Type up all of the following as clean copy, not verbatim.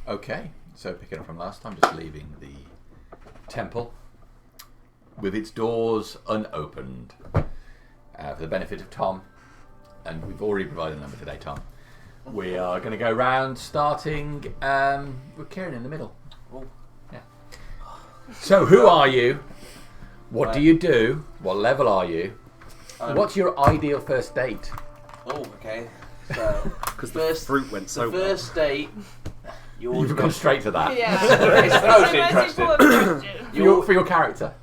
Okay, so picking up from last time, just leaving the temple with its doors unopened for the benefit of Tom, and we've already provided a number today, Tom. We are going to go round, starting with Kieran in the middle. Oh. Yeah. So, who are you? What do you do? What level are you? What's your ideal first date? Oh, okay. So, because the fruit went so well. First date. You've gone straight to that. Yeah. It's the most interesting. For your character.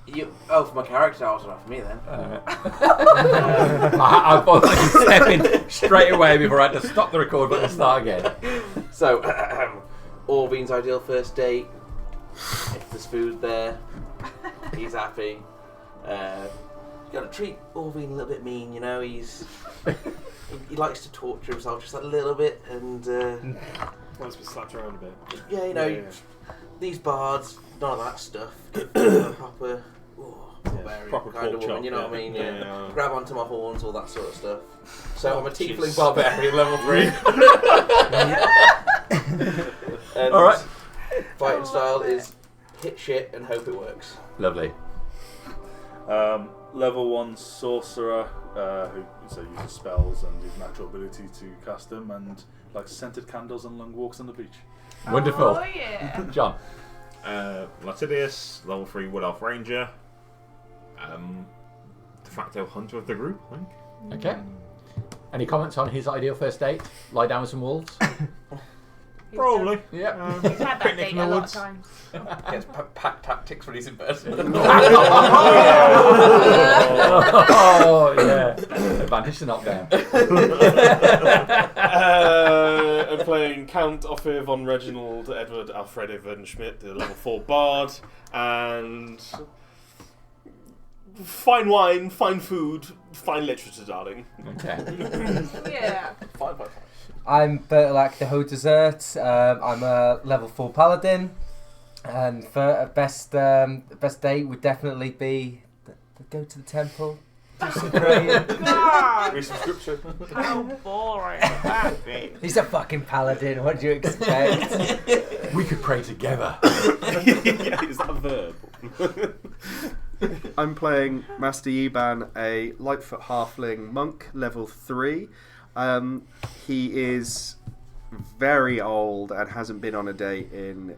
For my character, I was not for me then. I thought I was stepping straight away before I had to stop the record button and start again. So, Orveen's ideal first date. If there's food there, he's happy. You got to treat Orveen a little bit mean, you know. He likes to torture himself just a little bit, and wants to be slapped around a bit. Yeah, you know, these bards, none of that stuff. Proper, proper kind of woman, chop, you know what I mean? Yeah. Grab onto my horns, all that sort of stuff. So I'm a tiefling jeez. barbarian, level 3. And Alright. fighting style is hit shit and hope it works. Lovely. Level 1 sorcerer who uses spells and his natural ability to cast them, and likes scented candles and long walks on the beach. Wonderful. Oh yeah. John. Latidius, level 3 Wood Elf Ranger. De facto hunter of the group, I think. Okay. Any comments on his ideal first date? Lie down with some wolves? Probably. Yep. He's had that Picnic date in a the lot of woods. times. Gets pack tactics when he's in bed. Oh, yeah. Advantage to knockdown. I'm playing Count Ophir von Reginald Edward Alfredo von Schmidt, the level 4 bard, and fine wine, fine food, fine literature, darling. Okay. Yeah. Fine. I'm Bertolak the Haut Dessert. I'm a level 4 paladin, and for a best date would definitely be go to the temple, do some praying. God, Read some scripture. how boring that be. He's a fucking paladin. What do you expect? We could pray together. Yeah, is that a verb? I'm playing Master Yiban, a Lightfoot halfling monk, level 3. He is very old and hasn't been on a date in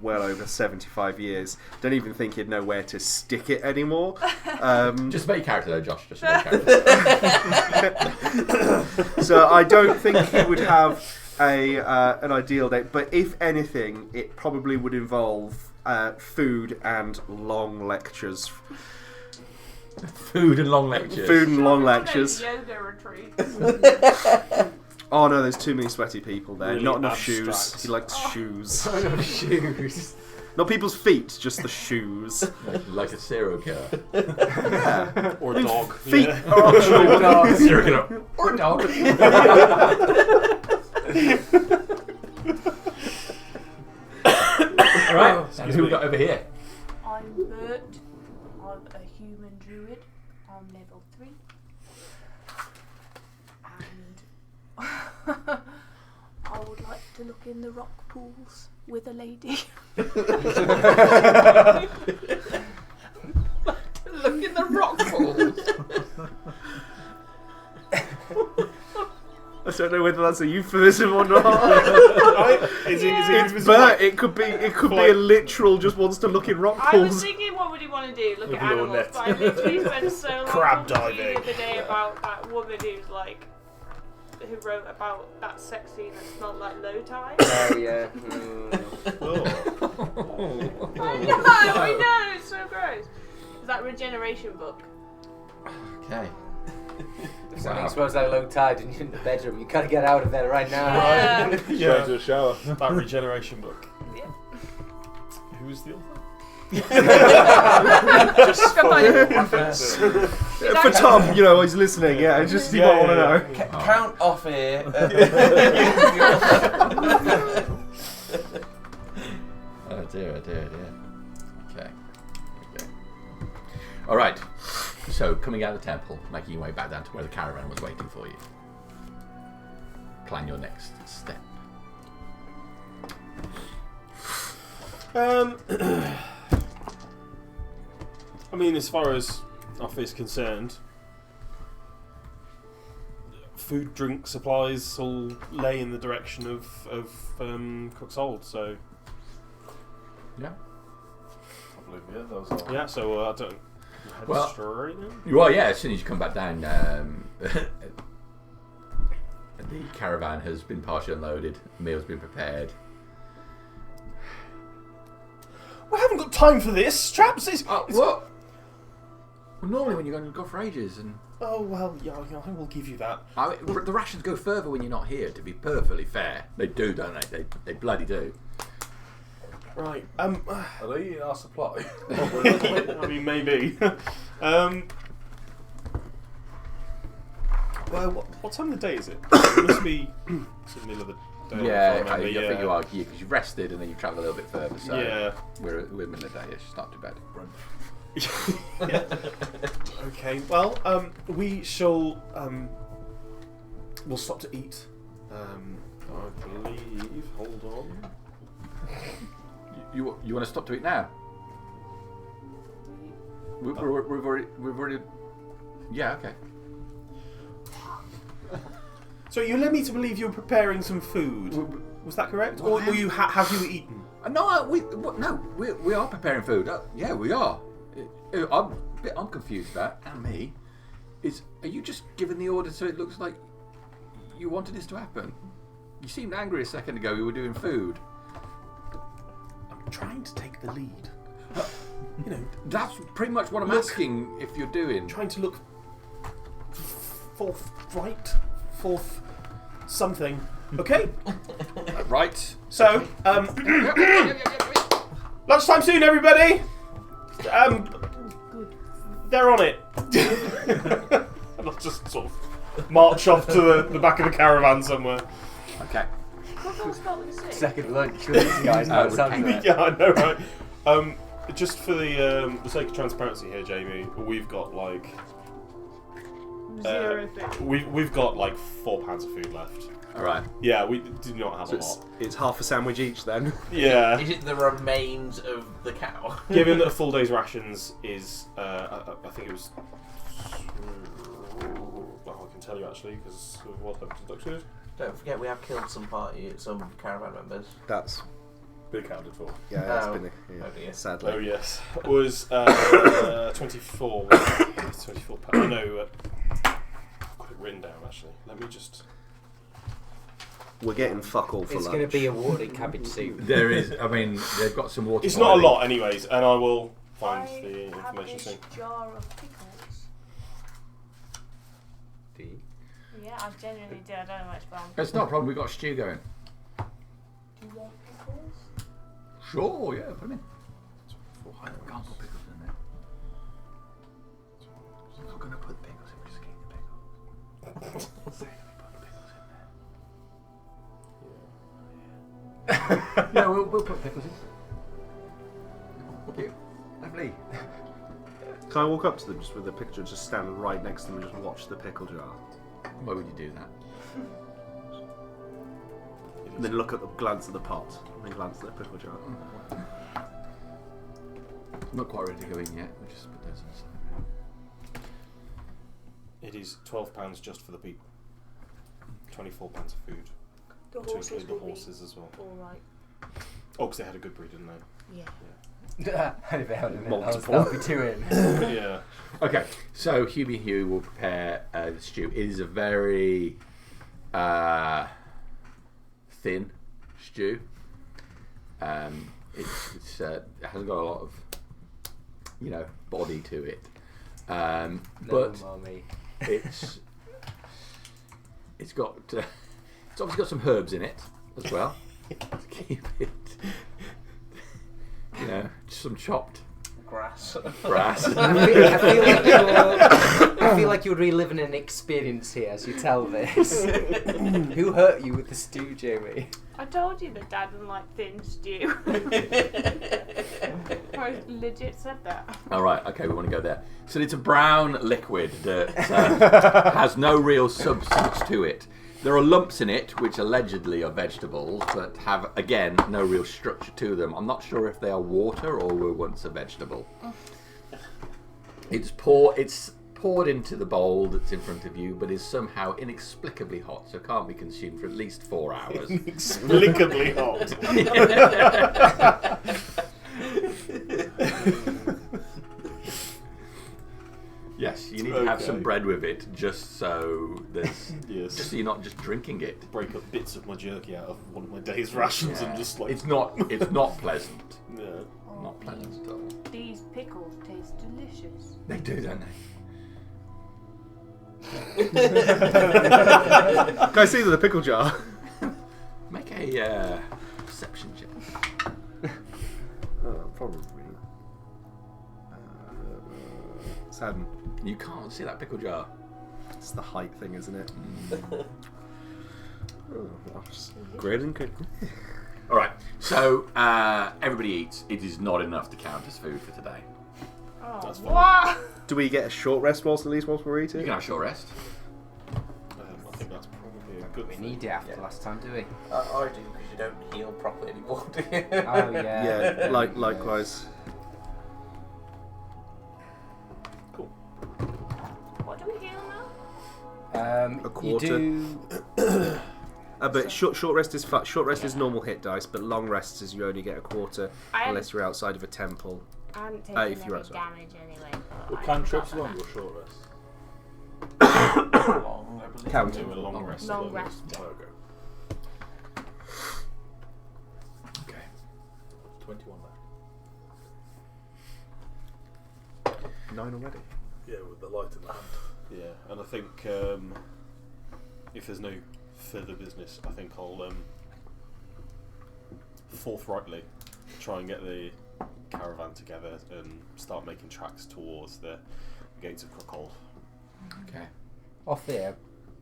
well over 75 years. Don't even think he'd know where to stick it anymore. Just make character though, Josh. Just make character. So I don't think he would have an ideal date, but if anything, it probably would involve food and long lectures. Food and long lectures. Food and long lectures. Yoga retreats. Oh no, there's too many sweaty people there. Really Not enough abstract. shoes. He likes shoes. Shoes. Not people's feet, just the shoes. Like a serial killer. Yeah. Or a dog. Feet Yeah. are optional. Serial killer. Or dog. Alright, and who we got over here? I'm Bert. I'm a human druid. I'm level 3. And I would like to look in the rock pools with a lady. Look in the rock pools. I don't know whether that's a euphemism or not. It's But it could be a literal just wants to look in rock I was pools. thinking, what would he want to do? Look With at a little animals. net. But I literally spent so long Crab talking to you diving. the other day about that woman who wrote about that sex scene that smelled like low tide. Oh yeah. I know, it's so gross. It's that regeneration book. Okay. Something smells like low tide and you're in the bedroom. You gotta get out of there right now. Yeah. Go into a shower. That regeneration book. Yeah. Who's the author? Just For Tom, he's listening. Yeah, just you might want to know. Count Ophir. Oh dear. Okay. Alright. So, coming out of the temple, making your way back down to where the caravan was waiting for you. Plan your next step. I mean, as far as Alfie is concerned, food, drink, supplies all lay in the direction of Cook's Hold, so... Yeah. I believe, yeah, that was all. Yeah, so I don't... Head Well, straight in? Well, yeah, as soon as you come back down, the caravan has been partially unloaded, meals been prepared. We haven't got time for this, chaps! Oh, what? Well, normally when you're going to go for ages, and Oh, well, yeah, I will give you that. the rations go further when you're not here, to be perfectly fair. They do, don't they? They bloody do. Right, Are they eating our supply? I mean, maybe. Well, what time of the day is it? It must be it's the middle of the day. Yeah, if I I remember, think you are, because you've rested and then you've travelled a little bit further, so Yeah. we're middle of the day, it's not too bad. Yeah. Okay, well, we shall, we'll stop to eat. I believe, hold on. You want to stop to eat now? We've already. Yeah, okay. So you led me to believe you were preparing some food. Was that correct? Or you have you eaten? No, we are preparing food. Yeah, we are. I'm confused about, and me, are you just giving the order so it looks like you wanted this to happen? You seemed angry a second ago. We were doing food. I'm trying to take the lead. You know, That's pretty much what I'm Look. asking if you're doing. trying to look forthright, forth something. Okay. Right. So, lunchtime soon, everybody. They're on it. And I'll just sort of march off to the back of the caravan somewhere. Okay. What's all spelled with a C? Second lunch with these guys. By the sounds of it. Yeah, I know, right? Just for the sake of transparency here, Jamie, we've got like Zero food. we've got like 4 pounds of food left. All right. Yeah, we do not have So a lot. it's half a sandwich each then. Yeah. Is it the remains of the cow? Given that a full day's rations is, I think it was. Well, I can tell you actually because of what I've deducted. Don't forget we have killed some caravan members. That's Been accounted for. yeah. That's Oh. been Oh dear. sadly. Oh yes, was 24. 24 pounds. No, I've got it written down actually. Let me just. We're getting fuck all for It's lunch. going to be a watery cabbage soup. There is. I mean, they've got some water. It's not a boiling. lot, anyways, and I will find I the have information this soon. jar of pickles. Yeah, I genuinely do. I don't know much about them. It's not a problem. We've got stew going. Do you want pickles? Sure. Yeah. Put them in. I can't put pickles in there. I'm not going to put pickles in. We're just getting the pickles. Say that we put the pickles in there. Yeah, we'll put pickles in. Okay. Lovely. Can I walk up to them just with the picture, just stand right next to them and just watch the pickle jar? Why would you do that? And then look at the glance at the pot, and then glance at the pickle jar. Not quite ready to go in yet. We'll just put those on the side. It is £12 just for the people. £24 of food. The To horses include the will horses as well. be all right. Oh, because they had a good breed, didn't they? Yeah. If they had a minute, Multiple. that'll be 2 in. Yeah. Okay, so Hubie and Huey will prepare the stew. It is a very thin stew. It hasn't got a lot of, body to it. No, But mommy. it's got it's obviously got some herbs in it as well to keep it, just some chopped Grass. grass. I feel like you're reliving an experience here as you tell this. Who hurt you with the stew, Jamie? I told you that Dad doesn't like thin stew. I legit said that. All right, okay, we want to go there. So it's a brown liquid that has no real substance to it. There are lumps in it, which allegedly are vegetables, but have, again, no real structure to them. I'm not sure if they are water or were once a vegetable. It's poured into the bowl that's in front of you, but is somehow inexplicably hot, so can't be consumed for at least 4 hours. Inexplicably hot. Yes, you need to have some bread with it, just so there's, Yes. just so you're not just drinking it. Break up bits of my jerky out of one of my day's rations and just like. It's not pleasant. Yeah. Not pleasant at all. These pickles taste delicious. They do, don't they? Can I see the pickle jar? Make a perception check. Probably. 7. You can't see that pickle jar. It's the height thing, isn't it? I'll just grin and cook. All right, so everybody eats. It is not enough to count as food for today. Oh, That's fine. what? Do we get a short rest whilst we're You eating? can have a short rest. I think that's probably a good We thing. need it after last time, do we? I do, because you don't heal properly anymore, do you? Oh yeah. Yeah, likewise. Cool. What do we heal now? A quarter. You do. But short rest is short rest is normal hit dice, but long rests is you only get a quarter I unless you're outside of a temple. I haven't if taken you're any outside. damage anyway. Were I cantrips forgot long that. or short rest? Long, I believe. Count. Do a long rest. Long then. rest. Oh, okay. Okay. 21 left. 9 already. Yeah, with the light in the hand. Yeah, and I think if there's no further business, I think I'll forthrightly try and get the caravan together and start making tracks towards the gates of Crookhold. Okay. Off there,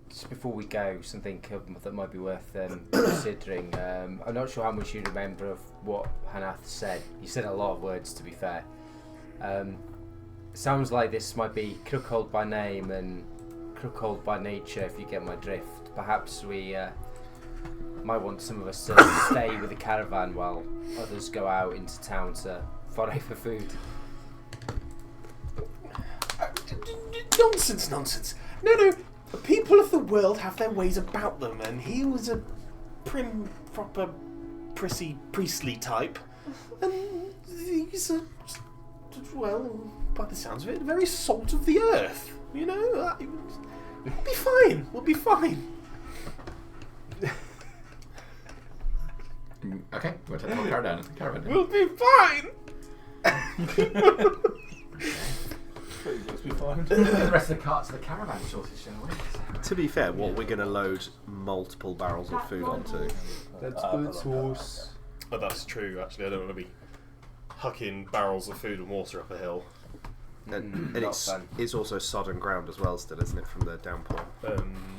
just before we go, something that might be worth considering. I'm not sure how much you remember of what Hanath said. He said a lot of words, to be fair. Sounds like this might be Crookhold by name and Crookhold by nature, if you get my drift. Perhaps we might want some of us to stay with the caravan while others go out into town to foray for food. Nonsense. No. The people of the world have their ways about them, and he was a prim, proper, prissy, priestly type. And he's a, well, by the sounds of it, very salt of the earth. You know, we'll be fine. Okay, we'll take the whole caravan. We'll be fine. Let's be fine. The rest of the carts of the caravan sorted, shall we? To be fair, what we're going to load multiple barrels of food onto. That's good sauce. But that's true, actually. I don't want to be hucking barrels of food and water up a hill. And Not it's fun. also sodden ground as well, still, isn't it, from the downpour?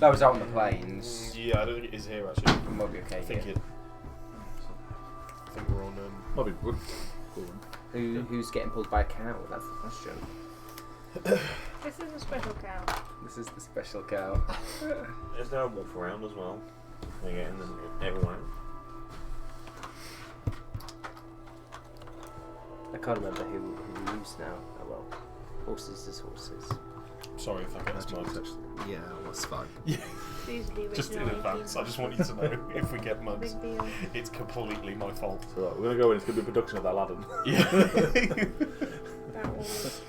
That was out on the plains. Yeah, I don't think it is here, actually. It might be okay. I think here. I think we're on. Might be good. Cool. Who's getting pulled by a cow? That's the question. This is a special cow. This is the special cow. Is there a wolf around as well? They're getting everyone out. I can't remember who we use now. Oh well. Horses is horses. Sorry if that gets mugged. Yeah, that's fine. These are the Just in original advance, I just want you to know if we get mugs, Big deal. it's completely my fault. So right, we're going to go in, it's going to be a production of Aladdin. Yeah.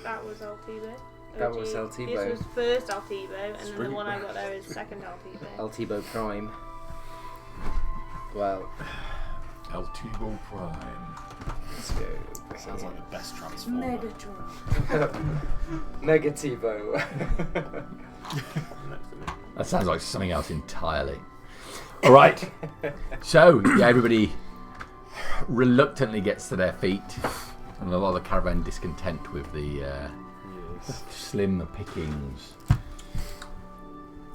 That was Altibo. That was Altibo. This was first Altibo, and then really the one I got there is second Altibo. Altibo Prime. Well, Altibo Prime. let's go. Sounds like the best transformer. Megatron. Negativo. That sounds like something else entirely. All right. So, yeah, everybody reluctantly gets to their feet, and a lot of the caravan discontent with the slim pickings,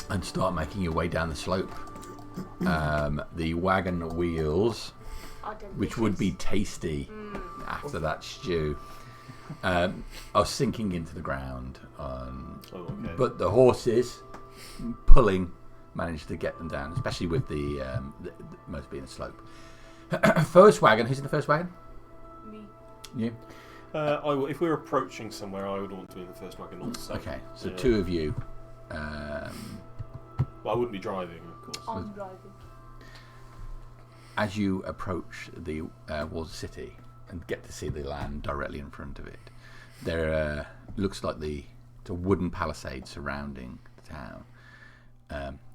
and start making your way down the slope the wagon wheels, Are which would be delicious. tasty after that stew, are sinking into the ground. But the horses pulling managed to get them down, especially with the most being a slope. First wagon. Who's in the first wagon? Me. You. If we're approaching somewhere, I would want to be in the first wagon also. Okay, so Yeah. two of you. Well, I wouldn't be driving, of course. I'm driving. As you approach the walls of the city and get to see the land directly in front of it, there looks like it's a wooden palisade surrounding the town.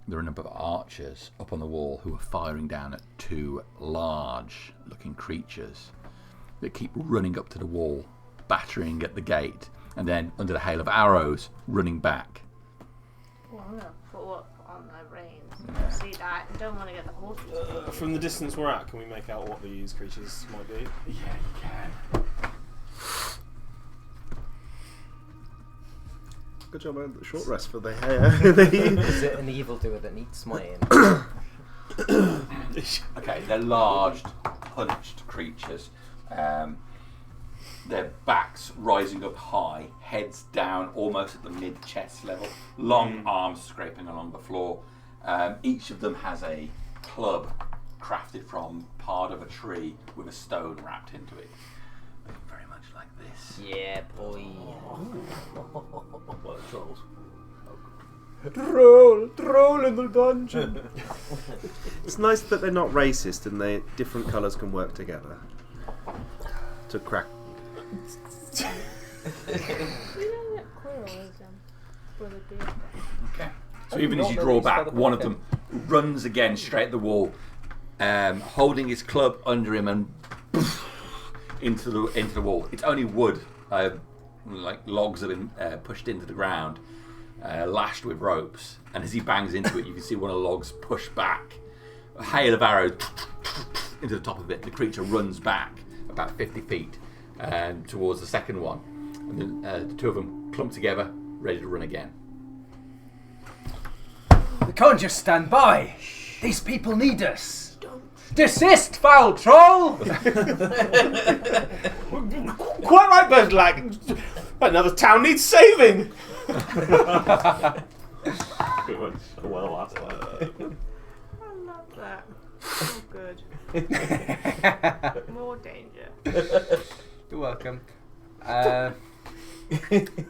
There are a number of archers up on the wall who are firing down at two large-looking creatures that keep running up to the wall, battering at the gate, and then under the hail of arrows, running back. Well, I'm gonna put up on my reins. See that? I don't want to get the horses. From the distance we're at, can we make out what these creatures might be? Yeah, you can. Good job I had the short rest for the hair. Is it an evildoer that needs smiting? Okay, they're large, hunched creatures. Their backs rising up high, heads down almost at the mid-chest level, long arms scraping along the floor. Each of them has a club crafted from part of a tree with a stone wrapped into it. Very much like this. Yeah, boy. What are trolls? Troll in the dungeon. It's nice that they're not racist and different colours can work together to crack. You know that Quill is with a beard. Okay. So even as you draw back, one of them runs again straight at the wall, holding his club under him and into the wall. It's only wood, like logs have been pushed into the ground, lashed with ropes. And as he bangs into it, you can see one of the logs push back. A hail of arrows into the top of it. The creature runs back about 50 feet towards the second one. And then the two of them clump together, ready to run again. We can't just stand by. These people need us. Desist, foul troll! Quite right, Birdlag. Another town needs saving. Well, that's like I love that. Oh, good. More danger. You're welcome. I'll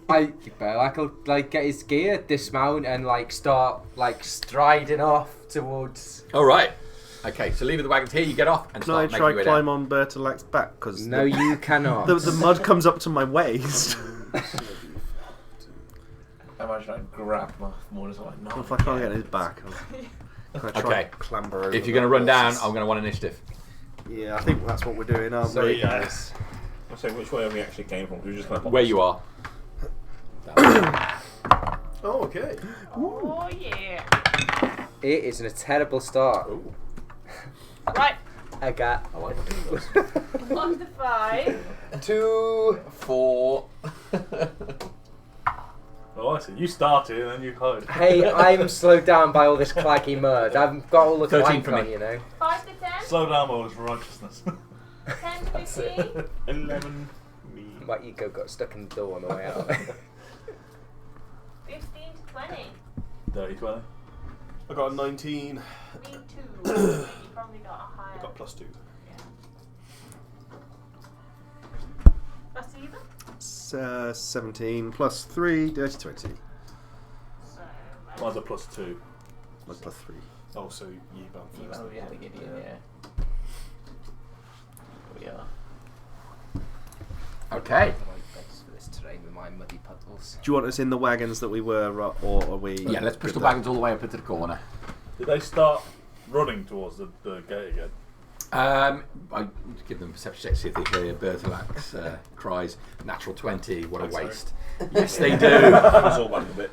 like get his gear, dismount, and like start like striding off towards. All right. Okay, so leaving the wagons here, you get off and Can I start try making your way climb down. on Bertilak's back? Because No, you cannot. the mud comes up to my waist. I imagine I grab my morning's like, no. If I can't get his back, can I try Okay. and clamber over? If you're going to run the down, horses? I'm going to want initiative. Yeah, I think that's what we're doing, aren't So we? yes. So which way we actually came from? We were just kind of Where you are. Oh, okay. Oh, yeah. It isn't a terrible start. Right. I got I like those. On the 5. 2. 4. Oh, I see. You started and then you closed. Hey, I'm slowed down by all this claggy mud. I've got all the 13 clank for me. on, you know. 5 to 10. Slow down, Moles, for righteousness. 10 to 15. 11. Me. My ego got stuck in the door on the way out. 15 to 20. Dirty 20. I got a 19. Me too. You probably got a higher. I got +2. That's even. 17 plus 3, dirty 20. So, Mine's a +2. Like plus 3. Oh, so Yeban first. Oh, yeah, beginning, yeah. We are. Okay. The right base for this terrain with my muddy puddles. Do you want us in the wagons that we were, or are we? Yeah, let's push the good wagons all the way up into the corner. Did they start running towards the gate again? I give them a perception check, see if they hear Bertilak's cries. Natural 20, what a Thanks, waste. Yes, they do. It's all back a bit.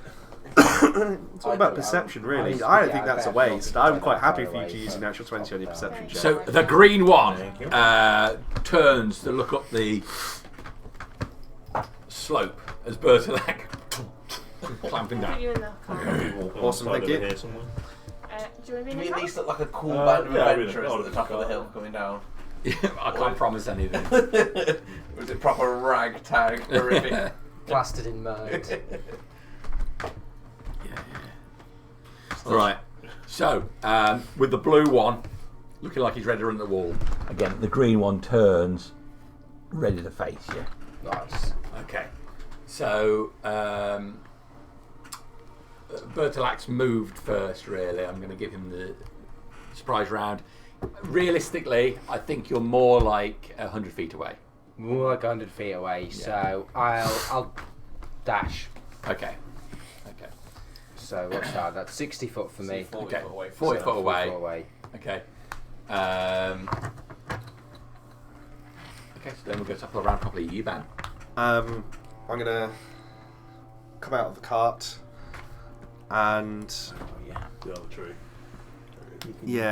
It's all about perception, really. I don't think that's a waste. I'm quite happy for you to use an actual 20 on your perception check. So the green one Thank you. turns to look up the slope as Bertilak clamping down. you in the car. Awesome, thank you. Here somewhere. Do you want to be Do in we the at car? least look like a cool Yeah, band of I'll be adventurers in at the top of the hill coming down? I can't promise anything. Was it proper ragtag horrific? Plastered in mud. Right. So, with the blue one looking like he's ready to run the wall. Again, the green one turns, ready to face you. Nice. Okay. So, Bertilak's moved first, really. I'm going to give him the surprise round. Realistically, I think you're more like 100 feet away. More like 100 feet away, so I'll dash. Okay. So what's that? That's 60 foot for me. 40 Okay. foot away. 40 foot away. 40 foot away. Okay. Okay, so then we'll go top of the round properly. Yuban. I'm gonna come out of the cart and The other tree.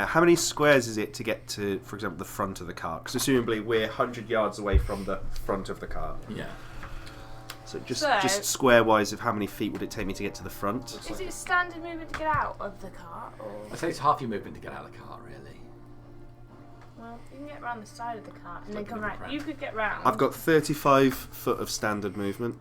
how many squares is it to get to, for example, the front of the cart? Because assumably we're 100 yards away from the front of the cart. Yeah. So just So- square wise of how many feet would it take me to get to the front? Is it standard movement to get out of the car? Or... I'd say it's half your movement to get out of the car, really. Well, you can get around the side of the car and then Like come another right. You could get round. I've got 35 foot of standard movement.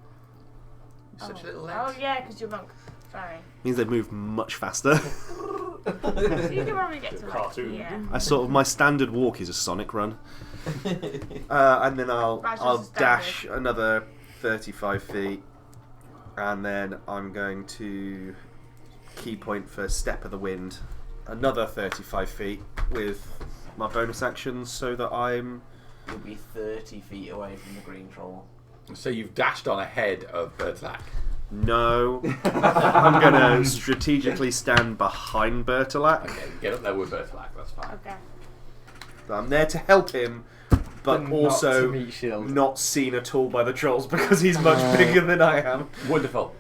Such a little Oh legs. yeah, because you're monk. Sorry. Means they move much faster. So you can probably get to like Cartoon. yeah. I sort of, my standard walk is a Sonic run. And then I'll That's just I'll a standard. dash another 35 feet, and then I'm going to key point for Step of the Wind, another 35 feet with my bonus actions, so that I'm You'll be 30 feet away from the green troll. So you've dashed on ahead of Bertilak. no. I'm gonna strategically stand behind Bertilak. Okay, get up there with Bertilak, that's fine. Okay. I'm there to help him, but Not also to meet shield. not seen at all by the trolls because he's much bigger than I am. Wonderful.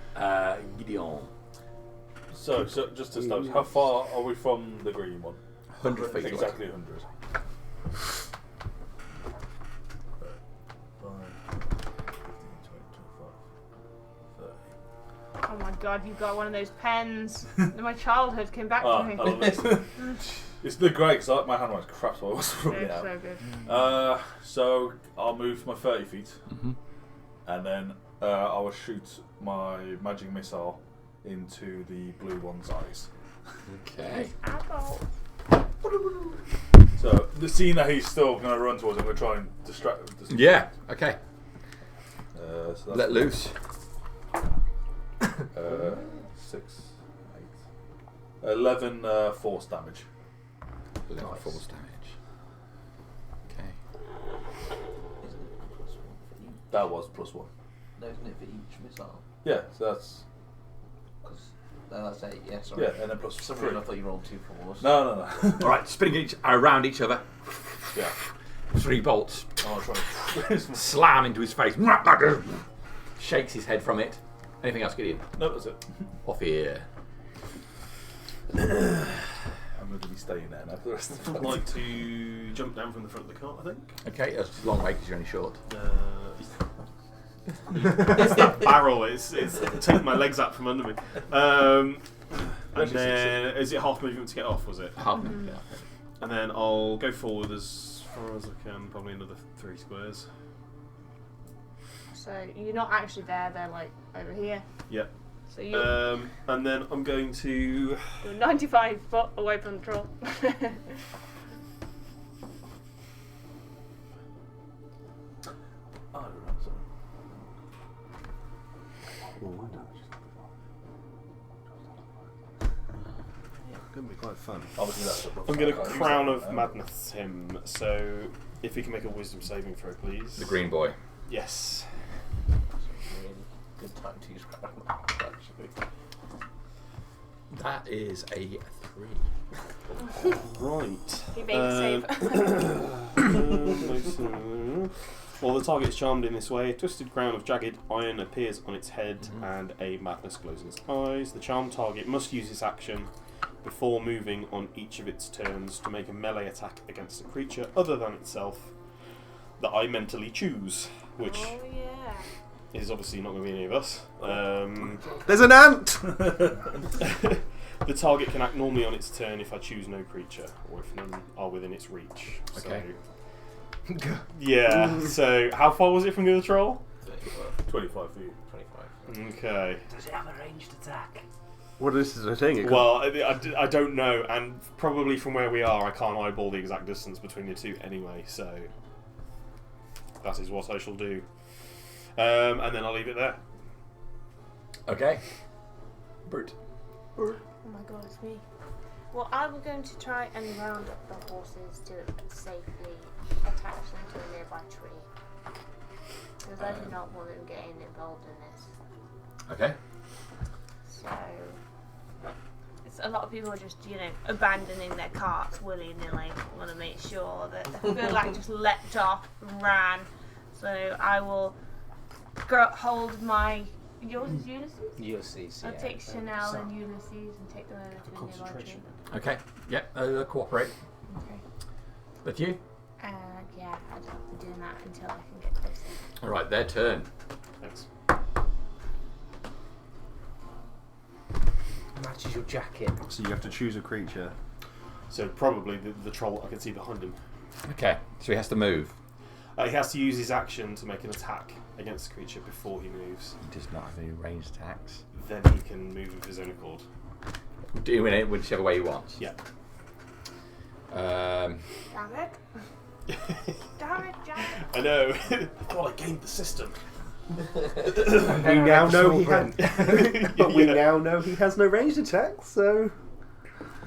Gideon. So just to establish, how far are we from the green one? 100 feet away. Exactly 100. 30. Oh my god, you've got one of those pens. My childhood came back Ah, to me. I love this. It's the great because my handwriting's crap, so I was rubbing it It's out. so good. So I'll move my 30 feet, Mm-hmm. and then I will shoot my magic missile into the blue one's eyes. Okay. Apple. So the scene that he's still going to run towards, I'm going to try and distract. Yeah, okay. So that's Let loose. 6, 8, 11 force damage. 11 force damage. Okay. That was +1. No, isn't it for each missile? Yeah, so that's That's 8, yeah, sorry. yeah, and then For plus some 3. reason I thought you rolled 2 4s. No. Alright, spinning around each other. Yeah. 3 bolts. I'll try. Slam into his face. Shakes his head from it. Anything else, Gideon? No, that's it. Off here. I'm going to be staying there now for the rest of the I'd fight. like to jump down from the front of the cart, I think. Okay, that's a long way because you're only short. It's that barrel. It's taking my legs out from under me. And then is it half movement to get off? Was it? Half Mm-hmm. yeah. And then I'll go forward as far as I can, probably another 3 squares. So you're not actually there, they're like over here. Yep. So you're, And then I'm going to. you're 95 foot away from the troll. I don't know, sorry. Gonna be quite fun. Obviously that's I'm going to Crown of Madness him. So if he can make a Wisdom saving throw, please. The green boy. Yes. Really good time to use Crown of Madness, actually. That is a 3. Right. He made a save. While the target is charmed in this way, a twisted crown of jagged iron appears on its head and a madness glows in its eyes. The charmed target must use its action before moving on each of its turns to make a melee attack against a creature other than itself that I mentally choose, which Oh yeah. is obviously not going to be any of us. There's an ant! The target can act normally on its turn if I choose no creature, or if none are within its reach. Okay. So, yeah. So how far was it from the other troll? 25 feet. 25. Okay. Does it have a ranged attack? What is the thing? It Well, I don't know, and probably from where we are, I can't eyeball the exact distance between the two anyway. So that is what I shall do, and then I'll leave it there. Okay. Brute. Oh my god, it's me. Well, I was going to try and round up the horses to safely attach them to a nearby tree. Because I do not want them getting involved in this. Okay. So, it's a lot of people are just, abandoning their carts willy-nilly. I want to make sure that I feel like just leapt off and ran. So I will hold my... Yours is Ulysses? Ulysses, I'll yeah. take Chanel and Ulysses and take them over to a nearby tree. Okay. Yep. Cooperate. Okay. That's you. Yeah, I'd have to do that until I can get closer. All right. Their turn. Thanks. Matches your jacket. So you have to choose a creature. So probably the troll I can see behind him. Okay. So he has to move. He has to use his action to make an attack against the creature before he moves. He does not have any ranged attacks. Then he can move of his own accord. Doing it whichever way he wants. Yeah. Damn it. Damn it, Jack. I know. I thought I gamed the system. We now know he but we now know he has no ranged attacks. So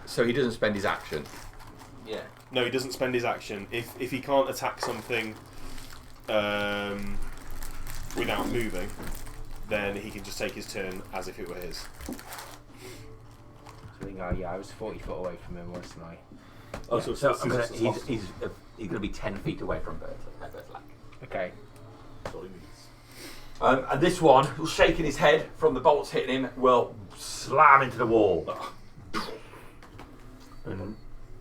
So he doesn't spend his action. Yeah. No, he doesn't spend his action. If he can't attack something without moving, then he can just take his turn as if it were his. So we go, I was 40 foot away from him, wasn't I? Oh, So so he's going to be 10 feet away from Bertlac. Okay. That's all he needs. And this one, shaking his head from the bolts hitting him, will slam into the wall. And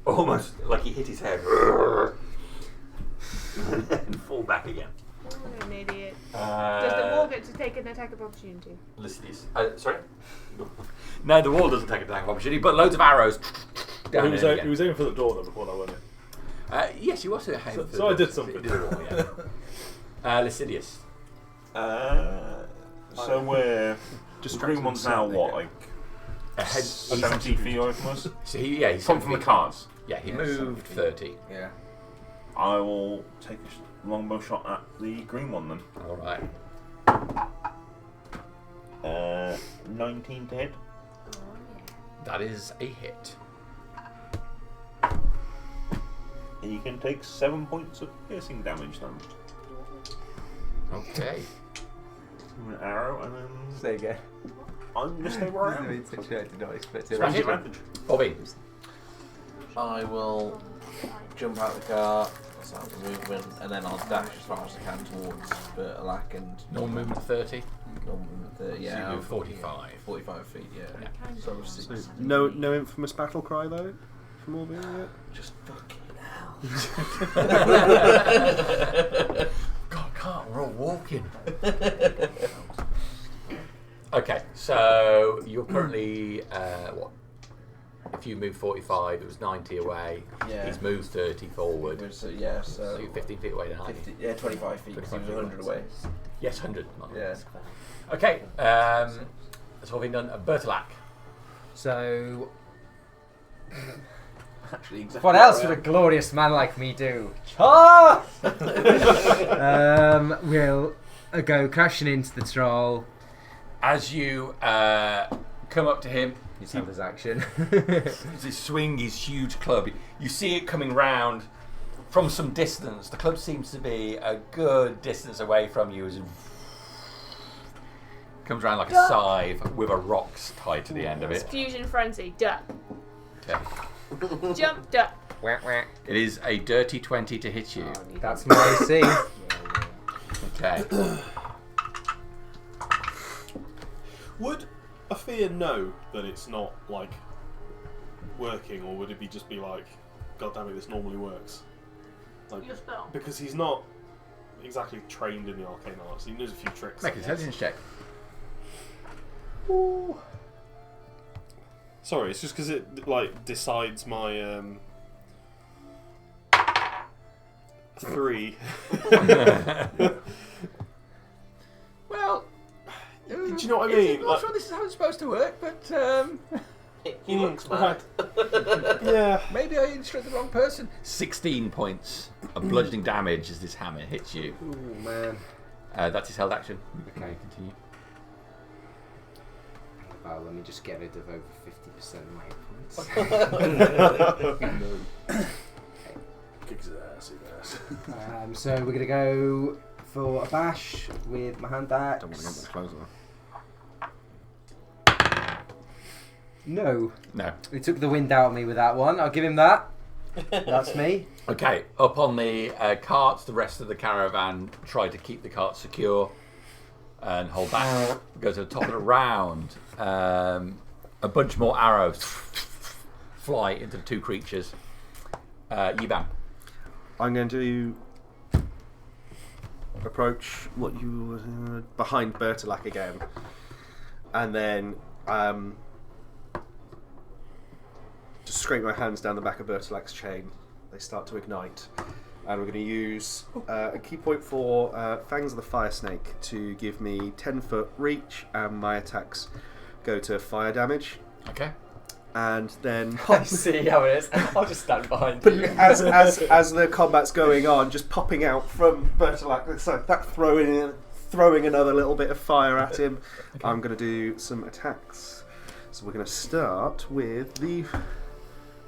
almost like he hit his head. And fall back again. What an idiot. Does the wall get to take an attack of opportunity? Lycidius. Sorry? No, the wall doesn't take an attack of opportunity, but loads of arrows. Well, down he, was in he again. was aiming for the door though before that, wasn't he? Yes, he was. So I did something. He did a wall, yeah. Lycidius. So we're the green one's now what, like Ahead, 70 feet away from us? so he's From the carts. Yeah, he moved 30. Yeah. I will take a longbow shot at the green one then. All right. 19 to hit. Oh, yeah. That is a hit. And you can take 7 points of piercing damage then. Okay. An arrow and then Say again. I'm going to stay where I am. I did not expect it. Right. Range advantage. Bobby. I will jump out the car, start the movement, and then I'll dash as far as I can towards Bertolac and Normal movement 30. normal movement 30. So Yeah, you move 45. 45 feet. Yeah. Yeah. So 6. no infamous battle cry though from Orville yet. Just fucking hell. God, can't. We're all walking. Okay, so you're currently what? If you move 45, it was 90 away. Yeah. He's moved 30 forward. So yeah, So so you're 15 feet away now. 50, yeah, 25 feet because he was 100 away. Yes, 100. not Yeah. Okay, that's all been done. Bertolac. So, Actually, exactly. what else would a glorious man like me do? Ah! We'll go crashing into the troll. As you come up to him, He's had his action. as he swing his huge club, you see it coming round from some distance. The club seems to be a good distance away from you as it comes round like a scythe with a rock tied to the end of it. Fusion frenzy. Duck. Okay. Jump. Duck. Whack, whack. It is a dirty 20 to hit you. That's my AC. Okay. Would a fear know that it's not like working, or would it just be like, God damn it, this normally works? Like, Your spell. because he's not exactly trained in the arcane arts. He knows a few tricks. Make an intelligence check. Sorry, it's just because it like decides my 3. Well, Do you know what I mean? I'm not sure this is how it's supposed to work, but He looks mad. Yeah. maybe I instructed the wrong person. 16 points of bludgeoning damage as this hammer hits you. Ooh, man. That's his held action. Okay. Continue. Well, let me just get rid of over 50% of my hit points. Kicks his ass, he does. So we're going to go for a bash with my hand axe. Don't want to get much closer. No. No. He took the wind out of me with that one. I'll give him that. That's me. Okay, up on the carts, the rest of the caravan try to keep the carts secure and hold back. Go to the top of the round. A bunch more arrows fly into the two creatures. Yiban. I'm going to approach what you behind Bertolak again, and then just scrape my hands down the back of Bertolak's chain. They start to ignite, and we're going to use a key point for Fangs of the Fire Snake to give me 10-foot reach, and my attacks go to fire damage. Okay. And then I see how it is. I'll just stand behind but you. as the combat's going on, just popping out from Bertolak, so that throwing another little bit of fire at him. Okay. I'm going to do some attacks. So we're going to start with the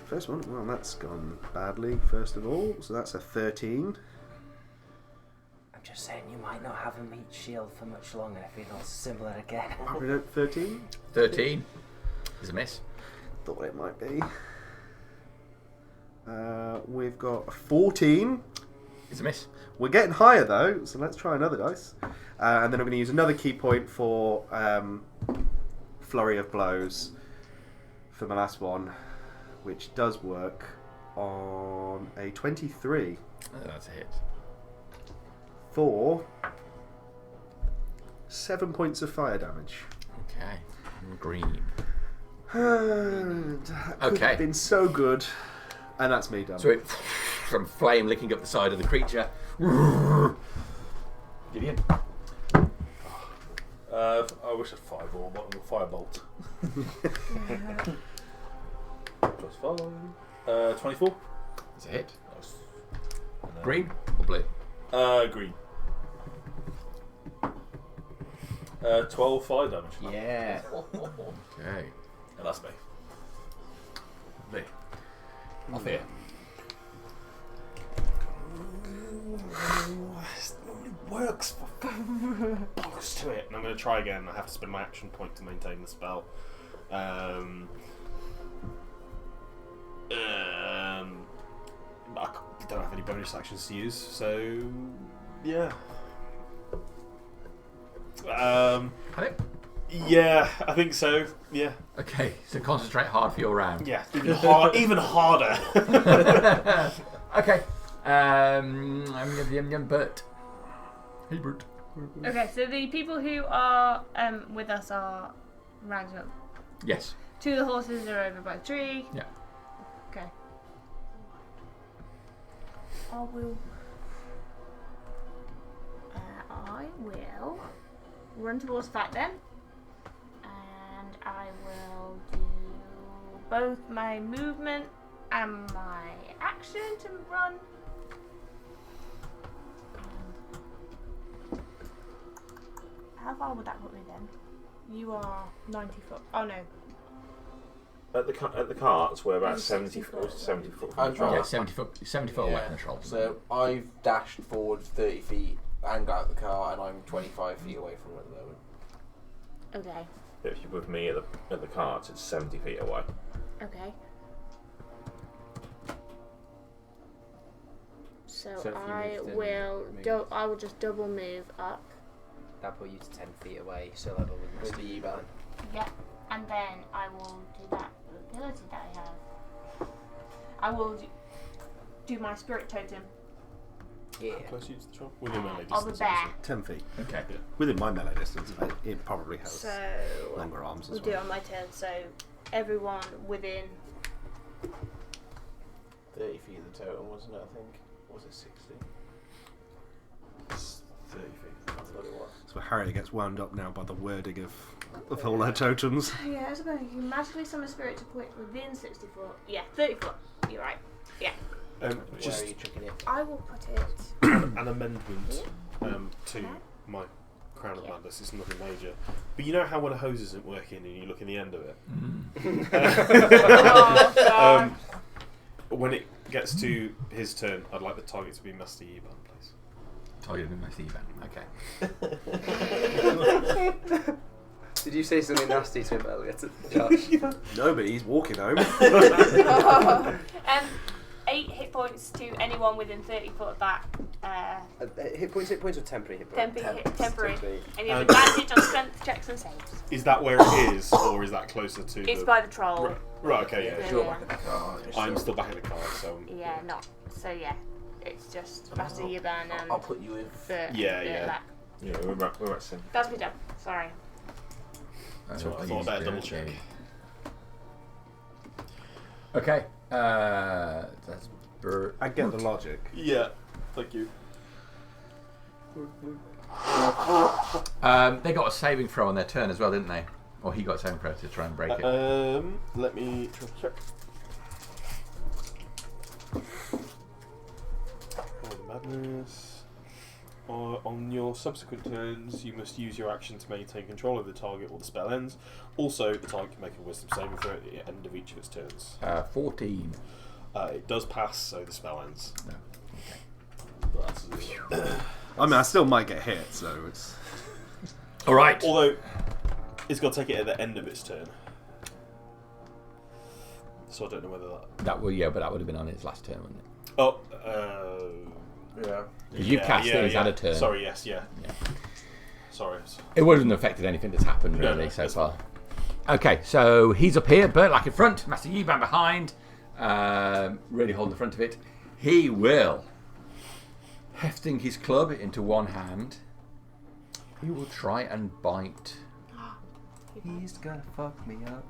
first one. Well, that's gone badly, first of all. So that's a 13. I'm just saying you might not have a meat shield for much longer if it was similar again. 13? 13 is a miss. Thought it might be. We've got a 14. It's a miss. We're getting higher though, so let's try another dice. And then I'm going to use another key point for Flurry of Blows for my last one, which does work on a 23 That's a hit. for 7 points of fire damage. Okay. Green. That could Okay. have been so good. And that's me done. So it, from flame licking up the side of the creature. Gideon. I wish a fireball, but I'm a firebolt. +5. 24. It's a hit. Nice. Green or blue? Green. 12 fire damage. Yeah. Okay. And that's me. Lovely. Off here. It only works for bollocks to it. And I'm going to try again. I have to spend my action point to maintain the spell. I don't have any bonus actions to use, so yeah. Have it? Yeah, I think so. Yeah, Okay, so concentrate hard for your round. yeah, even harder. Okay. I'm going to Bert. Hey, Bert. Okay, so the people who are with us are rounded up. Yes. 2 of the horses are over by the tree. Yeah. Okay. I will run towards fight them, and I will do both my movement and my action to run. And how far would that put me then? You are 90 foot. Oh no. At the carts, we're about Maybe 70 60 foot. 70 foot I'm from the Yeah, trying. troll. 70 foot away from the troll. So I've dashed forward 30 feet and got out the car, and I'm 25 feet away from it at the moment. Okay. If you're with me at the carts, it's 70 feet away. Okay. So So if you I moved in, will move. I will just double move up. That put you to 10 feet away, so level with With Mr. the E-ban. Yeah. And then I will do that ability that I have. I will do my spirit totem Yeah. Close you to the troll? Within melee of the distance. bear. 10 feet. Okay. Within my melee distance, it probably has So longer arms we'll as do it well. on my turn. So everyone within. 30 feet of the totem, wasn't it? I think. Or was it 60? It's 30 feet. That's what it was. So Harriet gets wound up now by the wording of all her totems. Yeah, I suppose you can magically summon a spirit to point within 60 foot. Yeah, 30 foot. You're right. Yeah. Where Just are you chucking it? I will put it. An amendment to my Crown of Madness. It's nothing major. But you know how when a hose isn't working and you look in the end of it? Oh, God. When it gets to his turn, I'd like the target to be Master Yiban, please. Target of Master Yiban. Okay. Did you say something nasty to him earlier, Josh? no, but he's walking home. 8 hit points to anyone within 30 foot of that. Hit points or temporary hit points? Temporary. And you have advantage on strength checks and saves. Is that where it is, or is that closer to It's by the troll. Right, okay, yeah. Yeah. Sure. Back in the car. I'm still back in the car, so... Yeah, not. So yeah, it's just Master Yiban and I'll put you with. Yeah. Back. Yeah, we're at sim. That's me done. Sorry. So I thought I'd better double check. Okay. That's I get the logic. Yeah, thank you. They got a saving throw on their turn as well, didn't they? Or he got a saving throw to try and break it. Let me triple check. Madness. On your subsequent turns, you must use your action to maintain control of the target or the spell ends. Also, the target can make a wisdom saving throw at the end of each of its turns. 14. It does pass, so the spell ends. No. But that's I mean, I still might get hit, so it's... All right. Although, it's got to take it at the end of its turn. So I don't know whether that... That would, but that would have been on its last turn, wouldn't it? Oh, Yeah. Because you cast it, he's had a turn. Sorry, yes, yeah. Sorry. It wouldn't have affected anything that's happened No, really no, so that's far. Okay, so he's up here, Bertlack in front, Master Yiban behind, really holding the front of it. He will, hefting his club into one hand, he will try and bite. He's gonna fuck me up.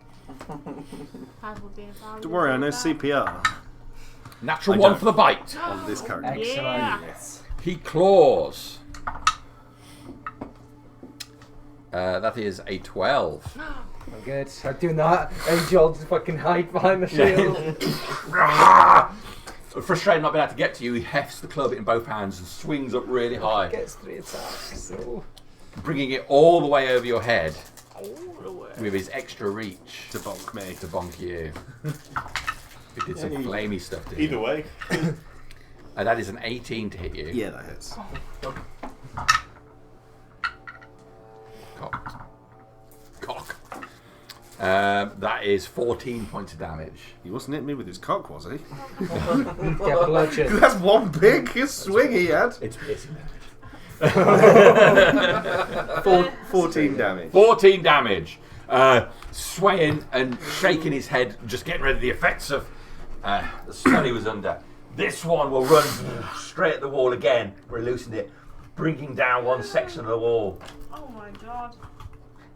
Don't worry, I know CPR Natural I one don't. for the bite. on this character. Excellent. Yeah. He claws. That is a 12. I'm good. I'm doing that. Angel just fucking hide behind the shield. Frustrated not being able to get to you, he hefts the club in both hands and swings up really high, Gets 3 attacks. So. bringing it all the way over your head with his extra reach To bonk me. to bonk you. He did some flamey stuff to Either him. way. And that is an 18 to hit you. Yeah, that hits. Cock. That is 14 points of damage. He wasn't hitting me with his cock, was he? Get bludgeoned. That's one big swing he had. It's piercing damage. 14 damage. 14 damage. Swaying and shaking his head, just getting rid of the effects of the spell he was under. This one will run straight at the wall again, releasing it, bringing down one section of the wall. Oh my god.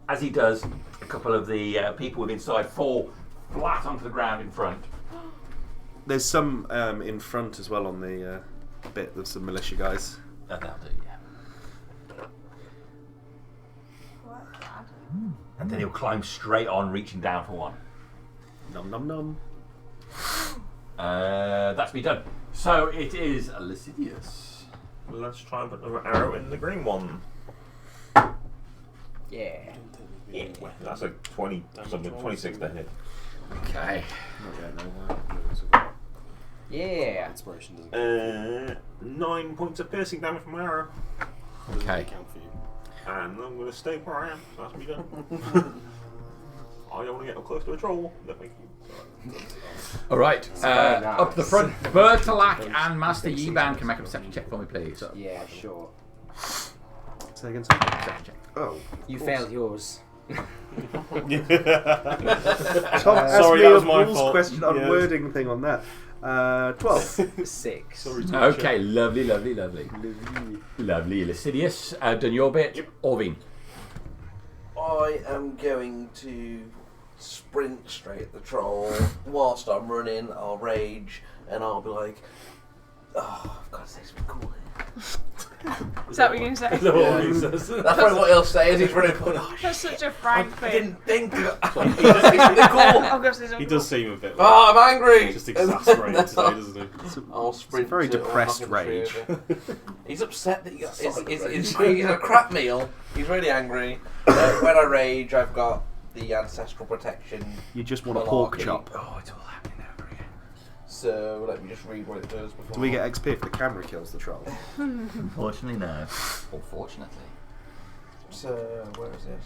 As he does, a couple of the people within inside fall flat onto the ground in front. There's some in front as well on the bit. There's some militia guys. That'll do, yeah. And then he'll climb straight on, reaching down for one. Nom nom nom. That's me done. So it is Lycidius. Let's try and put another arrow in the green one. Yeah. Yeah, that's a 20, something 26 to hit. Okay. Not yet, no. Yeah. Inspiration doesn't 9 points of piercing damage from my arrow. Okay. count for you. And I'm going to stay where I am. That's me done. I don't want to get up close to a troll. No, thank you. All right. very nice. Up the front, Bertolac and Master Yiban can make a perception check for me, please. Yeah, sure. Say again, sorry. Perception check. Oh. You failed yours. Tom Sorry, asked me that a was my rules fault. question on Yeah. wording thing on that. 12. 6. Sorry to Okay, lovely. Lovely, Lycidius. Done your bit. Yep. Orvin. I am going to sprint straight at the troll. Whilst I'm running, I'll rage and I'll be like, "Oh, I've got to say something cool here." Is that what you're going to say? Is that what he says? That's probably what he'll say as he's running. That's such a frank I thing. didn't think that. I've got to say something cool. Oh gosh, there's a He does seem a bit Oh, I'm angry. just exasperated today, doesn't he? I'll sprint. very to it or depressed knock him rage. straight over. He's upset that he's a crap meal. He's really angry. When I rage, I've got the ancestral protection. You just want a pork Malarkey. chop. Oh, it's all happening over again. So let me just read what it does before. Do we get XP if the camera kills the troll? Unfortunately, no. Unfortunately. So where is this?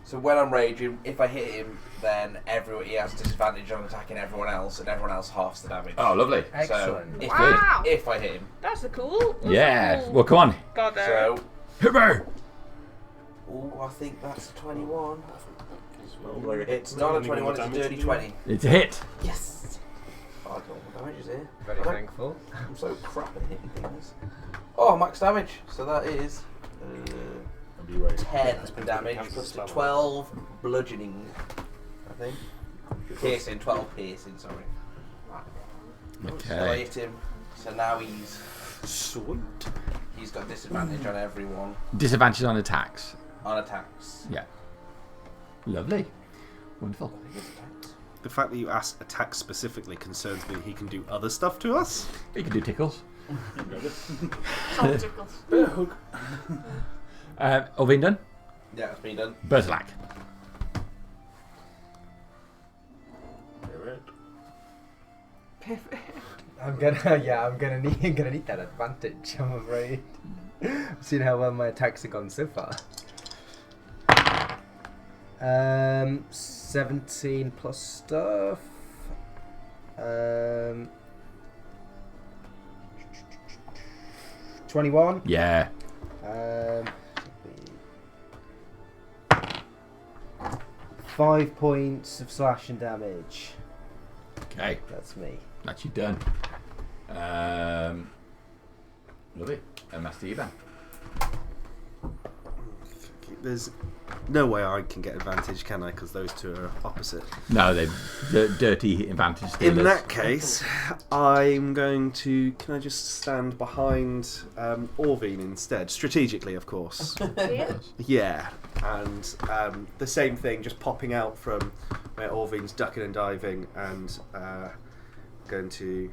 So when I'm raging, if I hit him, then he has disadvantage on attacking everyone else, and everyone else halves the damage. Oh, lovely. Excellent. So Wow. if I hit him, That's a cool. Yeah. Cool. Well, come on. God, so Hit me. I think that's 21. Smells like a hit. It's not a 21, it's a dirty 20. It's a hit. Yes. Oh, I got all the damages here. Very thankful. I'm so crap at hitting things. Oh, max damage. So that is And be ready. 10 That's been damage cancer plus spell. 12 bludgeoning. I think. Piercing, 12 piercing, sorry. So I Okay. hit him. So now he's got disadvantage on everyone Disadvantage on attacks. on attacks. Yeah. Lovely. Wonderful. I think it's attacks. The fact that you asked attack specifically concerns me. He can do other stuff to us. You can do tickles. Salt tickles. Bit of hook. Ovin done. Yeah, it's been done. Berserk. I'm gonna need that advantage. I'm afraid. Seen how well my attacks have gone so far. 17 plus stuff. 21. Yeah. 5 points of slashing damage. Okay. That's me. That's you done. Lovely. And Master Iban. There's no way I can get advantage, can I? Because those two are opposite. No, they're dirty advantage stealers. In that case, I'm going to. Can I just stand behind Orvine instead? Strategically, of course. Yeah. Yeah, and the same thing, just popping out from where Orvine's ducking and diving, and going to.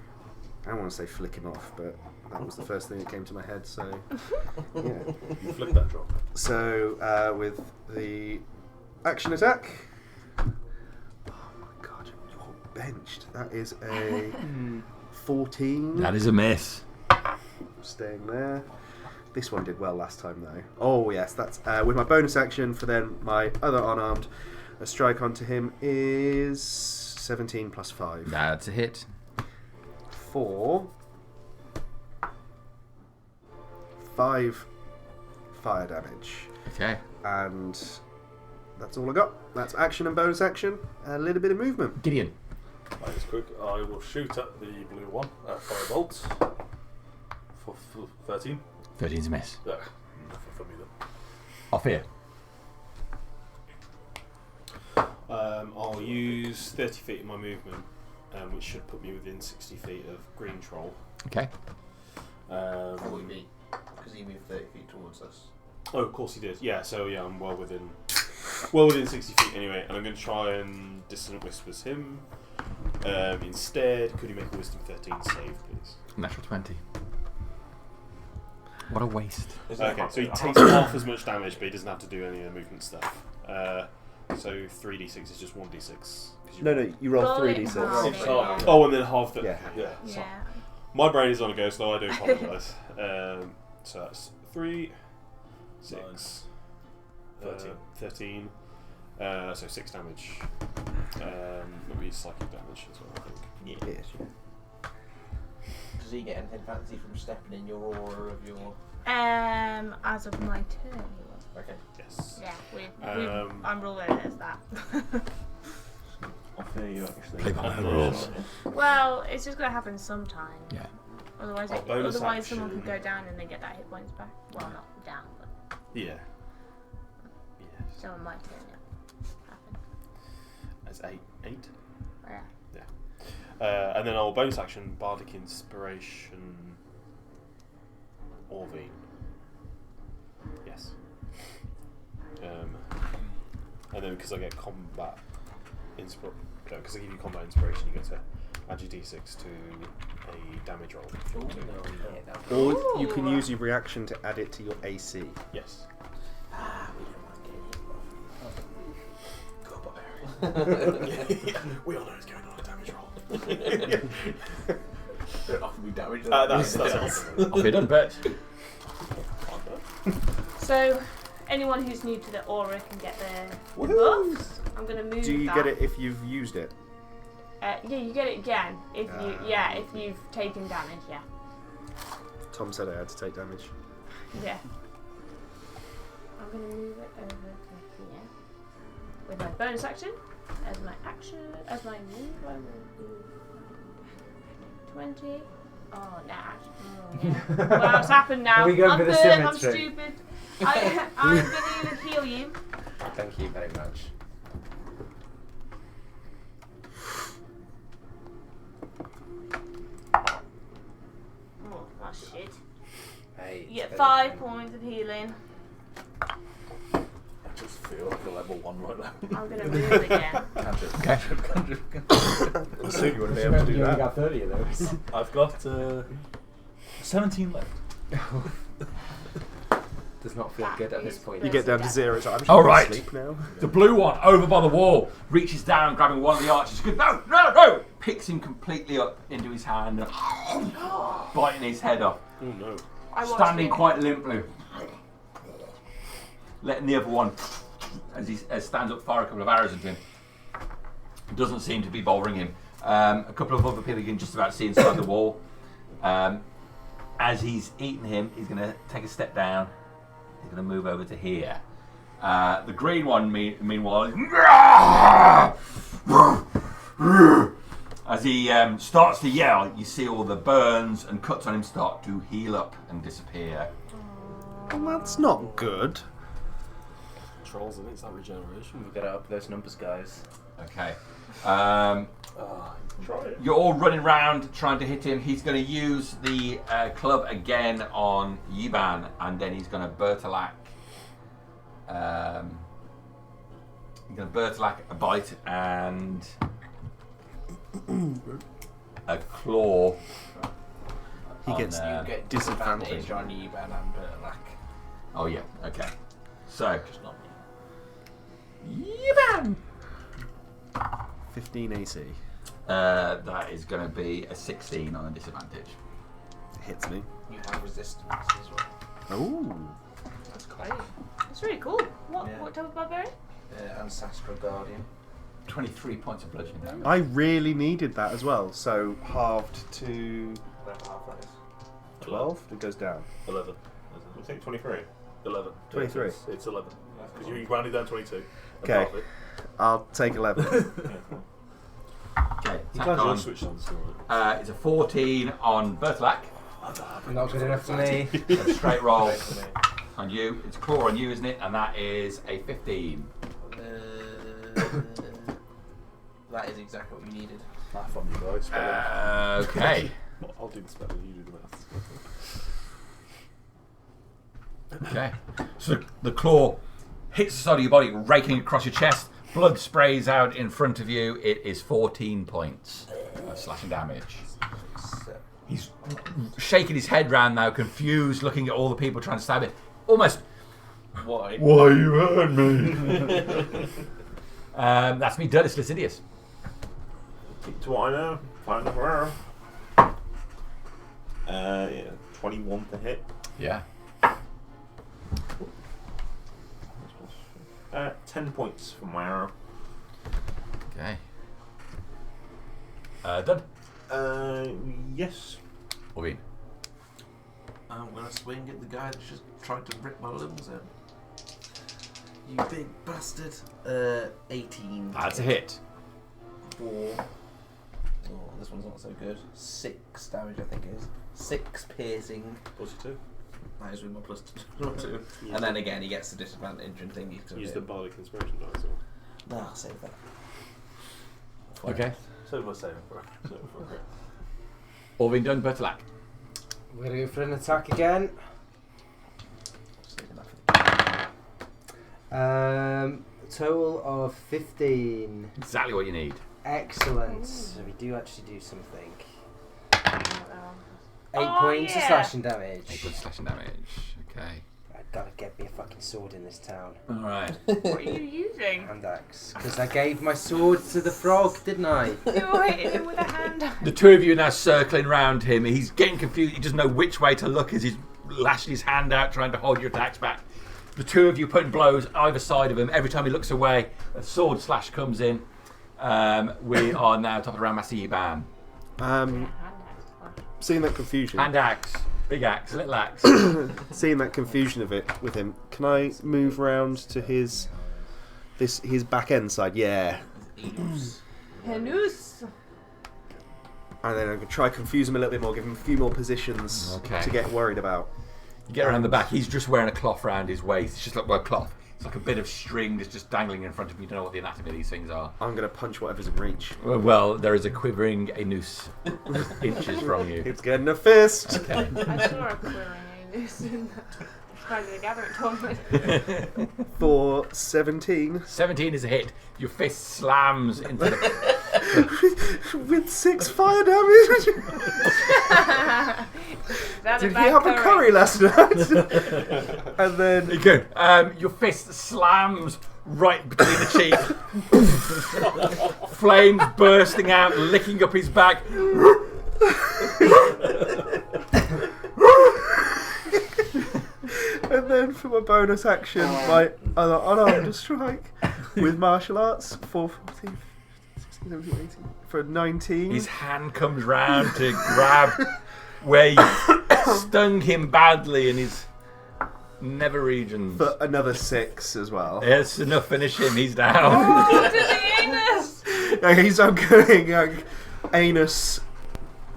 I don't want to say flick him off, but that was the first thing that came to my head. So, yeah. You flick that drop. So with the action attack. Oh my god, you're benched. That is a 14. That is a miss. Staying there. This one did well last time though. Oh yes, that's with my bonus action for then my other unarmed. A strike onto him is 17 plus 5. That's a hit. 4. 5 fire damage. Okay. And that's all I got. That's action and bonus action. A little bit of movement. Gideon. That is quick. I will shoot at the blue one. Firebolt. For 13. 13's a miss. Yeah, nothing for me then. Off here. I'll use 30 feet of my movement, which should put me within 60 feet of Green Troll. Okay. Probably me. Because he moved 30 feet towards us. Oh, of course he did. Yeah, so yeah, I'm well within 60 feet anyway, and I'm going to try and Dissonant Whispers him. Instead, could you make a Wisdom 13 save, please? Natural 20. What a waste. Okay, so he takes half as much damage, but he doesn't have to do any of the movement stuff. So 3d6 is just 1d6. 'cause No, you roll Roll it 3d6. half. It's half. Oh, and then half the... Yeah. So Yeah. my brain is on a go slow, I do apologise. So that's 3, 6, 13. So 6 damage. That'll be psychic damage as well, I think. Yes, yeah. Does he get anything fancy from stepping in your aura of your... As of my turn, he will. Okay. Yes. Yeah, I'm ruling it as that. I feel you actually. Play by my rules. Well, it's just gonna happen sometime. Yeah. Otherwise, Oh, bonus someone action. could go down and they get that hit points back. Well, not down, but Yeah. so on my turn, it happen. That's 8. 8? Yeah. And then I'll bonus action Bardic Inspiration Orvine. Yes. And then because I get combat inspiration, because I give you combat inspiration, you get to add your d6 to a damage roll. Or you can use your reaction to add it to your AC. Yes. We all know what's going on a damage roll. Don't offer me damage. That's Off you done, bet. So, anyone who's new to the aura can get their buffs. I'm gonna move. Do you that. get it if you've used it? Yeah, you get it again if if you've taken damage. Yeah. Tom said I had to take damage. Yeah. I'm gonna move it over to here with my bonus action as my move. I will do 20. Oh, nah. Yeah. Well, it's happened now. Are we going I'm for the good. I'm symmetry? stupid. I'm gonna even heal you. Thank you very much. Oh, that's shit. Hey, You get 5 points of healing. I just feel like a level 1 right now. I'm gonna move again. Soon you wouldn't be able to do You only that. got 30 of those. I've got 17 left. Does not feel good at this point. You get down to 0, so I'm just All going right. to sleep now. The blue one, over by the wall, reaches down, grabbing one of the archers. Goes, no, no, no! Picks him completely up into his hand, biting his head off. Oh no. I watched Standing it. quite limply. Letting the other one, as he stands up, fire a couple of arrows into him. Doesn't seem to be bothering him. A couple of other people you can just about see inside the wall. As he's eaten him, he's going to take a step down. He's going to move over to here. The green one, meanwhile, as he starts to yell, you see all the burns and cuts on him start to heal up and disappear. Well, that's not good. Trolls, and it's that regeneration. We gotta up those numbers, guys. Okay. Try it. You're all running around trying to hit him. He's going to use the club again on Yuban, and then he's going to Bertolac. He's going to Bertolac a bite and a claw. He on, gets You get disadvantage. disadvantage on Yuban and Berlac. Oh yeah. Okay. So Just not me. Yuban. 15 AC. That is going to be a 16 on a disadvantage. Hits me. You have resistance as well. Ooh. That's great. That's really cool. What Yeah. what type of barbarian? Ancestral Guardian. 23 points of bludgeoning damage. I really needed that as well. So halved to Whatever half that is. 12. It goes down. 11. I think 23. 11. 23. It's 11. Because you rounded down 22. and Okay. half it. I'll take 11. Yeah, cool. Okay. You Attack guys all on. switched on. So It's a 14 on Bertolac. Not good enough for me. A straight roll on you. It's claw on you, isn't it? And that is a 15. That is exactly what you needed. math on you guys. Okay. I'll do the spell and you do the math. Okay. So the claw hits the side of your body, raking across your chest. Blood sprays out in front of you. It is 14 points of slashing damage. He's shaking his head round now, confused, looking at all the people trying to stab it. Almost. Why? Why you hurt me? That's me, Dirty Slacidius. Keep to what I know. Find the where. Yeah, 21 to hit. Yeah. 10 points from my arrow. Okay. Done. Yes. Orvine. I'm gonna swing at the guy that just tried to rip my limbs out. You big bastard. 18. That's a hit. 4. Oh, this one's not so good. 6 damage, I think it is. 6 piercing. +2. That is with my plus 2. And then again, he gets the disadvantage and thingy. Use the Bardic Inspiration dice. Or... No, I'll save that. Okay. So we're saving for it. Orvin done, Bertolac. We're going to go for an attack again. Total of 15. Exactly what you need. Excellent. So we do actually do something. 8 Oh, points of yeah. slashing damage. 8 points slashing damage. Okay. I've got to get me a fucking sword in this town. Alright. What are you using? Hand axe. Because I gave my sword to the frog, didn't I? You were hitting him with a hand. The two of you are now circling round him. He's getting confused. He doesn't know which way to look as he's lashing his hand out, trying to hold your attacks back. The two of you putting blows either side of him. Every time he looks away, a sword slash comes in. We are now top of the round, Master Yiban. Seeing that confusion. Hand axe, big axe, little axe. Seeing that confusion of it with him, can I move round to his back end side? Yeah. Henus. And then I can try confuse him a little bit more, give him a few more positions Okay. to get worried about. You get around the back. He's just wearing a cloth around his waist. It's just like, well, cloth. It's like a bit of string that's just dangling in front of him. You don't know what the anatomy of these things are. I'm going to punch whatever's in reach. Well, there is a quivering a noose inches from you. It's getting a fist! Okay. I saw a quivering anus in the Spider the Gathering tournament. For 17. 17 is a hit. Your fist slams into the... With 6 fire damage! Did he have a curry last night? And then... There you go. Your fist slams right between the cheeks. Flames bursting out, licking up his back. And then for my bonus action, my other unarmed strike with martial arts for 14, 16, 17, 18, for 19. His hand comes round to grab where you stung him badly in his nether regions. For another 6 as well. Yes, enough. Finish him. He's down. Oh, to the anus! I'm going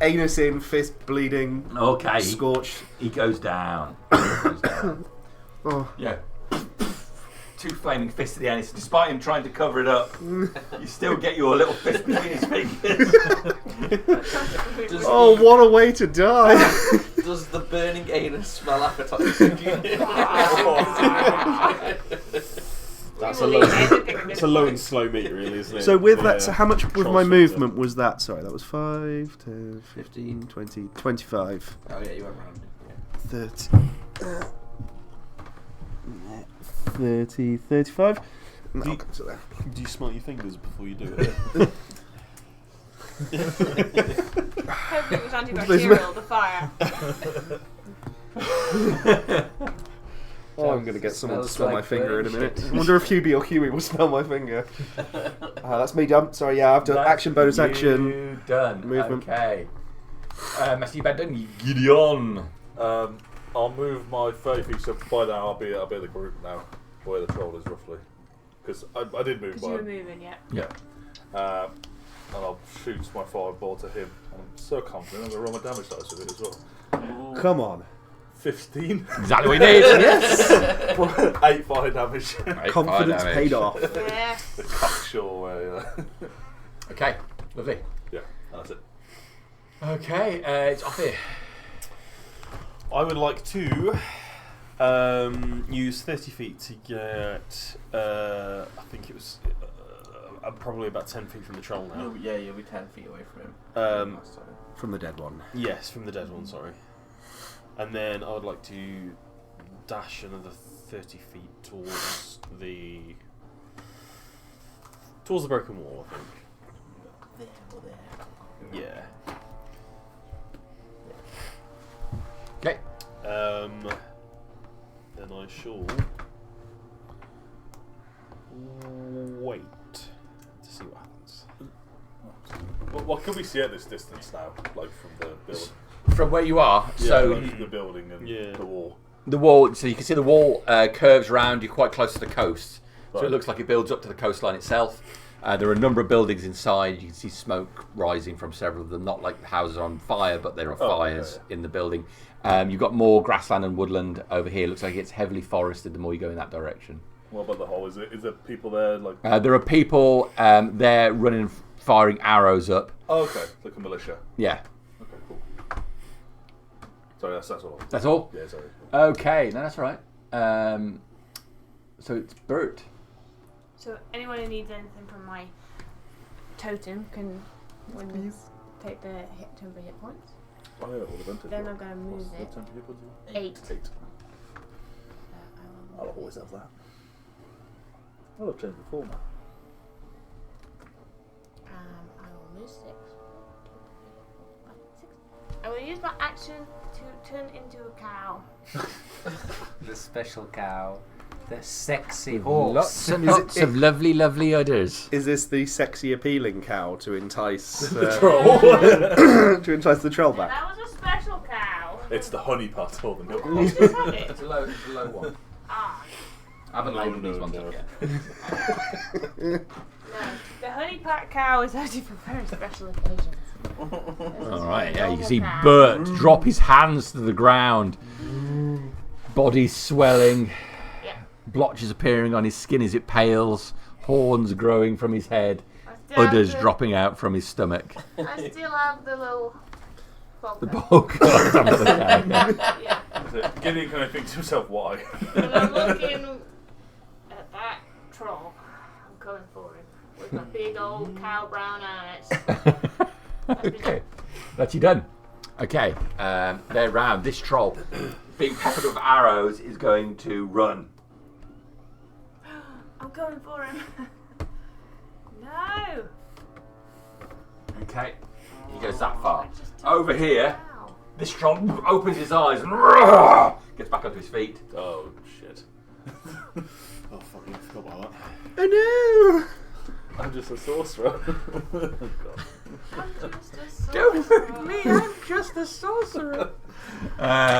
anus in, fist bleeding, Okay. scorched. He goes down. Oh. Yeah. 2 flaming fists at the end. Despite him trying to cover it up, you still get your little fist between his fingers. Oh, what a way to die! Does the burning anus smell appetizing? That's a low. It's a low and slow meat, really, isn't it? So with that, so how much with control my center. movement was that? Sorry, that was 5, 10, 15, 20, 25, Oh yeah, you went round. 30, 30, 35. No, Do you- I'll come to there. Do you smell your fingers before you do it? Hopefully it was antibacterial, the fire. Oh, I'm going to get someone to Smells smell my like finger in a burnt minute. shit. I wonder if Hubie or Huey will smell my finger. That's me done. Sorry, yeah, I've done action, bonus action. You done. Movement. Okay. Master Yiban done. Gideon. I'll move my 30 feet, so by now I'll be at the group now, where the troll is roughly. Because I did move Because you were by. moving, yeah. And I'll shoot my fireball to him. I'm so confident I'm going to roll my damage dice with it as well. Come on. 15. Exactly what we need. Yes! 8 fire damage. 8 fire Confidence damage. paid off. Yeah. The cocksure way. Okay. Lovely. Yeah, that's it. Okay. It's off here. I would like to use 30 feet to get. I think it was. I'm probably about 10 feet from the troll now. Yeah, you'll be 10 feet away from him. Last time. From the dead one. Yes, from the dead one. Sorry. And then I would like to dash another 30 feet towards the broken wall. I think. Yeah. Okay. Then I shall wait to see what happens. What can we see at this distance now? Like from the building? From where you are, Yeah, so like from the building and the wall. the wall. So you can see the wall curves round. You're quite close to the coast, so Right. it looks like it builds up to the coastline itself. There are a number of buildings inside. You can see smoke rising from several of them. Not like the houses are on fire, but there are fires in the building. You've got more grassland and woodland over here. Looks like it's heavily forested the more you go in that direction. What about the hole? Is there people there? Like There are people there running firing arrows up. Oh, okay, like a militia. Yeah. Okay, cool. Sorry, that's all. That's all? Yeah, sorry. Okay, no, that's all right. So it's Bert. So anyone who needs anything from my totem can take the temporary hit points. Oh, yeah, all advantage. Then I'm going to move it. 8. 8. I'll always have that. I'll have changed before now. I will move 6. I will use my action to turn into a cow. The special cow. The sexy horse. Lots of lovely, lovely udders. Is this the sexy, appealing cow to entice The troll. to entice the troll Yeah, back? that was a special cow. It's the honey part or the milk Let's part. just have it. It's a low one. Ah, I haven't labelled No, these ones no. up yet. no. The honey pack cow is actually for very special occasions. All right, yeah, you can see Bert drop his hands to the ground, body swelling, Yeah. blotches appearing on his skin as it pales, horns growing from his head, I still have udders the- dropping out from his stomach. I still have the little. The bulk on top of the cow. Yeah. So Gideon kind of thinks to himself, why? And I'm looking at that troll. I'm coming for him with my big old cow brown eyes. Okay, that's you done. Okay, they're round. This troll, being peppered with arrows, is going to run. I'm going for him. No. Okay, he goes that far. I just took Over the here, cow. this troll opens his eyes and gets back onto his feet. Oh, shit. Oh, fucking forgot about that. Oh no! I'm just a sorcerer. Oh, God. I'm just a Don't sorcerer. hurt me, I'm just a sorcerer.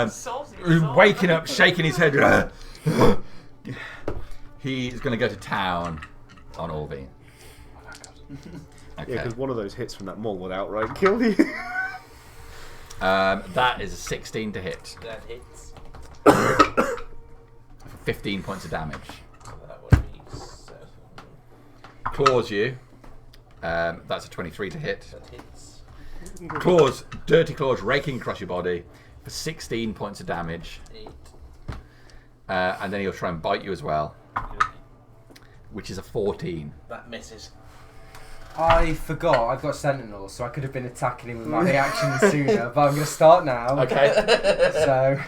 Saucy, Waking up, shaking his head. He's going to go to town on Orvine. Okay. Yeah, because one of those hits from that maul would outright kill you. That is a 16 to hit. That hits. For 15 points of damage. So that would be 7. Claws you. That's a 23 to hit. That hits. Claws, dirty claws raking across your body for 16 points of damage. 8. And then he'll try and bite you as well, which is a 14. That misses. I forgot I've got Sentinel, so I could have been attacking him with my reaction sooner, but I'm going to start now. Okay. So.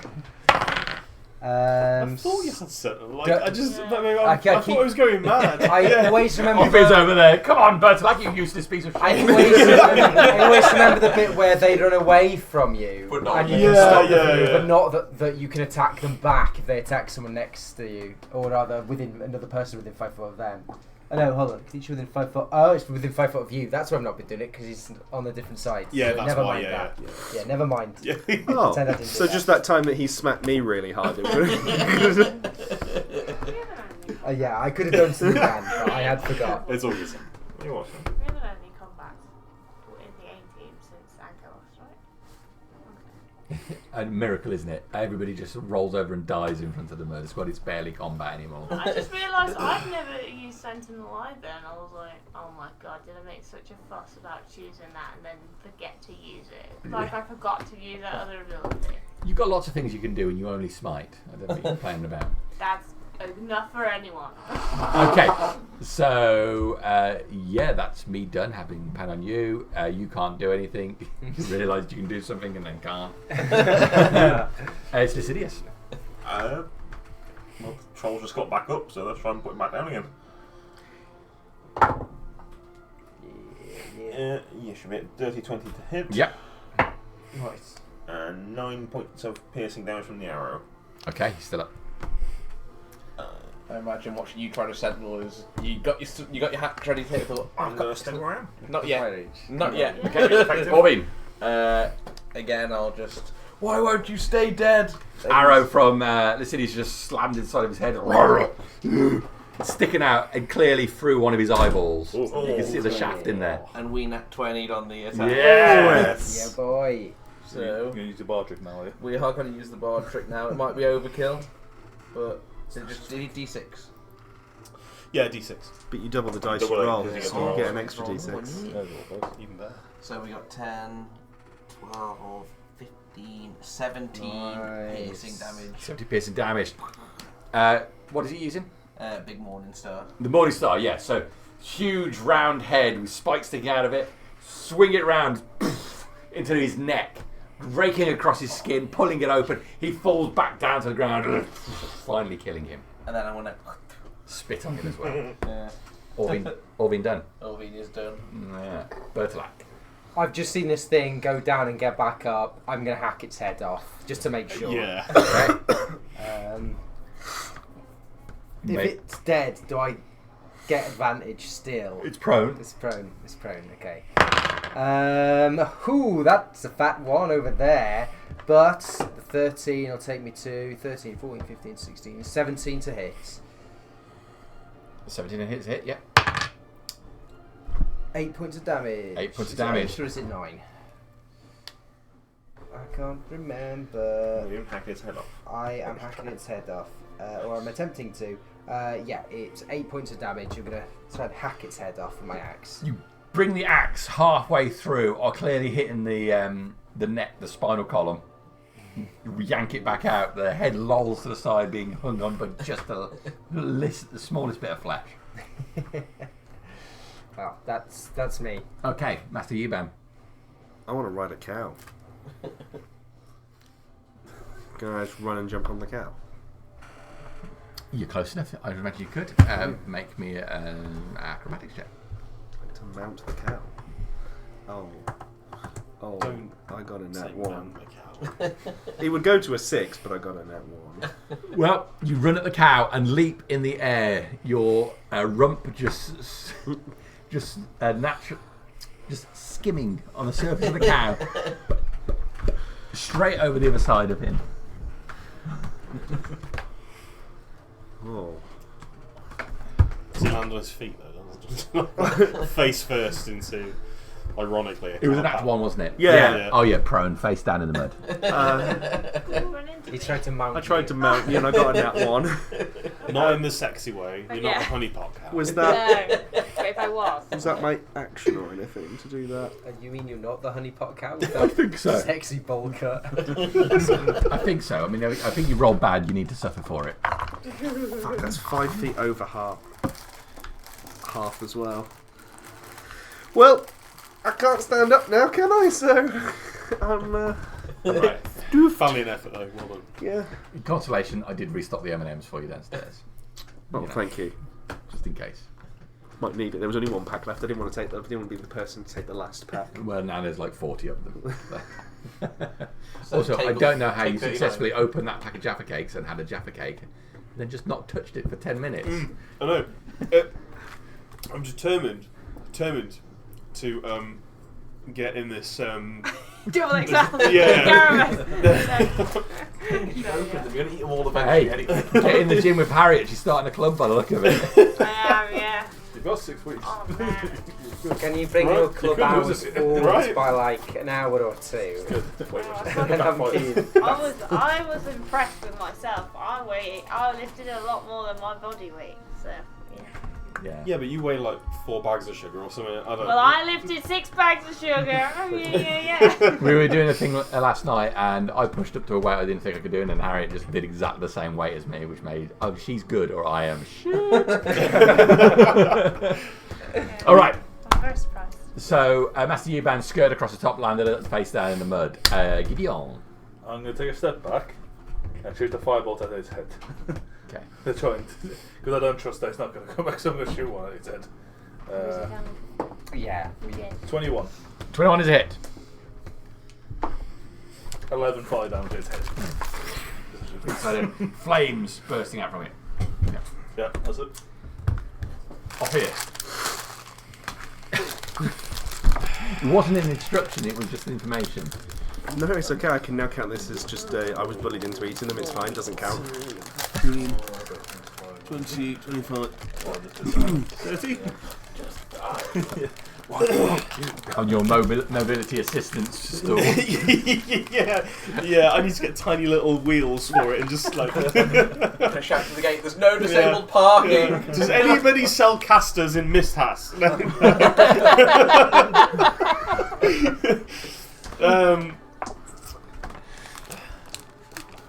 I thought you had Sentinel. Like, Don't- I just, Yeah. I keep- thought I was going mad. I always remember. Off over there. Come on, Bert, like you useless piece of shit. I always remember the bit where they run away from you, But not and you Yeah, can stop them yeah, from you, yeah. but not that you can attack them back if they attack someone next to you, or rather within another person within 5 foot of them. Oh no, hold on, each within 5 foot. Oh, it's within 5 foot of you. That's why I've not been doing it because he's on a different side. Yeah, So that's never why, mind yeah, that. yeah. Yeah, never mind. Yeah. Oh, Pretend I didn't do so that. just that time that he smacked me really hard. It Yeah, I could have done some then, but I had forgot. It's all good. You watch them. We haven't only come back in the A team since Angelos, right? A miracle, isn't it? Everybody just rolls over and dies in front of the murder squad. It's barely combat anymore. I just realised I've never used Sentinel either, and I was like, oh my god, did I make such a fuss about choosing that and then forget to use it? Like I forgot to use that other ability. You've got lots of things you can do and you only smite. I don't know what you're playing about. That's enough for anyone. Okay, so yeah, that's me done. Having pan on you, you can't do anything. You realised you can do something and then can't. It's Decidius. Well, the troll just got back up, so let's try and put him back down again. You should be at dirty 20 to hit. Yep. Nice. And 9 points of piercing damage from the arrow. Okay, he's still up. I imagine watching you try to Sentinel is you got your hat ready to hit. Thought, I'm going to stay where I am. not yet. Not yet. Okay, Orvine. Again, I'll just. Why won't you stay dead? Arrow from Decidius just slammed inside of his head. Sticking out and clearly through one of his eyeballs. You can see the shaft in there. And we nat 20'd on the attack. Yes! Yeah, boy. So You're going to use the bar trick now, are you? we are going to use the bard trick now. It might be overkill, but so just D6. Yeah, D6. But you double the dice Double you it, roll, 'cause you get so to you roll. get an extra Roll D6. one. Even better. So we got 10, 12, 15, 17 Nice. piercing damage. 70 piercing damage. What is he using? Big Morning Star. The Morning Star, yeah. So, huge round head with spikes sticking out of it. Swing it round into his neck, raking across his skin, pulling it open. He falls back down to the ground, finally killing him. And then I want to... Spit on him as well. Yeah. Orvin done. Orvin is done. Yeah. Bertolak. I've just seen this thing go down and get back up. I'm going to hack its head off, just to make sure. Yeah. If it's dead, do I get advantage still? It's prone. It's prone. It's prone. Okay. That's a fat one over there. But the 13 will take me to 13, 14, 15, 16, 17 to hit. 17 hits hit, yeah. 8 points of damage. 8 points of Is it damage. 8 or is it 9? I can't remember. You hack its head off. I am hacking its head off. Or I'm attempting to. Yeah, it's 8 points of damage. I'm going to try and hack its head off with my axe. You bring the axe halfway through, or clearly hitting the neck, the spinal column. You yank it back out. The head lolls to the side, being hung on by just the smallest bit of flesh. Well, that's me. Okay, Master Yiban. I want to ride a cow. Can I just run and jump on the cow? You're close enough. I imagine you could. Make me an acrobatics check. To mount the cow. Oh, Don't I got a Say nat 1. man, the cow. It would go to a 6, but I got a nat 1. Well, you run at the cow and leap in the air. Your rump just skimming on the surface of the cow, straight over the other side of him. Oh. Does he land on his feet though? Doesn't it? Face first into, ironically. It was an act one, wasn't it? Yeah. Oh yeah, prone, face down in the mud. Run into He me. tried to mount. I tried to mount you and I got a nat 1. Not in the sexy way. You're not a Yeah. honeypot cow. Was No, that but if I was. my action or anything to do that? You mean you're not the honeypot cow? With I that think so. sexy bowl cut. I think so. I mean, I think you rolled bad. You need to suffer for it. Fuck, that's 5 feet over half. Half as well. Well, I can't stand up now, can I? So, Right. Valiant effort though. Well done. yeah. In consolation, I did restock the M&Ms for you downstairs. Oh, You know, thank you. just in case. Might need it. There was only 1 pack left. I didn't want to take that. I didn't want to be the person to take the last pack. Well, now there's like 40 of them. So Also, I table- don't know how you take 39. successfully opened that pack of Jaffa cakes and had a Jaffa cake, and then just not touched it for 10 minutes. I know. I'm determined to get in this. Double XL. Yeah. You open them, you're going to eat them all Hey, eventually anyway. get in the gym with Harriet. She's starting a club by the look of it. I am, yeah. You've got 6 weeks. Oh man. Can you bring Right, your you club could hours lose it. forward Right. by like an hour or two? Good. Wait, Oh, wait. And then I'm keen. I was impressed with myself. I lifted a lot more than my body weight. So yeah. Yeah. Yeah, but you weigh like 4 bags of sugar or something. I don't know. Well, I lifted 6 bags of sugar. Oh, yeah. We were doing a thing last night, and I pushed up to a weight I didn't think I could do, and then Harriet just did exactly the same weight as me, which made she's good or I am shit. All right. I'm very surprised. So Master Yuban skirted across the top, landed face down in the mud. Gideon. I'm going to take a step back and shoot a firebolt at its head. Okay. They're trying to, because I don't trust that it's not going to come back, so I'm going to shoot one at its head. Yeah. 21. 21 is a hit. 11 fire damage at its head. So then flames bursting out from it. Yeah, that's it. Off here. It wasn't an instruction, it was just information. No, it's okay. I can now count this as just I was bullied into eating them. It's fine. Doesn't count. 20, 25, 30. On your mobility assistance store. yeah. I need to get tiny little wheels for it and just like. Gonna shout to the gate. There's no disabled parking. Yeah. Does anybody sell casters in Misthas?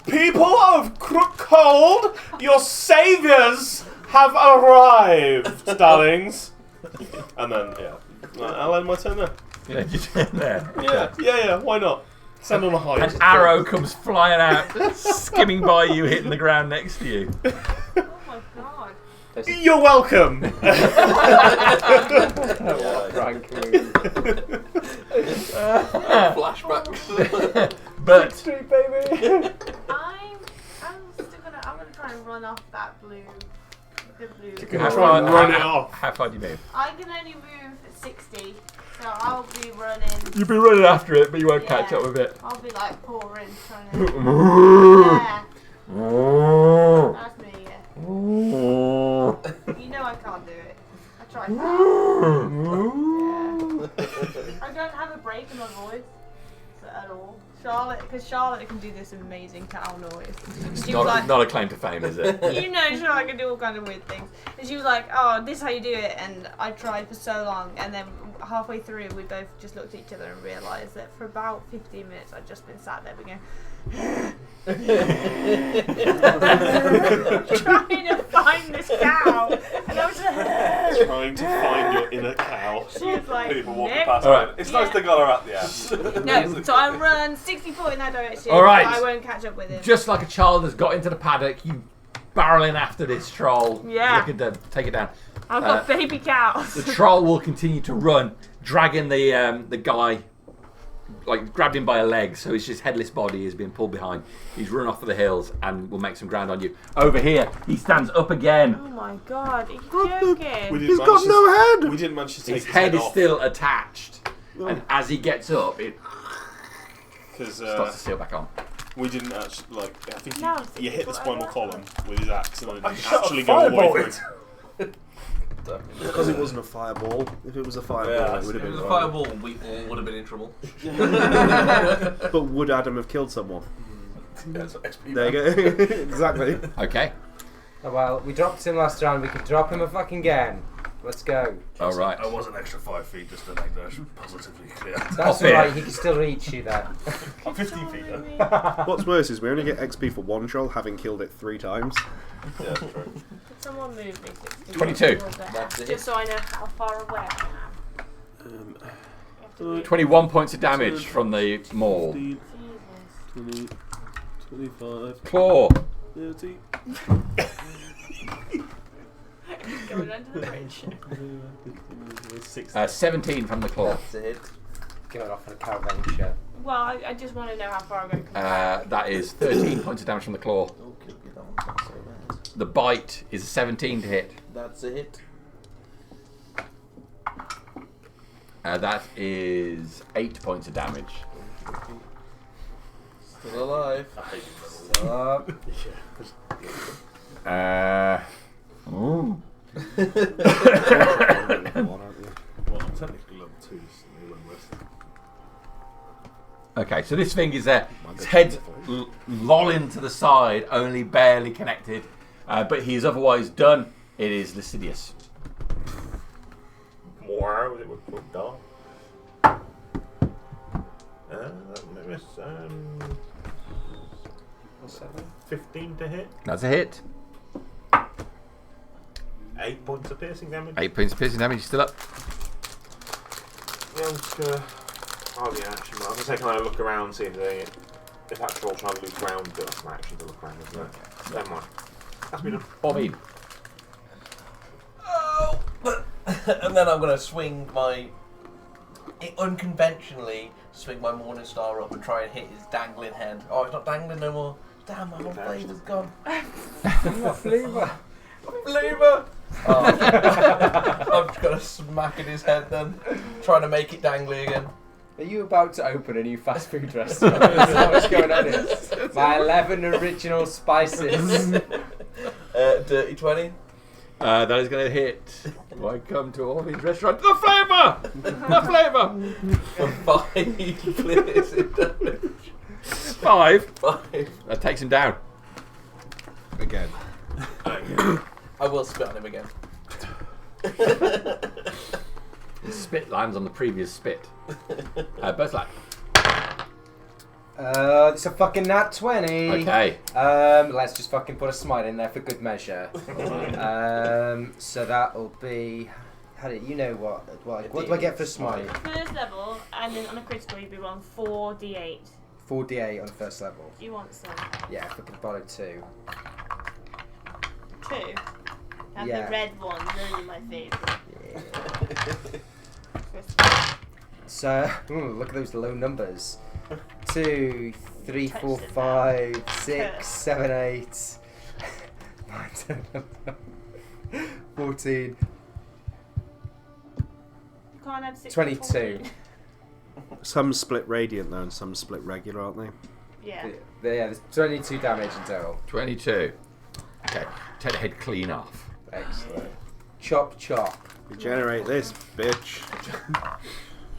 People of Crookhold, your saviours have arrived, darlings. And then, I'll end my turn there. Yeah, you turn there. Yeah, why not? Send on a high. An arrow comes flying out, skimming by you, hitting the ground next to you. Oh my god. You're welcome. Flashbacks. But Street baby. I'm gonna try and run off that blue. The blue. how try and far, run it off. How far do you move? I can only move 60, so I'll be running. You'll be running after it, but you won't Yeah. catch up with it. I'll be like pouring, trying to. Yeah, that's me. Yeah. You know I can't do it. I tried that. Yeah. I don't have a break in my voice at all. Because Charlotte can do this amazing cow noise. It's She was like, not a claim to fame, is it? you know, Charlotte can do all kinds of weird things. And she was like, oh, this is how you do it. And I tried for so long. And then halfway through, we both just looked at each other and realised that for about 15 minutes, I'd just been sat there going, trying to find this cow. And I was just Trying to find your inner cow. she was like, People walking nope. past. Alright. It's nice they got her at the end. No, so I run 60 foot in that direction. All right. But I won't catch up with him. Just like a child has got into the paddock, you barrel in after this troll. Yeah. Looking to take it down. I've got baby cows. The troll will continue to run, dragging the guy, like grabbed him by a leg, so his headless body is being pulled behind. He's run off for the hills and will make some ground on you. Over here, he stands up again. Oh my god, are you joking? He's got no head. We didn't manage to take His head is off. still attached, and as he gets up, it Because starts to seal back on. we didn't actually, I think No, you hit the it's spinal what I column with his axe and then it I didn't shot a actually go all the way fireball. through. Because it wasn't a fireball. If it was a fireball, Yeah, it would If have it been was a fine. fireball, we all would have been in trouble. But would Adam have killed someone? Yeah, it's XP. There you go. Exactly. Okay. Oh, well, we dropped him last round. We could drop him a fucking again. Let's go. All right. I was an extra 5 feet just to make that positively clear. That's here. alright. He can still reach you there. I'm 15 feet though. What's worse is we only get XP for one troll, having killed it 3 times. Yeah, true. Could someone move me 60 22. towards the That's house, it. just so I know how far away I am. Um, You have to move. 21 points of damage from the maul. 15, Jesus. 20, 25, Claw. 30. Going under the bridge. 17 from the claw. That's it. Going off on a cow venture. Well, I just want to know how far I'm going to come back. That is 13 points of damage from the claw. Okay, that one's not so bad. The bite is a 17 to hit. That's a hit. That is 8 points of damage. Still alive. Ooh. Well, I'm technically level 2, so you went with. Okay, so this thing is his head lolling to the side, only barely connected, but he is otherwise done. It is Lycidius. More with it would put down. Maybe it's 15 to hit. That's a hit. 8 points of piercing damage. 8 points of piercing damage. Still up. Yeah, I'm just gonna. Oh yeah, actually, I was gonna say, can I look around, see if that troll trying to loot ground, but that's my action to look around, isn't it? Never mind. That's me done. Bobby. Oh! And then I'm going to swing unconventionally swing my Morning Star up and try and hit his dangling head. Oh, it's not dangling no more. Damn, my whole flavour's gone. Flavor. Flavour! Oh. I'm just going to smack at his head then, trying to make it dangly again. Are you about to open a new fast food restaurant? Is that what's going on here? My 11 original spices. Dirty 20. That is going to hit. Welcome to Orville's restaurant. The flavour! The flavour! 5 piercing damage. 5. 5. That takes him down. Again. I will spit on him again. His spit lands on the previous spit. Berthlack. It's a fucking nat 20. Okay. Let's just fucking put a smite in there for good measure. So that'll be. How do you know what? What do I get for smite? First level, and then on a critical, you'd be rolling 4d8. 4d8 on the first level. Do you want some? Yeah, if I can borrow 2. 2? And Yeah. the red one, really my favourite. Yeah. So, look at those low numbers. 2, 3, 4, 5, 6, 7, 8, 9, 10, 11, 14, You can't add 6 22. Some split radiant though, and some split regular, aren't they? Yeah. Yeah, there's 22 damage in total. 22. Okay. Take the head clean off. Excellent. Chop, chop. Regenerate this, bitch.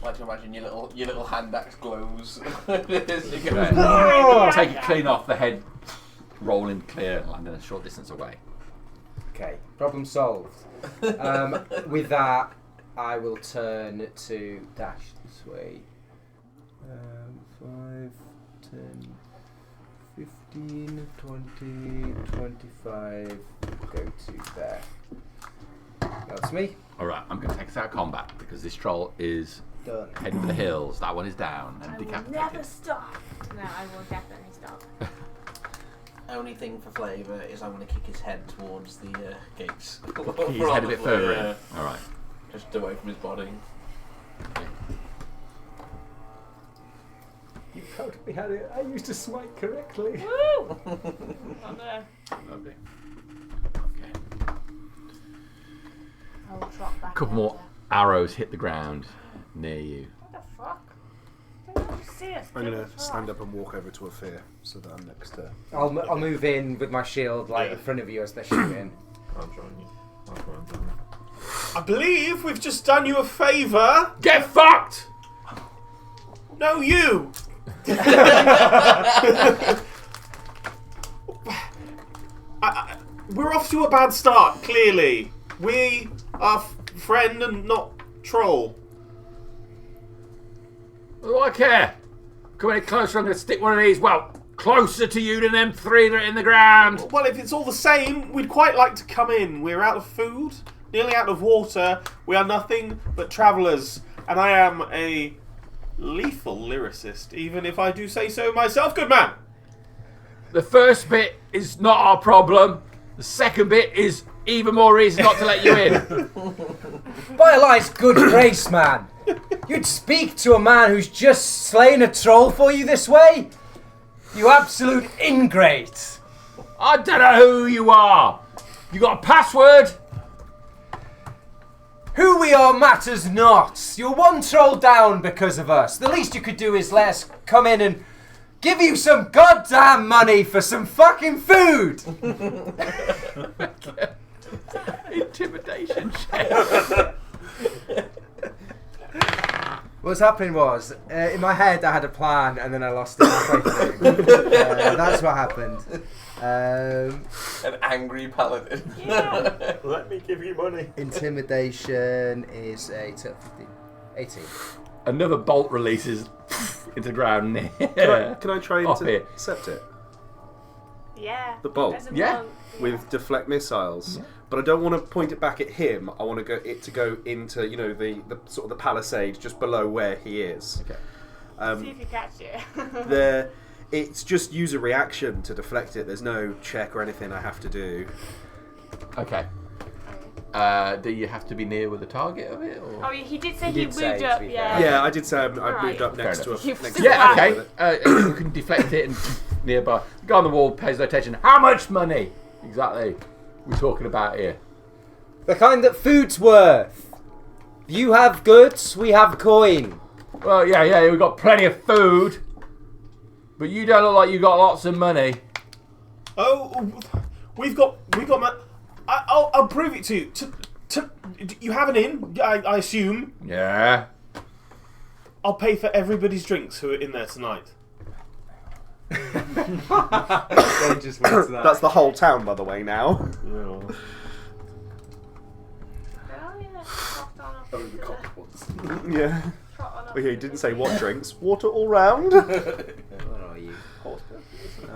I like to imagine your little hand axe glows as you go. Right. Take it clean off the head. Rolling clear, landing a short distance away. Okay, problem solved. With that, I will turn to dash this way. 5, 10, 15, 20, 25. Go to there. That's me. Alright, I'm going to take us out of combat because this troll is Done. heading for the hills. That one is down and I will decapitated. never stop. No, I will definitely stop. Only thing for flavour is I'm going to kick his head towards the gates. He's head a bit further in. Alright. Just away from his body. You totally had it. I used to smite correctly. Woo! On there. Lovely. Okay. I will trot back. Couple more later. arrows hit the ground near you. What the fuck? Don't you see us? I'm gonna stand up and walk over to a fear so that I'm next to. I'll move in with my shield like in front of you as they're shooting. I'm trying you. I'll try and tell you. I believe we've just done you a favour. Get fucked! No, you. We're off to a bad start, clearly. We are friend and not troll. What do I care? Come any closer, I'm going to stick one of these, well, closer to you than them 3 that are in the ground. Well, if it's all the same, we'd quite like to come in. We're out of food, nearly out of water. We are nothing but travellers. And I am a lethal lyricist, even if I do say so myself. Good man. The first bit is not our problem. The second bit is even more reason not to let you in. By Eli's good grace, man. You'd speak to a man who's just slain a troll for you this way? You absolute ingrate. I don't know who you are. You got a password? Who we are matters not. You're one troll down because of us. The least you could do is let us come in and give you some goddamn money for some fucking food. Intimidation check. What's happening was, in my head I had a plan and then I lost it halfway through. That's what happened. An angry paladin. Yeah. Let me give you money. Intimidation is a 15. 18. Another bolt releases into the ground near. Can I try Off and here. intercept it Yeah. The bolt? There's a Yeah. bolt, with deflect missiles? But I don't want to point it back at him. I want to go into the sort of the palisade just below where he is. Okay. See if you catch it. It's just use a reaction to deflect it. There's no check or anything I have to do. Okay. Do you have to be near with the target of it? Or? Oh, he did say He he did say, moved to up, be fair. yeah. Yeah, I did say I moved Right. up next Fair to a. enough. Next to Yeah, a guy okay. with it. You can deflect it and nearby. The guy on the wall pays no attention. How much money exactly we're talking about here? The kind that food's worth. You have goods, we have coin. Well, yeah, we've got plenty of food, but you don't look like you got lots of money. Oh, we've got. I'll prove it to you. You have an inn, I assume. Yeah. I'll pay for everybody's drinks who are in there tonight. Just went to that. That's the whole town, by the way, now. Oh, yeah. Trot on up into the- Yeah. trot on up Okay, he into didn't the- say what drinks. Water all round. Where are you?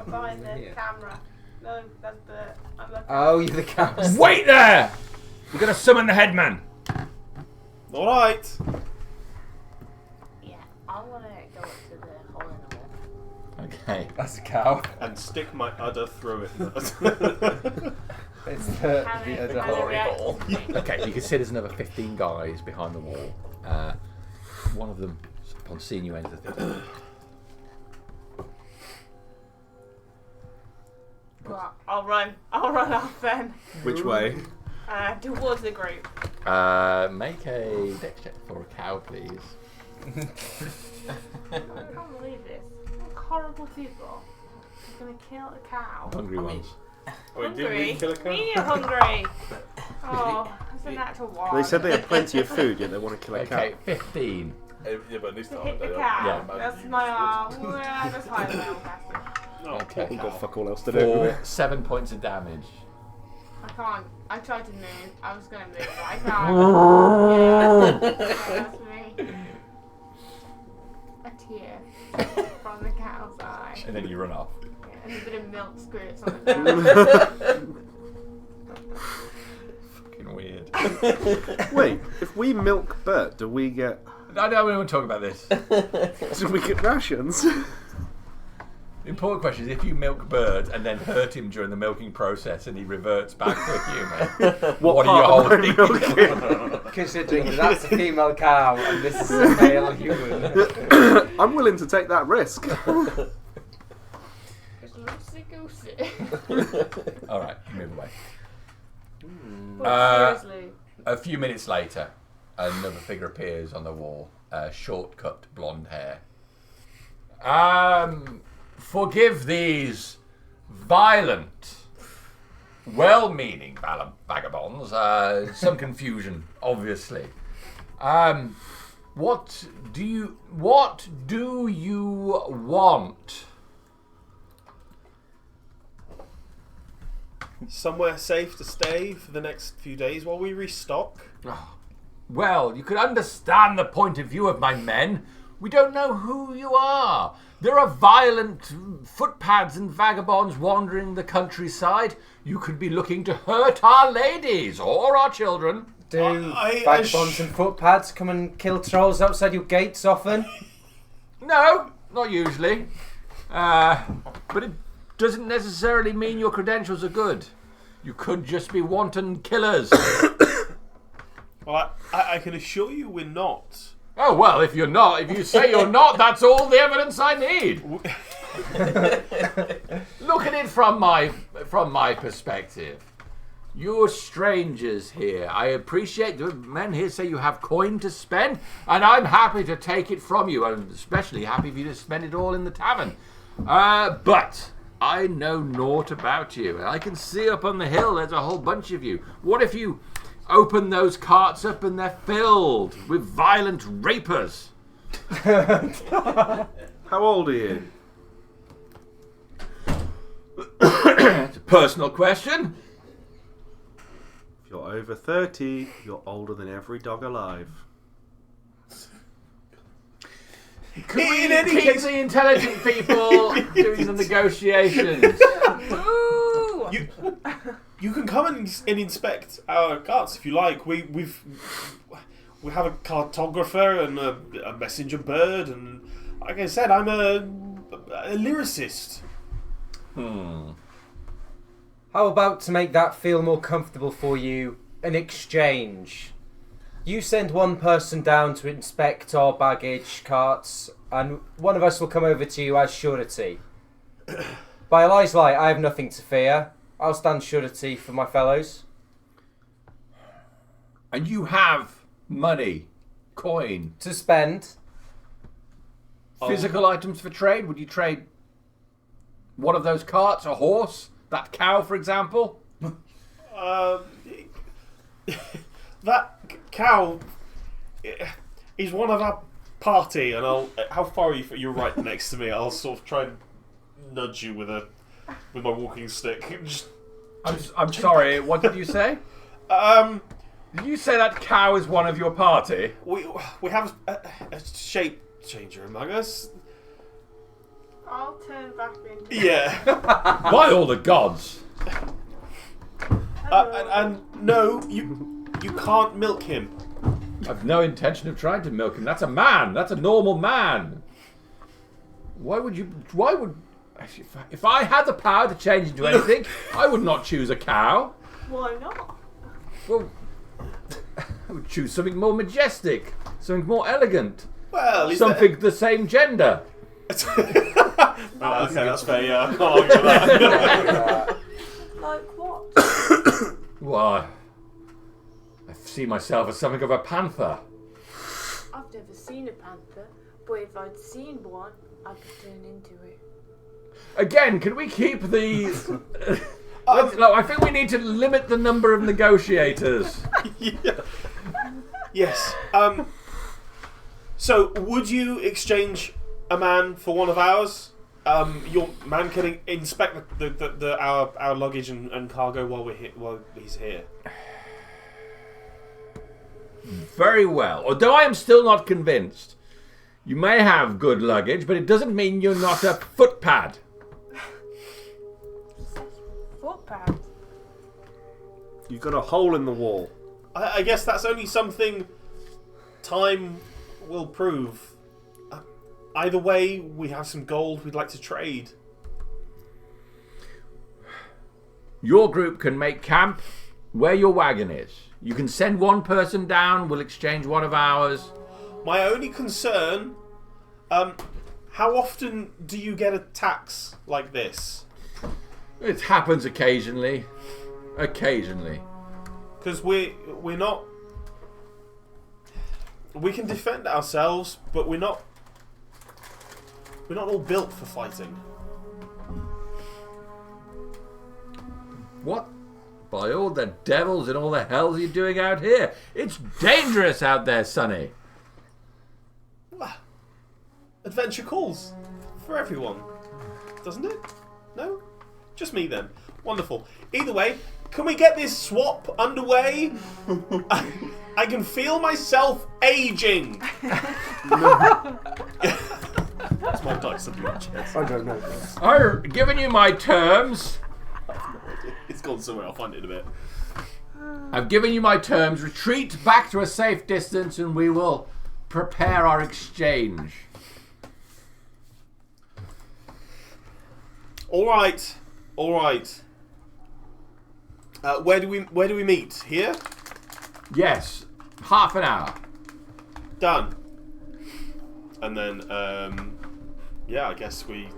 Behind the camera. No, that's Bert. I'm looking. Oh, you're the camera. Wait there! We're gonna summon the headman. All right. Yeah, I want to go up to the hole in the wall. Okay. That's a cow. And stick my udder through it. It's the How they- other how they hole. react to me. Okay, you can see there's another 15 guys behind the wall. One of them, upon seeing you enter the thing, Well, I'll run off then. Which way? Towards the group. make a dex check for a cow, please. I can't believe this. What horrible people. They're gonna kill a cow. Hungry ones. Hungry? Me hungry. Oh, it's a natural one. They said they had plenty of food, yet they want to kill a Okay, cow. 15. Yeah, but at least To I hit the don't cow. imagine That's you my just arm. That's higher than my own casting. Okay. We've got fuck all else to do. For 7 points of damage. I can't. I tried to move. I was gonna move, but I can't. Yeah. That's me. A tear from the cow's eye. And then you run off. Yeah, and a bit of milk squirts on the ground. Fucking weird. Wait, if we milk Bert, do we get I don't want to talk about this. rations? The important question is if you milk Bird and then hurt him during the milking process and he reverts back to human, what are you part am I holding? milking? Considering that that's a female cow and this is a male human. I'm willing to take that risk. Just loosey-goosey. Alright, move away. But seriously. A few minutes later, another figure appears on the wall. Short-cut blonde hair. Forgive these violent, well-meaning vagabonds. Some confusion, obviously. What do you want? Somewhere safe to stay for the next few days while we restock. Well, you could understand the point of view of my men. We don't know who you are. There are violent footpads and vagabonds wandering the countryside. You could be looking to hurt our ladies or our children. Do vagabonds and footpads come and kill trolls outside your gates often? No, not usually. But it doesn't necessarily mean your credentials are good. You could just be wanton killers. Well, I can assure you we're not. Oh, well, if you're not, if you say you're not, that's all the evidence I need. Look at it from my perspective. You're strangers here. I appreciate the men here say you have coin to spend, and I'm happy to take it from you. I'm especially happy for you to spend it all in the tavern. But I know naught about you. I can see up on the hill there's a whole bunch of you. What if you open those carts up and they're filled with violent rapers? How old are you? It's a personal question. If you're over 30, you're older than every dog alive. Could we In any keep case- the intelligent people doing the negotiations? Ooh! You can come and inspect our carts if you like. We have a cartographer and a messenger bird, and like I said, I'm a lyricist. How about to make that feel more comfortable for you, an exchange? You send one person down to inspect our baggage carts, and one of us will come over to you as surety. By Eli's light, I have nothing to fear. I'll stand surety for my fellows. And you have money, coin, To spend. physical items for trade? Would you trade one of those carts, a horse, that cow, for example? That cow is one of our party, and I'll. How far are you? You're right next to me. I'll sort of try and nudge you with my walking stick. Just, I'm sorry. What did you say? Did you say that cow is one of your party? we have a shape changer among us. I'll turn back into. Yeah. By all the gods! And no, you can't milk him. I've no intention of trying to milk him. That's a man. That's a normal man. Why would? If I had the power to change into anything, I would not choose a cow. Why not? Well, I would choose something more majestic, something more elegant, Well, is something the same gender. Okay, that's fair. Yeah, I can't argue with that. Like what? Why? I see myself as something of a panther. I've never seen a panther, but if I'd seen one, I could turn into it. Again, can we keep the... No, I think we need to limit the number of negotiators. Yeah. Yes. So, would you exchange a man for one of ours? Your man can inspect our luggage and cargo while he's here. Very well. Although I am still not convinced. You may have good luggage, but it doesn't mean you're not a footpad. Footpad. You've got a hole in the wall. I guess that's only something time will prove. Either way, we have some gold we'd like to trade. Your group can make camp where your wagon is. You can send one person down, we'll exchange one of ours. My only concern, how often do you get attacks like this? It happens occasionally. Occasionally. Because we're not... We can defend ourselves, but we're not all built for fighting. What? By all the devils and all the hells you're doing out here. It's dangerous out there, Sonny. Adventure calls for everyone, doesn't it? No? Just me then. Wonderful. Either way, can we get this swap underway? I can feel myself aging. That's my dice on your chest. I don't know. I've given you my terms. It's gone somewhere. I'll find it in a bit. I've given you my terms. Retreat back to a safe distance and we will prepare our exchange. All right. Where do we meet? Here? Yes. Half an hour. Done. And then, I guess we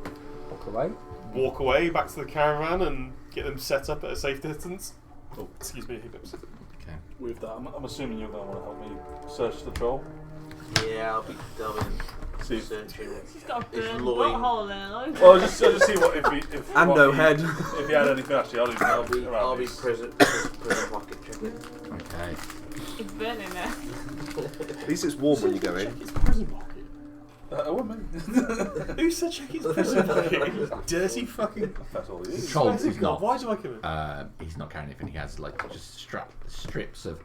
walk away back to the caravan and get them set up at a safe distance. Oh, excuse me, hiccups. Okay. With that, I'm assuming you're going to want to help me search the troll. Yeah, I'll be See. searching. She's got a His burn loin. butthole in her. Well, I'll just see what if And what no he- head. If he had anything, actually, I'll be around. I'll be these. prison pocket checking. Okay. It's burning her. At least it's warm when you go in. Check his prison pocket. A woman. Who said check his prison pocket? Dirty fucking... That's all he is. Troll Swear to is God, not. why do I give him? He's not carrying anything. He has like just strips of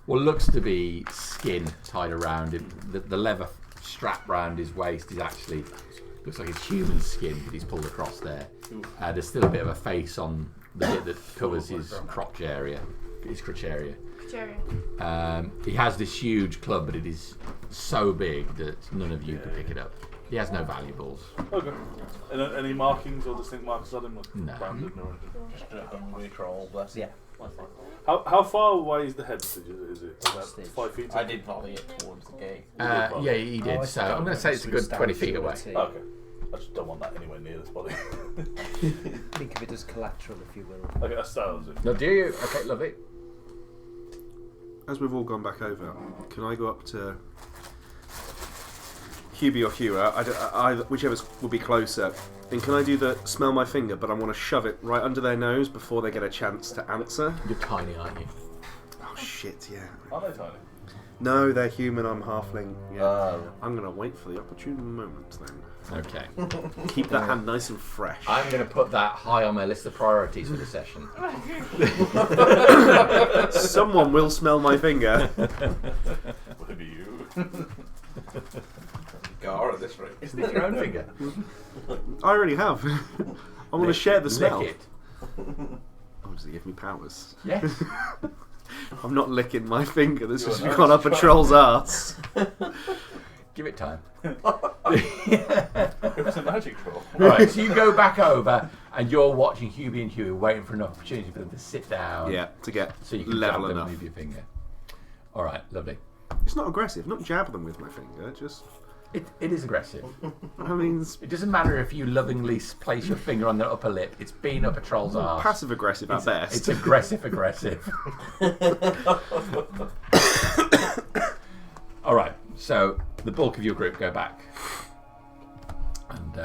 what looks to be skin tied around him. The leather strap round his waist is actually looks like it's human skin that he's pulled across there. There's still a bit of a face on the bit that covers his crotch area, his crotch area. He has this huge club, but it is so big that none of you can pick it up. He has no valuables. Okay. Any markings or distinct marks on him? Like No. branded or anything? Just a hungry troll, bless him. How far away is the head? Is it about 5 feet? I did volley it towards the gate. Yeah, he did. So I'm going to say it's a good 20 feet away. Okay. I just don't want that anywhere near this body. Think of it as collateral, if you will. Okay, that sounds it. No, do you? Okay, lovely. As we've all gone back over, can I go up to Hubie or Hewer, whichever would be closer. And can I do the smell my finger, but I want to shove it right under their nose before they get a chance to answer? You're tiny, aren't you? Oh shit, yeah. Are they tiny? No, they're human, I'm halfling. Yeah. Oh. I'm going to wait for the opportune moment then. Okay. Keep that hand nice and fresh. I'm going to put that high on my list of priorities for the session. Someone will smell my finger. Would it be you? Gar at this rate. Isn't it your own finger? I already have. I want to share the smell. Lick it. Oh, does it give me powers? Yes. I'm not licking my finger. This Your has nose gone up a tries. troll's ass. Give it time. It was a magic troll. Right, so you go back over and you're watching Hubie and Huey waiting for an opportunity for them to sit down. Yeah, to get So you can level jab them enough. and move your finger. Alright, lovely. It's not aggressive. Not jab them with my finger. Just, It is aggressive. I mean, It doesn't matter if you lovingly place your finger on their upper lip. It's been up a troll's arse. passive aggressive at best. It's aggressive. Alright, so the bulk of your group go back. And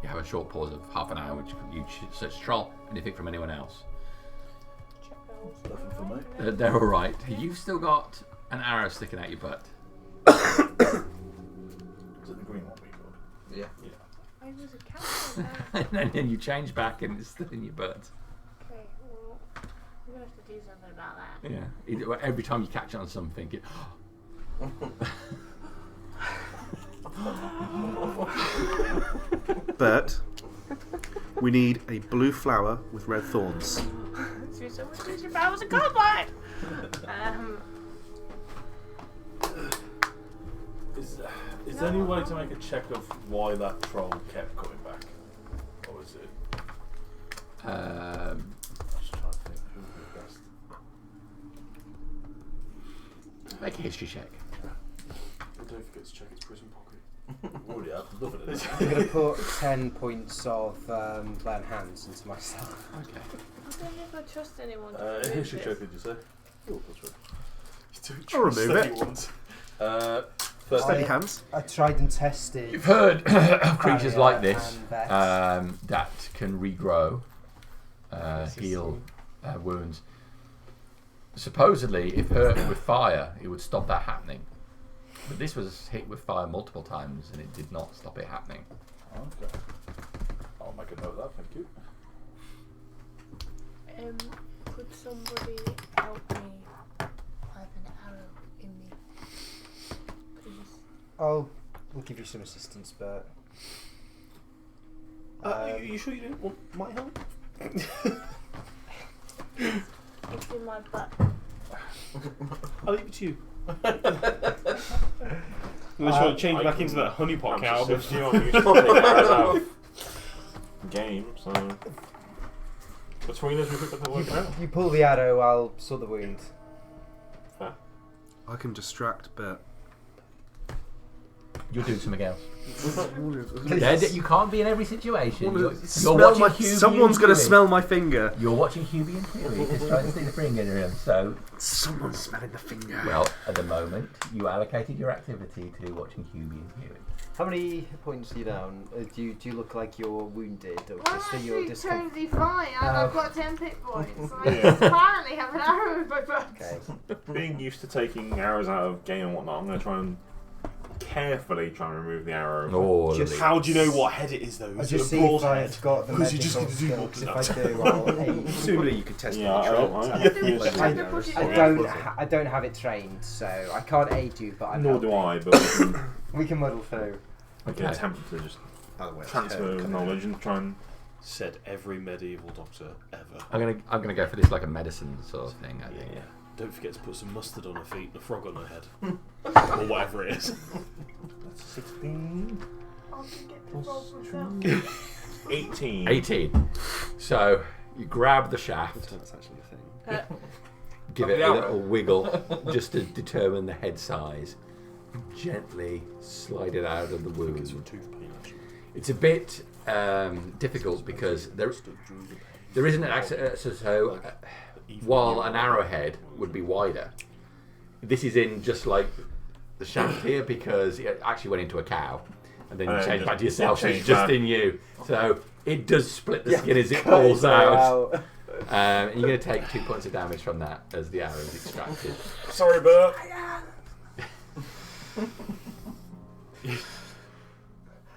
you have a short pause of half an hour, which you search troll. Anything from anyone else? Nothing for me. They're alright. You've still got an arrow sticking out your butt. Is it the green one we got? Yeah. I was a cat. And then you change back and it's still in your butt. Okay, well, I'm gonna have to do something about that. Yeah. Every time you catch on something, it, But we need a blue flower with red thorns. So someone says your powers are combat. Is there any way to make a check of why that troll kept coming back? Or is it? Just trying to think who would be best. make a history check. Don't forget to check its prison pocket. Already have. Loving it. I'm going to put 10 points of lay on hands into myself. Okay. I don't know if I trust anyone to A remove history this. check, did you say? Oh, that's right. You don't I'll trust remove it. anyone. First Steady I- hands. I tried and tested. You've heard of creatures Barrier like this and Vex. that can regrow, heal wounds. Supposedly, if hurt with fire, it would stop that happening. But this was hit with fire multiple times, and it did not stop it happening. Okay. I'll make a note of that, thank you. Could somebody help me? I have an arrow in me. Please. We'll give you some assistance, but Are you sure you don't want my help? It's in my butt. I'll leave it to you. Unless you want to change back into that honeypot cow. You probably get out of game, so between us we could get the work out. you pull the arrow, I'll sort the wound. Fair. I can distract, but You're doing something else. Please. You can't be in every situation. You're Smell watching my, Hubie someone's and going to Huey. smell my finger. You're watching Hubie and Huey just trying to stick the finger in him. So, Someone's smelling the finger. well, at the moment, you allocated your activity to watching Hubie and Huey. How many hit points are you down? Do you look like you're wounded, or I'm just that you're actually discomforted? totally fine. Oh. I've got 10 hit points. I Yeah. apparently have an arrow in my butt. Okay. Being used to taking arrows out of game and whatnot, I'm going to try and carefully try and remove the arrow. Oh, Just- How do you know what head it is, though? I'll Is it just a see broad if head? I've got the Because you're just medical gonna do skills. what If I do, I'll aid. Presumably you could test Yeah, it with I trolls. don't- Have I- a few yeah. like I arrows. push it I Yeah. don't have it trained, so I can't aid you, but I'm Nor do helping. I, but We can muddle through. we can attempt to just Otherwise, transfer come knowledge and try and. Said every medieval doctor ever. I'm gonna go for this like a medicine sort of thing. I think. Yeah. Don't forget to put some mustard on her feet and a frog on her head. Or whatever it is. That's 16. I'll just get the roll myself. 18. 18. So you grab the shaft, That's actually a thing. give it a little wiggle just to determine the head size, and gently slide it out of the wound. It's for tooth pain, actually. It's a bit difficult because there isn't an access. While an arrowhead would be wider, this is in just like the shaft here because it actually went into a cow, and then you changed just back to yourself, so it's changed just back. in you. So it does split the skin as it pulls out. And you're going to take 2 points of damage from that as the arrow is extracted. Sorry, Bert.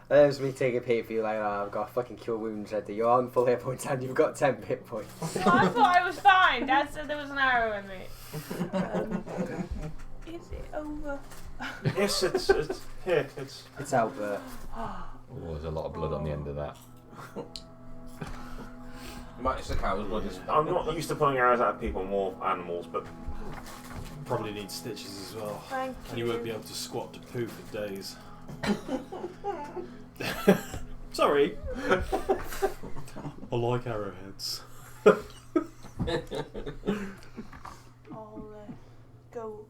That was me taking a pity for you, like, oh, I've got fucking cure wounds ready. You're on full hit points and you've got 10 hit points. Well, I thought I was fine. Dad said there was an arrow in me. Is it over? Yes, it's here. It's Albert. Oh, there's a lot of blood on the end of that. It's the cow's blood. I'm not used to pulling arrows out of people, more animals, but Probably need stitches as well. Thank And you won't be able to squat to poo for days. Sorry. I like arrowheads. I'll go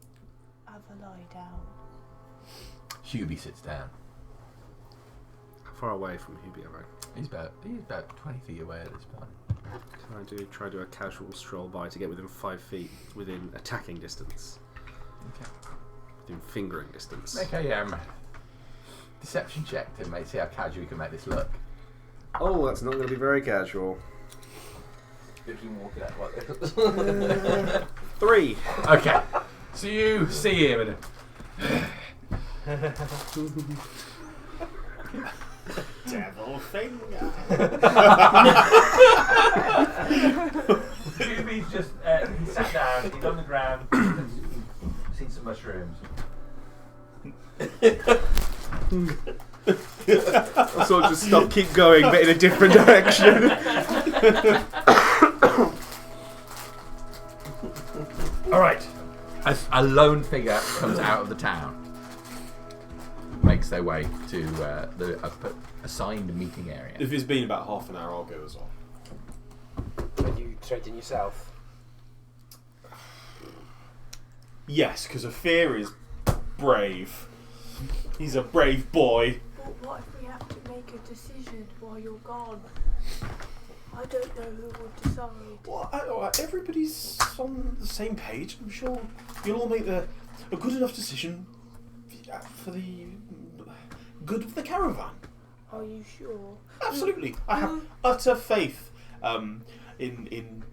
have a lie down. Hubie sits down. How far away from Hubie am I? He's about 20 feet away at this point. Can I try to do a casual stroll by to get within 5 feet within attacking distance? Okay. Within fingering distance. Make a deception check to see how casual you can make this look. Oh, that's not going to be very casual. If you walk it out like this. 3. Okay. So you see him and Devil finger. Hubie's just he sat down, he's on the ground, seen some mushrooms. I sort of just stop, keep going, but in a different direction. Alright. As a lone figure comes out of the town, makes their way to the assigned meeting area. If it's been about half an hour, I'll go as well. Are you trading yourself? Yes, because Afir is brave. He's a brave boy. But what if we have to make a decision while you're gone? I don't know who would decide. Well, everybody's on the same page. I'm sure you'll all make a good enough decision for the good of the caravan. Are you sure? Absolutely. I have utter faith in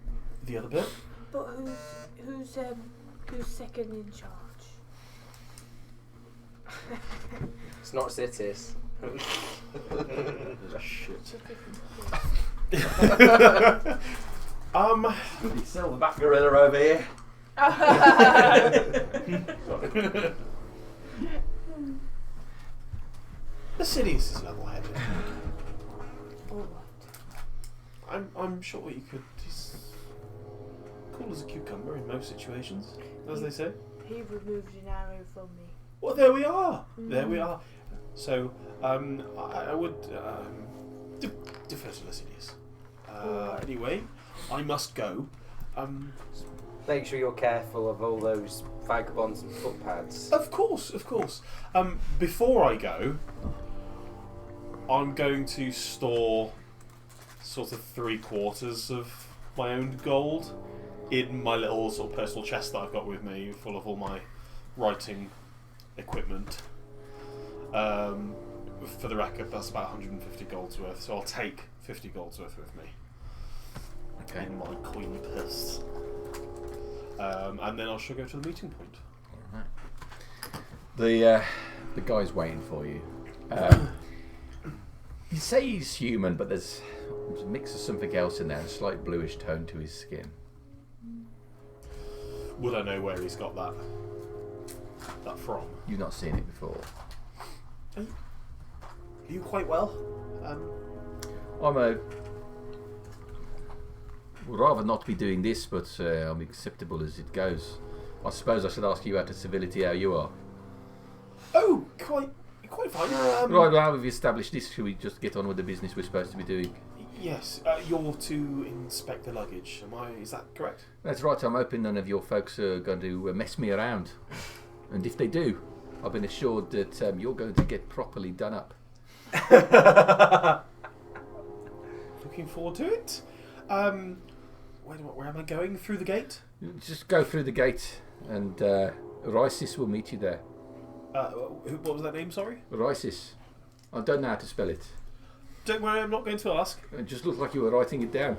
the other bit. But who's second in charge? It's not Cities. Shit. Silverback gorilla over here. The Sidious is level-headed. All right. I'm sure you could. He's cool as a cucumber in most situations, as they say. He removed an arrow from me. Well, there we are. There we are. So, I would defer to Lycidius. Anyway, I must go. Make sure you're careful of all those vagabonds and footpads. Of course. Before I go, I'm going to store sort of 3/4 of my own gold in my little sort of personal chest that I've got with me, full of all my writing equipment. For the record, that's about 150 gold's worth, so I'll take 50 gold's worth with me. Okay. In my coin purse. And then I shall go to the meeting point. Alright. The guy's waiting for you. You say he's human, but there's a mix of something else in there, a slight bluish tone to his skin. Would I know where he's got that from? You've not seen it before. Are you quite well? Would rather not be doing this, but I'm acceptable as it goes. I suppose I should ask you out of civility how you are. Oh, quite fine. Right, now we've established this, should we just get on with the business we're supposed to be doing? Yes, you're to inspect the luggage. Is that correct? That's right, I'm hoping none of your folks are going to mess me around. And if they do, I've been assured that you're going to get properly done up. Looking forward to it. Where am I going? Through the gate? Just go through the gate and Rysis will meet you there. What was that name? Sorry. Raisis. I don't know how to spell it. Don't worry, I'm not going to ask. It just looked like you were writing it down.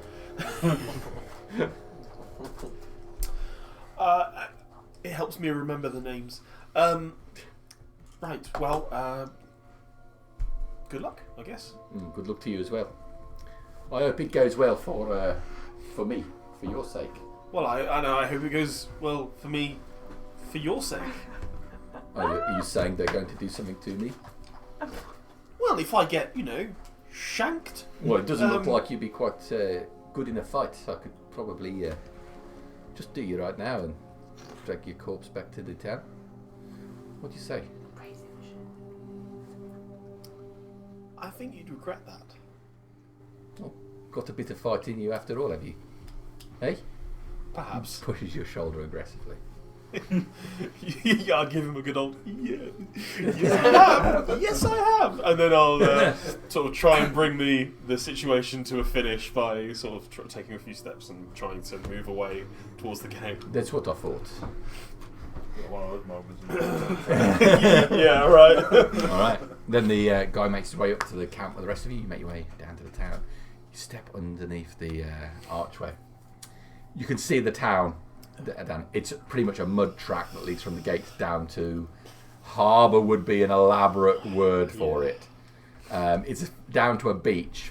It helps me remember the names. Right. Well. Good luck, I guess. Good luck to you as well. I hope it goes well for me, for your sake. Well, I know. I hope it goes well for me, for your sake. Are you saying they're going to do something to me? Well, if I get, shanked. Well, it doesn't look like you'd be quite good in a fight. So I could probably just do you right now and drag your corpse back to the town. What do you say? I think you'd regret that. Oh, got a bit of fight in you after all, have you? Hey? Perhaps. Pushes your shoulder aggressively. Yeah, I'll give him a good old yeah. Yes, I have. Yes, I have. And then I'll sort of try and bring the situation to a finish by sort of taking a few steps and trying to move away towards the gate. That's what I thought. One of those moments. Yeah, right. Alright. Then the guy makes his way up to the camp with the rest of you. You make your way down to the town. You step underneath the archway. You can see the town. It's pretty much a mud track that leads from the gates down to harbour would be an elaborate word for it. It's down to a beach.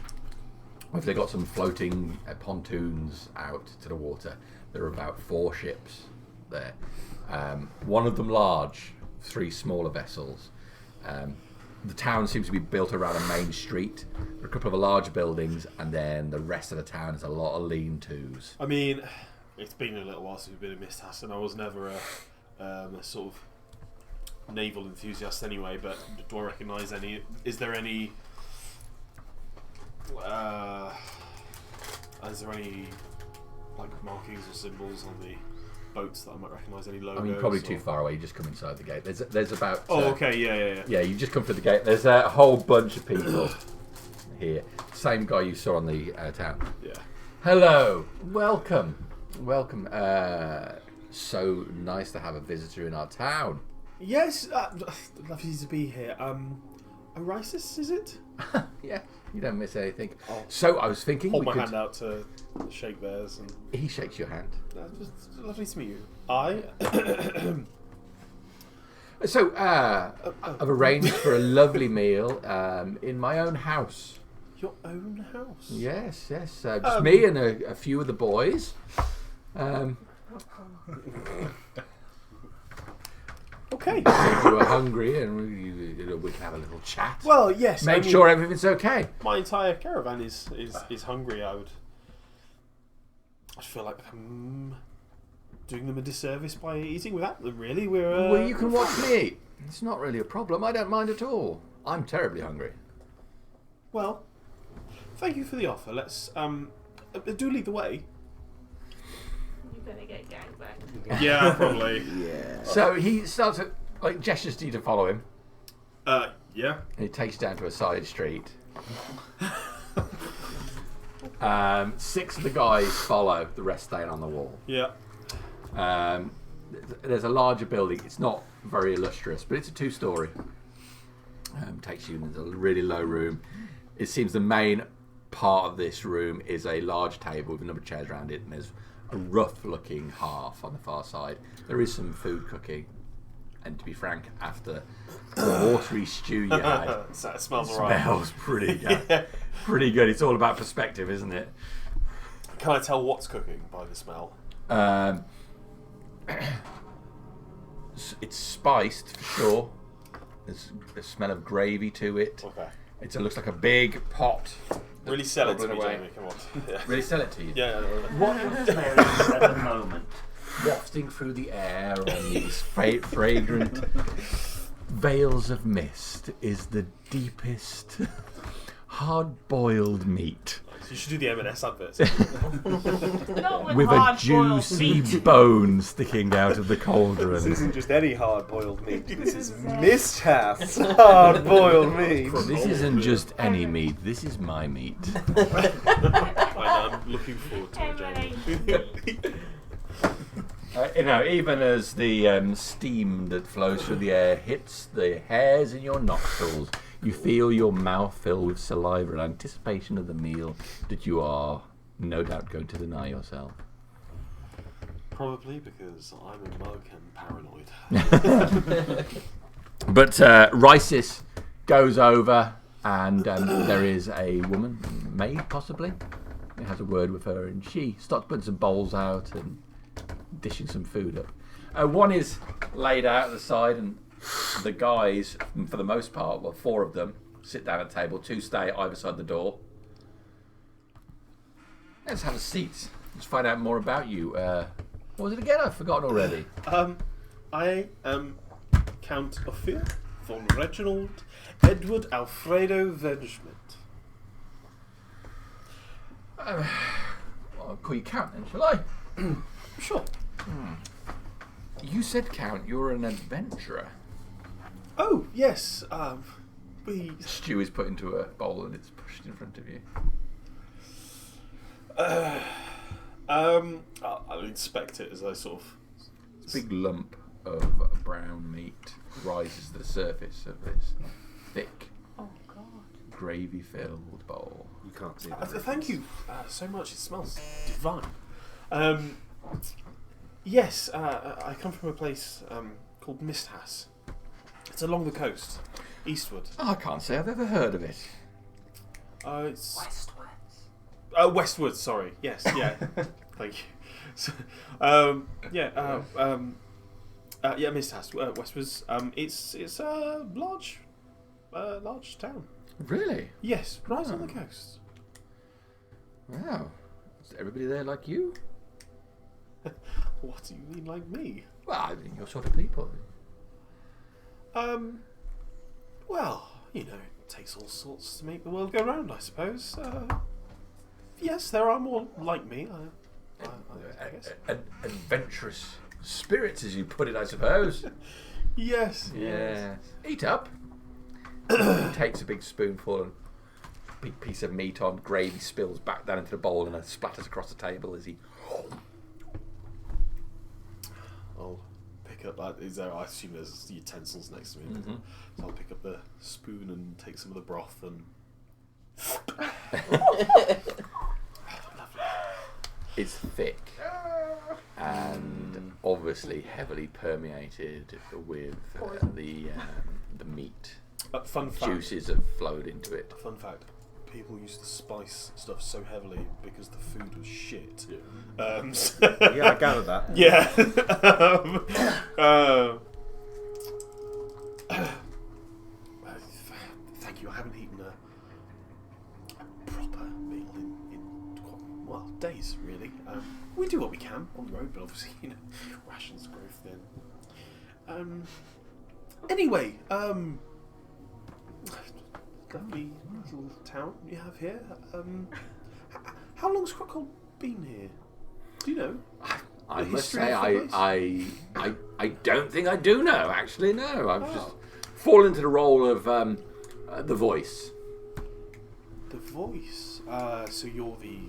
If they got some floating pontoons out to the water, there are about 4 ships there. One of them large, 3 smaller vessels. The town seems to be built around a main street. There are a couple of large buildings, and then the rest of the town is a lot of lean-tos. I mean, it's been a little while since we've been in Misthas, and I was never a sort of naval enthusiast anyway, but do I recognise any... Is there any like markings or symbols on the boats that I might recognise? Any logos? I mean, probably too far away. You just come inside the gate. There's about... Oh, okay, yeah. Yeah, you just come through the gate. There's a whole bunch of people here. Same guy you saw on the town. Yeah. Hello. Welcome. So nice to have a visitor in our town. Yes, lovely to be here. Orisis, is it? Yeah, you don't miss anything. Oh. So I was thinking Hold my hand out to shake theirs, and He shakes your hand. just lovely to meet you. I. So I've arranged for a lovely meal in my own house. Your own house? Yes. Just me and a few of the boys. Okay. If you were hungry and we can have a little chat. Well, yes. Make sure everything's okay. My entire caravan is hungry. I feel like I'm doing them a disservice by eating without them. Really, well, you can watch me eat. It's not really a problem. I don't mind at all. I'm terribly hungry. Well, thank you for the offer. Let's do lead the way. You're gonna get gangbanged. Yeah, probably. Yeah. So he starts to gestures to you to follow him. Yeah. And he takes you down to a side street. 6 of the guys follow, the rest staying on the wall. Yeah. There's a larger building. It's not very illustrious, but it's a 2-story. Takes you into a really low room. It seems the main part of this room is a large table with a number of chairs around it, and there's a rough-looking hearth on the far side. There is some food cooking, and to be frank, after the watery stew you had, That smells alright. smells pretty good. Yeah. Pretty good. It's all about perspective, isn't it? Can I tell what's cooking by the smell? It's spiced for sure. There's a smell of gravy to it. Okay. It looks like a big pot. Really sell it to me, Bubbling away. Jamie. Come on. Yeah. Really sell it to you. Yeah. What is there at the moment? Wafting through the air on these fragrant veils of mist is the deepest hard-boiled meat. You should do the M&S adverts. Not with, With a hard-boiled juicy meat. bone sticking out of the This cauldron. isn't just any hard-boiled meat. This is Misthas hard-boiled meat. This isn't just any meat, this is my meat. I'm looking forward to it, Jamie. Even as the steam that flows through the air hits the hairs in your nostrils, you feel your mouth fill with saliva in anticipation of the meal that you are no doubt going to deny yourself. Probably because I'm a mug and paranoid. But Rhysis goes over, and there is a woman, maid possibly. It has a word with her, and she starts putting some bowls out and dishing some food up. One is laid out at the side, and the guys, for the most part, well, 4 of them, sit down at the table. 2 stay either side the door. Let's have a seat. Let's find out more about you. What was it again? I've forgotten already. I am Count Ophir von Reginald Edward Alfredo Vengemint. I'll call you Count then, shall I? Sure. You said, Count, you're an adventurer. Oh, yes. Stew is put into a bowl and it's pushed in front of you. I'll inspect it as I sort of... A big lump of brown meat rises to the surface of this thick, gravy-filled bowl. You can't see that. Thank you so much. It smells divine. Yes, I come from a place called Misthass. It's along the coast, eastward. I can't say I've ever heard of it. It's westward. Sorry. Yes. Yeah. Thank you. So, Misthass, westwards. It's a large town. Really? Yes, right on the coast. Wow. Is everybody there like you? What do you mean, like me? Well, I mean, your sort of people. Well, it takes all sorts to make the world go round, I suppose. Yes, there are more like me. I guess. Adventurous spirits, as you put it, I suppose. Yes. Yes. Eat up. He takes a big spoonful and a big piece of meat on gravy spills back down into the bowl and splatters across the table as he... I'll pick up that. I assume there's utensils next to me. Mm-hmm. So I'll pick up the spoon and take some of the broth and... It's thick and obviously heavily permeated with the meat. Fun fact. Juices have flowed into it. Fun fact. People used to spice stuff so heavily because the food was shit. Yeah, Yeah, I gathered that. Yeah. Thank you. I haven't eaten a proper meal in quite, days, really. We do what we can on the road, but obviously, rations grow thin. Anyway, lovely little town you have here. How long's Crockhold been here? Do you know? I The must history say, of the I don't think I do know. Actually, no. I've just fallen into the role of the voice. The voice. So you're the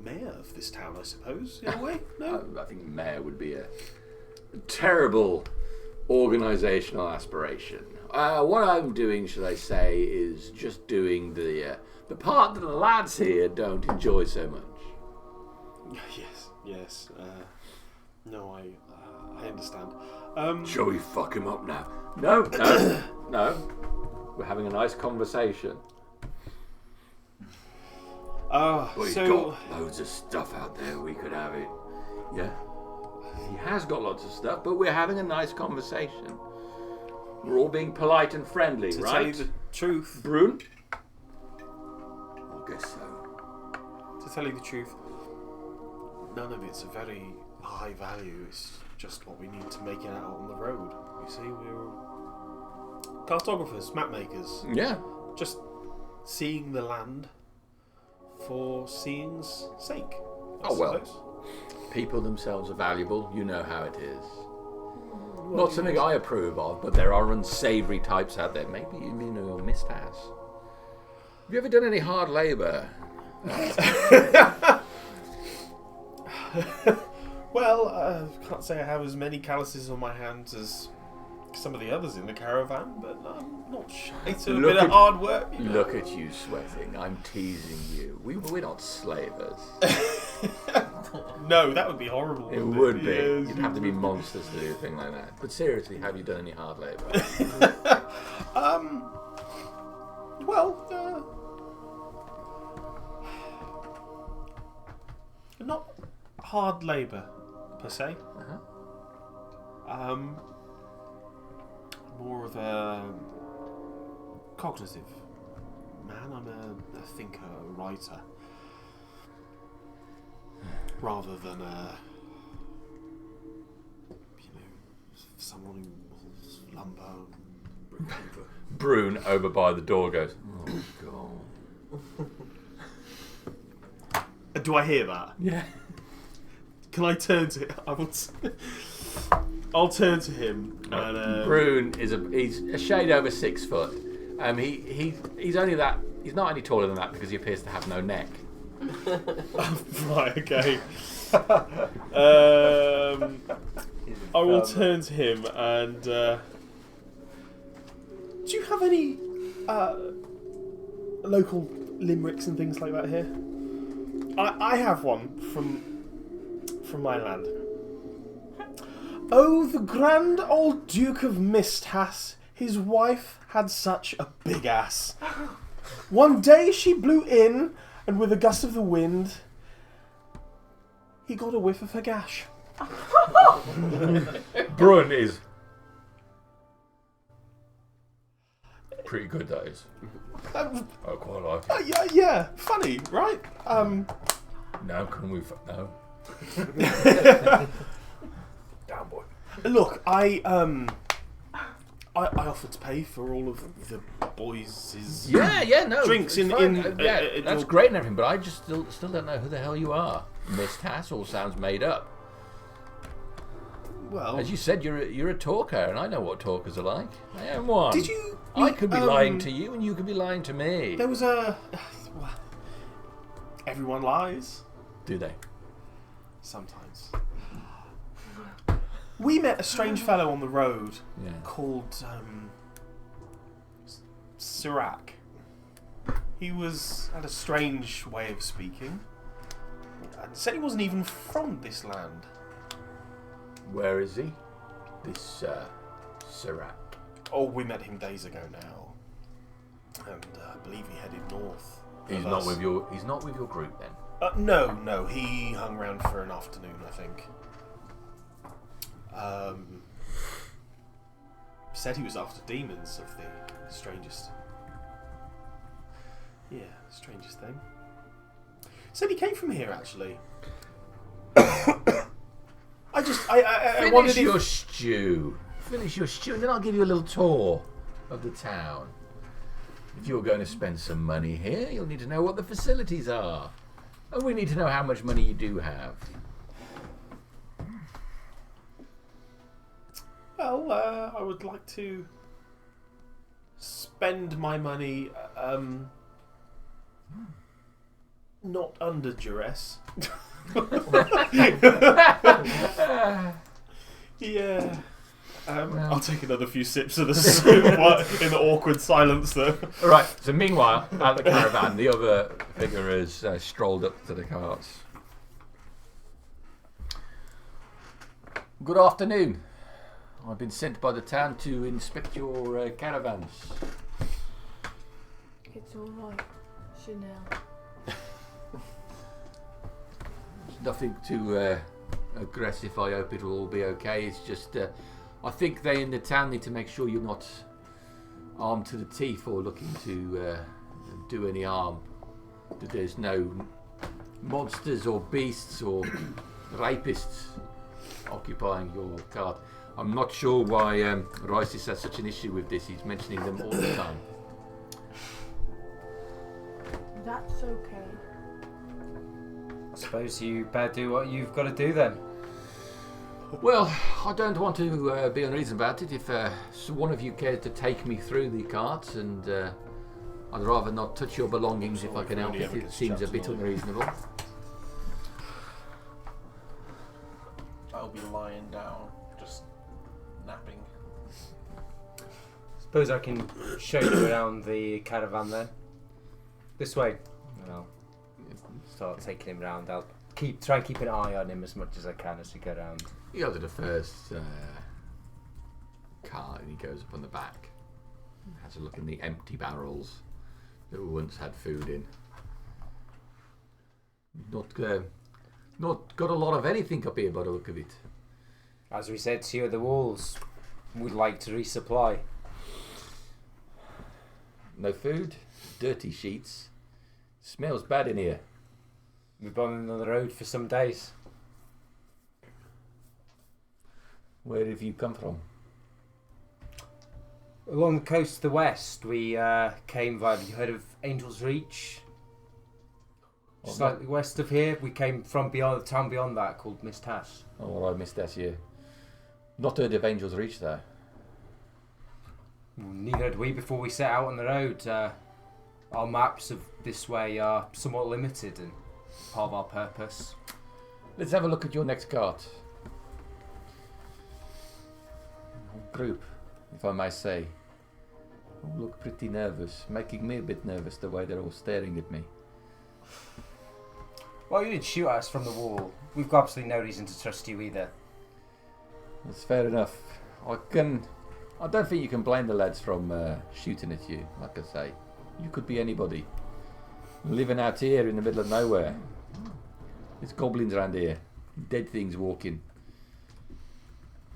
mayor of this town, I suppose, in a way? No? I think mayor would be a terrible organisational aspiration. What I'm doing, should I say, is just doing the part that the lads here don't enjoy so much. Yes. No, I understand. Shall we fuck him up now? No. We're having a nice conversation. We've got loads of stuff out there. We could have it. Yeah. He has got lots of stuff, but we're having a nice conversation. We're all being polite and friendly, to right? tell you the truth, Brune? I guess so. To tell you the truth, none of it's a very high value. It's just what we need to make it out on the road. You see, we're cartographers, map makers. Yeah. Just seeing the land for seeing's sake. I suppose. People themselves are valuable. You know how it is. Not something I approve of, but there are unsavoury types out there. Maybe you know Misthass. Have you ever done any hard labour? Well, I can't say I have as many calluses on my hands as some of the others in the caravan, but I'm not shy to a bit of hard work. You know. Look at you sweating. I'm teasing you. We're not slavers. No, that would be horrible. It wouldn't would be. Yes, You'd have to be monsters to do a thing like that. But seriously, have you done any hard labour? Well, not hard labour per se. Uh-huh. More of a cognitive man. I'm a thinker, a writer, rather than someone who hauls lumber. Brune over by the door goes, oh god. Do I hear that? Yeah. Can I turn to him? I'll turn to him. And, Brune he's a shade over 6 foot. He's only that. He's not any taller than that because he appears to have no neck. Right. Okay. I will turn to him and. Do you have any local limericks and things like that here? I have one from my land. Oh, the grand old Duke of Misthas, his wife had such a big ass. One day she blew in, and with a gust of the wind, he got a whiff of her gash. Brune is pretty good, that is. I quite like it. Yeah, funny, right? Now can we... No. Down, boy. Look, I offered to pay for all of the boys' no. drinks it's in fine. That's your- great and everything, but I just still don't know who the hell you are. Miss Hassel sounds made up. Well, As you said, you're a talker, and I know what talkers are like. I am one. did you? I could be lying to you, and you could be lying to me. There was a. Well, everyone lies Do they? sometimes. We met a strange fellow on the road Yeah. called Sirac. He had a strange way of speaking. And said he wasn't even from this land. Where is he? This Sirac. Oh, we met him days ago now, and I believe he headed north. He's not with your. He's not with your group then. No, he hung around for an afternoon, I think. Said he was after demons of the strangest. Yeah, strangest thing. Said he came from here actually. I wondered Finish your if... stew. Finish your stew, and then I'll give you a little tour of the town. If you're going to spend some money here, you'll need to know what the facilities are. And we need to know how much money you do have. Well, I would like to spend my money not under duress. Yeah. I'll take another few sips of the soup in the awkward silence, though. All right. So meanwhile, at the caravan, the other figure has strolled up to the carts. Good afternoon. I've been sent by the town to inspect your caravans. It's alright, Chanel. It's nothing too aggressive. I hope it'll all be okay. It's just, I think they in the town need to make sure you're not armed to the teeth or looking to do any harm. That there's no monsters or beasts or rapists occupying your cart. I'm not sure why Rice has such an issue with this. He's mentioning them all the time. That's okay. I suppose you better do what you've got to do then. Well, I don't want to be unreasonable about it. If one of you cared to take me through the carts, and I'd rather not touch your belongings if I can help it. It seems a bit unreasonable. that'll be lying down, just napping. Suppose I can show you around the caravan then. This way. And I'll start taking him round. I'll try and keep an eye on him as much as I can as we go around. You go to the first car and he goes up on the back. Has a look in the empty barrels that we once had food in. Not got a lot of anything up here by the look of it. As we said to you, the walls would like to resupply. No food, dirty sheets. Smells bad in here. We've been on the road for some days. Where have you come from? Along the coast to the west, we came via, have you heard of Angel's Reach? Slightly west of here, we came from beyond the town beyond that called Mist Hass. Oh, well, I missed that year. Not heard of Angel's Reach there. Neither had we before we set out on the road. Our maps of this way are somewhat limited and part of our purpose. Let's have a look at your next cart. Group, if I may say. All look pretty nervous, making me a bit nervous the way they're all staring at me. Well, you did shoot at us from the wall. We've got absolutely no reason to trust you either. That's fair enough. I don't think you can blame the lads from shooting at you. Like I say, you could be anybody. Living out here in the middle of nowhere. There's goblins around here. Dead things walking.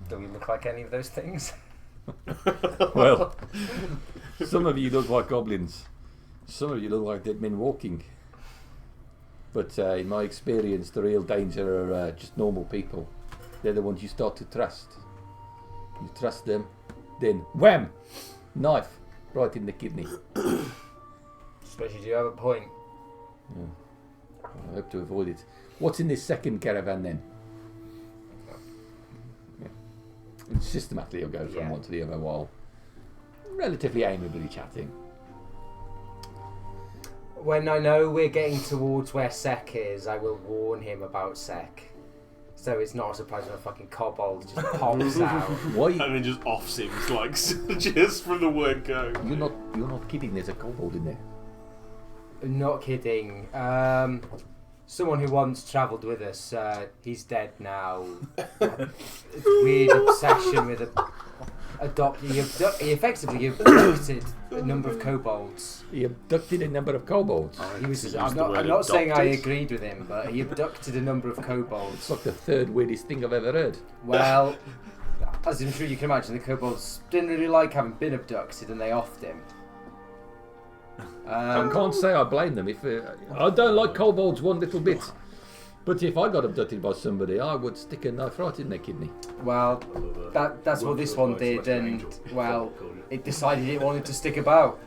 Do we look like any of those things? Well, some of you look like goblins. Some of you look like dead men walking. But in my experience, the real danger are just normal people. They're the ones you start to trust. You trust them, then wham! Knife right in the kidney. Suppose you do have a point. Yeah. I hope to avoid it. What's in this second caravan then? Yeah. And systematically you'll go from one to the other while relatively amiably chatting. When I know we're getting towards where Sek is, I will warn him about Sek. So it's not a surprise when a fucking kobold just pops out. Why? And then just offs him, like, just from the word go. You're not kidding, there's a kobold in there. Not kidding. Someone who once travelled with us, he's dead now. Weird obsession with he effectively abducted a number of kobolds. He abducted a number of kobolds. I'm not saying I agreed with him, but he abducted a number of kobolds. It's like the third weirdest thing I've ever heard. Well, as I'm sure you can imagine, the kobolds didn't really like having been abducted and they offed him. I can't say I blame them. If I don't like kobolds one little bit. But if I got abducted by somebody, I would stick a knife right in their kidney. Well, that's what this one did, and, well, it decided it wanted to stick about.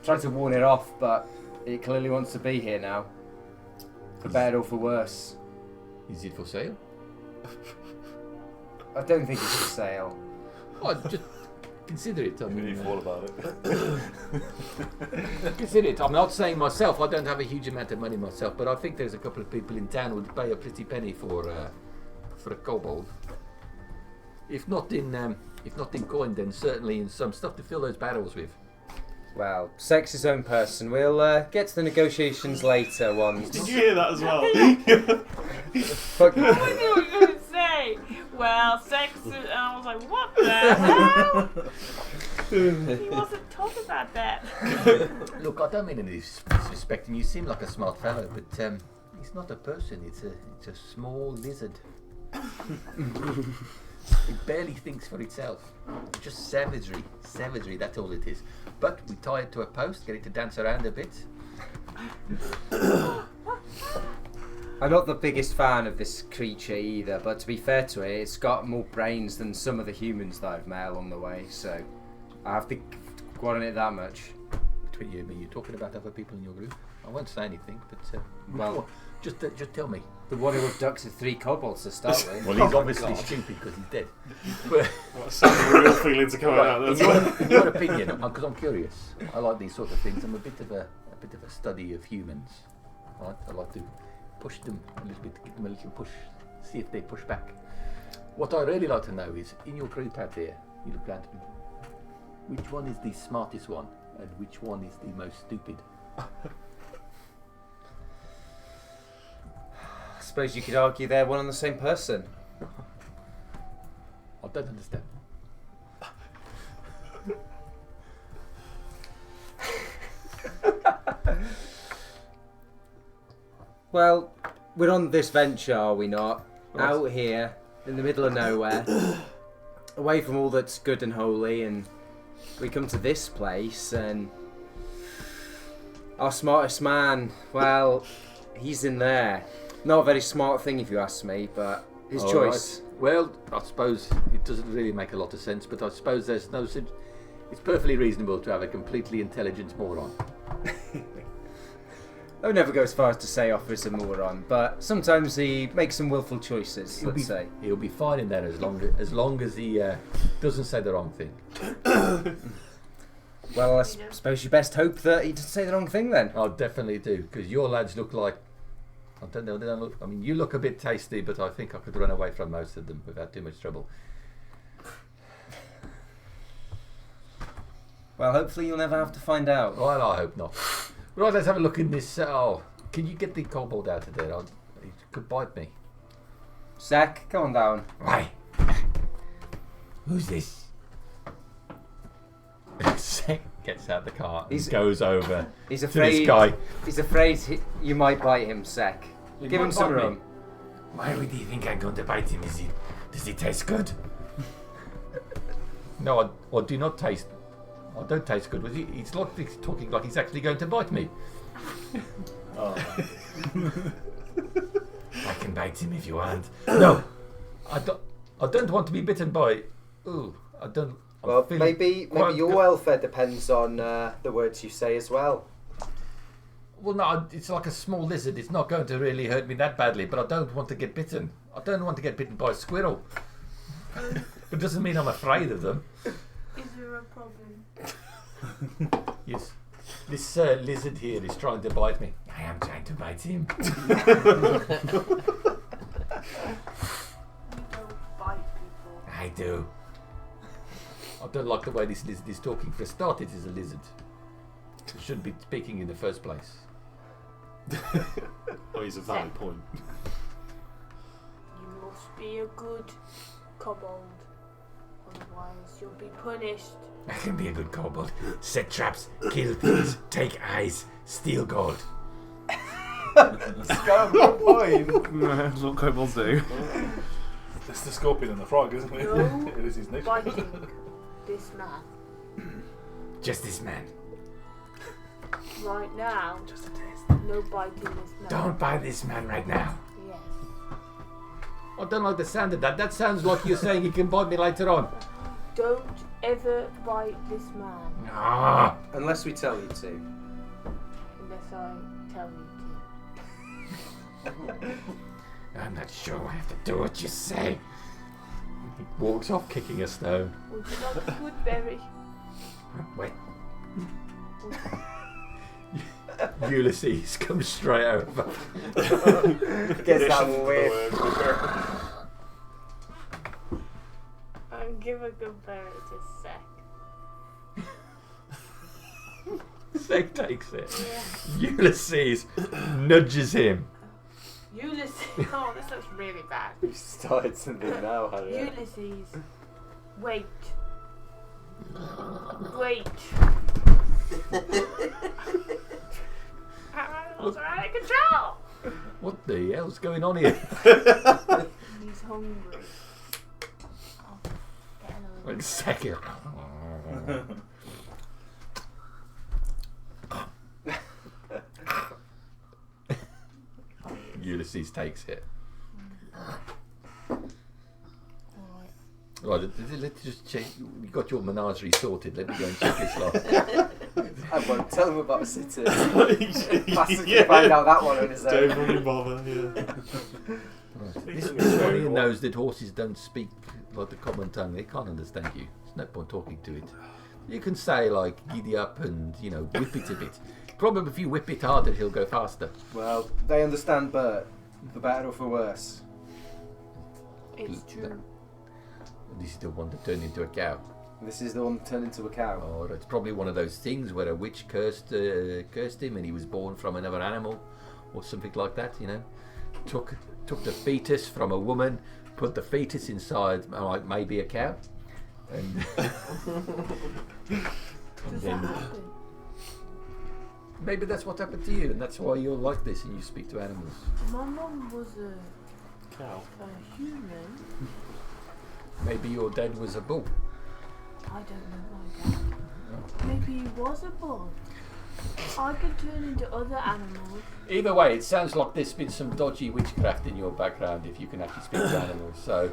Tried to warn it off, but it clearly wants to be here now. For better or for worse. Is it for sale? I don't think it's for sale. Oh, just consider it. I mean, You thought about it. consider it. I'm not saying myself. I don't have a huge amount of money myself, but I think there's a couple of people in town who would pay a pretty penny for a kobold. If not in coin, then certainly in some stuff to fill those barrels with. Well, Sek's his own person. We'll get to the negotiations later once. Did you hear that as well? Fuck. I knew what you were going to say. Well, sex, and I was like, what the hell? He wasn't talking about that. Look, I don't mean any disrespect, and you seem like a smart fellow, but he's not a person. It's a small lizard. It barely thinks for itself. Just savagery. That's all it is. But we tie it to a post, get it to dance around a bit. I'm not the biggest fan of this creature either, but to be fair to it, it's got more brains than some of the humans that I've met along the way, so I have to go on it that much. Between you and me, you're talking about other people in your group. I won't say anything, but well, just tell me. The one who abducted 3 kobolds to start with. Well, he's obviously stupid because he's dead. But Some real feelings are coming out. in your opinion, because I'm curious, I like these sort of things. I'm a bit of a study of humans. Right? I like to push them a little bit, give them a little push, see if they push back. What I really like to know is, in your group out there, you look around, which one is the smartest one, and which one is the most stupid? I suppose you could argue they're one and the same person. I don't understand. Well, we're on this venture, are we not? Right. Out here, in the middle of nowhere, away from all that's good and holy, and we come to this place, and our smartest man, well, he's in there. Not a very smart thing if you ask me, but his All choice. right. Well, I suppose it doesn't really make a lot of sense, but I suppose there's no sense. It's perfectly reasonable to have a completely intelligent moron. I would never go as far as to say Officer a moron, but sometimes he makes some willful choices, let's say. He'll be fine in there as long as he doesn't say the wrong thing. Well, I suppose you best hope that he doesn't say the wrong thing then. I definitely do, because your lads look like, I don't know, they don't look, I mean, you look a bit tasty, but I think I could run away from most of them without too much trouble. Well, hopefully you'll never have to find out. Well, I hope not. Right, let's have a look in this. Can you get the kobold out of there? He could bite me. Zach, come on down. Right. Who's this? Zach gets out the car and goes over He's to afraid. this guy. He's afraid you might bite him, Zach. You Give might him some bite me. room. Why would he think I'm going to bite him? Does he taste good? No, I do not taste. I don't taste good. He's talking like he's actually going to bite me. Oh. I can bite him if you want. No, I don't want to be bitten by. Ooh, I don't. I'm Well, feeling maybe quite your good. welfare depends on the words you say as well. Well, no, it's like a small lizard. It's not going to really hurt me that badly, but I don't want to get bitten. I don't want to get bitten by a squirrel. It doesn't mean I'm afraid of them. Is there a problem? Yes. This lizard here is trying to bite me. I am trying to bite him. We don't bite people. I do. I don't like the way this lizard is talking. For a start, it is a lizard. It shouldn't be speaking in the first place. Oh, he's a valid point. You must be a good kobold, otherwise you'll be punished. I can be a good kobold. Set traps, kill things, take eyes, steal gold. That's what kobolds do. It's the scorpion and the frog, isn't it? No It is his nickname. biting this man Just this man. right now. Just a taste. No biting this man. Don't bite this man right now. Yes. I don't like the sound of that. That sounds like you're saying you can bite me later on. Don't ever bite this man Ah. Unless we tell you to. unless I tell you to. I'm not sure I have to do what you say. He walks off kicking a stone. Would you like a good berry? Wait. Ulysses comes straight over. Gets that weird. I'll give a good berry to Sek. Seg takes it. Yeah. Ulysses nudges him. Ulysses. Oh, this looks really bad. We've started something now, Harriet. Ulysses. Wait. Wait. Animals are out of control. What the hell's going on here? He's hungry. I'll get another. Wait a second. Ulysses takes it. Alright. Right, let's just check. You got your menagerie sorted. Let me go and check this lot. I won't tell him about cities. Bastard can find out that one on his Don't own. really bother, yeah. Right. This Victorian knows that horses don't speak like the common tongue. They can't understand you. There's no point talking to it. You can say like giddy up and whip it a bit. Probably if you whip it harder, he'll go faster. Well, they understand Bert, for better or for worse. It's true. This is the one that turned into a cow. This is the one that turned into a cow. Or it's probably one of those things where a witch cursed him and he was born from another animal or something like that, you know. Took the fetus from a woman, put the fetus inside like maybe a cow. And, Does that happen? maybe that's what happened to you and that's why you're like this and you speak to animals. My mum was Cow. a human. Maybe your dad was a bull. I don't know my dad. Maybe he was a bull. I could turn into other animals. Either way, it sounds like there's been some dodgy witchcraft in your background if you can actually speak to animals. So,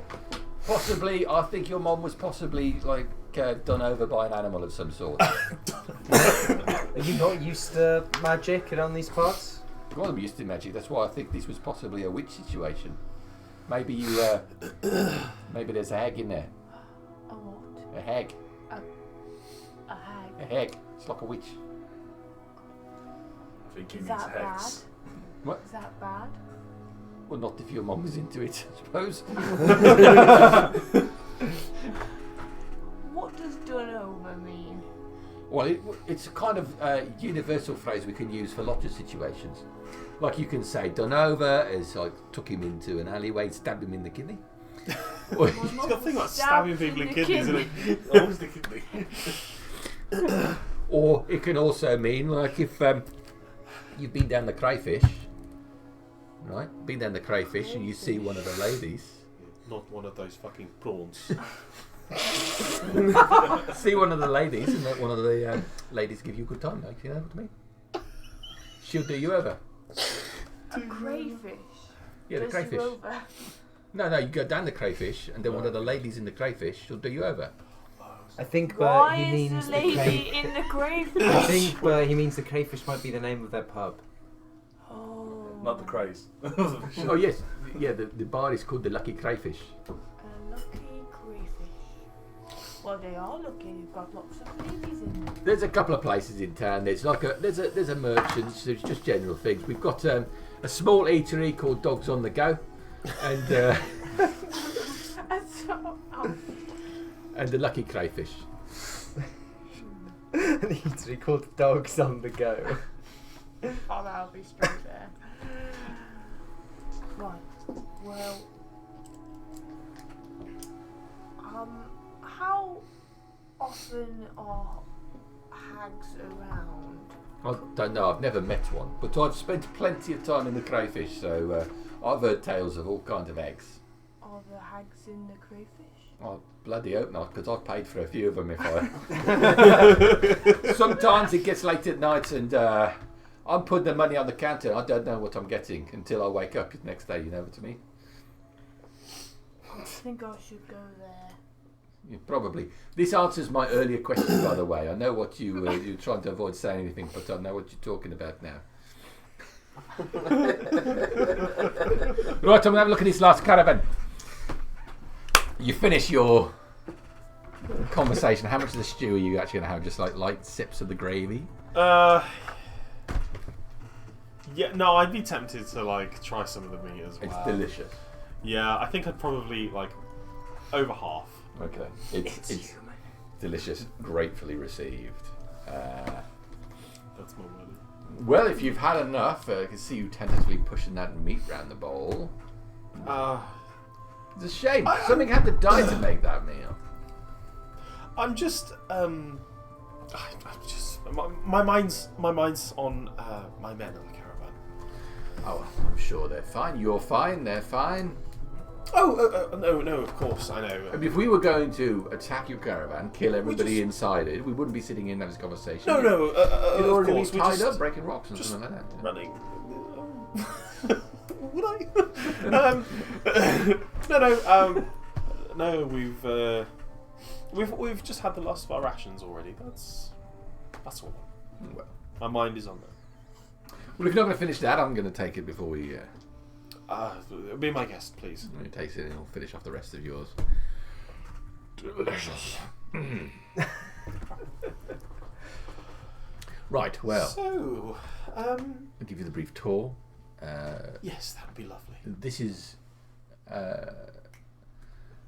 possibly, I think your mom was possibly like done over by an animal of some sort. Are you not used to magic around these parts? Well, I'm used to magic. That's why I think this was possibly a witch situation. Maybe you, maybe there's a hag in there. A what? A hag. A hag. A hag. It's like a witch. I think he Is means that bad? hex. What? Is that bad? Well, not if your mom was into it, I suppose. What does done over mean? Well, it's a kind of universal phrase we can use for lots of situations. Like you can say, done over is like took him into an alleyway, stabbed him in the kidney. Or, He's got a thing like stabbing people in kidneys, isn't he? Always the kidney. or it can also mean like if you've been down the crayfish, right? Been down the crayfish and you see one of the ladies. Not one of those fucking prawns. See one of the ladies and let one of the ladies give you a good time, like, you know what I mean? She'll do you over. A crayfish. Yeah, the Does you crayfish. over. No, you go down the crayfish and then one of the ladies in the crayfish, she'll do you over. I think Why he is means the the lady cray- in the crayfish? I think he means the crayfish might be the name of their pub. Oh. Not the craze. Oh yes, yeah, the bar is called the Lucky Crayfish. A lucky crayfish. Well, they are lucky. You've got lots of ladies in them. There's a couple of places in town. There's a merchant's. There's just general things. We've got a small eatery called Dogs on the Go, and and the Lucky Crayfish. An eatery called Dogs on the Go. Oh, that'll be straight there. Right. Well. How often are hags around? I don't know. I've never met one, but I've spent plenty of time in the crayfish, so I've heard tales of all kinds of eggs. Are the hags in the crayfish? I bloody hope not, because I've paid for a few of them. If I sometimes it gets late at night and I'm putting the money on the counter. I don't know what I'm getting until I wake up the next day. You know what I mean? I think I should go there. Yeah, probably. This answers my earlier question, by the way. I know what you're trying to avoid saying anything, but I know what you're talking about now. Right, I'm going to have a look at this last caravan. You finish your conversation. How much of the stew are you actually going to have? Just like light sips of the gravy? Yeah, no, I'd be tempted to like try some of the meat as well. It's delicious. Yeah, I think I'd probably like over half. Okay. It's delicious, gratefully received. That's my money. Well, if you've had enough, I can see you tentatively pushing that meat round the bowl. It's a shame. Something had to die to make that meal. I'm just my mind's on my men on the caravan. Oh, I'm sure they're fine. You're fine. They're fine. No, of course, I know. I mean, if we were going to attack your caravan, kill everybody inside it, we wouldn't be sitting in having this conversation. No, You'd of already course, be we're tied just up, breaking rocks and something like that. running. Would I? No. We've just had the last of our rations already. That's all. Well, My mind is on that. if you're not going to finish that, I'm going to take it before we. Be my guest, please. He takes it and he'll finish off the rest of yours. Delicious. Right, well, So, I'll give you the brief tour. yes, that would be lovely. This is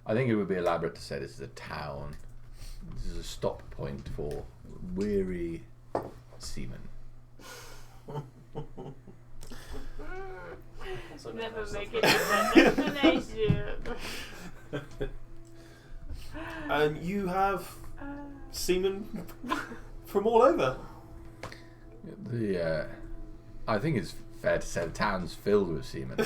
I think it would be elaborate to say this is a town. This is a stop point for weary seamen. Never make it to that destination. And you have seamen from all over. I think it's fair to say the town's filled with seamen.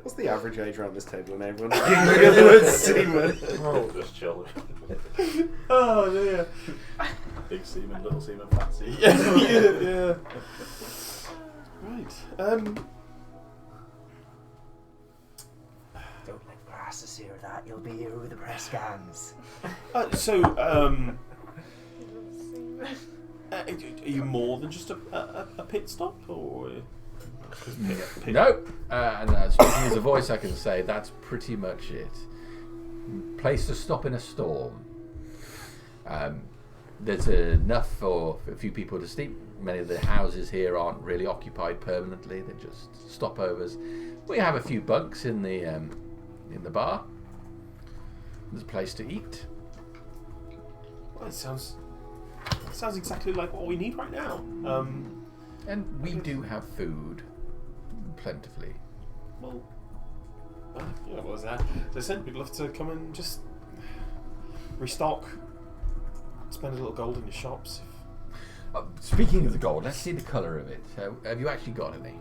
What's the average age around this table and everyone's giggling at the word seaman? Oh, just chill. Oh dear. Big seaman, little seaman, fat seaman. Yeah. Right. Don't let Crassus hear that. You'll be here with the press gangs. Are you more than just a pit stop, or? No. And speaking as a voice, I can say that's pretty much it. Place to stop in a storm. There's enough for a few people to sleep. Many of the houses here aren't really occupied permanently; they're just stopovers. We have a few bunks in the bar. There's a place to eat. Well, it sounds exactly like what we need right now. And we do have food, plentifully. Well, as I said, we'd love to come and just restock, spend a little gold in your shops. Speaking of the gold, let's see the colour of it. Have you actually got any?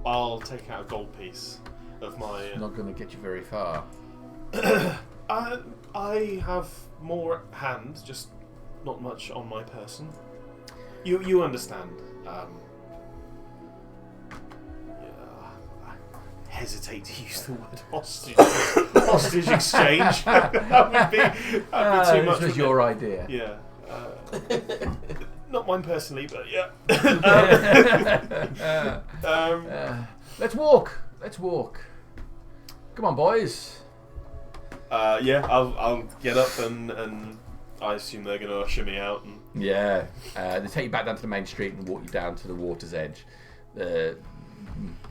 I'll take out a gold piece of my. Not going to get you very far. I have more at hand, just not much on my person. You understand. I hesitate to use the word hostage exchange. that'd be too much. This was your idea. Yeah. Not mine personally, but yeah. Let's walk. Come on, boys. Yeah, I'll get up and I assume they're going to usher me out. And Yeah. They take you back down to the main street and walk you down to the water's edge. The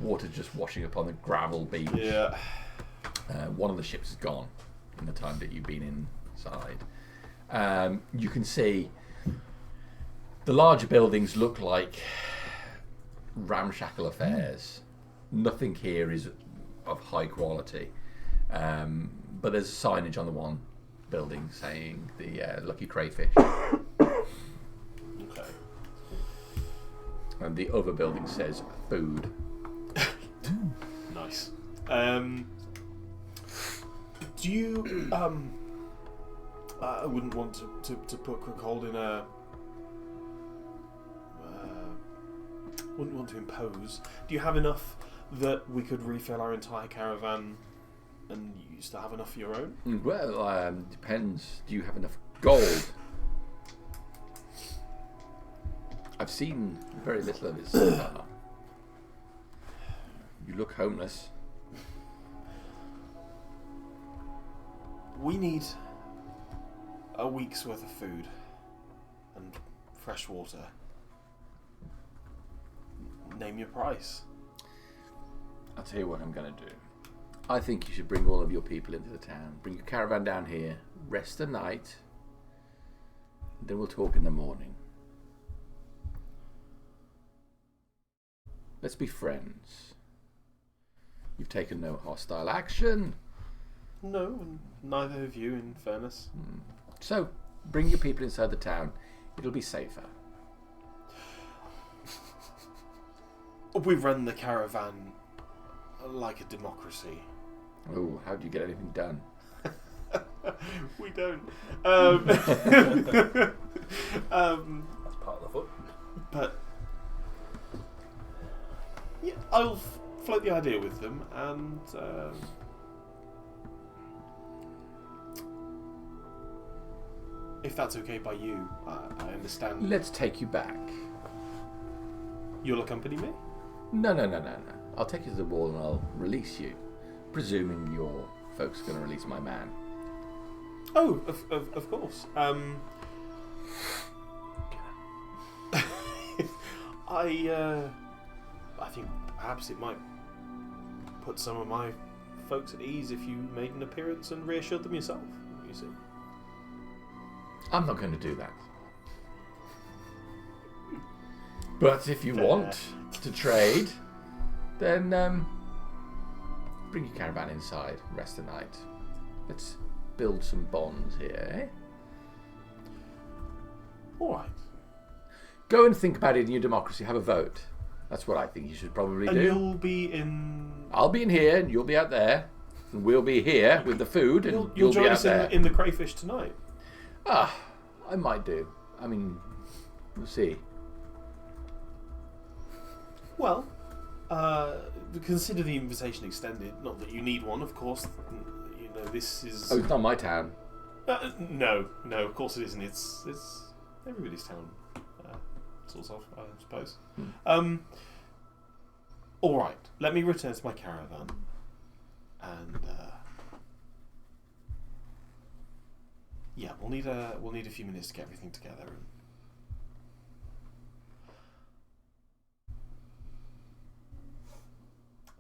water's just washing upon the gravel beach. yeah. One of the ships is gone in the time that you've been inside. You can see the larger buildings look like ramshackle affairs. Nothing here is of high quality. But there's signage on the one building saying the Lucky Crayfish. Okay. And the other building says food. Nice. Do you I wouldn't want to put Crookhold in a wouldn't want to impose. Do you have enough that we could refill our entire caravan and you still have enough for your own? Well, depends. Do you have enough gold? I've seen very little of it so far. You look homeless. We need a week's worth of food and fresh water. Name your price. I'll tell you what I'm going to do. I think you should bring all of your people into the town. Bring your caravan down here. Rest the night. Then we'll talk in the morning. Let's be friends. You've taken no hostile action. No, and neither of you, in fairness. So, bring your people inside the town. It'll be safer. We run the caravan like a democracy. Oh, how do you get anything done? We don't. That's part of the foot. But yeah, I'll float the idea with them, and if that's okay by you, I understand. Let's take you back. You'll accompany me? No. I'll take you to the wall and I'll release you. Presuming your folks are going to release my man. Oh, of course. I think perhaps it might put some of my folks at ease if you made an appearance and reassured them yourself, you see. I'm not going to do that. But if you Fair. want to trade, then bring your caravan inside, rest the night. Let's build some bonds here, eh? Alright. Go and think about it in your democracy. Have a vote. That's what I think you should probably And do. you'll be in... I'll be in here, and you'll be out there. And we'll be here with the food, and You'll be join out us there. in the crayfish tonight. Ah, I might do. I mean, we'll see. Well, consider the invitation extended. Not that you need one, of course. You know, this is... Oh, it's not my town. No, of course it isn't. It's everybody's town, sort of, I suppose. All right, let me return to my caravan, and yeah, we'll need a few minutes to get everything together. And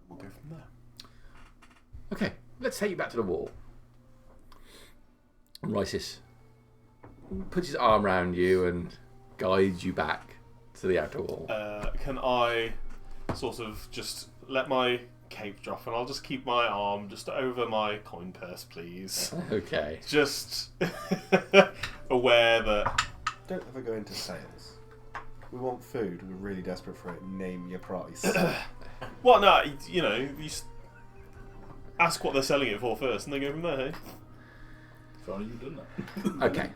we'll go from there. Okay, let's take you back to the wall. And Rysis puts his arm around you and guides you back to the outer wall. Can I sort of just let my cape drop, and I'll just keep my arm just over my coin purse, please? Okay. Just aware that... Don't ever go into sales. We want food. We're really desperate for it. Name your price. Well, no, you know, you ask what they're selling it for first, and then go from there, hey? If only you've done that. Okay.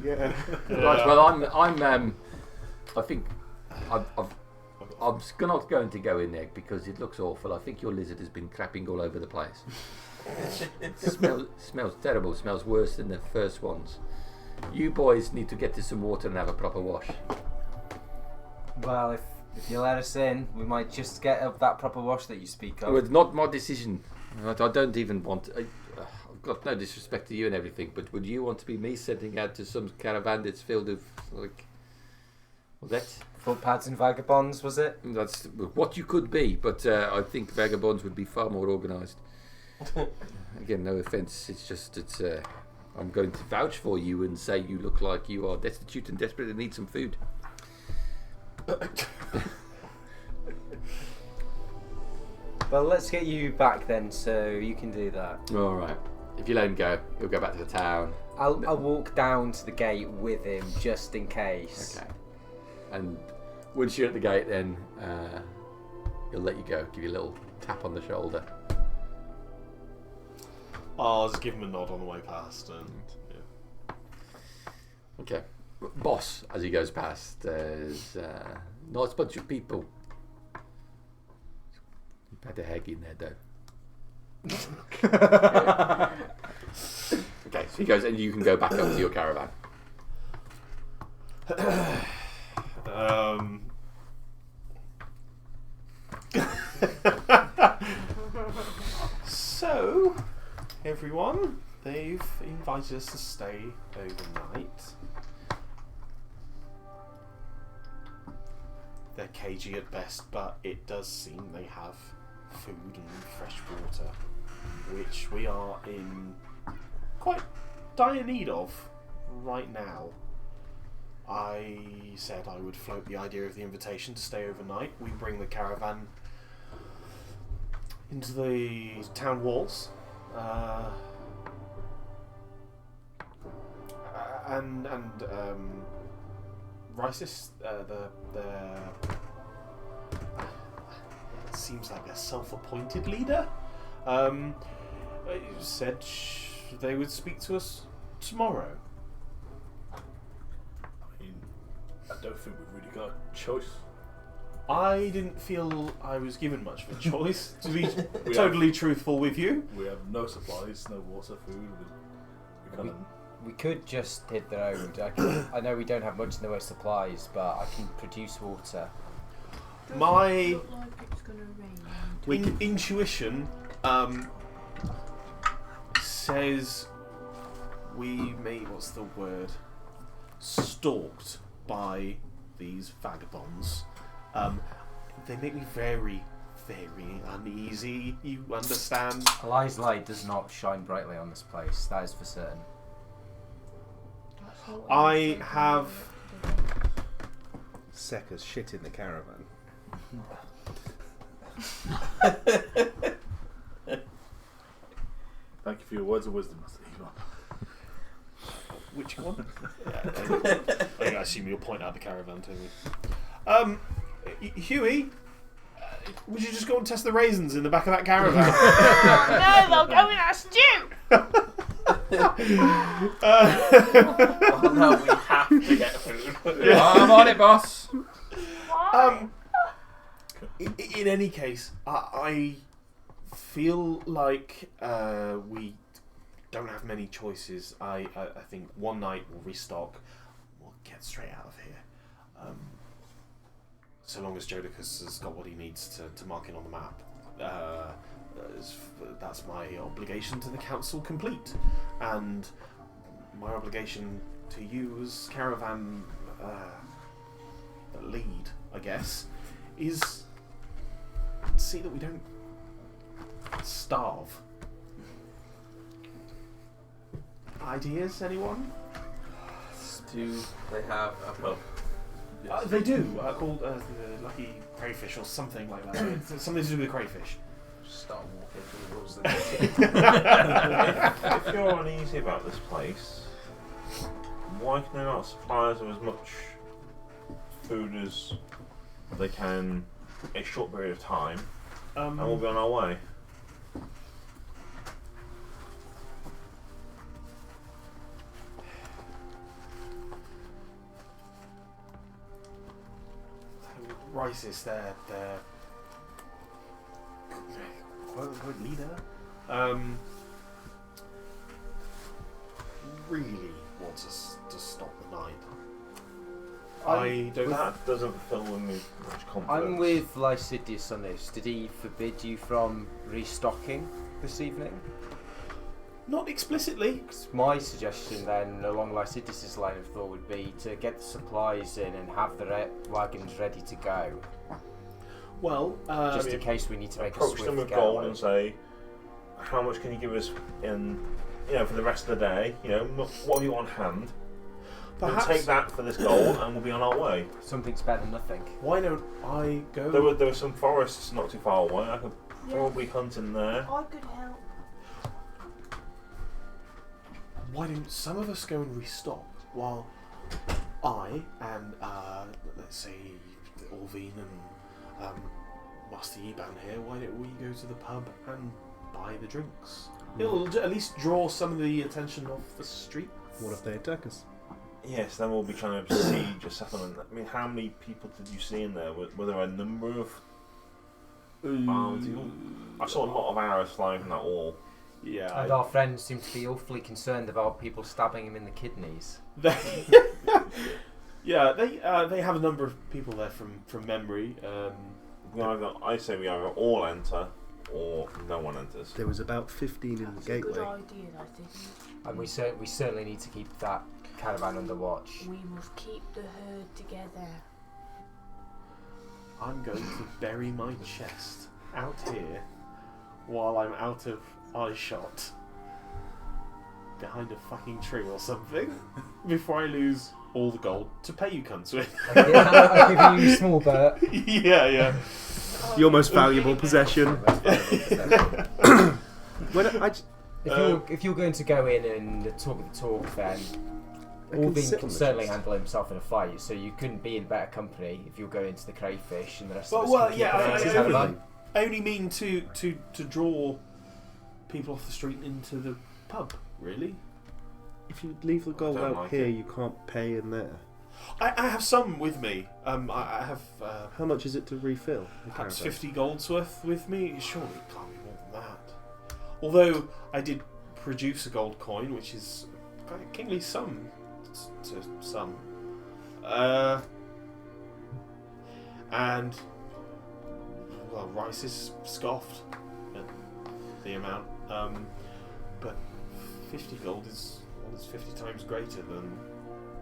Yeah. Right. Well, I think I'm not going to go in there because it looks awful. I think your lizard has been crapping all over the place. Smells terrible. Smells worse than the first ones. You boys need to get to some water and have a proper wash. Well, if you let us in, we might just get up that proper wash that you speak of. Well, it's not my decision. I don't even want. I've got no disrespect to you and everything, but would you want to be me sending out to some caravan that's filled with like? What's that? Footpads and vagabonds, was it? That's what you could be, but I think vagabonds would be far more organised. Again, no offence. It's just I'm going to vouch for you and say you look like you are destitute and desperate and need some food. Well, let's get you back then, so you can do that. All right. If you let him go, he'll go back to the town. I'll walk down to the gate with him just in case. Okay. And once you're at the gate, then he'll let you go. Give you a little tap on the shoulder. I'll just give him a nod on the way past, and yeah. Okay. Boss, as he goes past, there's a nice bunch of people. You've had a hag in there, though. Okay, so he goes, and you can go back up to your caravan. So, everyone, they've invited us to stay overnight. They're cagey at best, but it does seem they have food and fresh water, which we are in quite dire need of right now. I said I would float the idea of the invitation to stay overnight. We bring the caravan into the town walls, and Rysis, seems like a self-appointed leader, said they would speak to us tomorrow. I mean, I don't think we've really got a choice. I didn't feel I was given much of a choice, to be We totally truthful with you. We have no supplies, no water, food. We kind of We could just hit the road. I know we don't have much in the way of supplies, but I can produce water. My Look like it's gonna rain. intuition says we may, what's the word, stalked by these vagabonds. They make me very, very uneasy. You understand? Eli's light does not shine brightly on this place. That is for certain. That's what I we said have- we were gonna do. Sekka's shit in the caravan. Thank you for your words of wisdom, Master Egon. Which one? I assume you'll point out the caravan to me. Huey, would you just go and test the raisins in the back of that caravan? No, they'll go in our stew. Well, no, we have to get food. I'm on it, boss. Why? In any case, I feel like we don't have many choices. I think one night we'll restock. We'll get straight out of here. So long as Jodicus has got what he needs to mark it on the map. That's my obligation to the council complete. And my obligation to you as caravan lead, I guess, is see that we don't starve. Ideas, anyone? Do they have a pub? They do, called the Lucky Crayfish or something like that. It's something to do with crayfish. Start walking towards the If you're uneasy about this place, why can they not supply us with as much food as they can in a short period of time, and we'll be on our way? Rice is their quote leader. Really wants us to stop the night. I don't. That doesn't fill me with much confidence. I'm with Lycidius on this. Did he forbid you from restocking this evening? Not explicitly. 'Cause my suggestion then, along Lycidius' line of thought, would be to get the supplies in and have the wagons ready to go, Well, just in case we need to make a approach swift them with gold getaway. and say, how much can you give us in, for the rest of the day? What have you on hand? perhaps. We'll take that for this gold and we'll be on our way. Something's better than nothing. Why don't I go? There were some forests not too far away. I could probably hunt in there. I could help. Why don't some of us go and restock while I and let's say Orvine and Master Eban here? Why don't we go to the pub and buy the drinks? It'll at least draw some of the attention off the street. What if they attack us? Yes, then we'll be trying to besiege a settlement. I mean, how many people did you see in there? Were there a number of armed people? I saw a lot of arrows flying from that wall. Yeah. And our friends seem to be awfully concerned about people stabbing him in the kidneys. Yeah, they have a number of people there from memory. I say we either all enter or no one enters. There was about 15 in the That's a good gateway. idea, I think. And we certainly need to keep that caravan under watch. We must keep the herd together. I'm going to bury my chest out here while I'm out of eye shot behind a fucking tree or something before I lose all the gold to pay you cunts with. I'll give you a small bit. Yeah. Your most valuable possession. If you're going to go in and talk the talk, then Orvine can certainly handle himself in a fight, so you couldn't be in better company if you're going to the crayfish and the rest of us. Well, can yeah, keep our faces out of that. I only mean to draw people off the street into the pub, really. If you leave the gold don't out like here, it. you can't pay in there. I have some with me. I have How much is it to refill? the perhaps caravan? 50 gold's worth with me. Surely it can't be more than that. Although I did produce a gold coin, which is quite a kingly sum to some. And well, Rice is scoffed at the amount, but 50 gold is 50 times greater than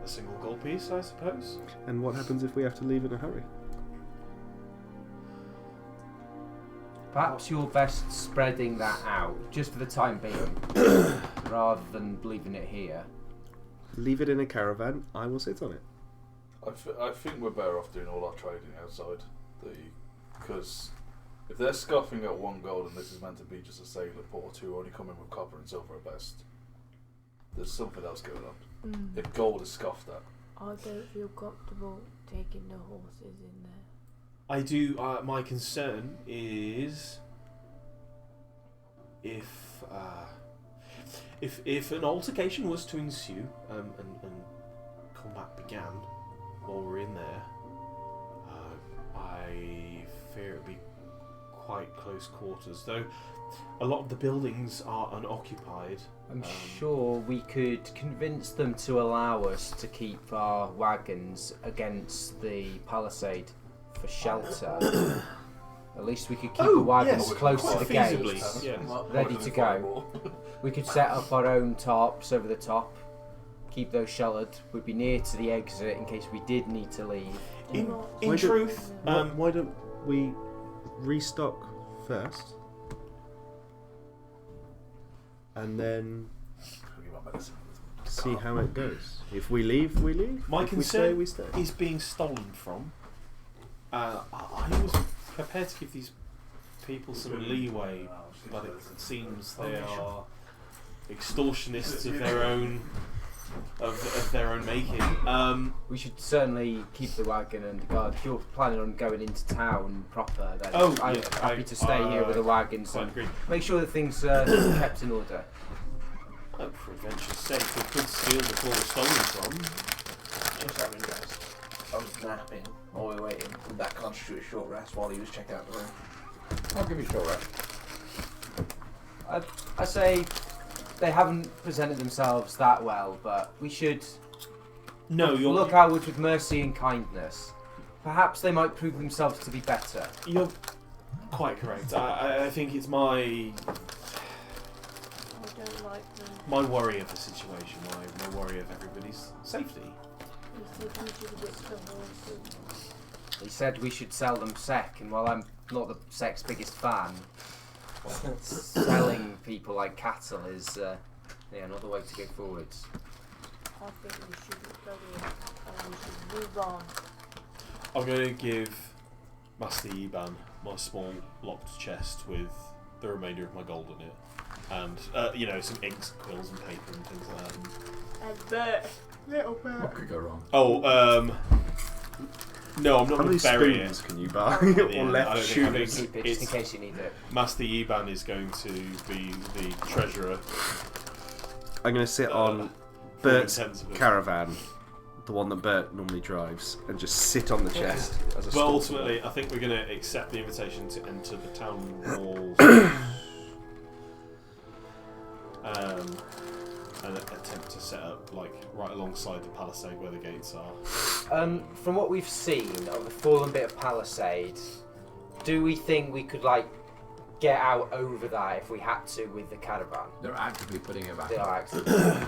a single gold piece, I suppose. And what happens if we have to leave in a hurry? Perhaps you're best spreading that out, just for the time being, rather than leaving it here. Leave it in a caravan. I will sit on it. I think we're better off doing all our trading outside. Because if they're scoffing at 1 gold and this is meant to be just a sailor port who only come in with copper and silver at best, there's something else going on. If gold is scoffed at. I don't feel comfortable taking the horses in there. I do. My concern is if an altercation was to ensue and combat began while we're in there, I fear it'd be quite close quarters. Though a lot of the buildings are unoccupied. I'm sure we could convince them to allow us to keep our wagons against the palisade for shelter. At least we could keep the wagons close to the gate, ready to go. We could set up our own tarps over the top, keep those sheltered. We'd be near to the exit in case we did need to leave. In truth, why don't we restock first, and then see how it goes? If we leave, we leave. My if concern we stay. is being stolen from. I was prepared to give these people some leeway, but it seems they are extortionists of their own making. We should certainly keep the wagon and the guard. If you're planning on going into town proper, then I'm happy to stay here with the wagons and make sure that things are kept in order. For adventure's sake, we could steal before we're stolen from. Just out of interest, I was napping while we were waiting. Would that constitute a short rest while he was checking out the room? I'll give you a short rest. I say they haven't presented themselves that well, but we should look outwards with mercy and kindness. Perhaps they might prove themselves to be better. You're quite correct. I think it's my worry of the situation, my worry of everybody's safety. He said we should sell them sec, and while I'm not the sec's biggest fan, selling people like cattle is another way to go forwards. I think we should go in and we should move on. I'm going to give Master Iban my small locked chest with the remainder of my gold in it. And, some inks, quills and paper and things like that. And Bert. Little Bert. What could go wrong? No, I'm not How going many to bury spoons it. can you buy? Yeah, or I left don't think shooting? Keep it just in case you need it. Master Iban is going to be the treasurer. I'm going to sit on Bert's intensively. caravan, the one that Bert normally drives, and just sit on the chest as a But store. ultimately, I think we're going to accept the invitation to enter the town walls and attempt to set up right alongside the palisade where the gates are. From what we've seen of the fallen bit of palisade, do we think we could get out over that if we had to with the caravan? They're actively putting it back. They up. are actually. Okay.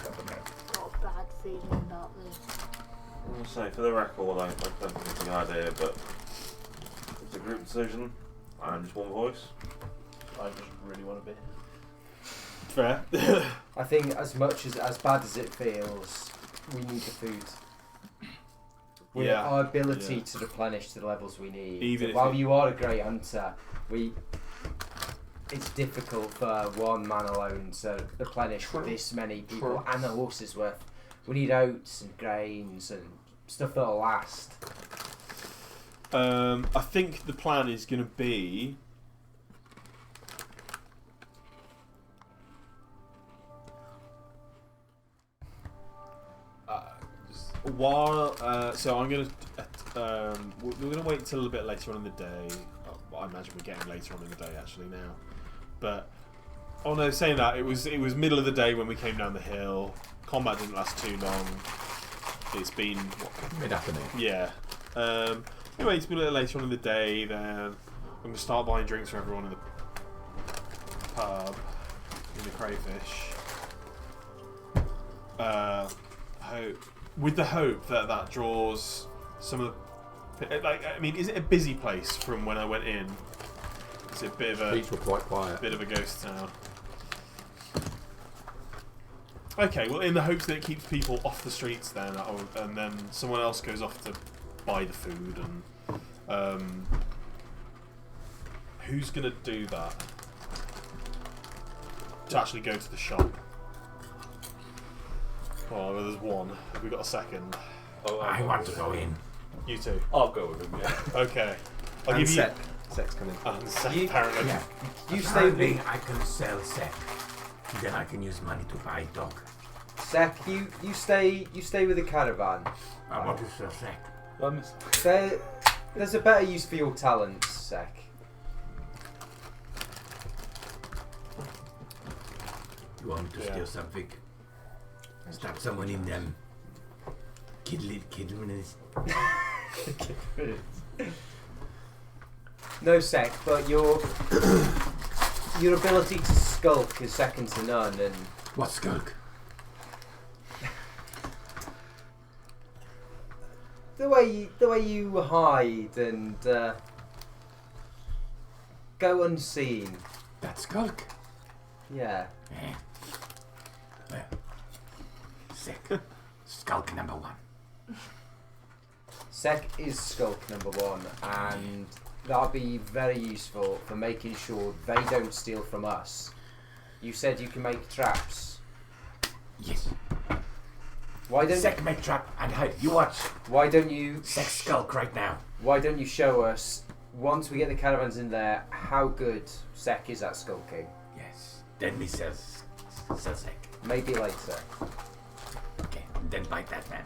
Got a bad feeling about this. I'm going to say, for the record, I don't think it's a good idea, but it's a group decision. I'm just one voice. I just really want to be. Fair. I think as bad as it feels, we need the food. Our ability to replenish to the levels we need. Even if while you are a great hunter, it's difficult for one man alone to replenish this many people and the horses worth. We need oats and grains and stuff that'll last. I think the plan is going to be so I'm going to we're going to wait until a little bit later on in the day. I imagine we're getting later on in the day actually now, but saying that it was middle of the day when we came down the hill. Combat didn't last too long. It's been mid-afternoon. Yeah. Anyway, it's been a little later on in the day. Then I'm going to start buying drinks for everyone in the pub in the Crayfish. With the hope that draws some of the... is it a busy place from when I went in? It's a bit of a Streets were quite quiet. bit of a ghost town. Okay, well, in the hopes that it keeps people off the streets, then, and then someone else goes off to buy the food, and who's gonna do that? To actually go to the shop. Oh, well, there's one. Have we got a second? Oh, I want to go in. You two. I'll go with him. Yeah. Okay. I'll And give Sec. Sec's coming. you. And Sec, You- apparently. Yeah. You stay with me. I can sell sec. Then I can use money to buy dog. Sec, you stay with the caravan. I want to sell sec. I miss. There's a better use for your talents, Sec. You want to Yeah. steal something? Stab someone in them. Kidneys. No, Sec, but your ability to skulk is second to none, and What skulk? the way you hide and go unseen. That skulk? Yeah. Eh. Well, sec. Skulk number 1. Sec is skulk number 1, and that'll be very useful for making sure they don't steal from us. You said you can make traps. Yes. Why don't Sec make trap and hide. You watch. Why don't you Sec skulk right now. Why don't you show us once we get the caravans in there how good Sec is at skulking? Yes. Then we sell sec. Maybe later. Okay. Then bite that man.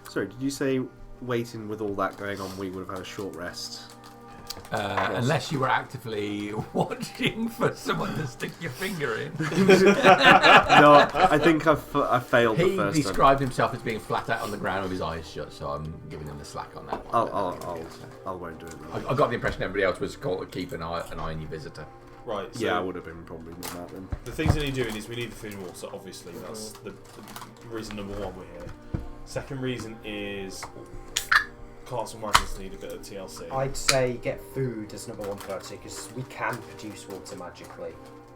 Sorry, did you say waiting with all that going on we would have had a short rest? Unless you were actively watching for someone to stick your finger in. No, I think I failed the He first time. described himself as being flat out on the ground with his eyes shut, so I'm giving him the slack on that one. I won't do it. I got the impression everybody else was called to keep an eye on your visitor. Right, so Yeah, I would have been probably more that then. the things that need doing is we need the food and water, obviously. That's the reason number 1 we're here. Second reason is carts and wagons need a bit of TLC. I'd say get food as number 1 priority because we can produce water magically,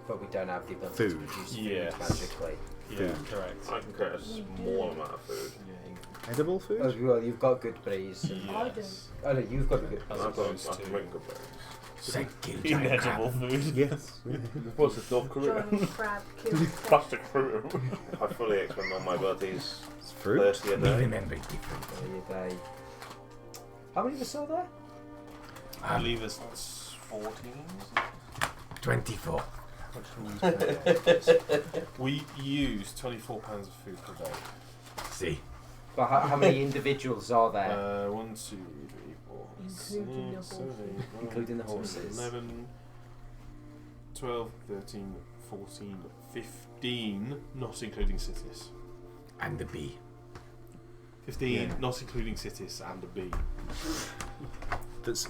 but we don't have the ability to Food. produce Yes. food magically. Yeah, food. correct. I can create a small amount of food. Edible food? Oh, well, you've got good berries. And, Yes. oh no, you've got good As And I've got opposed I can to make good berries. Sec kill giant inedible crab. food. Yes. What's this, North Korea? Giant crab killed. Plastic fruit. I fully expend all my abilities. It's fruit. Thirsty a We day. remember it different. They. How many of us are there? I believe there's 14. 24. We use 24 pounds of food per day. See? But how many individuals are there? 1, 2, 3, 4, Including the 6, 7, 8, 9, Including the 10, horses. 11, 12, 13, 14, 15, not including cities. And the bee. 15, Yeah. not including cities and a bee. That's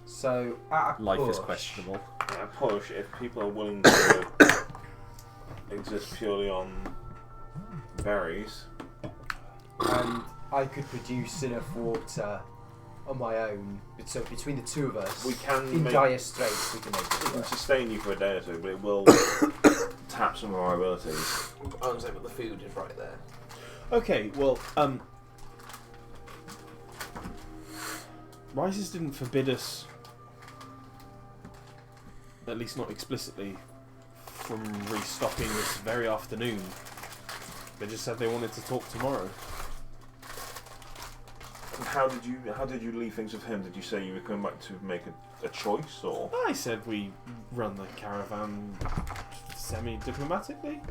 So at a life is push, questionable. At a push, if people are willing to exist purely on berries, and I could produce enough water on my own. So between the two of us, we can in make, dire straits, we can make it it can work. sustain you for a day or two, but it will tap some of our abilities. I was saying, but the food is right there. Okay, well, Rises didn't forbid us, at least not explicitly, from restocking this very afternoon. They just said they wanted to talk tomorrow. And how did you leave things with him? Did you say you were coming back to make a choice, or I said we run the caravan semi-diplomatically.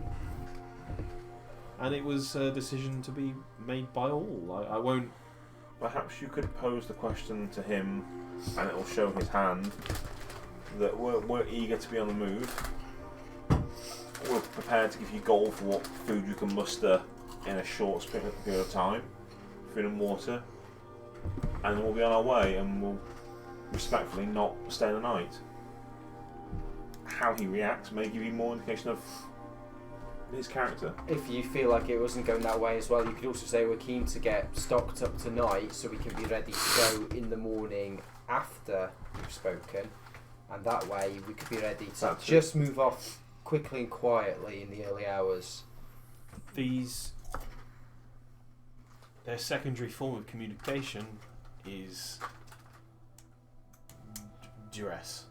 And it was a decision to be made by all. I won't... perhaps you could pose the question to him, and it will show his hand that we're eager to be on the move. We're prepared to give you gold for what food you can muster in a short period of time, food and water, and we'll be on our way, and we'll respectfully not stay the night. How he reacts may give you more indication of His character. If you feel like it wasn't going that way as well, you could also say we're keen to get stocked up tonight so we can be ready to go in the morning after we've spoken, and that way we could be ready to That's just move off quickly and quietly in the early hours. Their secondary form of communication is duress.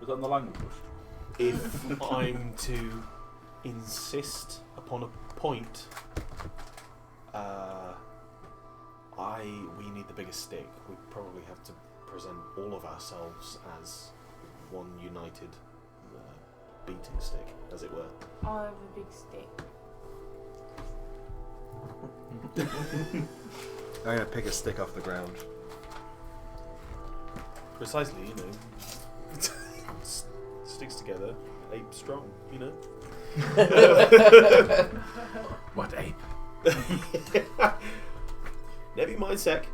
Was that in the language? If I'm to insist upon a point, we need the biggest stick. We probably have to present all of ourselves as one united beating stick, as it were. I have a big stick. I'm going to pick a stick off the ground. Precisely, you know. Sticks together, ape strong, you know. What ape? Never mind, sec.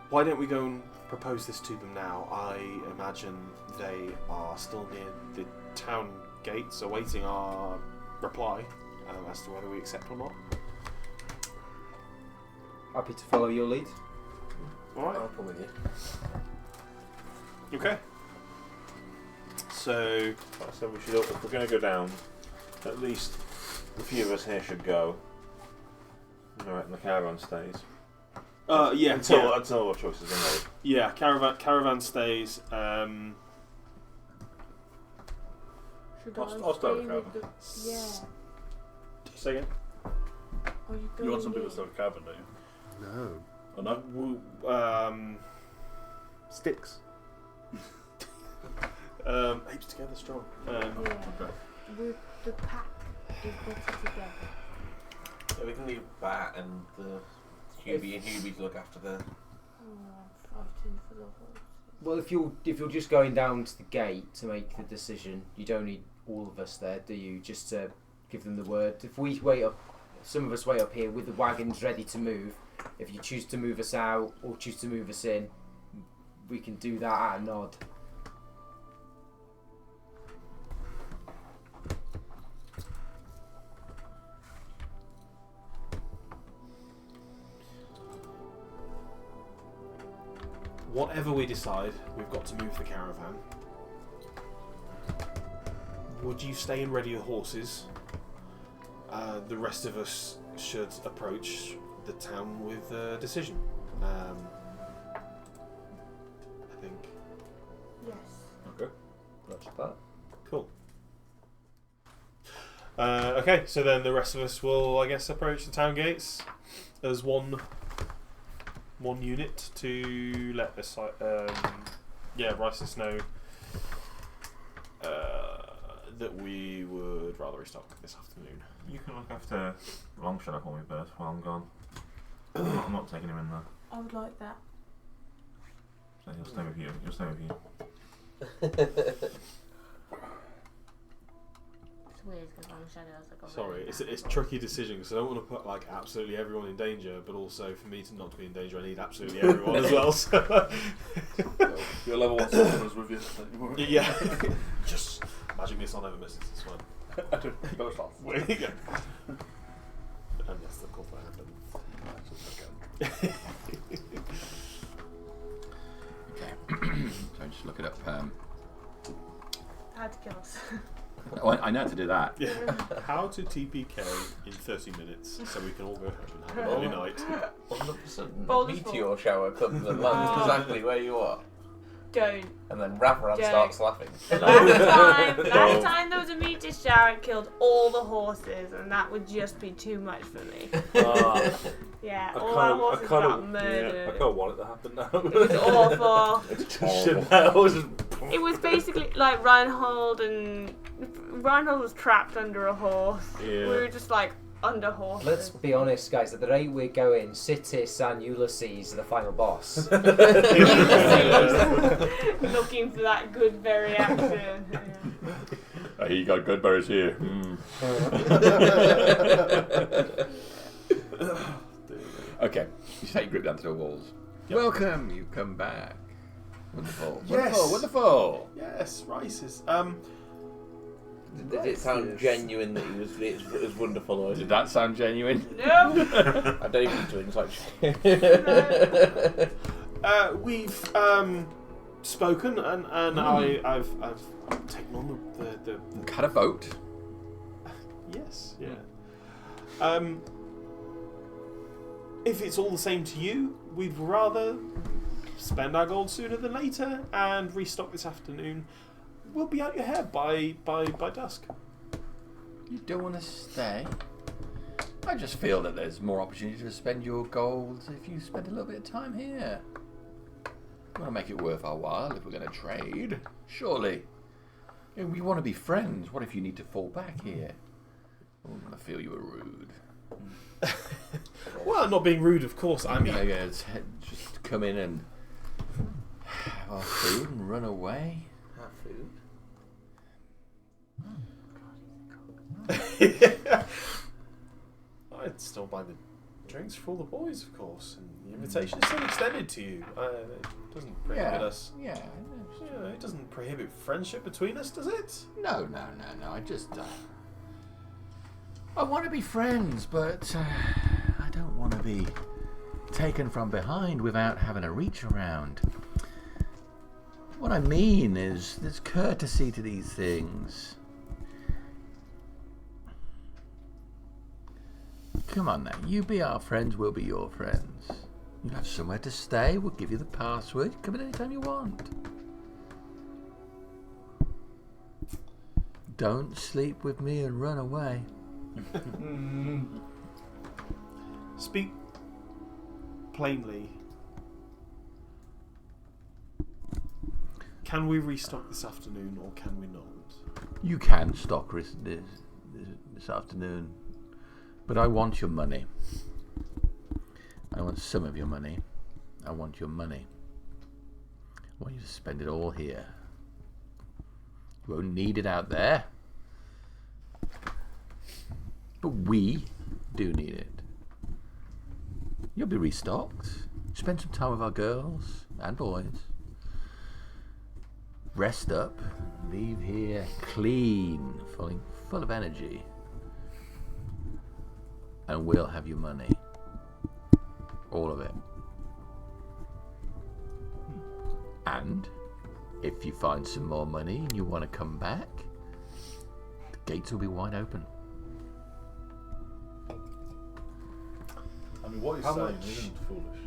Why don't we go and propose this to them now? I imagine they are still near the town gates awaiting our reply as to whether we accept or not. Happy to follow your lead. Alright, I'll come with you. Okay. So, So we should, if we're going to go down, at least a few of us here should go. Alright, and the caravan stays. yeah, Until our choices are made. yeah. Caravan stays. Should I'll I start stay with with the... Yeah. Say again? Are you going You want some in? people to start a cabin, do you? No. Oh no? Sticks. Apes together strong. Yeah. Okay. The pack is better together. Yeah, we can leave Bat and the Hubie and Hubie to look after the... Oh, I'm frightened for the horses. Well, if you're just going down to the gate to make the decision, you don't need all of us there, do you? Just to give them the word. If we wait up, some of us wait up here with the wagons ready to move. If you choose to move us out or choose to move us in, we can do that at a nod. Whatever we decide, we've got to move the caravan. Would you stay and ready the horses? The rest of us should approach the town with a decision. I think. Yes. Okay. Roger that. Cool. Okay, so then the rest of us will, I guess, approach the town gates as one unit to let this Risus know that we would rather restock this afternoon. You can look after Longshot, call me Bert, while I'm gone. I'm not taking him in there. I would like that. So he'll stay with you. He'll stay with you. It's weird because I'm shadows like Sorry, it's a tricky decision because I don't want to put like absolutely everyone in danger, but also for me to not to be in danger, I need absolutely everyone as well. So. Your level 1 sorcerer's with you. Yeah. Just magic missile never misses. It's fine. I don't go as fast. There you go. And yes, of course that happened. Okay. So I just look it up. How to kill us. Oh, I know how to do that. Yeah. How to TPK in 30 minutes so we can all go home and have an early night. All of a sudden, a Boulder's meteor shower comes and lands Oh. exactly where you are. Don't. And then Ravaran Joke. starts laughing. Last time there was a meteor shower and killed all the horses, and that would just be too much for me. Yeah, all our horses got murdered. I kind of want it to happen now. It was awful. It's horrible. It was basically like Reinhold was trapped under a horse. Yeah. We were just like under horses. Let's be honest, guys. At the rate we're going, Sitis and Ulysses are the final boss. Looking for that good berry action. Yeah. He got good berries here. Okay, you take your grip down to the walls. Yep. Welcome, you come back. Wonderful, Yes. wonderful. Yes, rices. Did it sound genuine that it was wonderful? Or Did that sound genuine? No. I don't even need to insight. We've spoken, and I've taken on the Had a vote. yes, yeah. If it's all the same to you, we'd rather spend our gold sooner than later and restock this afternoon. We'll be out your hair by dusk. You don't want to stay? I just feel that there's more opportunity to spend your gold if you spend a little bit of time here. We want to make it worth our while if we're going to trade. Surely. We want to be friends. What if you need to fall back here? Oh, I feel you were rude. Well, not being rude, of course. I mean, Just come in and have our food and run away. Have food. I'd still buy the drinks for all the boys, of course, and the invitation is still extended to you. It doesn't prohibit us. Yeah. Yeah, it doesn't prohibit friendship between us, does it? No. I just... I want to be friends, but I don't want to be taken from behind without having a reach around. What I mean is, there's courtesy to these things. Come on now, you be our friends, we'll be your friends. You'll have somewhere to stay, we'll give you the password, come in anytime you want. Don't sleep with me and run away. Speak plainly. Can we restock this afternoon, or can we not? You can stock this afternoon, but I want your money. I want some of your money. I want your money. I want you to spend it all here. You won't need it out there. But we do need it. You'll be restocked. Spend some time with our girls and boys. Rest up. Leave here clean, full of energy. And we'll have your money. All of it. And if you find some more money and you want to come back, the gates will be wide open. I mean, what he's How saying much? isn't foolish.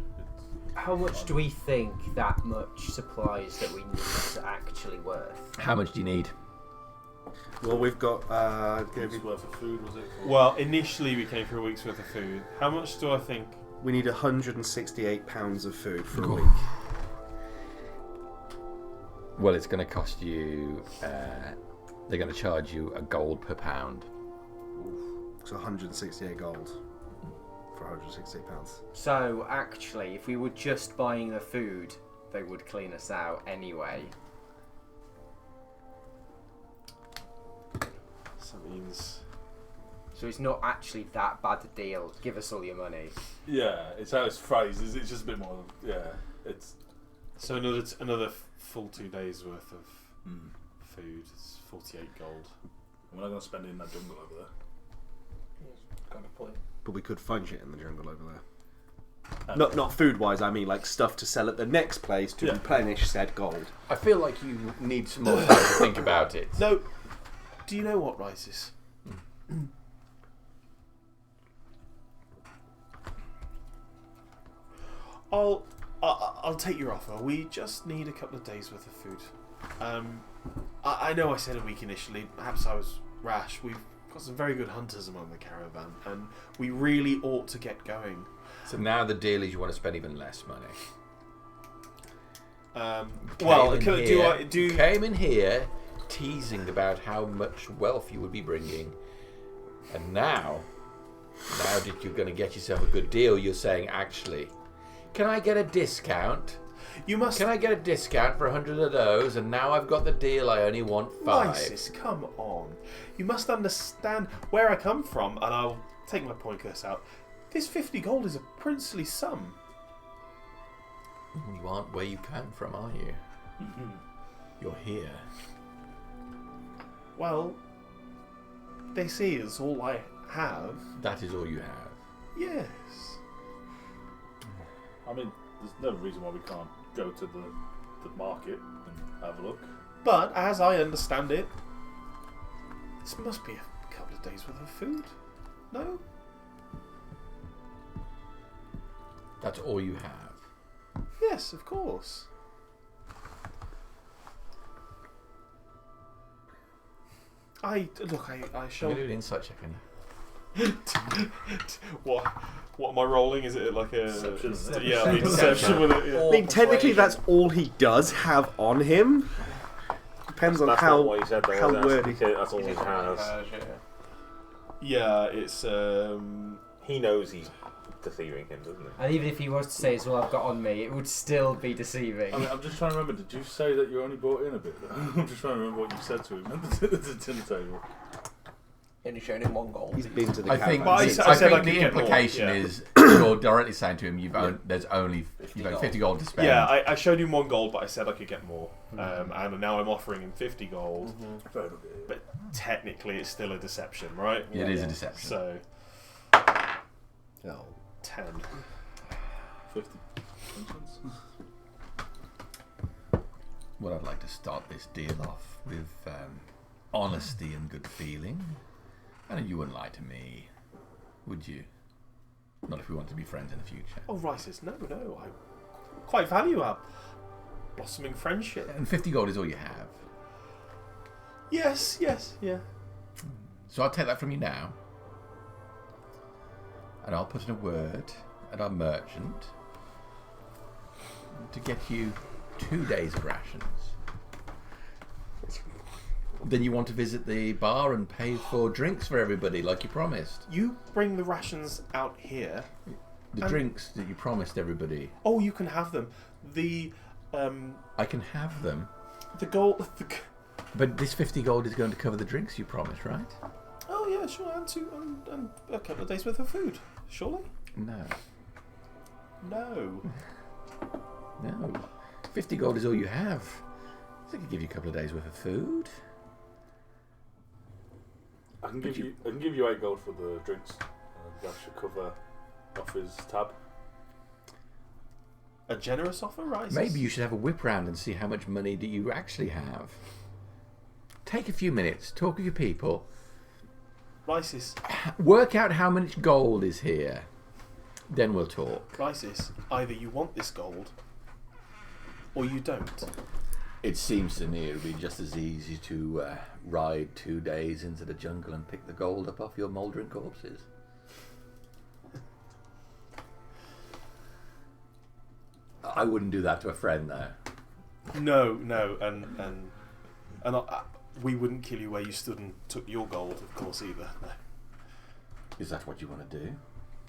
How much do we think that much supplies that we need is actually worth? How much do you need? Well, we've got. It's worth of food, was it? Well, initially we came for a week's worth of food. How much do I think? We need 168 pounds of food for a Oof. week. Well, it's going to cost you. They're going to charge you a gold per pound. So 168 gold for 168 pounds. So, actually, if we were just buying the food, they would clean us out anyway. So that means. So it's not actually that bad a deal. Give us all your money. Yeah, it's how it's phrased. It's just a bit more. Yeah, it's. So another full 2 days worth of food. It's 48 gold. We're not going to spend it in that jungle over there. Kind of point. But we could find shit in the jungle over there. Not food wise, I mean like stuff to sell at the next place to replenish said gold. I feel like you need some more time to think about it. No. Do you know what, Rises? I'll take your offer. We just need a couple of days worth of food. I know I said a week initially. Perhaps I was rash. We've got some very good hunters among the caravan, and we really ought to get going. So now the deal is you want to spend even less money. You came in here teasing about how much wealth you would be bringing, and now that you're going to get yourself a good deal, you're saying, actually, can I get a discount? You must. Can I get a discount for 100 of those? And now I've got the deal, I only want 5. Lysis, come on. You must understand where I come from, and I'll take my point curse out. This 50 gold is a princely sum. You aren't where you came from, are you? You're here. Well, they see it's all I have. That is all you have. Yes. I mean, there's no reason why we can't go to the market and have a look. But as I understand it, this must be a couple of days worth of food. No? That's all you have. Yes, of course. I shall. I'm going to do an insight check on you. What am I rolling? Is it like a Deception, isn't it? Yeah, I mean deception with it. Yeah. I mean, technically, that's all he does have on him. Depends on That's how not what he said, though, how is it? wordy. That's all he has. Yeah, it's He knows he's deceiving him, doesn't he? And even if he was to say it's all I've got on me, it would still be deceiving. I mean, I'm just trying to remember, did you say that you only brought in a bit? I'm just trying to remember what you said to him at the dinner table. Only shown him 1 gold. He's been to the I think, Well, I caravan. said I I think could the get more, implication yeah. is you're directly saying to him, you've there's only 50 you've got gold. 50 gold to spend. yeah. I showed him 1 gold, but I said I could get more, and now I'm offering him 50 gold. But technically, it's still a deception, right? It is a deception. So Oh. 10. 50. Well, I'd like to start this deal off with honesty and good feeling. I know you wouldn't lie to me, would you? Not if we want to be friends in the future. Oh, Rises, no, I quite value our blossoming friendship. And 50 gold is all you have. Yes, yeah. So I'll take that from you now. And I'll put in a word at our merchant to get you 2 days of rations. Then you want to visit the bar and pay for drinks for everybody, like you promised. You bring the rations out here. The drinks that you promised everybody. Oh, you can have them. The I can have them, the gold. but this 50 gold is going to cover the drinks you promised, right? Oh yeah, sure. And a couple of days worth of food. Surely. No. No. No. 50 gold is all you have. I could give you a couple of days worth of food. I can give you 8 gold for the drinks. That should cover off his tab. A generous offer, Rises. Maybe you should have a whip round and see how much money do you actually have. Take a few minutes, talk with your people, Rises. work out how much gold is here. Then we'll talk. Rises. Either you want this gold, or you don't. It seems to me it would be just as easy to ride 2 days into the jungle and pick the gold up off your mouldering corpses. I wouldn't do that to a friend, though. No, and we wouldn't kill you where you stood and took your gold, of course, either. No. Is that what you want to do?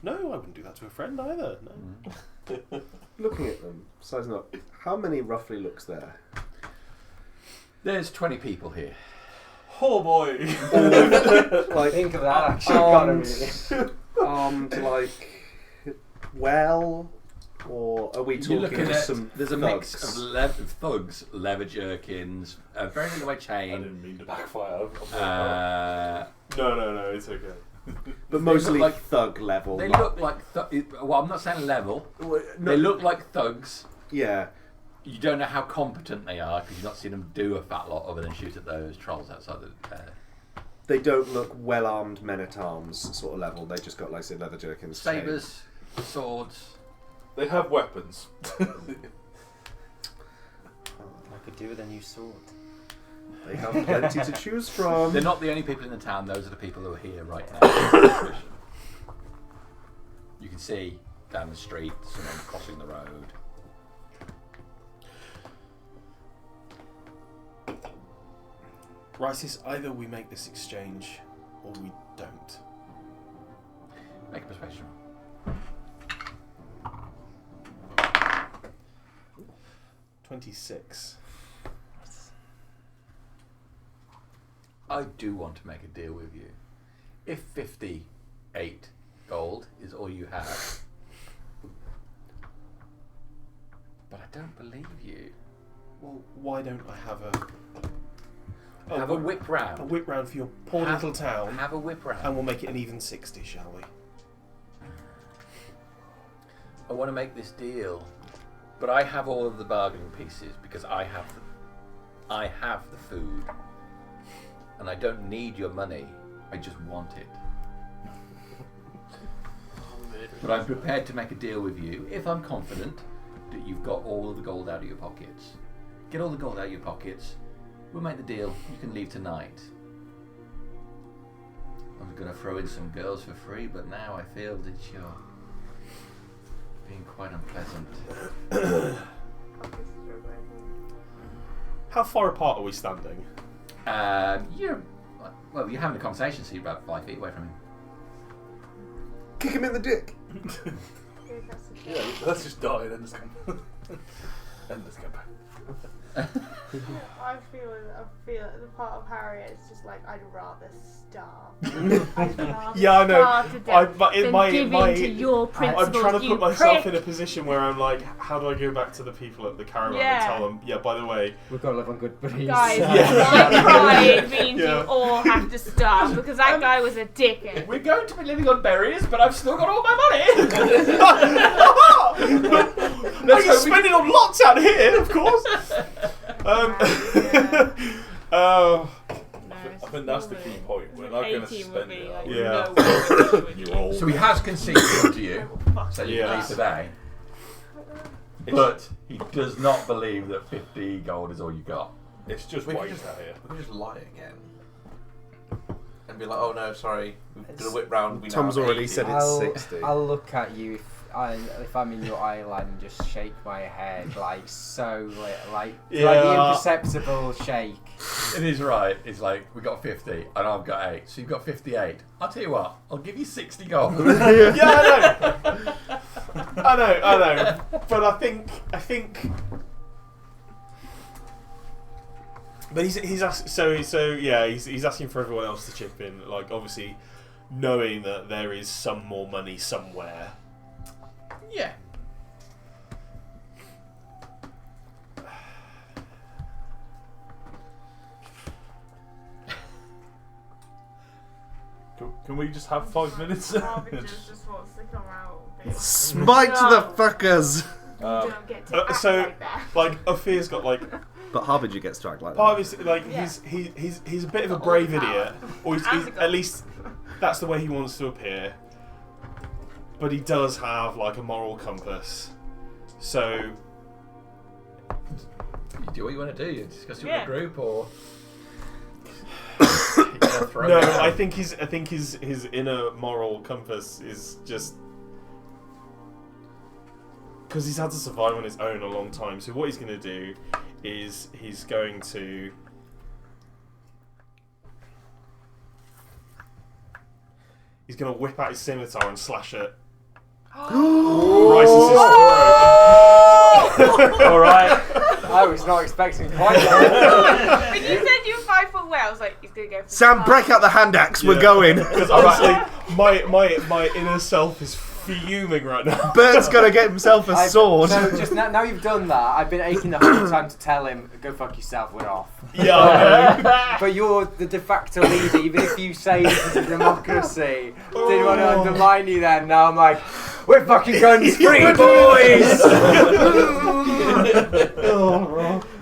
No, I wouldn't do that to a friend either. No. Looking at them, sizing up, how many roughly looks there? There's 20 people here. Oh boy! Like Think of that action. Gotta really. armed, like well, or are we You're talking looking at some? there's a mix of thugs? thugs, leather jerkins, very little way I chain. didn't mean to backfire. No, it's okay. But mostly like- thug level. They look like well, I'm not saying level. They look like thugs. Yeah, You don't know how competent they are because you've not seen them do a fat lot other than shoot at those trolls outside the. they don't look well armed men at arms sort of level. They just got like I said, leather jerkins, chain. Sabers, swords. They have weapons. I could do with a new sword. They have plenty to choose from. They're not the only people in the town. Those are the people who are here right now. You can see down the street someone crossing the road. Rises, either we make this exchange, or we don't. Make a persuasion roll. 26. I do want to make a deal with you. If 58 gold is all you have, but I don't believe you. Well, why don't I have Have a whip round. a whip round for your poor little town, Have a whip round. and we'll make it an even 60, shall we? I want to make this deal, but I have all of the bargaining pieces because I have the food, and I don't need your money. I just want it. But I'm prepared to make a deal with you if I'm confident that you've got all of the gold out of your pockets. Get all the gold out of your pockets. We'll make the deal. You can leave tonight. I was going to throw in some girls for free, but now I feel that you're being quite unpleasant. How far apart are we standing? You're having a conversation, so you're about 5 feet away from him. Kick him in the dick. Yeah, let's just die and then just come. And let's go back. I feel the part of Harriet is just like, I'd rather starve. I'd rather Yeah, I know. starve to death But in than my, give my, in to your principles, I'm trying to you put myself prick. in a position where I'm like, how do I go back to the people at the caravan and tell them, yeah, by the way, We've got to live on good buddies. Guys, Yeah. my pride means Yeah. you all have to starve because that guy was a dickhead. We're going to be living on berries, but I've still got all my money. I'm just spending on lots out here, of course. I think that's the key point. We're not going to spend it. Like, Yeah. no You all. So he has conceded to you, so you Yeah. can leave today. But he does not believe that 50 gold is all you got. It's just We could wait just, out here. we could just lie again. And be like, oh no, sorry, we've done a whip round. We now Tom's have already 80. said it's 60. I'll look at you if I'm in your island and just shake my head like like the imperceptible shake. It is right. It's like, we got 50 and I've got 8. So you've got 58. I'll tell you what, I'll give you 60 gold. Yeah, I know. But I think. But he's asking for everyone else to chip in. Like, obviously, knowing that there is some more money somewhere. Yeah. Can we just have 5 minutes? Harbinger just wants to come out. Smite the fuckers! You don't get to act So, like that. like, Ophir's got like But Harbinger gets dragged like part that. of his like Yeah. he's a bit of a Got all brave the power. idiot, or he's And the at gold. least that's the way he wants to appear. But he does have like a moral compass. So You do what you want to do. You discuss it Yeah. with the group, or you're gonna throw no, it down. I think his inner moral compass is just because he's had to survive on his own a long time. So what he's going to do is he's going to whip out his scimitar and slash it. Rice's throat. All right. I was not expecting quite that. When you said you were 5 foot away, I was like, he's gonna go for Sam, the break out the hand axe, we're going! Because honestly, my inner self is fuming right now. Bert's gonna get himself a sword. So just now you've done that, I've been aching the whole time to tell him, go fuck yourself, we're off. Yeah, I know. But you're the de facto leader, even if you say this is a democracy. Didn't want to undermine you then. Now I'm like, we're fucking guns free, boys!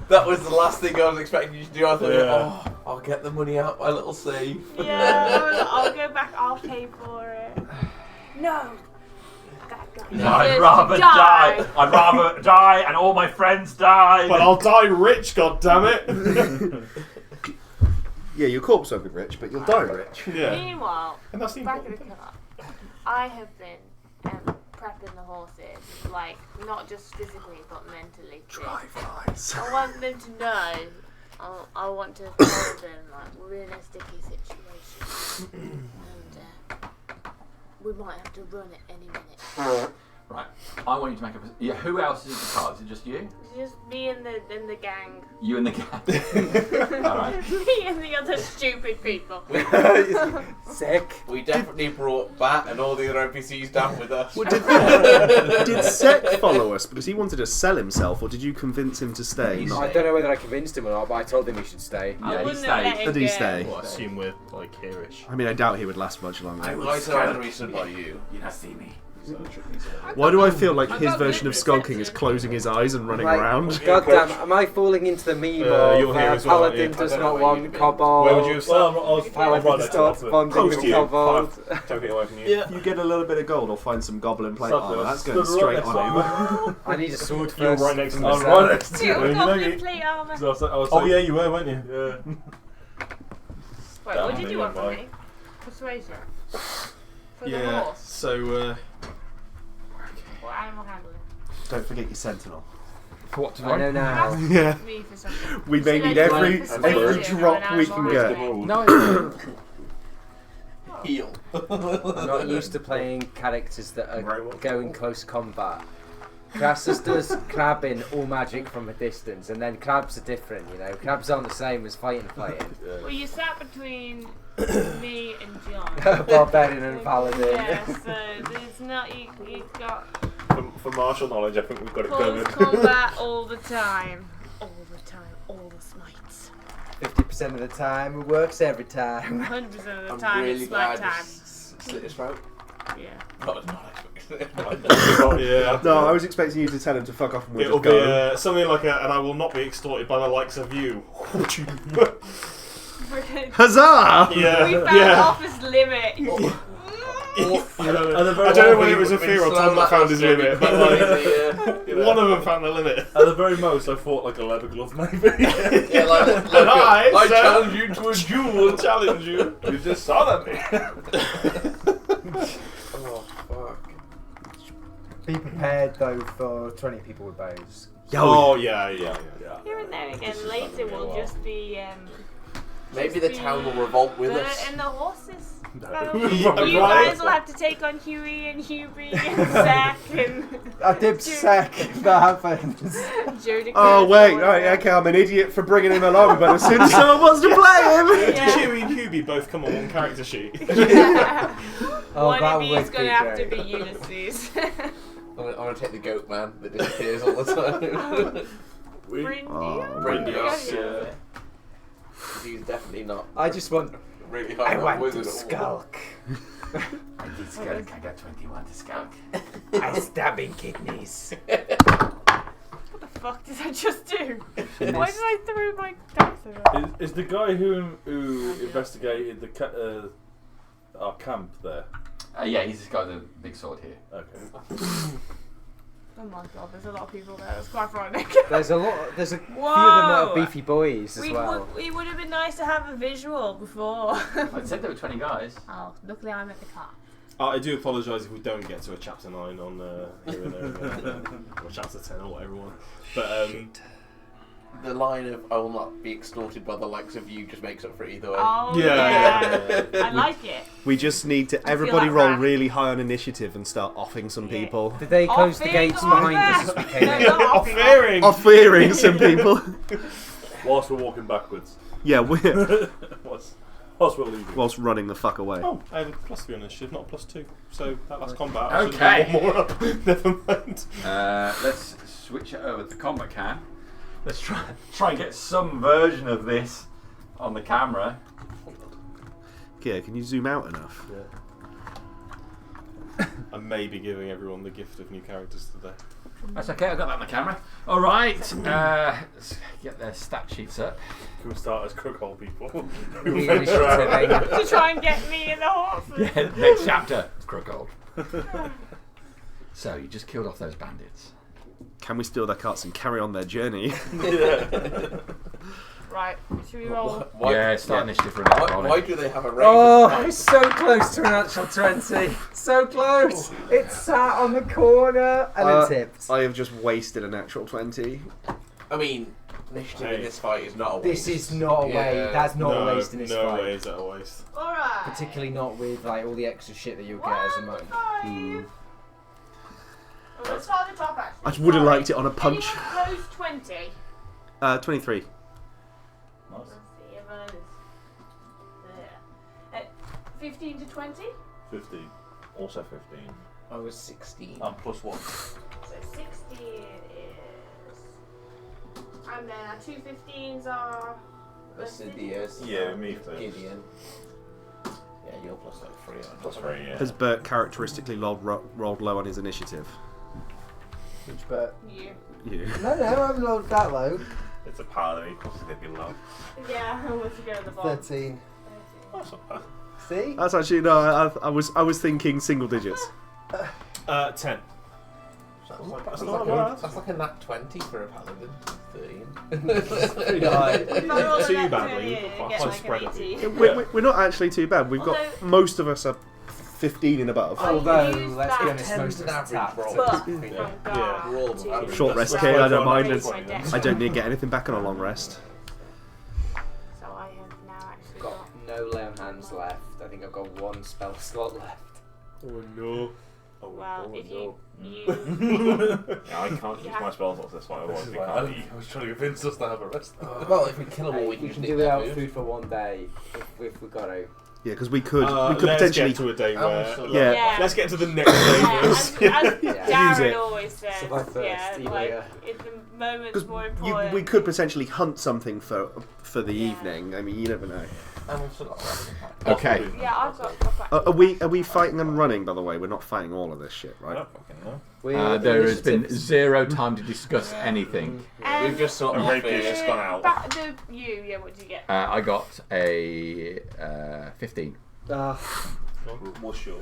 That was the last thing I was expecting you to do. I thought, Yeah. oh, I'll get the money out my little safe. Yeah, I'll go back, I'll pay for it. No! That guy I'd deserves rather to die. I'd rather die and all my friends die. But I'll die rich, goddammit! Yeah, your corpse won't be rich, but you'll die rich. Yeah. Meanwhile, And that's the back in important the thing. car, I have been prepping the horses, like, not just physically, but mentally too. Eyes. I want them to know, I want to tell them, like, we're in a sticky situation. And we might have to run at any minute. Right. I want you to make up. Yeah. Who else is in the car? Is it just you? It's just me and the gang. You and the gang. All right. Me and the other stupid people. Sick. We definitely brought Bat and all the other NPCs down with us. Well, did Sek follow us because he wanted to sell himself, or did you convince him to stay? I don't know whether I convinced him or not, but I told him he should stay. I Yeah, he wouldn't have let stayed. him Did he go. stay? Well, I assume we're like here-ish. I mean, I doubt he would last much longer. I said I was reasoned by you. You not see me. Why do I feel like I his got version of limited skulking is attention. closing his eyes and running Like, around? God damn, am I falling into the meme of you're here as well, aren't Paladin you? does I don't know not where want you've been. kobold? Where would you have Well, sat? I was Paladin right next to starts it. bonding Close with to you. kobold. 10 feet away from you. Yeah. You get a little bit of gold or find some goblin plate Sadly, armor. I That's going stood right straight next to on him. I need a sword You were first. right next to for me. I'm myself. right next to Two you. goblin plate armor. So I was Oh like, yeah, you were, weren't you? yeah. Wait, what Damn, did you want from right. me? Persuasion. For the Yeah. horse. So Or animal handling. Don't forget your sentinel. For what to I know now. Yeah. Me for something. We may Should I need do every persuasion or drop an we animal can get. handling? No, Heal. I'm not used to playing characters that are Very well. going close combat. Crassus does crabbing all magic from a distance, and then crabs are different, you know. Crabs aren't the same as fighting. Well, you sat between me and John. Barbarian and paladin. Yeah, so there's not you've got for martial knowledge, I think we've got it close covered. combat all the time, all the smites. 50% of the time, it works every time. 100% of the I'm time really it's smite glad time. slit his throat. Yeah. Not expecting Yeah. No, I was expecting you to tell him to fuck off and we'll It'll just be go. something like and I will not be extorted by the likes of you. Huzzah! Yeah, We found yeah. office limit. I don't know whether it was a fear or Tom that found his limit, but like, one of them found the limit. At the very most, I fought like a leather glove, maybe. Yeah, like, And I said- challenge you to a duel. Challenge you. You just saw that me. Oh fuck. Be prepared though for 20 people with bows. Oh yeah. Here and there again, later will just be Maybe the town will revolt with Bert us. and the horses. Yeah, You right. guys will have to take on Huey and Hubie and Zach and I did sec if that happens. Judica. Oh wait, right, okay, I'm an idiot for bringing him along, but as soon as someone wants to play him, Yeah. Chewie and Hubie both come on one character sheet. Oh, One that of you would is going be to have to great. be Ulysses. I'm gonna take the goat man that disappears all the time. Brindia? Brindios, Yeah. He's definitely not I just want. really high I on want wizard to at all. skulk. I did skunk. I got 21 to skunk. I stab in kidneys. What the fuck did I just do? Why did I throw my dice away? Is the guy who investigated the our camp there? Yeah, he's just got the big sword here. Okay. Oh my god, there's a lot of people there. It's quite frightening. There's a lot. There's a few of them that Whoa! are beefy boys as well. It would have been nice to have a visual before. I said there were 20 guys. Oh, luckily I'm at the car. I do apologise if we don't get to a chapter 9 on here and there, or chapter 10 or whatever one. But The line of "I will not be extorted by the likes of you" just makes up for it either way. Oh Yeah. yeah, I like it. we just need to feel everybody like roll that. really high on initiative and start offing some Yeah. people. Did they close the Offing gates or behind us back? as we came No, in? not off offing. hearing. Off-earing some people. Whilst we're walking backwards. Yeah, we're Whilst we're leaving. whilst running the fuck away. Oh, I have a +3 on initiative, not a +2. So that last combat. I should've Okay. done one more up. Never mind. Let's switch it over to the combat cam. Let's try and get some version of this on the camera. Yeah, can you zoom out enough? I may be giving everyone the gift of new characters today. That's okay, I've got that on the camera. Alright, let's get their stat sheets up. Can we start as crookhole people? The initiative. To try and get me in the horses. Yeah, next chapter. Crookgold. So, you just killed off those bandits. Can we steal their carts and carry on their journey? Right, should we roll? Yeah, start initiative for an hour. Why do they have a range? Oh, I'm so close to an actual 20. So close. It sat on the corner and it tipped. I have just wasted a natural 20. I mean, initiative in this fight is not a waste. This is not a way. Yeah. That's not no, a waste in this no fight. way is that a waste. Alright. Particularly not with like all the extra shit that you'll get as a monk. 1, 5. Well, let's start at the top actually. I just would have Sorry. liked it on a punch. Anyone close 20? 23. Let's see, everyone is there. 15 to 20. 15. Also 15. I was 16. And plus 1. So 16 is. And then our 2 15s are. Assidious. Yeah, me first. Gideon. Yeah, you're plus like 3. aren't Plus you? 3, yeah. Has Bert characteristically rolled low on his initiative? Which bet? You. You. No, I haven't rolled that low. It's a paladin, of course they'd be low. Yeah, I want to go to the bottom. 13. That's not bad. See? That's actually no. I was thinking single digits. 10. That's not bad. That's like a nat 20 for a paladin. 13. If I roll a Too nat badly. 20, you Quite get like spread an of 18. We're not actually too bad. We've got Although- most of us are 15 and above. Oh, Although, you use let's be that. honest, 10's most an of us average tapped. roll. But from Yeah. guard We're all to average. Short rest That's kid, I don't why mind. my dex- I don't need to get anything back on a long rest. So I have now actually Got got. no lay on hands left. I think I've got 1 spell slot left. Oh no. Well, if you. Yeah, I can't use Yeah. my spells off this one, otherwise we I can't. was trying to convince us to have a rest. Well, if we kill them all, we We can can just do nick without their food for 1 day if we got to. Yeah, because we could Let's potentially. get to a day where. Yeah. Yeah. Let's get to the next day first. As Use Darren it. always says, Survive first, yeah, either like way. if the moment's Because more important. we could potentially hunt something for the Yeah. evening. I mean, you never know. And we've still got that. Okay. Yeah, I've got. Are we fighting and running? By the way, we're not fighting all of this shit, I right? don't fucking know. There has been zero time to discuss anything. We've just sort A of rapier's just gone out. What did you get? I got a 15. What's your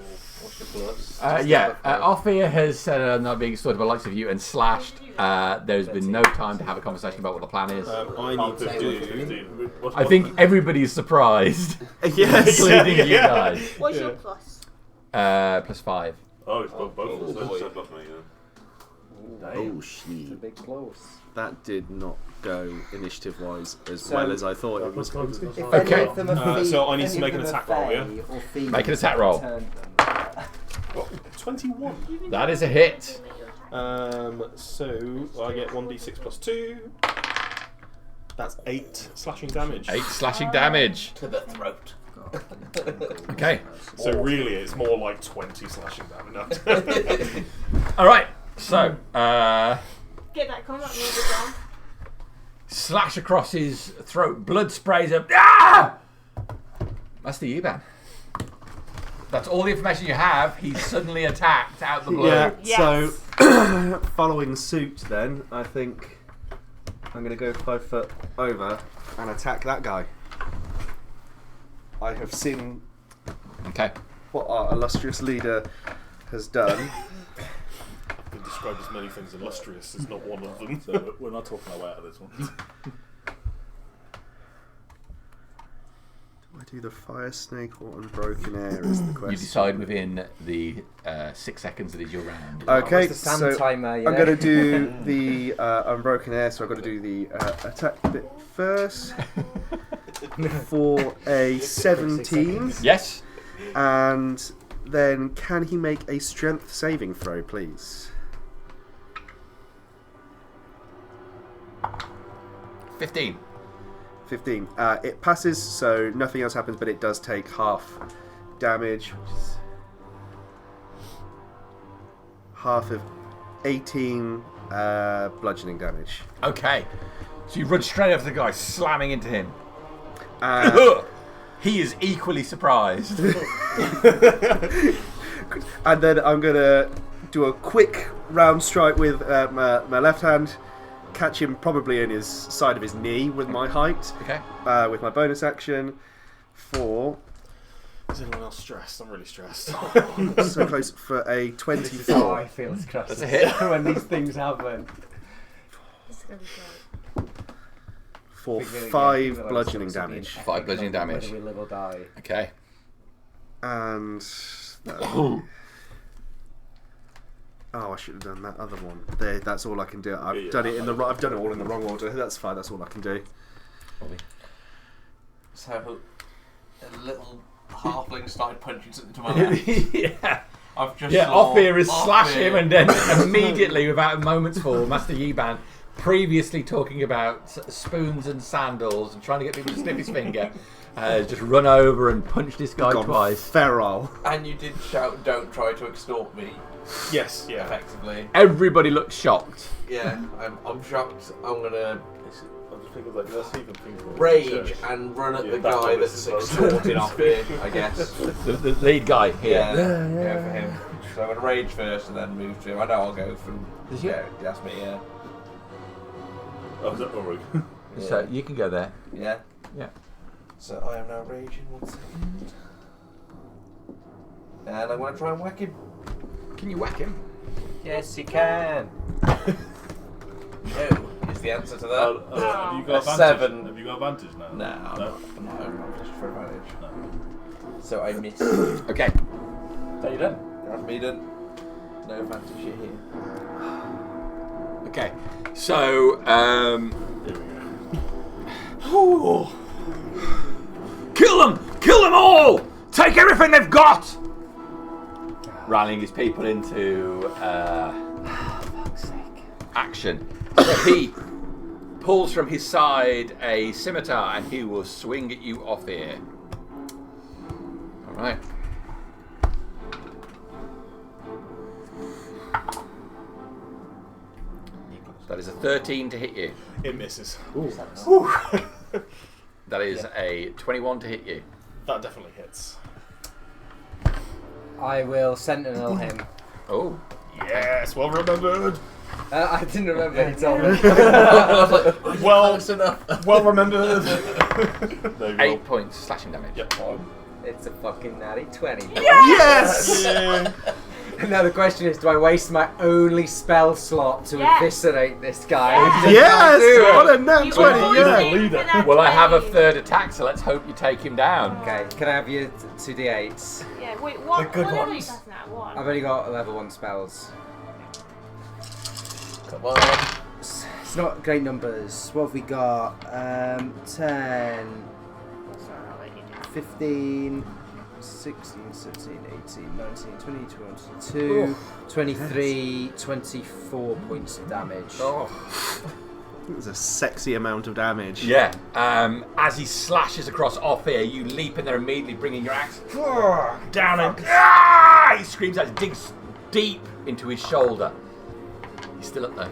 plus? Ophir has said I'm not being sort of a likes of you and slashed. There's been no time to have a conversation about what the plan is. I need to do. I think everybody's surprised, Yes. including you guys. What's your plus? Plus 5. Oh, it's both of us. So above me, yeah. Oh It's a shit! bit close. That did not go initiative-wise as So- well as I thought it was going to. If Okay. any of them are So I need any to of make an them are attack roll, yeah? fey or thieves, Make an attack roll. turn them. 21. That is a hit. So I get 1d6 plus 2. That's 8 slashing damage. 8 slashing damage. To the throat. Okay. So really, it's more like 20 slashing damage. All right. So, Get that combat music on. slash across his throat. Blood sprays up. Ah! That's the Yuban. That's all the information you have. He's suddenly attacked out the blue. Yeah. Yes. So, following suit, then I think I'm going to go 5 foot over and attack that guy. I have seen Okay. what our illustrious leader has done. I've been described as many things illustrious, it's not one of them. So we're not talking our way out of this one. Do I do the fire snake or unbroken air is the question. You decide within the 6 seconds that is your round. Okay, What's the sand so timer, you I'm know? going to do the unbroken air, so I've got to do the attack bit first for a 17. Yes. And then can he make a strength saving throw, please? 15. 15. It passes, so nothing else happens, but it does take half damage, which is half of 18 bludgeoning damage. Okay. So you run straight over the guy, slamming into him. He is equally surprised. And then I'm going to do a quick round strike with my left hand, catch him probably in his side of his knee with my height, Okay. with my bonus action for Is anyone else stressed? I'm really stressed. so close for a This is how 24. I feel as Crassus That's a hit. when these things happen. This is gonna be great. For We're gonna get 5 people bludgeoning like something damage. 5 bludgeoning damage. Whether we live or die. Okay. And I should have done that other one. There, that's all I can do. I've done it in the I've done it all in the wrong order. That's fine. That's all I can do. So a little halfling started punching something to my left. Yeah. I've just Yeah, saw Ophir is slash Ophir. him and then immediately, without a moment's fall, Master Yiban, previously talking about spoons and sandals and trying to get people to snip his finger, just run over and punched this guy Gone twice. feral. And you did shout, "Don't try to extort me." Yes, yeah. Effectively. Everybody looks shocked. Yeah, I'm shocked. I'm gonna I'm just thinking like let's even think of rage and run at Yeah, the that's guy what that's this is about. extorting off here, I guess. The lead guy here. Yeah, go for him. So I'm gonna rage first and then move to him. I know I'll go from. Did you? Yeah, that's me. Yeah. Oh, is that Ulrich? So you can go there. Yeah. Yeah. So I am now raging. 1 second. And I'm gonna try and whack him. Can you whack him? Yes, you can. No, is the answer to that. Have you got A advantage? 7. Have you got advantage now? No, I'm not just for advantage. No. So I miss. Okay. So you done? That's me done. No advantage here. Okay. So Here we go. kill them! Kill them all! Take everything they've got! Rallying his people into action. He pulls from his side a scimitar and he will swing at you off here. Alright. That is a 13 to hit you. It misses. That is a 21 to hit you. That definitely hits. I will sentinel him. Oh. Yes, well remembered. I didn't remember he told me. Well remembered. There you go. 8 points slashing damage. Yep. It's a fucking natty 20. Yes! Yeah. Now the question is, do I waste my only spell slot to Yes. eviscerate this guy? Yes! Do it. What a nat You 20, always yeah! aim for Leader. that Well, I have a 20. third attack, so let's hope you take him down. Okay, can I have your 2d8s? Yeah, wait, what? The good what level ones. is that now? One. I've only got level 1 spells. Come on. It's not great numbers. What have we got? 10, Sorry, I'll let you do it. 15, 16, 17, 18, 19, 20, 22, 23, 24 points of damage. It was a sexy amount of damage. Yeah. As he slashes across off here, you leap in there immediately, bringing your axe down and he screams out, digs deep into his shoulder. He's still up there.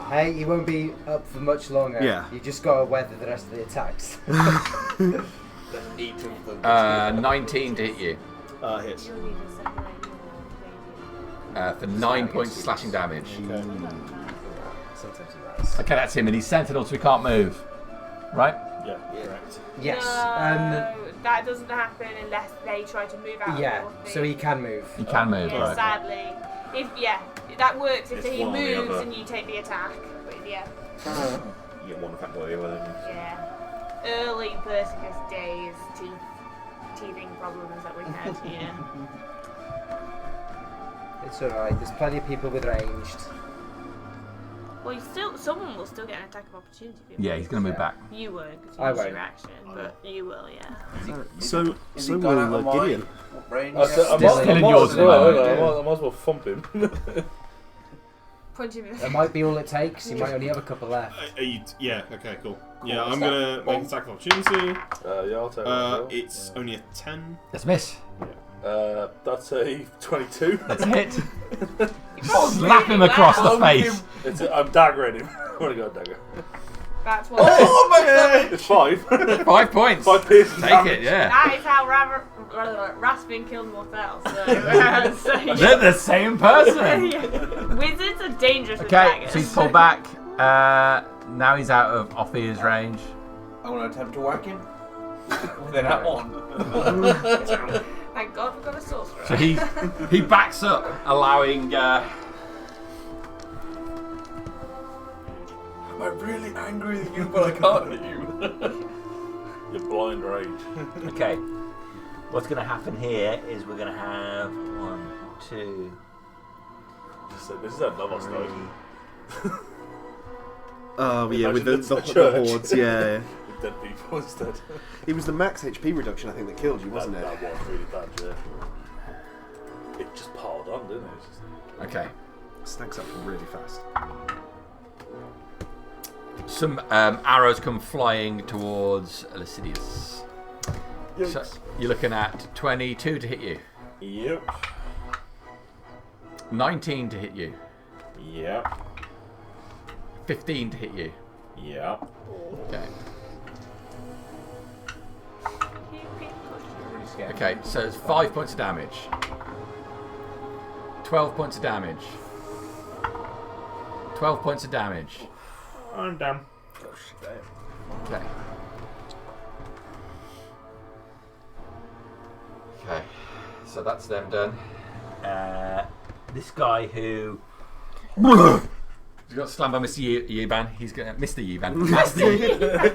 Hey, he won't be up for much longer. Yeah. You just gotta weather the rest of the attacks. Each of them. 19 to hit you Hits. You'll need to separate your radiant. for 9 points of slashing damage. Okay. Sometimes it does. Okay, that's him, and he's sentinel, so he can't move. Right? Yeah, correct. Yes. No, that doesn't happen unless they try to move out. Yeah, of your so he thing. can move. He can move. Yeah, Right. sadly, that works if It's he one or the moves other. and you take the attack. But yeah, You get one effect or the other. yeah. Early Perseus days, teething problems that we had here. It's alright, there's plenty of people with ranged. Well, someone will still get an attack of opportunity. if you Yeah, he's going to move back. You won't, because I you use your won't. action, but you will, yeah. So Is he will gone out of my Gideon. range? I Still in might yours as at the well, moment. I might as well thump him. Punch him in the That might be all it takes, you might only have a couple left. Yeah, okay, cool. Yeah, I'm gonna make an attack of opportunity. Yeah, I'll take it. It's only a 10. That's a miss. That's a 22. That's a hit. rolled Slap him really across well. the face. I'm daggering him. I've already got a dagger. That's what. Oh my god! It's 5. 5 points. 5 piercing Take damage. it, yeah. That is how Raspin killed Mortel. So, They're the same person. yeah. Wizards are dangerous with Okay, daggers. so he's pulled back. Now he's out of Ophir's range. I'm gonna attempt to whack him. Then that one. Thank God we've got a sorcerer. So he backs up, allowing. Am I really angry with you, but I can't hit you? Your blind rage. Okay. What's going to happen here is we're going to have 1, 2. This is another story. Oh yeah, with Imagine the it's a church. hordes, yeah. With dead people instead. It was the max HP reduction I think that killed you, wasn't it? That was really bad, yeah. It just piled on, didn't it? Okay. Stacks up really fast. Some arrows come flying towards Lycidius. So you're looking at 22 to hit you. Yep. 19 to hit you. Yep. 15 to hit you. Yep. Okay. Really scared. Okay, so it's 5 points of damage. 12 points of damage. 12 points of damage. I'm down. Okay. Okay, so that's them done. This guy who. He's got slammed by Mr. Yuban. He's going to Mr. Yuban.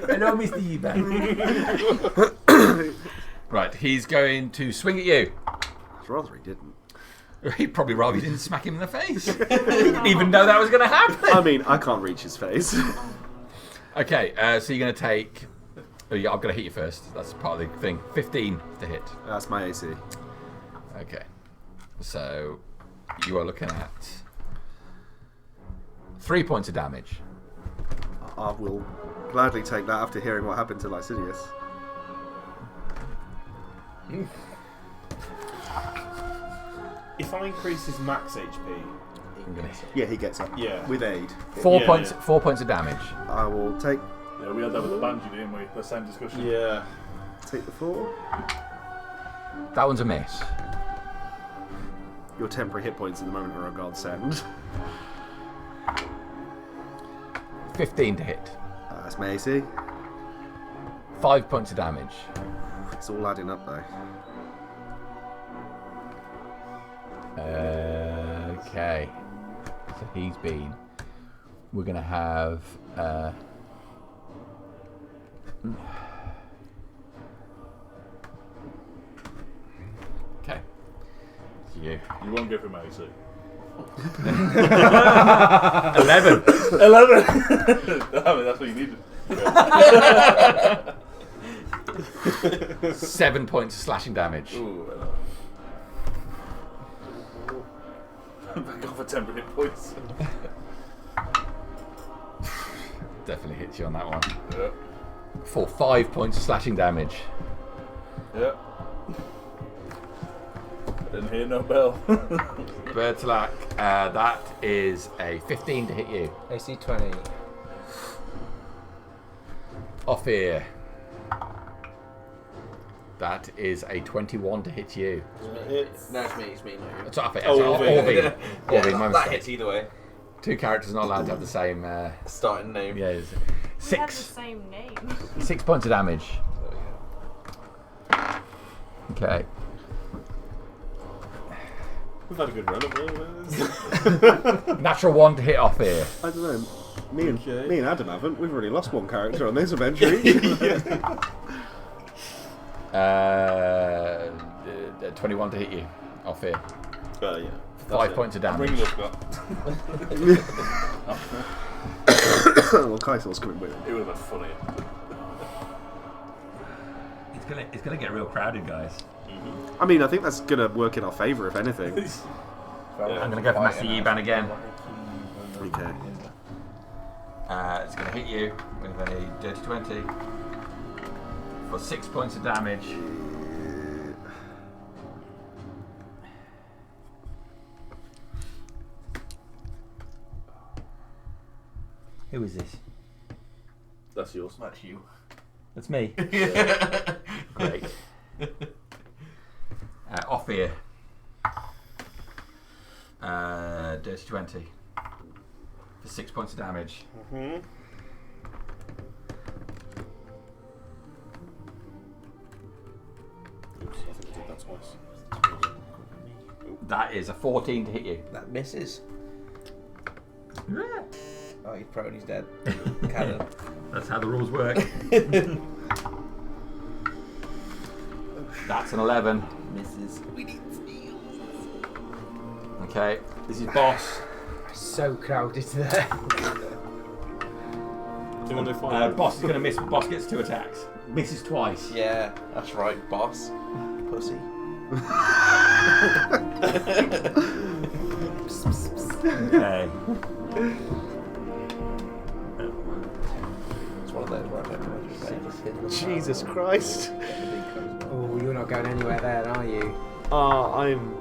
Hello, Mr. Yuban. Right, he's going to swing at you. I'd rather he didn't. He'd probably rather you didn't smack him in the face. He didn't even know that was going to happen. I mean, I can't reach his face. Okay, so you're going to take... Oh, yeah, I'm going to hit you first. That's part of the thing. 15 to hit. That's my AC. Okay. So you are looking at 3 points of damage. I will gladly take that after hearing what happened to Lycidius. If I increase his max HP, Yeah, he gets up. yeah. With aid. 4 Yeah, points. yeah. 4 points of damage. I will take Yeah, we had that with the Banshee, didn't we? The same discussion. Yeah. the 4. That one's a miss. Your temporary hit points at the moment are a godsend. 15 to hit. That's my AC. 5 points of damage. It's all adding up though. Okay. So he's been. We're going to have. Okay. It's you. You won't give him AC. 11. 11! Damn it, that's what you needed. 7 points of slashing damage. Ooh, back off for 10 hit points. Definitely hits you on that one. Yep. For 5 points of slashing damage. Yep. I didn't hear no bell. Bertolak, that is a 15 to hit you. AC 20. Off here. That is a 21 to hit you. No, it's me, not you. It's off here. Oh, Orvine. Orvine, my That mistake. hits either way. Two characters not allowed to have the same. Starting name. Yeah, We have the 6 same name. 6 points of damage. Okay. We've had a good run of it. Natural 1 to hit off here. I don't know. Me Okay. and Adam haven't. We've already lost one character on this adventure. 21 to hit you off here. Yeah. 5 points of damage. Bring it up, Scott. Well, Kaisel's coming with him. It would have been funny. It's gonna get real crowded, guys. I mean, I think that's going to work in our favour, if anything. I'm gonna go for Master Yiban again. Okay. It's gonna hit you with a dirty 20 for 6 points of damage. Who is this? That's yours. That's you. That's me. Great. Off here. Dirty 20 for 6 points of damage. Mm-hmm. Oops, I think I did that twice. That is a 14 to hit you. That misses. Oh, he's prone, he's dead. Cannon. That's how the rules work. That's an 11. Misses. We need steals. Okay, this is boss. So crowded there. Boss is going to miss. Boss gets 2 attacks. Misses twice. Yeah, that's right, boss. Pussy. Okay. Jesus Christ. Oh, you're not going anywhere then, are you? I'm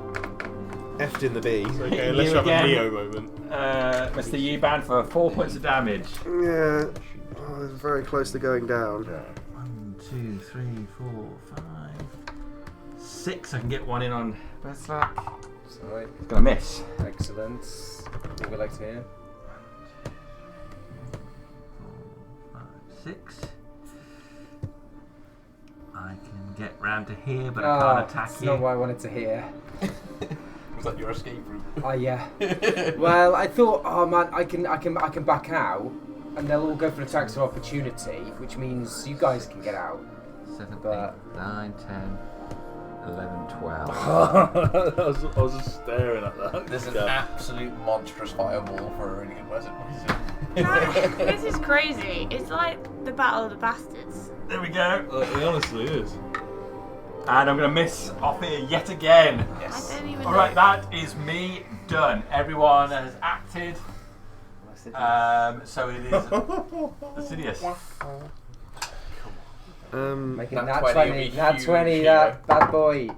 effed in the bee. Okay, unless you have a Neo moment. Mr. Yuban for 4 points of damage. Yeah. Oh, it's very close to going down. 1, 2, 3, 4, 5, 6. I can get one in on Berslack. Sorry. It's gonna miss. Excellent. What would like to hear? 4, 5, 6. I can get round to here, but I can't attack that's you. not what I wanted to hear. Was that your escape route? Oh yeah. Well, I thought, oh man, I can back out, and they'll all go for attacks of opportunity, which means you guys can get out. 7, But- 8, 9, 10, 11, 12. I was just staring at that. There's an absolute monstrous fireball for a really good weapon. This is crazy. It's like the Battle of the Bastards. There we go. It honestly is. And I'm going to miss off here yet again. I don't even Alright, know. that is me done. Everyone has acted. So it is Assidious. Make it Nat nat 20 20, will be nat huge, 20, you that bad boy.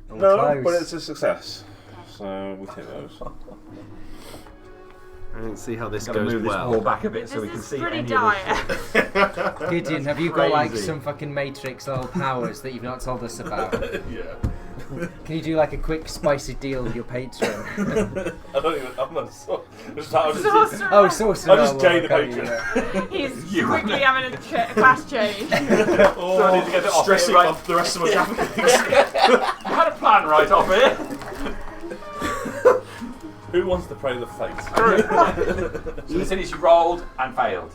Oh, No, close. but it's a success. So we take those. I don't see how this Gotta goes move this well. wall back a bit so we This can is see pretty any dire. of this. Gideon, have you got like crazy. some fucking Matrix level powers that you've not told us about? Yeah. Can you do like a quick spicy deal with your patron? I don't even. I'm not. Sorcerer. Oh, sorcerer. I just gained the okay, patron. yeah. He's quickly having a class change. So I need to get it off Stressing here, right? off the rest of my traffic. You had a plan right off here. Who wants to pray the fate? So the cities you rolled and failed.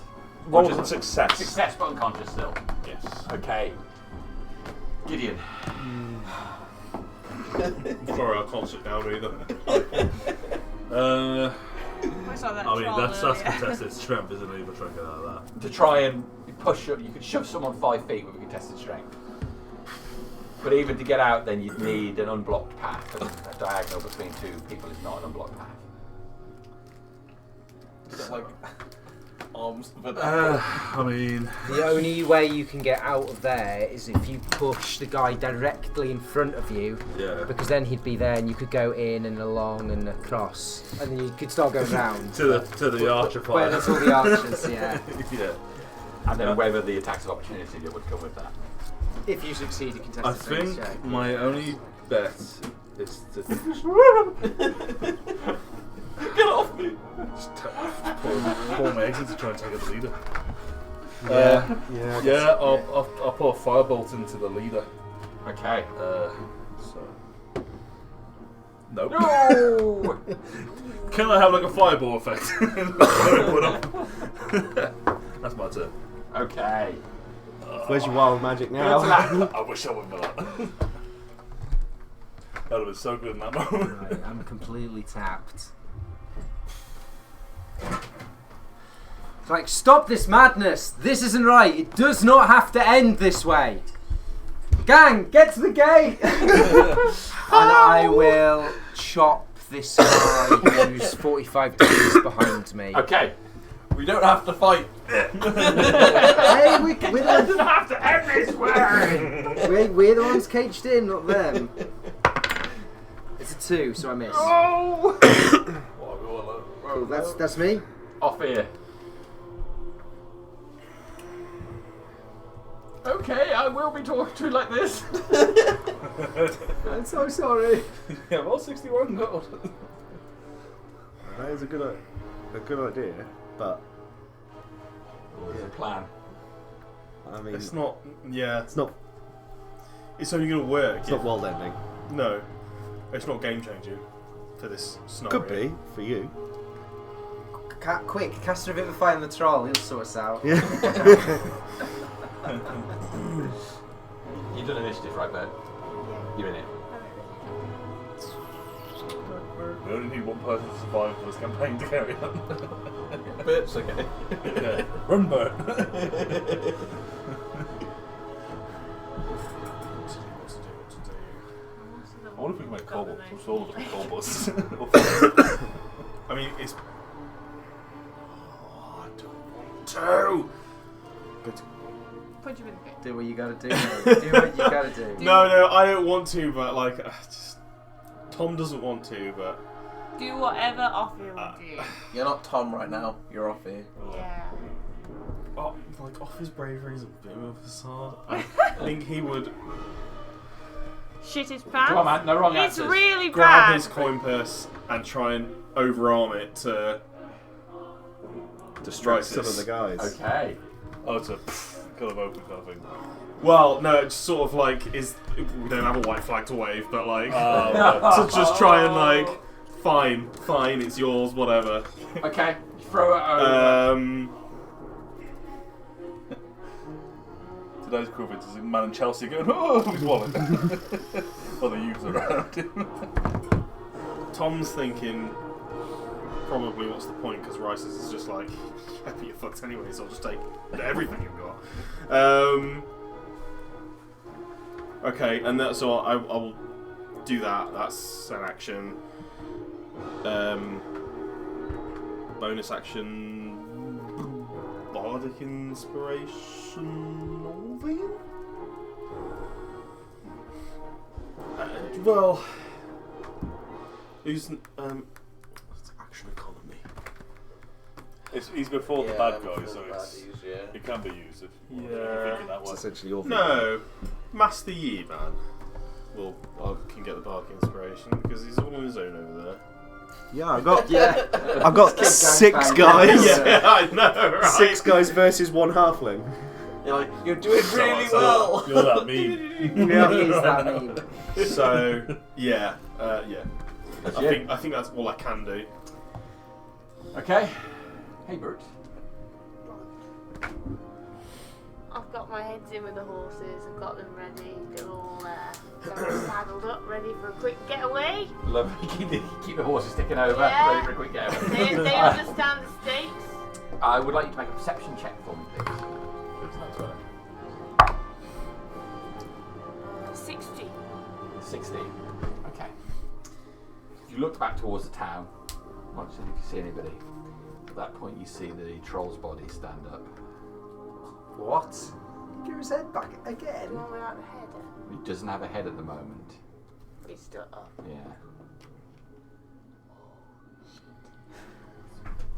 Roll and success. Success but unconscious still. Yes. Okay. Gideon. I'm sorry, I can't sit down either. What's all that I mean, troll that's earlier? contested strength, isn't it? If I try and get out of that. To try and push up, you could shove someone 5 feet with a contested strength. But even to get out, then you'd need an unblocked path, and a diagonal between two people is not an unblocked path. Is it like arms? But I mean, The only way you can get out of there is if you push the guy directly in front of you, yeah. because then he'd be there and you could go in and along and across, and then you could start going round. To the archer Where part. there's all the archers, yeah. Yeah. And then whether the attacks of opportunity that would come with that. If you succeed, you contest I the strength think check. my only bet is to get off me! just pour my eggs in to try and take out the leader. Yeah. Yeah, I'll pour a firebolt into the leader. Okay. So. Nope. No! Can I have like a fireball effect? That's my turn. Okay. Where's your wild magic now? I wish I would have. That would have been so good in that moment. Right, I'm completely tapped. It's like, stop this madness! This isn't right! It does not have to end this way! Gang, get to the gate! And I will chop this guy who's 45 degrees behind me. Okay. We don't have to fight. Hey, we're It doesn't have to end this way! we're the ones caged in, not them. It's a 2, so I miss. Oh! Cool, that's me. Off here. Okay, I will be talking to you like this. I'm so sorry. Yeah, well, 61 gold. That is a good idea, but What's the plan? I mean, It's not. Yeah, it's not it's only going to work. it's not world ending. No, it's not game changing for this scenario. Could be for you. Quick, cast a Revivify on the troll, he'll sort us out. Yeah. You've done initiative, right, Bert? You're in it. We only need one person to survive for this campaign to carry on. Bert's okay. Yeah. Run, Bert. I wonder if we can make cobalt. Just all of them kobolds. I mean, it's. I don't want to. Good. Punch him in the face. Do what you gotta do, mate. Do what you gotta do. No, I don't want to, but like, Tom doesn't want to, but Do whatever Offie will do. You're not Tom right now. You're off here. Yeah. like off his bravery is a bit of a facade. I think he would Shit his pants. Come on, man. No wrong It's answers. really grab bad. his coin purse and try and overarm it to Distract some Rises. of the guys. Okay. Oh, it's a kind of open kind of thing. Well, no, it's sort of like we don't have a white flag to wave, but like Oh, to just try and like fine, it's yours, whatever. Okay. Throw it over. Today's equivalent is a man in Chelsea going, oh, his wallet. Well, the youth around him. Tom's thinking probably what's the point, because Rice's is just like, yeah, but you're fucked anyway, so I'll just take everything you've got. Okay, and that's all. I will do that. That's an action. Bonus action. Bardic Inspiration. Northern? Well, who's it's action economy. He's before the bad guy, so it can be used if you're thinking that way. It's essentially all. No, Master Yi man. Well, I can get the Bardic Inspiration because he's all on his own over there. Yeah, I've got 6 guys. Yeah, I know, right? 6 guys versus 1 halfling. You're like, you're doing really well. You're that mean. Yeah. He is that mean. So yeah. That's I you. think that's all I can do. Okay. Hey, Bert. I've got my heads in with the horses. I've got them ready. They're all saddled up, ready for a quick getaway. Love keep the horses sticking over, Yeah. ready for a quick getaway. They understand the stakes. I would like you to make a perception check for me, please. 60. 16. Okay. You look back towards the town. Once if you see anybody. At that point, you see the troll's body stand up. What? Give his head back again? The one without the head. He doesn't have a head at the moment. He's still up. Yeah.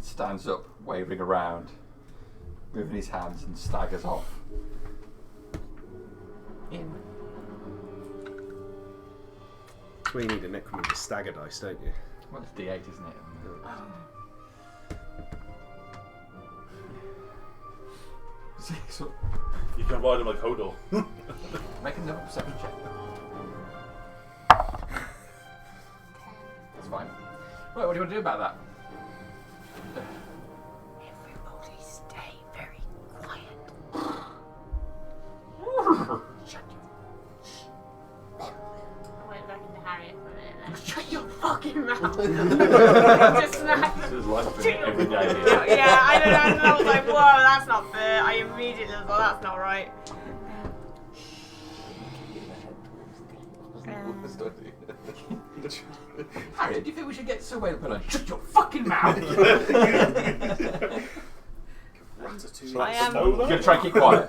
Stands up, waving around, moving his hands, and staggers off. In. That's where you need a necromancer stagger dice, don't you? Well, it's D8, isn't it? So, You can ride him like Hodor. make another perception check. That's fine. Right, what do you want to do about that? Everybody stay very quiet. Shut your... I went back into Harriet for a minute then. Shut your fucking mouth. Just smack. This is life every day. Yeah, I don't know. And I was like, whoa, that's not fair. I immediately was like, that's not right. Harry, do you think we should get somewhere to put on? Shut your fucking mouth! I am. You're going to try and keep quiet.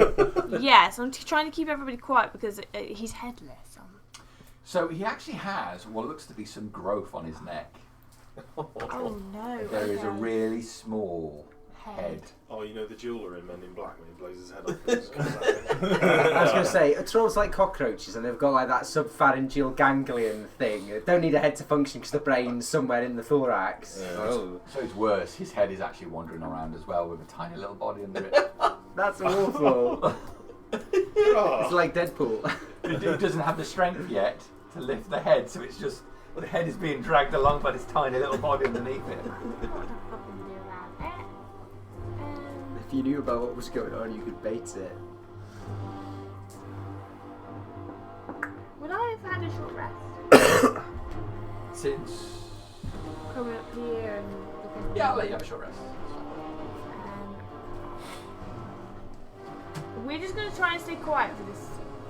Yes, I'm trying to keep everybody quiet because he's headless. So he actually has what looks to be some growth on his neck. Oh no. There is a okay. really small head. Oh, you know the jeweler in Men in Black when he blows his head off. It just comes out. I was going to say, trolls like cockroaches, and they've got like that subpharyngeal ganglion thing. They don't need a head to function because the brain's somewhere in the thorax. Yeah. Oh, So it's worse. His head is actually wandering around as well with a tiny little body under it. that's awful. It's like Deadpool. It doesn't have the strength yet to lift the head, so it's just the head is being dragged along by this tiny little body underneath it. What the fucking do about it? If you knew about what was going on, you could bait it. Would I have had a short rest? Since Coming up here and looking. yeah, I'll let you have a short rest. We're just gonna try and stay quiet for this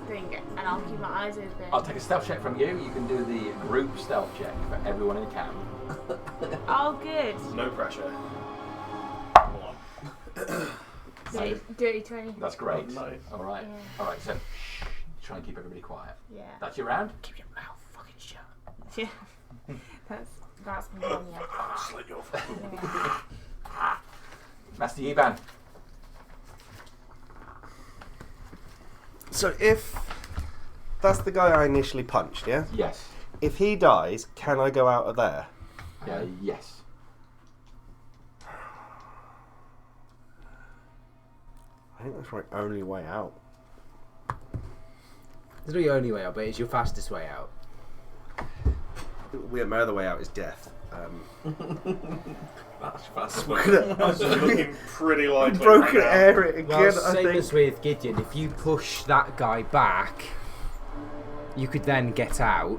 thing, and I'll keep my eyes open. I'll take a stealth check from you. You can do the group stealth check for everyone in camp. Oh, good. No pressure. Dirty 20. That's great. Oh, nice. All right. Yeah. All right. So try and keep everybody quiet. Yeah. That's your round. Keep your mouth fucking shut. Yeah. That's my one, yeah. I'll slit your fucking. Yeah. Master Yiban. So if that's the guy I initially punched, yeah? Yes. If he dies, can I go out of there? Yes. I think that's my only way out. It's not your only way out, but it's your fastest way out. My other way out is death. That's fast. Gonna- That's looking pretty likely. Broken right now. air it again, Well, I same think. as with Gideon, if you push that guy back, you could then get out.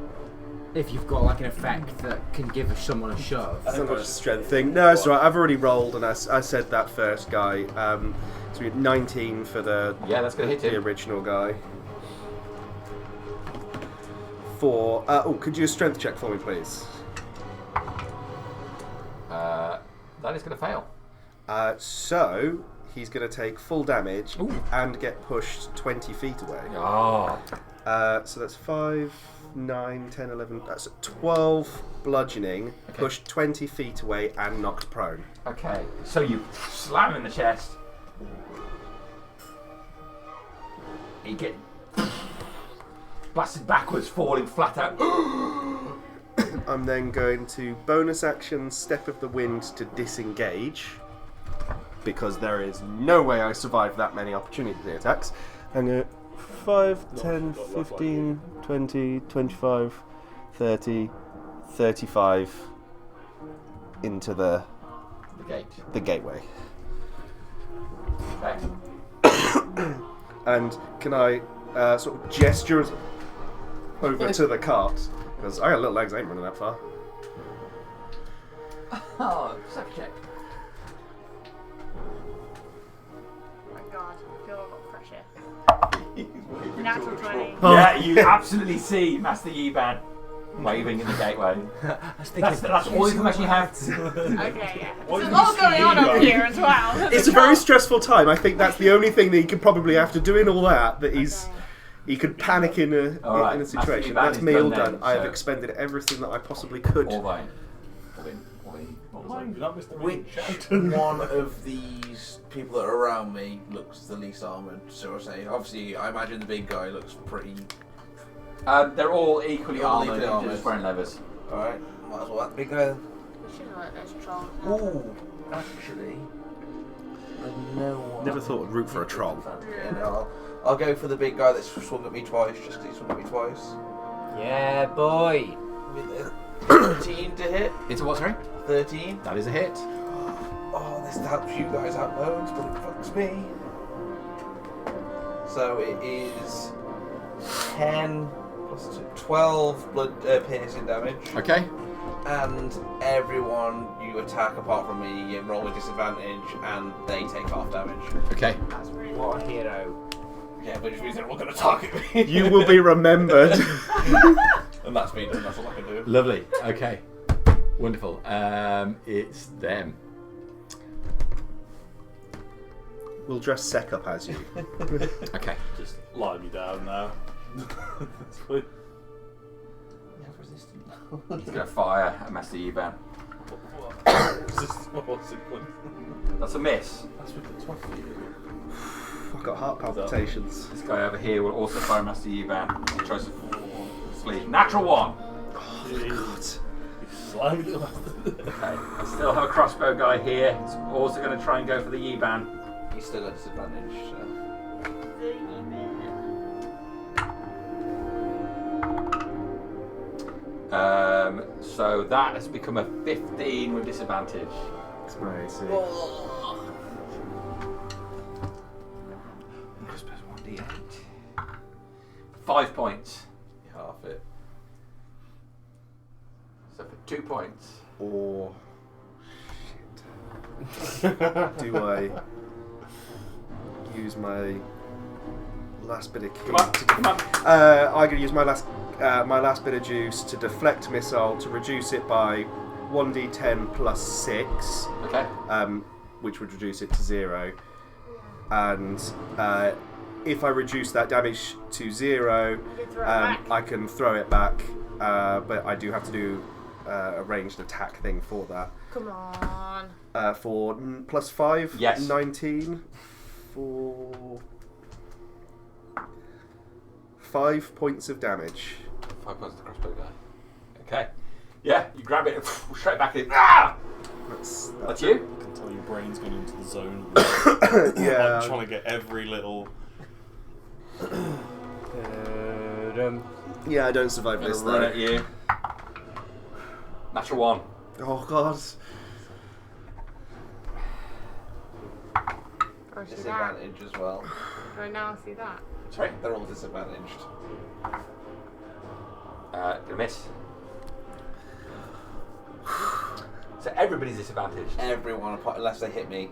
If you've got like an effect that can give someone a shove. It's not much a strength thing. No, it's right. I've already rolled, and I said that first guy. So we had 19 for the That's gonna hit the him. original guy. 4. Could you do a strength check for me, please? That is gonna fail. So he's going to take full damage Ooh. and get pushed 20 feet away. Oh. So that's 5, 9, 10, 11. That's 12 bludgeoning, Okay. pushed 20 feet away, and knocked prone. Okay. So you slam him in the chest. He get blasted backwards, falling flat out. I'm then going to bonus action Step of the Wind to disengage, because there is no way I survive that many opportunity attacks. I'm going to 5, 10, 15, 20, 25, 30, 35 into The gate. the gateway. Okay. And can I sort of gesture over to the cart? Because I got little legs, I ain't running that far. Oh, perception check. Oh my god, I feel a lot of pressure. Natural 20. Yeah, you absolutely see Master Yiban waving in the gateway. That's all the information you have. Okay, yeah. What There's is a lot this going on up ego? here as well. It's a very stressful time. I think that's the only thing that he could probably, after doing all that, he could panic in a Alright, in a situation. Master That's Yiban me is all done done. then, I have so- expended everything that I possibly could. All thine. All in. All in. All Why in. you not Mr. Which one of these people that are around me looks the least armoured? So I say, obviously, I imagine the big guy looks pretty. They're all equally All armoured, equally armoured. just wearing levers. Alright, might as well have the big guy. We should have let those trolls. Ooh, actually, I know one. Never thought I'd root for a troll. Yeah, no, I'll go for the big guy that's swung at me twice, just because he swung at me twice. Yeah, boy. With a 13 to hit. It's a what, sorry? 13. That is a hit. Oh, this helps you guys out loads, but it fucks me. So it is 10 plus 2, 12 blood piercing damage. Okay. And everyone you attack apart from me, you roll with disadvantage, and they take half damage. Okay. That's really What a hero. Yeah, which means they're all going to target me. You will be remembered. And that's me done, that's all I can do. Lovely. Okay. Wonderful. It's them. We'll dress Sek up as you. Okay. Just lie me down now. That's fine. He's gonna fire at Master Yiban. What's it called? That's a miss. That's with the 20. I've got heart palpitations. This guy over here will also fire Master Yiban. He tries to flee. Natural one. God. Slimy little Okay. I still have a crossbow guy here. He's also going to try and go for the Yiban. He's still at disadvantage, so. So that has become a 15 with disadvantage. That's my AC. Crossbow's 1d8. 5 points. Half it. So for 2 points. Or shit. Do I use my last bit of key? Come on, come on. I'm going to use my last bit of juice to deflect missile to reduce it by 1d10 plus 6, Okay. which would reduce it to 0. and if I reduce that damage to 0, You can throw it back. I can throw it back, but I do have to do a ranged attack thing for that. Come on. For +5, Yes. 19, for 5 points of damage. 5 points to the crossbow guy. Okay. Yeah, you grab it and straight back in. Ah! That's you? I can tell your brain's gone into the zone. Yeah. Like trying to get every little. Yeah, I don't survive Gonna this run though. at you. Natural 1. Oh god. Oh, see that? Disadvantage as well. Oh, now see that. Sorry? They're all disadvantaged. Gonna miss. So everybody's disadvantaged. Everyone apart unless they hit me.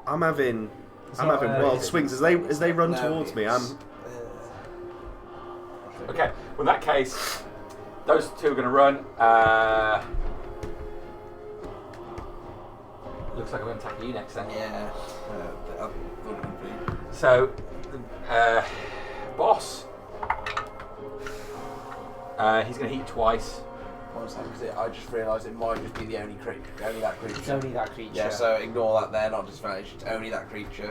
I'm having not, wild is it? swings as they run No, towards me. it's, Okay, well in that case, those two are going to run. Looks like I'm going to attack you next then. yeah. I thought it would be. So, boss. He's going to hit twice. What was that? Because I just realised it might just be the only creature. Only that creature. It's only that creature. Yeah, so ignore that there, not disadvantaged. It's only that creature.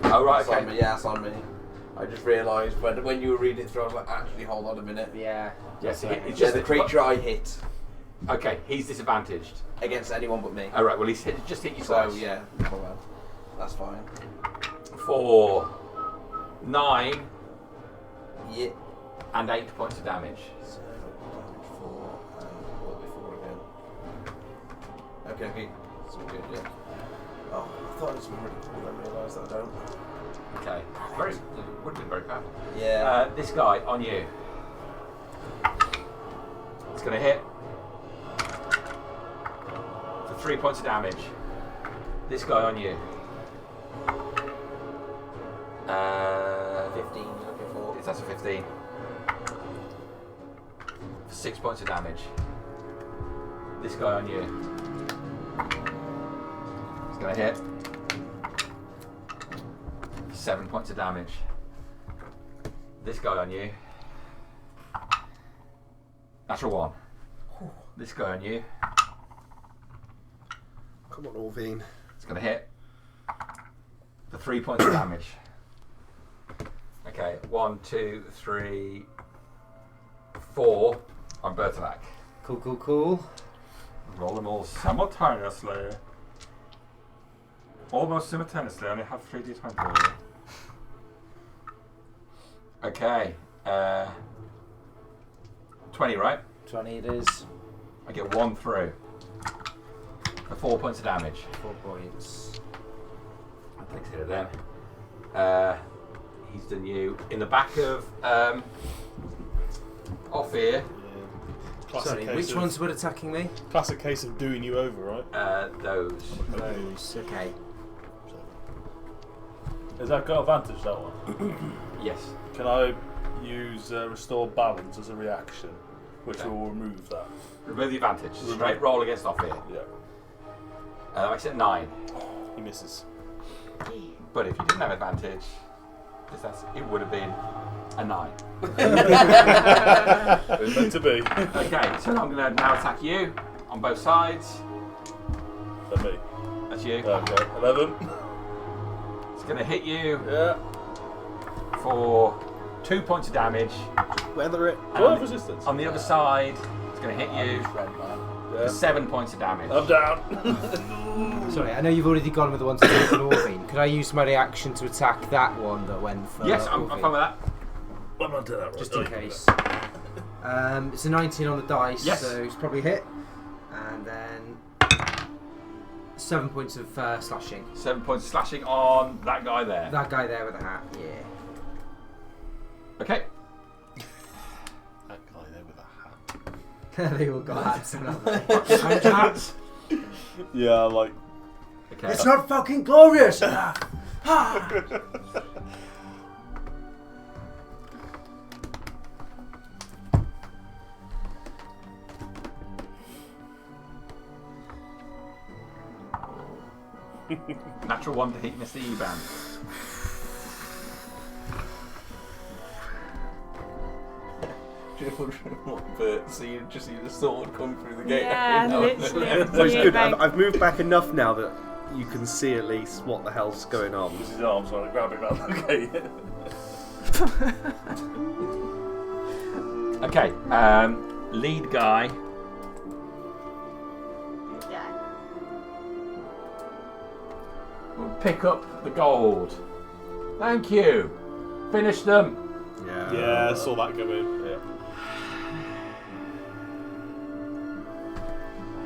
Oh right, That's on okay. me. Yeah, it's on me. I just realised when you were reading it through, I was like, actually, hold on a minute. Yeah. Yes, That's it's right. Just the creature I hit Okay, he's disadvantaged. against anyone but me. Oh right, well he's just hit you twice. So yeah, oh well, that's fine. For 9 Yeah. and 8 points of damage. So damage 4 and what will be 4 again? Okay, it's all good. Yeah. Oh, I thought it was really cool. I realised that I don't. Okay, very, it would have been very powerful. Yeah. This guy on you. It's going to hit for 3 points of damage. This guy on you. 15. Looking for. That's a 15. For 6 points of damage. This guy on you. It's going to hit. 7 points of damage. This guy on you. Natural 1. This guy on you. Come on, Orvine. It's going to hit for 3 points of damage. Okay, 1, 2, 3, 4 on Bertolac. Cool. Roll them all simultaneously. Almost simultaneously, I only have 3d20. Okay, 20, right? 20 it is. I get 1 through. For 4 points of damage. 4 points. That takes it then. He's done you. In the back of off here, Classic Sorry, case which of, ones were attacking me? Classic case of doing you over, right? those. Those. Okay. Has that got advantage, that one? Yes. Can I use Restore Balance as a reaction, which Okay. will remove that? Remove the advantage. Straight roll against off here. Yeah. That makes it 9. He misses. But if you didn't have advantage, it would have been a 9. It was meant to be. Okay, so I'm going to now attack you on both sides. That's me. That's you. Okay. 11. It's going to hit you Yeah. for 2 points of damage. Weather it. And 12 resistance. on the other side, it's going to hit you Yeah. for 7 points of damage. I'm down. Sorry, I know you've already gone with the one to take an Orvine. Could I use my reaction to attack that one that went for Yes, I'm Orvine? fine with that. I'm not doing that right. Just Oh, in you can do case. that. It's a 19 on the dice, Yes. so it's probably hit. And then 7 points of slashing. 7 points of slashing on that guy there. That guy there with the hat, yeah. Okay. That guy there with a hat. They all got hats. And hats. Yeah, like. Okay. It's not fucking glorious! Natural 1 to hit Mr. Eban. But so you just see the sword come through the gate. Yeah, every now and literally. then. Well, it's Yeah, good. like- I've moved back enough now that you can see at least what the hell's going on. With his arms trying to grab him out of the gate. Okay, lead guy. Yeah. Will pick up the gold. Thank you. Finish them. Yeah, I saw that go in. Yeah.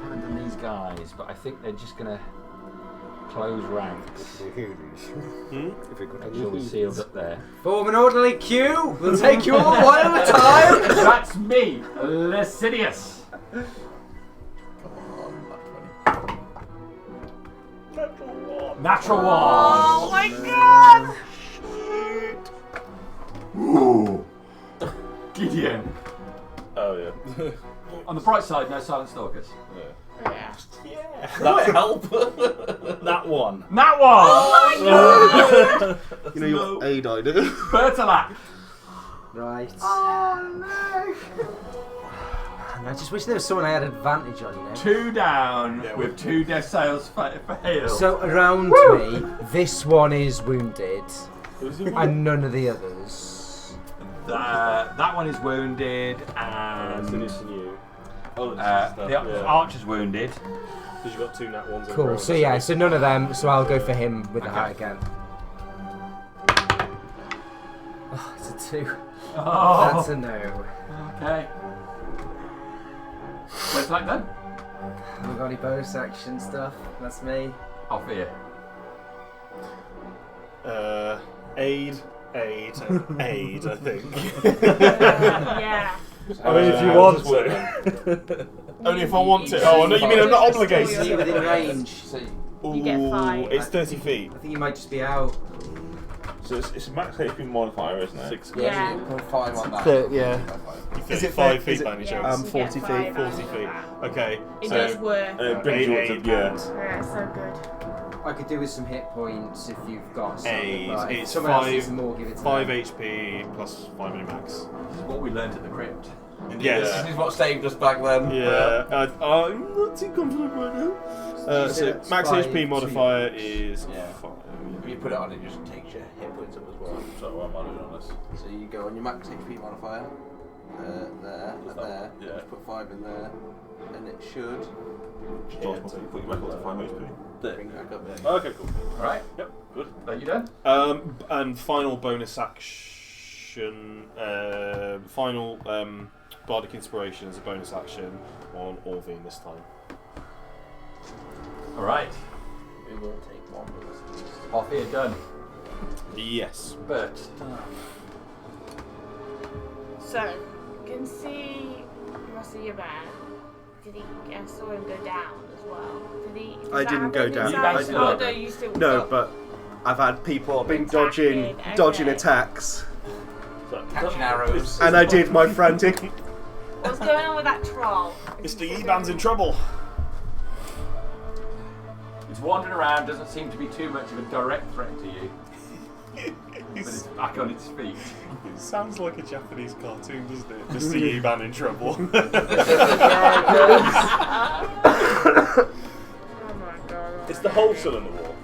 I haven't done these guys, but I think they're just gonna close ranks. Make sure we're sealed up there. Form an orderly queue. We'll take you all one at a time. That's me, Lascivious. Come on, Natural one. Oh my god! Ooh. Gideon. Oh yeah. On the bright side, no silent stalkers. Yeah. That help. That one. That one. Oh You know your aid I do. Bertolac. Right. Oh no! And I just wish there was someone I had advantage on, you know. 2 down with 2 death sails failed. So around me, this one is wounded, and none of the others. That one is wounded, and you. Oh, the archer's wounded. Because you've got 2 nat ones. in a Cool. row. So yeah, so none of them. So I'll go for him with the Okay. hat again. Oh, it's a 2. Oh. That's a no. Okay. Bertolac then? Have we got any bonus action stuff? That's me. Off here. Aid, and aid, I think. Yeah. I mean, if you want to. Only if I want to. Oh, no, you mean I'm not obligated? Is he within range? So You get 5. It's 30 feet. I think he might just be out. So it's a max HP modifier, isn't it? 6 Yeah. put 5 on that. Yeah. Is it 5 5 feet feet by any Yeah, chance? so you 40 get feet, 5 40 feet. out. Okay, It so does work. And it brings you up to Yeah, so good. I could do with some hit points if you've got some. Aid. But if It's someone else 5 needs more, give it to 5 them. HP plus 5 mini max. This is what we learned at the crypt. Yes. This is what saved us back then. Yeah, I'm not too confident right now. So it's max 5 HP modifier to- is Yeah. 5. If you put it on, it just takes your hit points up as well. So what am I doing on this? So you go on your max HP modifier, there, and there. Yeah. Just put 5 in there, and it should Put you back up to 5 HP. bring it back up there. Okay, cool. Alright, Yep, good. are you done? And final bonus action. Final bardic inspiration as a bonus action on Orvine this time. Alright, We will take 1 with us. off here, done. Yes. Bert. So, you can see Rusty Yaban. Did he? I saw him go down as well. Did he? did I that didn't go happen down. inside? I didn't. Oh, no, you still. No, oh, but I've had people I've been Attacking, dodging okay. attacks, Catching arrows. and I did my frantic. What's going on with that troll? Mr. Eban's in trouble. It's wandering around, doesn't seem to be too much of a direct threat to you. But it's back on its feet. It sounds like a Japanese cartoon, doesn't it? Mr. Eban in trouble. Oh my god. It's the hole still in the wall.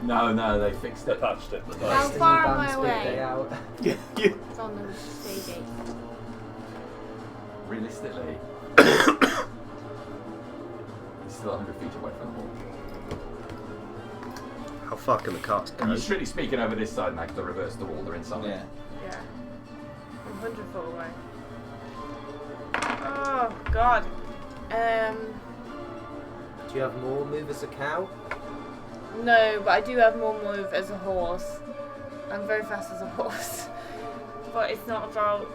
No, they fixed They it. patched it. How Steve far am Band's I big day away? out. It's on the CD. Realistically, it's still 100 feet away from the wall. How far can the cast go? You're strictly speaking over this side now because they reversed the wall, they're inside. Yeah. Yeah. I'm 100 foot away. Oh god. Do you have more move as a cow? No, but I do have more move as a horse. I'm very fast as a horse. But it's not about.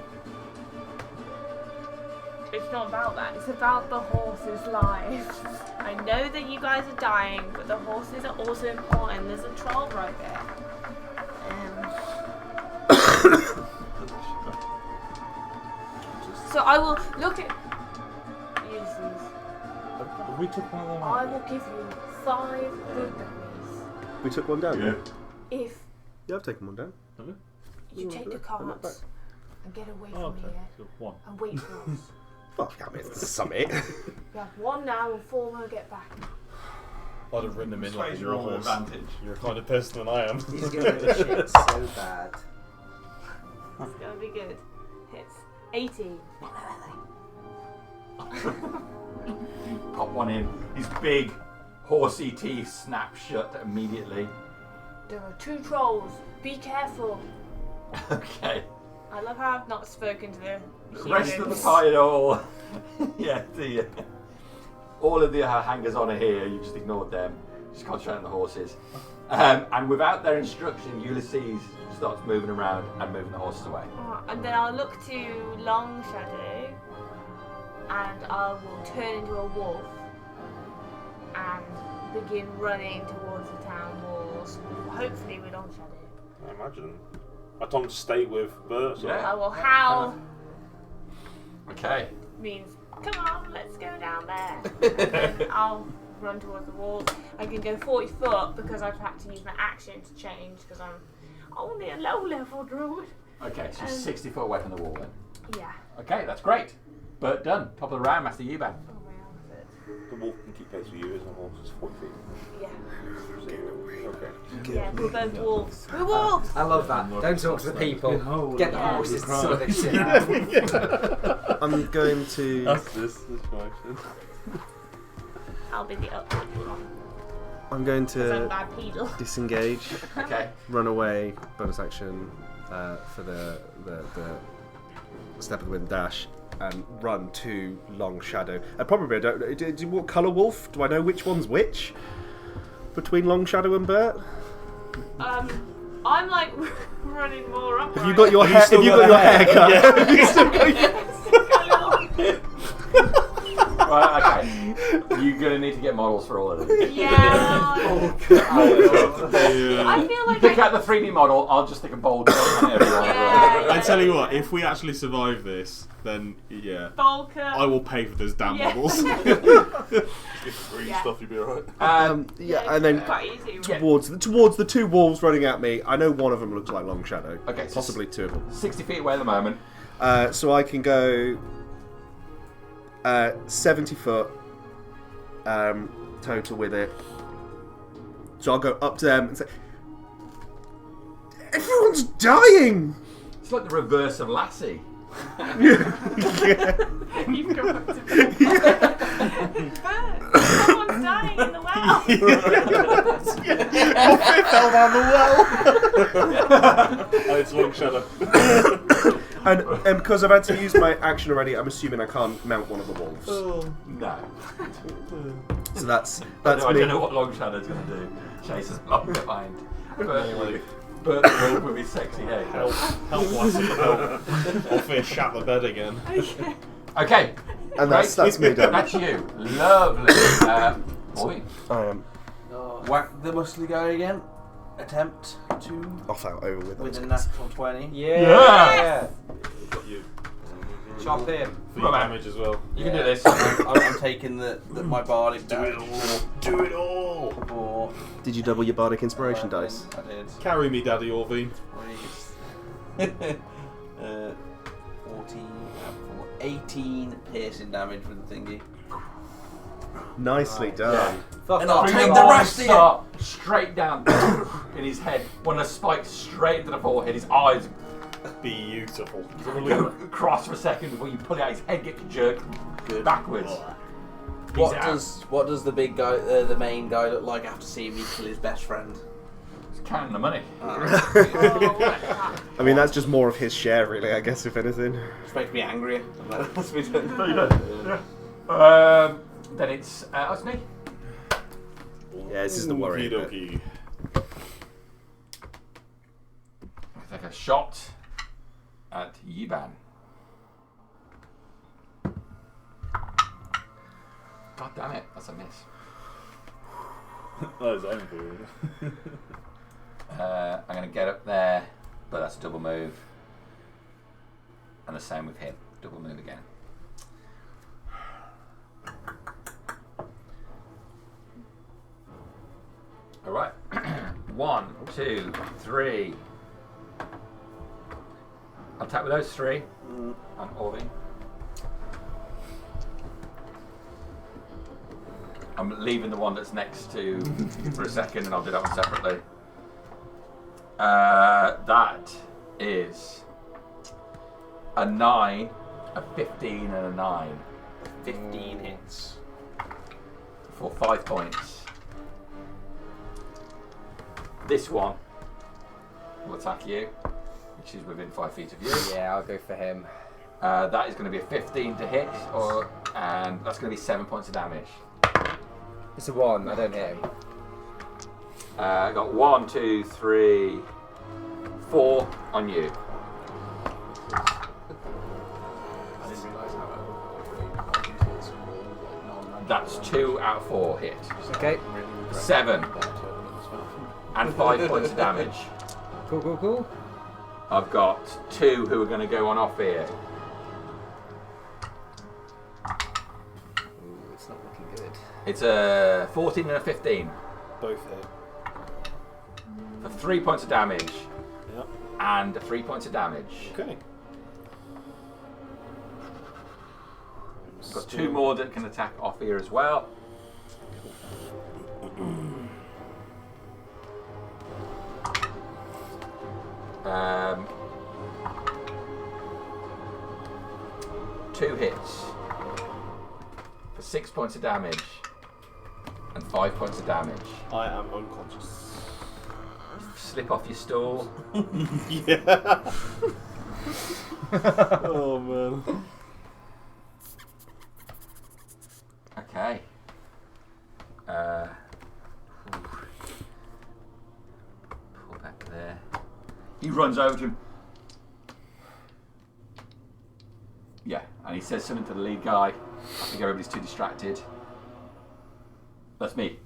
It's not about that. It's about the horse's life. I know that you guys are dying, but the horses are also important. There's a troll right there. So I will look at. Ulysses. We took one of them I will give you 5 good dummies We took one down. Yeah. if Yeah, I've taken one down. You take the carts and get away from here So one. and wait for us. Fuck, I mean, it's the summit. You have 1 now and 4 more get back. I'd have ridden him in like a Persuasion roll warhorse. advantage. You're a kind of person than I am. He's gonna do shit so bad. It's gonna be good. Hits 18. Pop one in. His big, horsey teeth snap shut immediately. There are 2 trolls. Be careful. Okay. I love how I've not spoken to the The rest of the humans. party are all. Yeah, all of the hangers on are here. You just ignored them. Just concentrate on the horses. And without their instruction, Ulysses starts moving around and moving the horses away. And then I'll look to Long Shadow and I will turn into a wolf and begin running towards the town walls, hopefully with Long Shadow. I imagine. I told him to stay with Bert. So Yeah. I will howl, Okay. means come on, let's go down there. And then I'll run towards the walls. I can go 40 foot because I've had to use my action to change because I'm only a low level druid. Okay, so 60 foot away from the wall then. Yeah. Okay, that's great. Bert done. Top of the round, Master Yuban. Oh, my arm fit. the wolf can keep pace with you, isn't the horse? It's 40 feet. Yeah. Okay. Yeah, we're both wolves. We're wolves! I love that. Don't talk to the people. Get the Yeah. horses to sort this shit out. I'm going to. That's this situation. I'll be the upbeat one. I'm going Because I'm to bipedal. disengage, Okay. run away, bonus action for the step of the wind dash, and run to Long Shadow. Probably I don't. What colour wolf? Do I know which one's which? Between Long Shadow and Bert? I'm like running more up. Have you got your hair? Have you got your hair cut? Have you still got your- Right, okay. You're going to need to get models for all of them. Yeah. I feel like Pick out the 3D model, I'll just stick a bold on everyone. Yeah. I tell you what, if we actually survive this, then yeah, Volker. I will pay for those damn Yeah. models. Get the green Yeah. stuff, you'll be alright. yeah, and then Quite easy. towards the two wolves running at me. I know one of them looks like Long Shadow. Okay, so possibly two of them. 60 feet away at the moment. So I can go 70 foot total with it. So I'll go up to them and say, "Everyone's dying!" It's like the reverse of Lassie. You've come up to me. Bert, someone's dying in the well. It fell down the well. Oh, it's Long Shadow. And because I've had to use my action already, I'm assuming I can't mount one of the wolves. No. So that's I me. don't know what Long Shadow's going to do. Chase us along behind. Bert the wolf with his sexy hair. Help Lassie, help. Or fear shat the bed again. Okay. And that's me done. That's you. Lovely. Boy. I am Whack the muscly guy again. Attempt to off out over with with a it. natural 20. Yeah. Got you. Chop him. For your damage as well. You can do this. I'm taking my bardic damage. Do it all! For Did you double your bardic inspiration 11. dice? I did. Carry me, Daddy Orvine. 14, 18 piercing damage with the thingy. Nicely done. Fuck And I'll off. take Your the arms rest of you. start straight down in his head. One of the spikes straight into the forehead. His eyes Beautiful. go across for a second before you pull it out. His head gets jerked backwards. He's out. What does the big guy, the main guy, look like after seeing me kill his best friend? He's counting the money. I mean, that's just more of his share, really, I guess, if anything. Which makes me angrier. That's me doing. No, you don't. Then it's me. Yeah, this is the worry. bit. Okey-dokey. I take a shot at Yiban. God damn it, that's a miss. That is aiming for you. I'm going to get up there, but that's a double move. And the same with him. Double move again. Alright. 1, 2, 3. I'll attack with those 3. And Orving. I'm leaving the one that's next to for a second, and I'll do that one separately. That is a 9, a 15, and a 9. 15 hits. For 5 points. This one will attack you, which is within 5 feet of you. Yeah, I'll go for him. That is going to be a 15 to hit, and that's going to be 7 points of damage. It's a 1, I don't hit him. I got 1, 2, 3, 4 on you. I didn't realise how That's 2 out of 4 hit. Okay. 7 and 5 points of damage. Cool. I've got 2 who are going to go on off here. Ooh, it's not looking good. It's a 14 and a 15 Both hit. for 3 points of damage. Yep. And 3 points of damage. Okay. Got 2 more that can attack off here as well. Two hits for 6 points of damage and 5 points of damage. I am unconscious. Slip off your stool. Yeah. Oh man. Okay. Pull back there. He runs over to him. Yeah, and he says something to the lead guy. I think everybody's too distracted. That's me.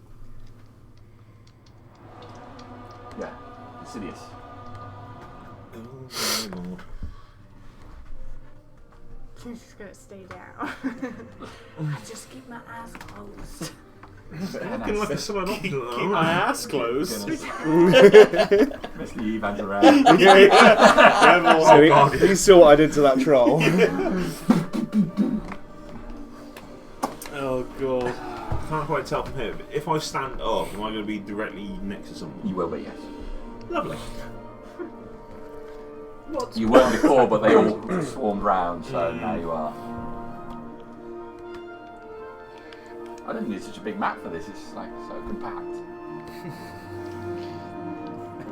Yeah, Insidious. He's just gonna stay down. I just keep my eyes closed. Looking like a summer Keep my ass closed. Mr. Evan's around. So he saw what I did to that troll. Oh god. I can't quite tell from here. But if I stand up, am I going to be directly next to someone? You will be, yes. Lovely. You weren't before, but they all swarmed round, so now you are. I didn't need such a big map for this, it's like so compact.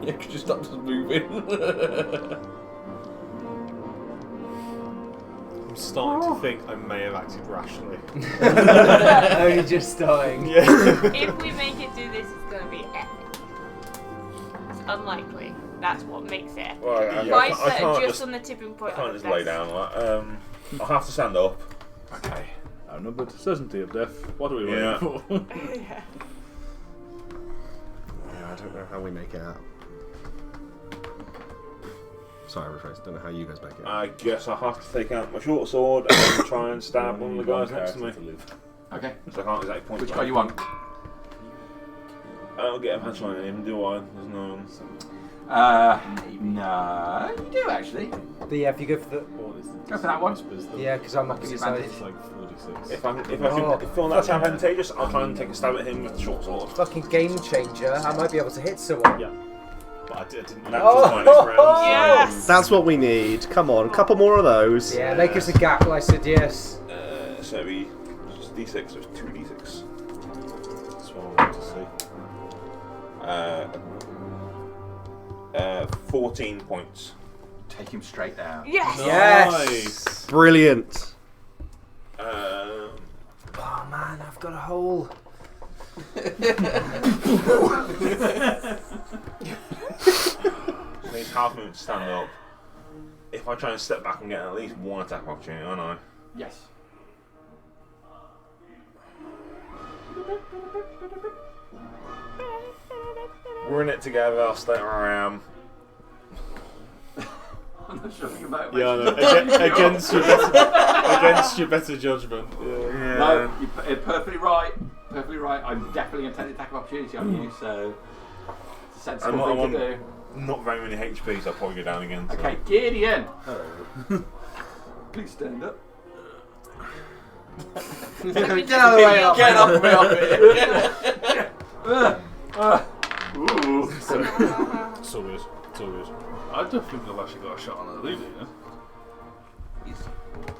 Yeah, could you stop just moving? I'm starting to think I may have acted rashly. Only just starting. Yeah. If we make it through this, it's gonna be epic. It's unlikely. That's what makes it epic. Well, Fights I that can't are just just, on the tipping I point. can't are just the lay best. down. I'll have to stand up. Okay. Outnumbered, certainty of death. What are we Yeah. waiting for? Yeah. Yeah, I don't know how we make it out. Sorry, rephrase. Don't know how you guys make it out. I guess I'll have to take out my short sword and try and stab one of the guys next to me. Okay. So I can't exactly point. Which to guy him. you want? I don't get a punchline in him, do I? There's no. No, you do actually. But yeah, if you go for the... Go for that one. Yeah, because I'm up With inside. advantage. Like 46. If I feel that's advantageous, I'll try and take a stab at him with the short sword. Fucking game changer. I might be able to hit someone. Yeah. But I didn't. And that's just my next round. Yes! That's what we need. Come on, a couple more of those. Yeah, make us a gap, I said yes. So it'd be just D6, so it's 2D6. That's what I want to see. 14 points. Take him straight down. Yes! Yes! Brilliant. Oh man, I've got a hole. Needs half a minute to stand up. If I try and step back and get at least one attack opportunity, I know. Yes. We're in it together, I'll stay where I am. I'm not sure about Yeah, I know. Against your better judgment. Yeah. No, you're perfectly right. Perfectly right. I'm definitely going to take the attack of opportunity on you, so Sensible I'm thing to do. not very many HP, so I'll probably go down again. So. Okay, Gideon. Please stand up. Get out of the way up. Get off me off it. Ooh. It's all good. It's all good. I don't think I've actually got a shot on the leader, you know?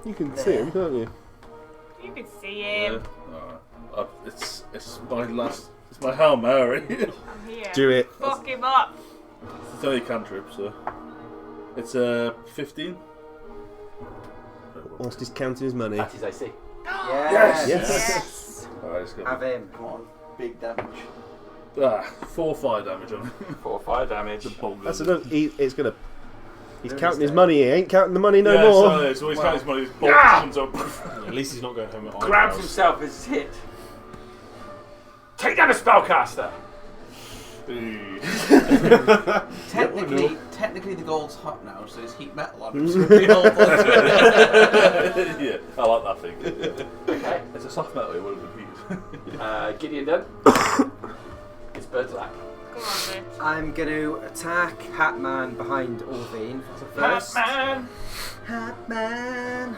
You can see him, can't you? You can see him. Alright. It's my Hail Mary. I'm here. Do it. Fuck him up. It's only a cantrip, so. It's 15. Whilst he's counting his money. That is AC. Yes. Yes. Alright, it's Have got him. Come on, big damage. 4 fire damage on him. 4 fire damage. That's enough. It's gonna. He's counting his money. He ain't counting the money no more. So he's counting his money. His bolt comes up. At least he's not going home at Grabs eyebrows. himself as hit. Take down a spellcaster. Technically the gold's hot now, so it's heat metal on him. So we hold on to it. Yeah, I like that thing. Okay. It's a soft metal, it would have been heated. Gideon done. It's Bird's attack. Come on, bitch. I'm going to attack Hatman behind Orvine first. Batman. Hatman.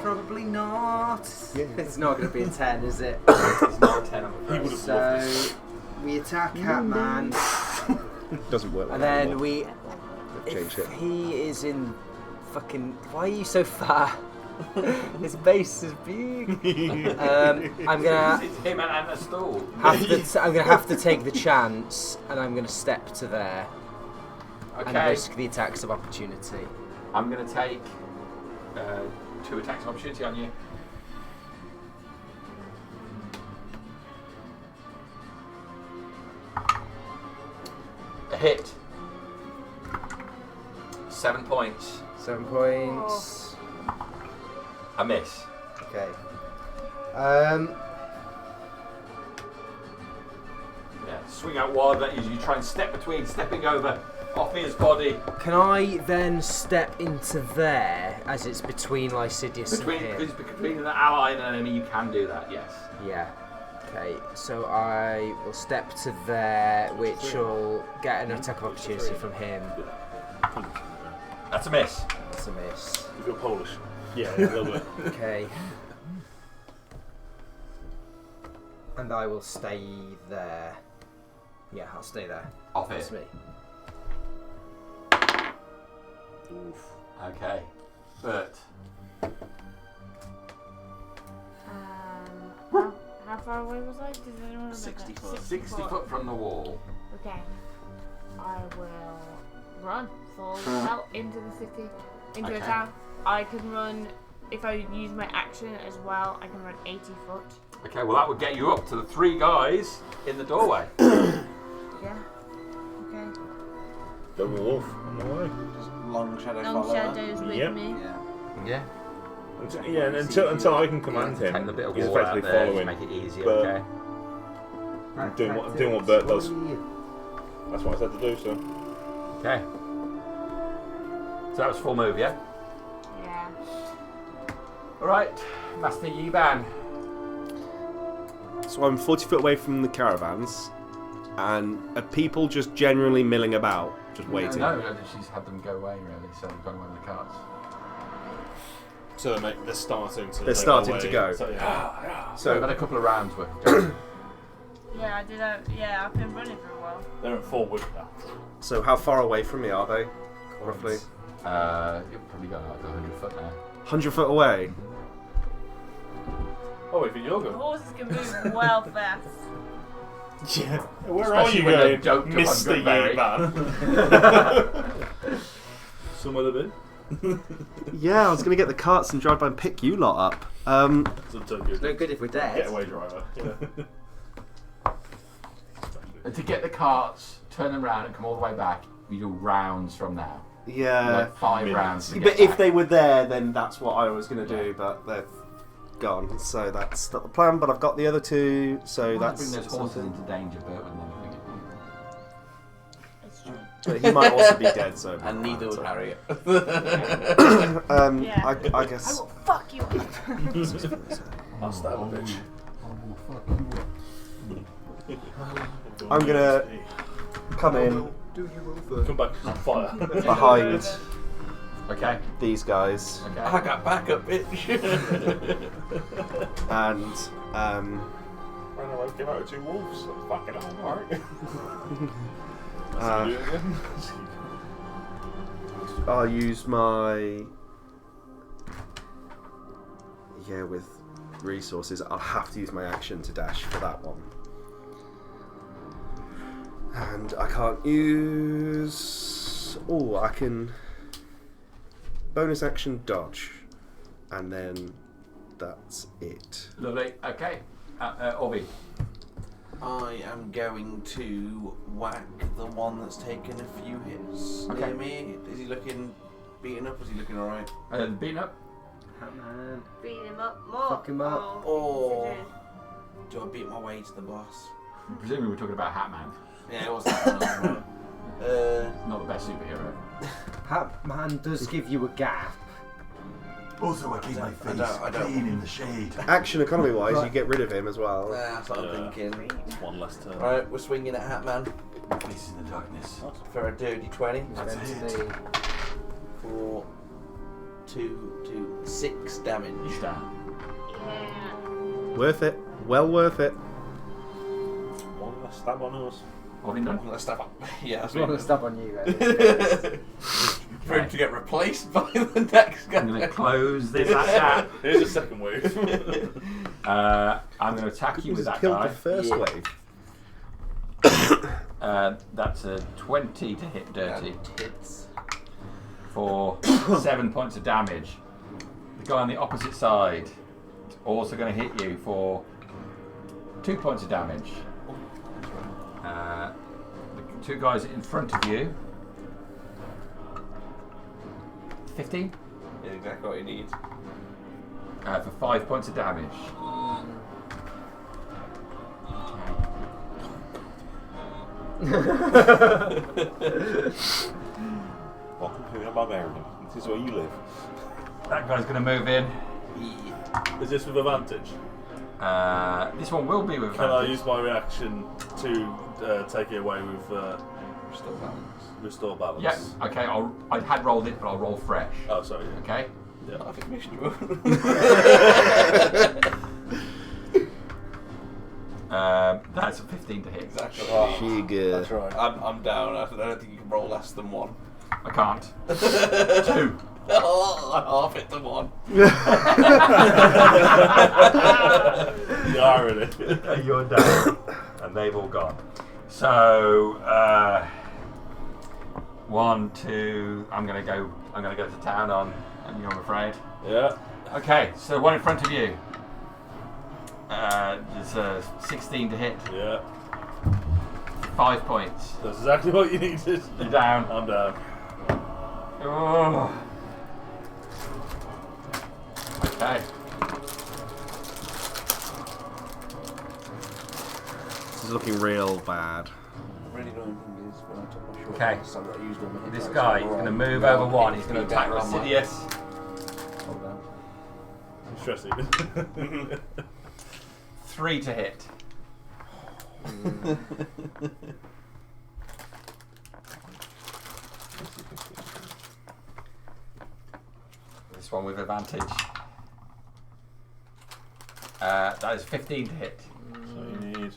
Probably not. Yeah. It's not going to be a 10, is it? It's not a 10 on the He would first. have loved So this. we attack Hatman, Doesn't work like and that then anymore. we. Change If it. he is in fucking. Why are you so far? His base is big. I'm gonna It's him and a stool. I'm gonna have to take the chance, and I'm gonna step to there and Okay. risk the attacks of opportunity. I'm going to take 2 attacks of opportunity on you. A hit. 7 points. 7 points. A miss. Okay. Yeah, swing out wide that is. You try and step between, stepping over off his body. Can I then step into there as it's between Lycidius Between, and him? because between an ally and an enemy, you can do that, yes. Yeah. Okay, so I will step to there, which will get an attack of opportunity from him. That's a miss. That's a miss. You feel Polish. Yeah, a little bit. Okay. And I will stay there. Yeah, I'll stay there. Off That's it. me. Okay. Bert. How far away was I? Does anyone remember? 60 foot. 60 foot from the wall. Okay. I will run full out into the city, into Okay. a town. I can run, if I use my action as well, I can run 80 foot. Okay, well that would get you up to the 3 guys in the doorway. Yeah. Okay. Double wolf on the way. Long shadow Long follower. shadows with Yep. me. Yeah. Yeah. Yeah, and until I can command Take him, the bit of he's wall out effectively there to following. make it easier, but- okay? Doing what Bert does. That's what I said to do, so. Okay. So that was full move, yeah? Yeah. Alright, Master Yiban. So I'm 40 foot away from the caravans, and are people just generally milling about, just waiting? No, she's had them go away really, so they've gone away with the carts. So they're starting to. They're starting to go. So, yeah. So we've had a couple of rounds worth of jobs. Yeah, I did. Yeah, I've been running for a while. They're at forward now. So how far away from me are they, roughly? You've probably got like 100 foot now. 100 foot away? Oh, wait, you're The going. horses can move well fast. Yeah. Where Especially are you when they're going, doped up on Mr. Goodberry. Yeeban? Somewhere they've been. Yeah, I was going to get the carts and drive by and pick you lot up. So good. No good if we're dead. Getaway driver. Yeah. And to get the carts, turn them round and come all the way back, we do rounds from now. Yeah. Like 5 rounds to But get if back. they were there, then that's what I was going to do, but they've gone. So that's not the plan, but I've got the other 2, so Might that's... bring those horses into danger, Bert, wouldn't they? It's true. But he might also be dead, so... And neither would Harriet. Yeah. I I guess... will fuck you up. I'll stab a bitch. I'm gonna come in Come back on fire. behind Okay. these guys Okay. I got backup, bitch. and Ran away, came out with 2 wolves. Fucking alright. uh, I'll use my with resources. I'll have to use my action to dash for that one, and I can't use. Oh, I can bonus action dodge, and then that's it. Lovely. Okay. Orby. I am going to whack the one that's taken a few hits Okay. near me. Is he looking beaten up? Is he looking alright? Beaten up. Man. Beat him up more. Fuck him up. Or do I beat my way to the boss? Presumably we're talking about Hatman. Yeah, it was that one. Not the best superhero. Man does give you a gap. Also, I keep my face clean in the shade. Action economy wise, you get rid of him as well. That's what I'm thinking. One less turn. Right, we're swinging at Hatman Face in the darkness. for a dirty 20. That's Meant it. to be. 4, 2, 6 damage. He's down. Yeah. Worth it. Well worth it. One less stab on us. Orby done. I'm gonna stab up. Yeah, that's I'm what gonna stop on you. For him to get replaced by the next guy. I'm going to close this gap. Here's a second wave. I'm going to attack you with that Killed guy. the first Yeah. wave. That's a 20 to hit dirty Hits. for 7 points of damage. The guy on the opposite side is also going to hit you for 2 points of damage. The 2 guys in front of you. 15 Yeah, exactly what he needs. for 5 points of damage. Welcome to the barbarian. This is where you live. That guy's going to move in. Is this with advantage? This one will be with Can I advantage. use my reaction to take it away with Restore balance. restore balance? Yeah, okay, I had rolled it, but I'll roll fresh. Oh, sorry. Yeah. Okay? Yeah. I think we should That's a 15 to hit. Exactly. She good. That's right. I'm down. I don't think you can roll less than 1. I can't. 2. Oh, I half hit the 1. The irony. You're down. And they've all gone. So, 1, 2. I'm gonna go to town on you, I'm afraid. Yeah. Okay, so one in front of you. There's a 16 to hit. Yeah. 5 points. That's exactly what you needed. You're down. I'm down. Oh. Okay. This is looking real bad. Really annoying thing is when I took my short Okay. rest, I got used all my hit This dice guy on is the going to roll. move One over 1. hit He's going to be attack better on my- Sidious. Hold on. Stressing. 3 to hit. This one with advantage. That is 15 to hit. So you need.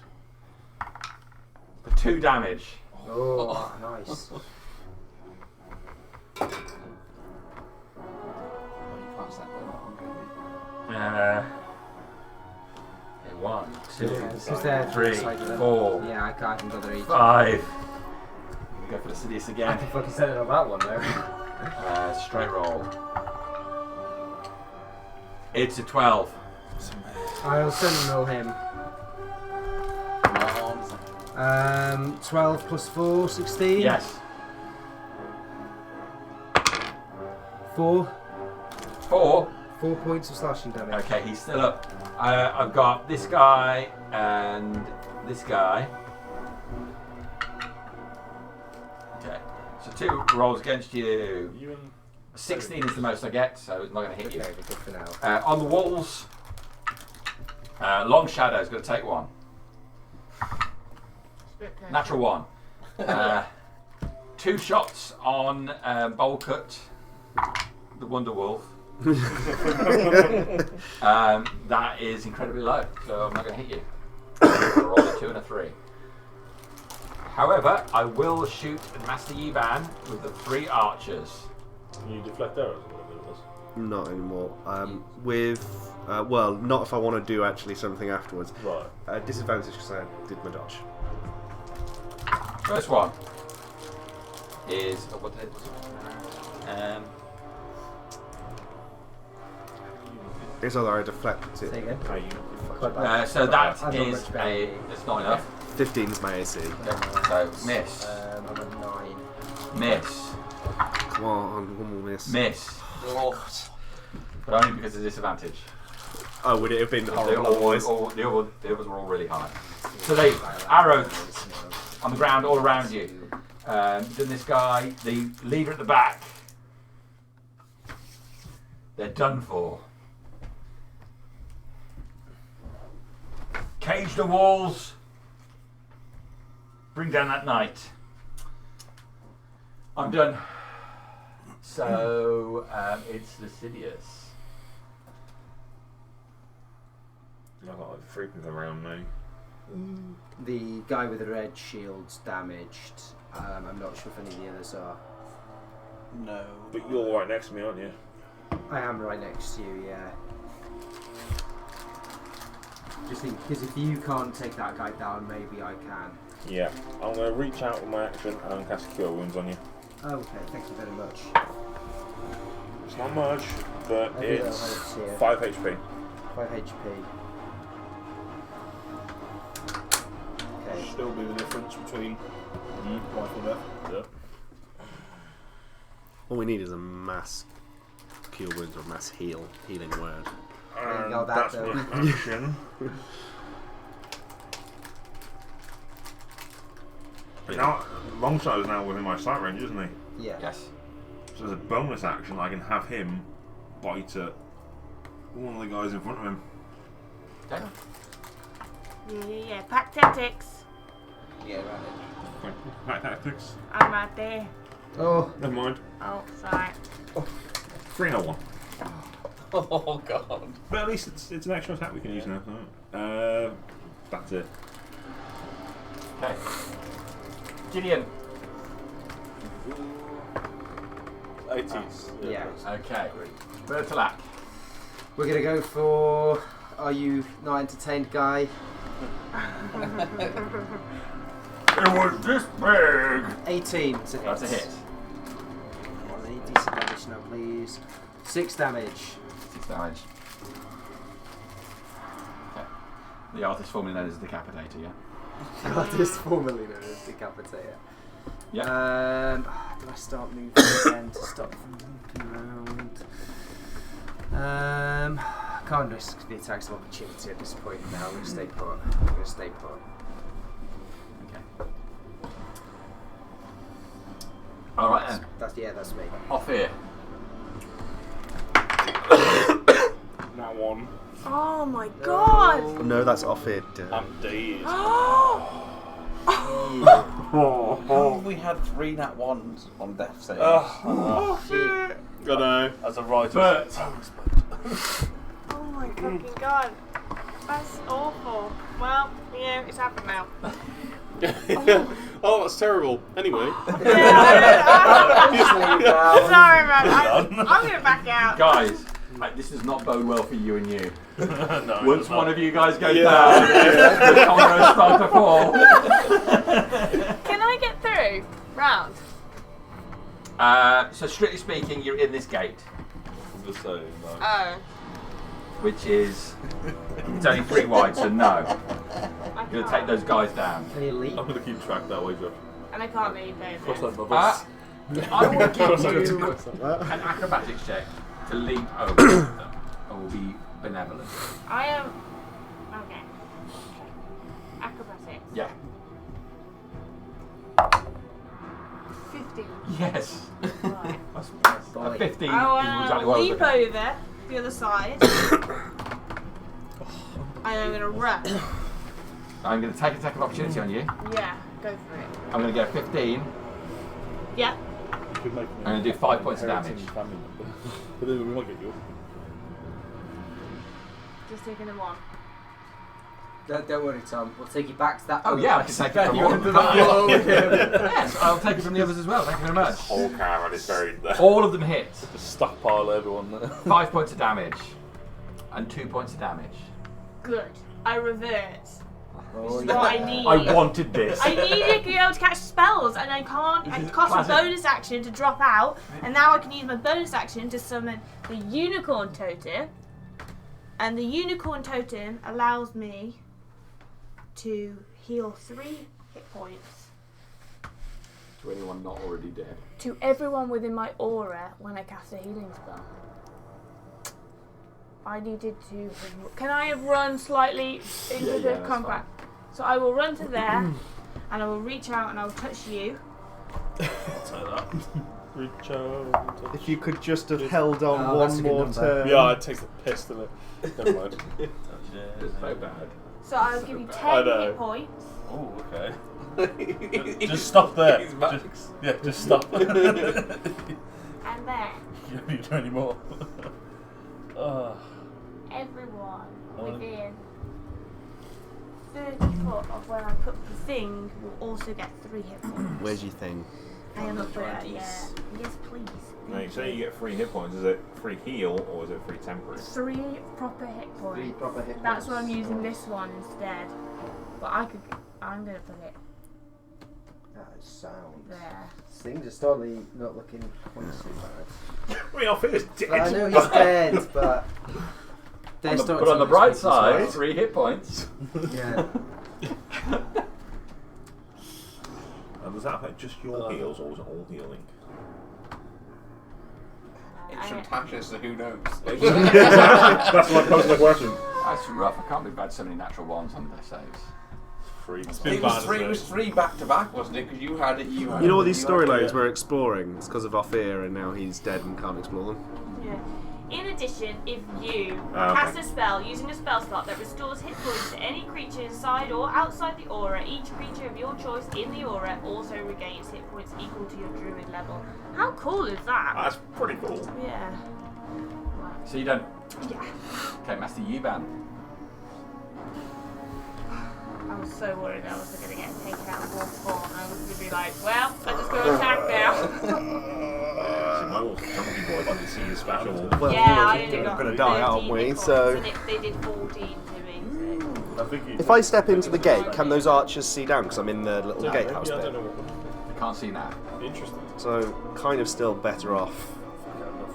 For 2 damage. Oh, nice. You can't set that up, can you? 1, 2, Yeah, this is their 3, side of them. 4, Yeah, I can't bother each. 5. Go for the Sidious I again. can fucking set it on that one though. Straight roll. It's a 12. I'll sentinel him. 12 plus 4, 16. Yes. 4. 4. 4 points of slashing damage. Okay, he's still up. I've got this guy and this guy. Okay, so 2 rolls against you. You and 16 is the most I get, so it's not going to hit you. Okay, good for now. On the walls, Long Shadow's going to take 1. Natural 1. 2 shots on Bolcut, the Wonder Wolf. That is incredibly low, so I'm not going to hit you. Roll a 2 and a 3. However, I will shoot Master Yiban with the 3 archers. Can you deflect arrows or whatever it was? Not anymore. Not if I want to do actually something afterwards. Right. Disadvantage because I did my dodge. First one is It's either I deflect it. Say again. How you so that I'm not is much better. it's not enough. 15's my AC. So miss, I'm a 9. miss, Come on, one more miss. miss, Oh, but only because of disadvantage. Oh, would it have been They horrible all- otherwise? the others were all really high. So they arrows on the ground all around you. Then this guy, the leader at the back, they're done for. Cage the walls. Bring down that knight. I'm done. So it's Lucidius. I've got like 3 people around me. The guy with the red shield's damaged. I'm not sure if any of the others are. no. But you're right next to me, aren't you? I am right next to you, yeah. Just think, because if you can't take that guy down, maybe I can. Yeah. I'm going to reach out with my action and cast Cure Wounds on you. Okay, thank you very much. It's not much, but I think it's that'll help, yeah. 5 HP. 5 HP. Okay. Still be the difference between life and death. Yep. All we need is a mass cure wounds or mass healing word. There you And go, that's that my action. But now, Longshot is now within my sight range, isn't he? Yeah. Yes. So as a bonus action, I can have him bite at one of the guys in front of him. Okay. Yeah. Pack tactics. Yeah, right. Back tactics. I'm right there. Oh, Never mind. Oh, sorry. 3 and a 1. Oh god. But at least it's an extra attack we can use now. That's it. Okay. Gideon. 80s. yeah. Okay. Bertolac. We're going to go for... Are you not entertained, guy? It was this big. 18. So That's a hit. Well, I need decent damage now, please. 6 damage. 6 damage. Okay. The artist formerly known as Decapitator, yeah? Artist formerly known as Decapitator. Yeah. Do I start moving again to stop them moving around? Can't risk the attacks of opportunity at this point now. I'm going to stay put. Okay. Alright then. That's me. Off here. That one. Oh my god! No, that's off it. I'm dead. Oh, we had 3 nat 1s on death saves. Oh shit! I know. As a writer. But Oh my fucking god. That's awful. Well, yeah, it's happened now. Oh, that's terrible. Anyway. Sorry, man. I'm gonna back out. guys, this does not bode well for you and you. No, Once one of you guys goes Yeah. down, the comrades start to fall. Can I get through? Round. So strictly speaking, you're in this gate, I'm just saying, no. Oh. which is it's only 3 wide, so no. I You're gonna take can't. those guys down. Can you leap? I'm going to keep track that way, Jeff. And I can't leave Cross those. that bubbles. I will give you an acrobatics check to leap over them. I will be benevolent. I am. Okay. Acrobatics. Yeah. 15. Yes. Right. A 15 I is want exactly to what I was leap looking at. over the other side. And I'm going to run. I'm going to take attack of opportunity on you. Yeah. Go for it. I'm going to get a 15. Yeah. You could make I'm going to do 5 points of damage. Family member. But then we might get you. Just taking a 1. Don't worry, Tom. We'll take you back to that. Oh other yeah, I place. can take it from one. Yes, I'll take it from the others as well. Thank you very much. Whole caravan is buried there. All of them hit. Just stockpile everyone there. 5 points of damage. And 2 points of damage. Good. I revert. Oh, This is yeah. what I need. I wanted this. I needed to be able to catch spells, and I can't. It cost a Classic. bonus action to drop out, and now I can use my bonus action to summon the unicorn totem. And the unicorn totem allows me to heal 3 hit points To anyone not already dead. to everyone within my aura when I cast a healing spell. I needed to. Can I run slightly into Yeah, the that's combat? So I will run to there, and I will reach out and I will touch you. I'll say that. Reach out. If you could just have held on Oh, that's one a good more number. turn. Yeah, I'd take the piss to it. Never mind. It's so bad. So I'll give you I 10 know. hit points. Oh, okay. Just stop there. He's max. Just stop. You And then don't need to do any more. everyone Oh. within 30 foot of where I put the thing will also get 3 hit points. Where's your thing? I am up for it, yeah. Yes, please. No, you say you get 3 hit points. Is it free heal or is it free temporary? 3 proper hit points. 3 proper hit That's points. why I'm using this one instead. But I'm gonna put it That is sound. there. Things are totally not looking quite so bad. We are finished. But I know he's dead, but they're But starting on the to bright lose weight side, as 3 hit points. well. Yeah. And does that affect just your heals or is it all healing? It's from Tasha, so who knows? That's my posing the question. That's rough. I can't believe I had so many natural ones on their saves. 3. It's It been was bad, three. isn't It was 3 back to back, wasn't it? Because you had it. You had You know it, all these you had it. storylines we're exploring? It's because of Ophir, and now he's dead and can't explore them. Yeah. In addition, if you Ah, okay. cast a spell using a spell slot that restores hit points to any creature inside or outside the aura, each creature of your choice in the aura also regains hit points equal to your druid level. How cool is that? That's pretty cool. Yeah. So you done? Yeah. Okay, Master Yuban. I was so worried I was going to get taken out of wolf form. I was going to be like, well, I just got to attack now. My wolf chunky boy, but I didn't see his special. Well, Yeah, I only we're got going to die, aren't 13 we? hit points, So, and they did 14 to me. So. I think if I step into the gate, can those archers see down? Because I'm in the little gatehouse I bit. don't know what. Can't see now. Interesting. So, kind of still better off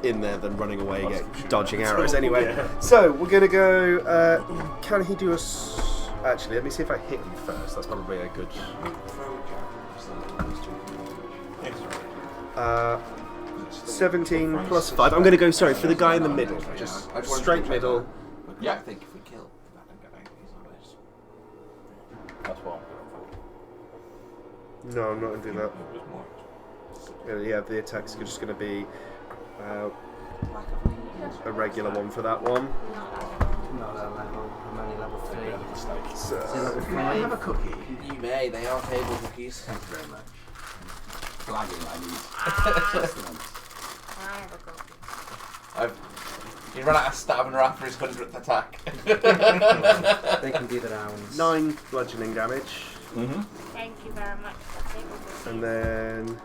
in there than running away, Lots get of shooting dodging at the arrows. top, Anyway, yeah. so we're gonna go. Can he do a? Actually, let me see if I hit him first. That's probably a good. 17 plus 5. I'm going to go, sorry, for the guy in the middle. Just I just wanted straight to middle. check that. Yeah. I think if we kill that and get out, he's That's what I'm going for. No, I'm not going to do that. It was marked. Yeah, the attack's just going to be a regular one for that one. Not a level. I'm only level 3. Made a mistake. So level Can I have a 5. cookie? You may. They are table cookies. Thank you very much. Flagging I need. Excellent. I have a copy. He ran out of stamina after his 100th attack. They can do the rounds. 9 bludgeoning damage. Mm-hmm. Thank you very much for table cookies. And then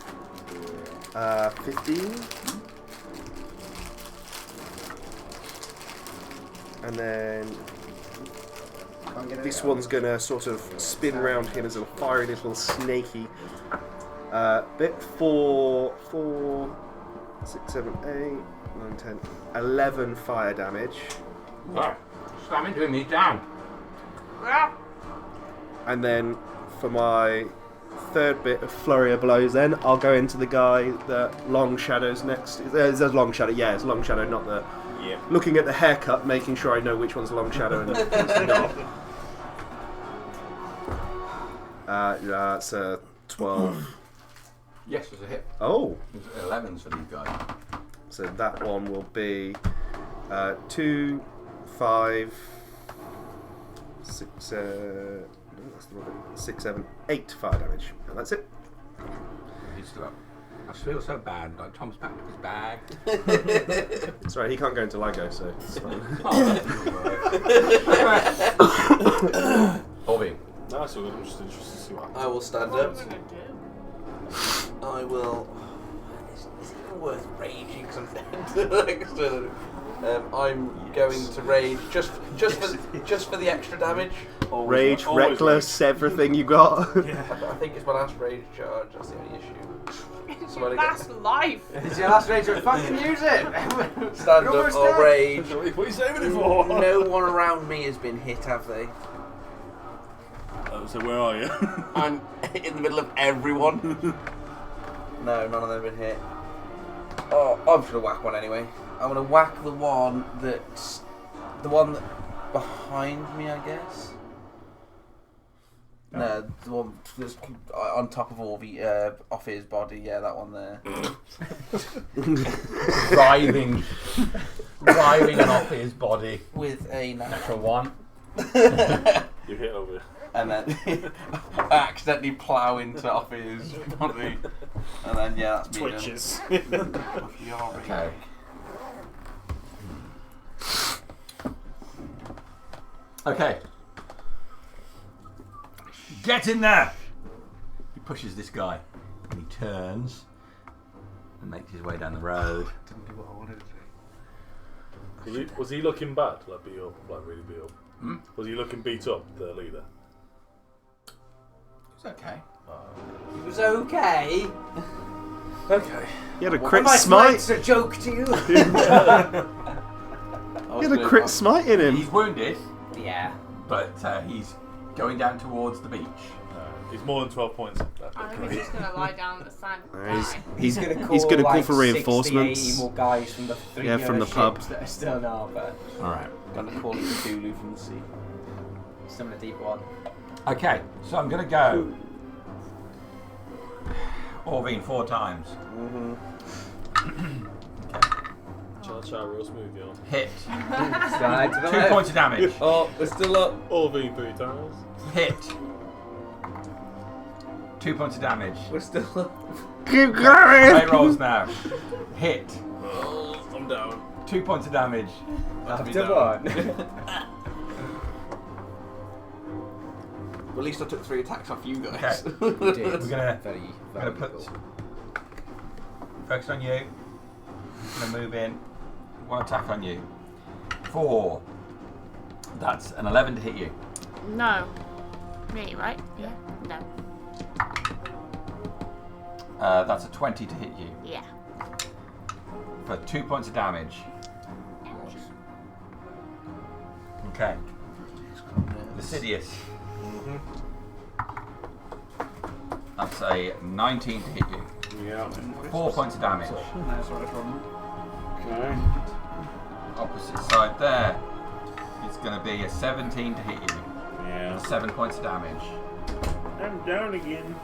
15. And then Can't get it this out. one's gonna sort of spin round him as a fiery little snaky bit. 4, 6, 7, 8, 9, 10, 11 fire damage. Slamming doing me down. And then for my third bit of flurry of blows, then I'll go into the guy that Long Shadow's next. There's Long Shadow, yeah, it's Long Shadow, not the. Yeah. Looking at the haircut, making sure I know which one's Long Shadow and which not. That's a 12. Yes, there's a hit. Oh, There's 11s for these guys. so that one will be 2, 5, 6, That's the wrong 6, 7, 8 fire damage. And that's it. He's still up. I feel so bad. Like Tom's packed up his bag. It's right, he can't go into Lago, so it's fine. Orby. No, it's all good. I'm just interested to see what happens. I will stand What am up. I gonna do? I will. Is it even worth raging something? I'm going to rage just for the extra damage. Rage, always reckless, everything you got. I think it's my last rage charge. That's the only issue. It's Somebody your last life. It's your last rage, fucking use it! Stand You're up almost or dead. rage. What are you saving it for? No one around me has been hit, have they? So where are you? I'm in the middle of everyone. No, none of them have been hit. Oh, I'm just gonna whack one anyway. I'm gonna whack the one that's behind me, I guess. No, the one that's on top of off his body. Yeah, that one there. Writhing on off his body. With a Natural 1. You hit over. And then I accidentally plough into off his body. And then yeah, that's me done. Twitches. Okay. Okay. Get in there! He pushes this guy and he turns and makes his way down the road. Didn't do what I wanted to do. Was he looking bad? Like beat up? Like really beat up? Hmm? Was he looking beat up, the leader? It's okay. It was okay. Okay. He had a What, crit my smite. smite's a joke to you. He had a crit smite in him. He's wounded, Yeah. but he's going down towards the beach. He's more than 12 points. I think he's just gonna lie down on the sand and die. He's gonna call, he's gonna call like, for 60, reinforcements. 80 more guys from the three Yeah, from the ships pub. that are still in harbour. Alright. Gonna call it Cthulhu from the sea. Some of the deep one. Okay, so I'm going to go Orvine 4 times. Cha-cha real smooth, yo. Hit. Slide to the 2 left. points of damage. Oh, we're still up. All V 3 times. Hit. 2 points of damage. We're still up. Keep Play going. rolls now. Hit. Oh, I'm down. 2 points of damage. After one. Well, at least I took 3 attacks off you guys. Okay. You did. We're gonna Very put valuable. focus on you. Gonna move in. 1 attack on you. 4. That's an 11 to hit you. No. Me, right? Yeah. No. That's a 20 to hit you Yeah. for 2 points of damage. Okay. Lycidius. That's a 19 to hit you. Yeah. 4 points of damage. Okay. Opposite side there. It's going to be a 17 to hit you. Yeah. 7 points of damage. I'm down again.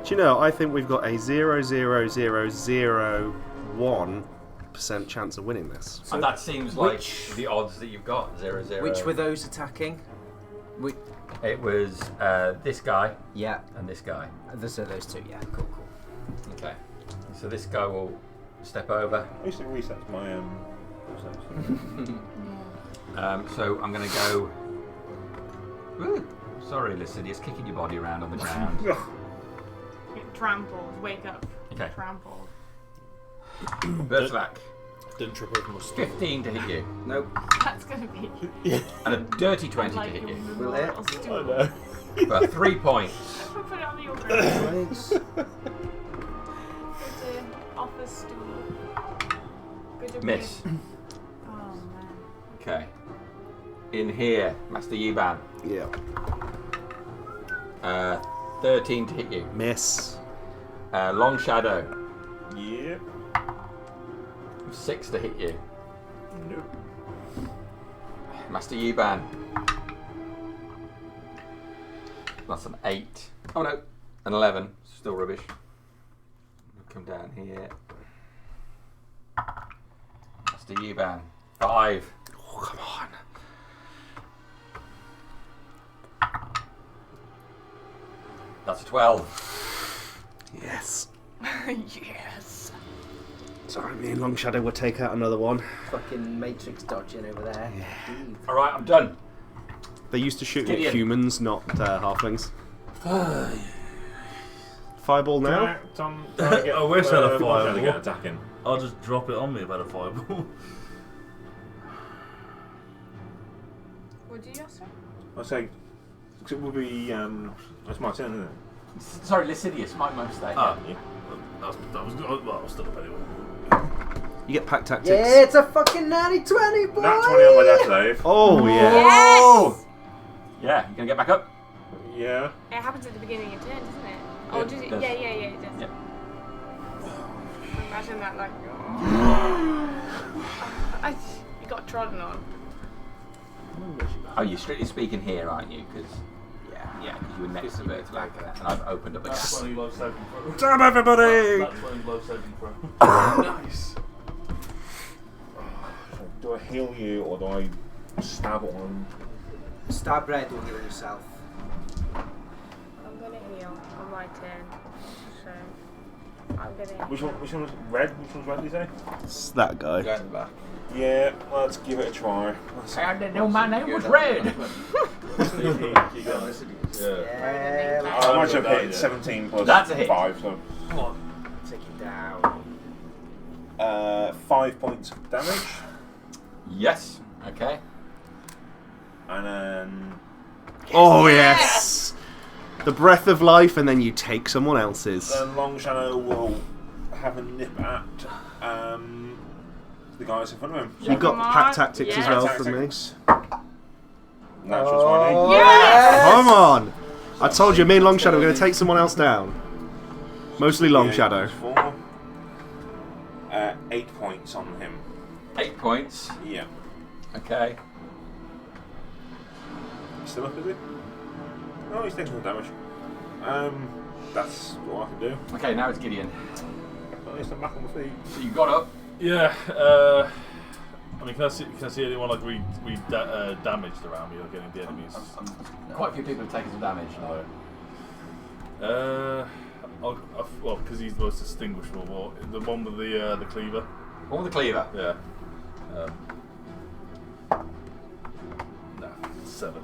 Do you know, I think we've got a 0.0001% chance of winning this. And that seems like which- the odds that you've got. 0-0. Which were those attacking? It was this guy Yeah. and this guy. So those two, yeah. Cool. Okay. So this guy will step over. At least it resets my So I'm going to go. Ooh, sorry, Lycidius, kicking your body around on the ground. Get trampled. Wake up. Okay. Trampled. Berserk. Didn't trip over my stuff. 15 to hit you. Nope. That's gonna be And a dirty 20 like to hit your you. Will it? memorial stool. I know. For 3 points. Put it on your grave. Thanks. Go to office stool. Go to Miss. Oh man. Okay. In here, Master Yiban. Yeah. 13 to hit you. Miss. Long Shadow. Yeah. 6 to hit you. Nope. Master Yiban. That's an 8. Oh no, an 11. Still rubbish. Come down here. Master Yiban. 5. Oh, come on. That's a 12. Yes. Yes. Sorry, me and Long Shadow will take out another one. Fucking Matrix dodging over there. Alright, I'm done. They used to shoot Gideon. at humans, not halflings. Fireball now? Tom, I wish I had a fireball. to get attacking. I'll just drop it on me if I had a fireball. What did you ask? I say, it will be. That's my turn, isn't it? Sorry, Lycidius, my mistake. Yeah. I'll still up anyway. You get pack tactics. Yeah, it's a fucking natty 20, boy! Nat 20 on my death save. Oh, yeah. Yes! Yeah, you gonna get back up? Yeah. It happens at the beginning of your turn, doesn't it? Yeah, Oh, does it it? does. Yeah, it does. Yep. Imagine that, like. You got trodden on. Oh, you're strictly speaking here, aren't you? Because because you were next to Bertolac, and I've opened up a gap. That's 20 low saving throw. Damn everybody! That's 20 low saving throw. Nice. Do I heal you or do I stab on? Stab red or heal yourself. I'm gonna heal on my turn. So. I'm gonna. Which one was red? Which one's red, did you say? It's that guy. Go in the back. Yeah, let's give it a try. I didn't know my name was Red. Yeah. Yeah, How much I've hit? 17 plus That's a hit. 5, so. take it down. 5 points of damage. Yes. Okay. And then. Oh, yes! The breath of life, and then you take someone else's. Then Long Shadow will have a nip at the guys in front of him. You got Come pack on. tactics as Yeah. well from me. Tactics. Natural 20. Yes! Come on! I told you, me and Long Shadow were going to take someone else down. Mostly Long Yeah, Shadow. 4. 8 points on him. 8 points. Yeah. Okay. Still up, is he? No, he's taking some damage. That's all I can do. Okay, now it's Gideon. At least I'm back on my feet. So you got up. Yeah. I mean, can I see anyone like damaged around me or getting the enemies? Quite a few people have taken some damage. No. Well, because he's the most distinguishable. Well, the one with the cleaver. One with the cleaver. Yeah. No, 7.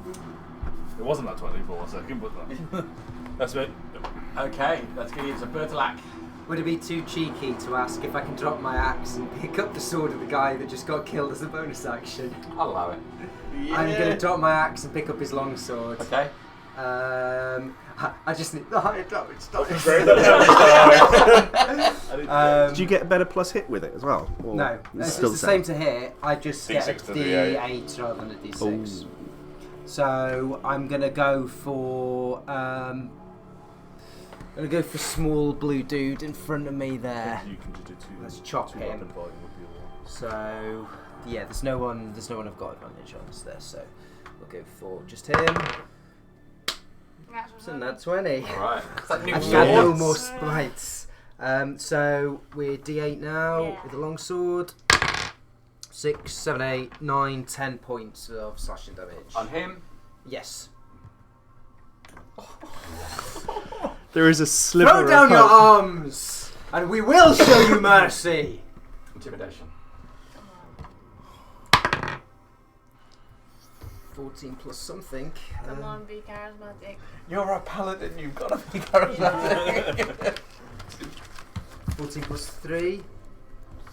It wasn't that 20 for 1 second, but that's it. Okay, that's Gideon. So Bertolac. Would it be too cheeky to ask if I can drop my axe and pick up the sword of the guy that just got killed as a bonus action? I'll allow it. I'm going to drop my axe and pick up his longsword. Okay. I just need the higher damage dice. Did you get a better plus hit with it as well? Or No, it's the same to hit. I just get a D6 to D8 rather than a D6. Ooh. So I'm gonna go for small blue dude in front of me there. You can just do 2. Let's chop 2 him. weapon fighting would be all right. So yeah, there's no one I've got advantage on us there. So we'll go for just him. So that's 20. Alright. I've got no more sprites. So we're D8 now with the longsword. 6, 7, 8, 9, 10 points of slashing damage. On him. Yes. There is a sliver Throw down of your hope. arms, and we will show you mercy. Intimidation. 14 plus something. Come on, be charismatic. You're a paladin, you've got to be charismatic. 14 plus 3.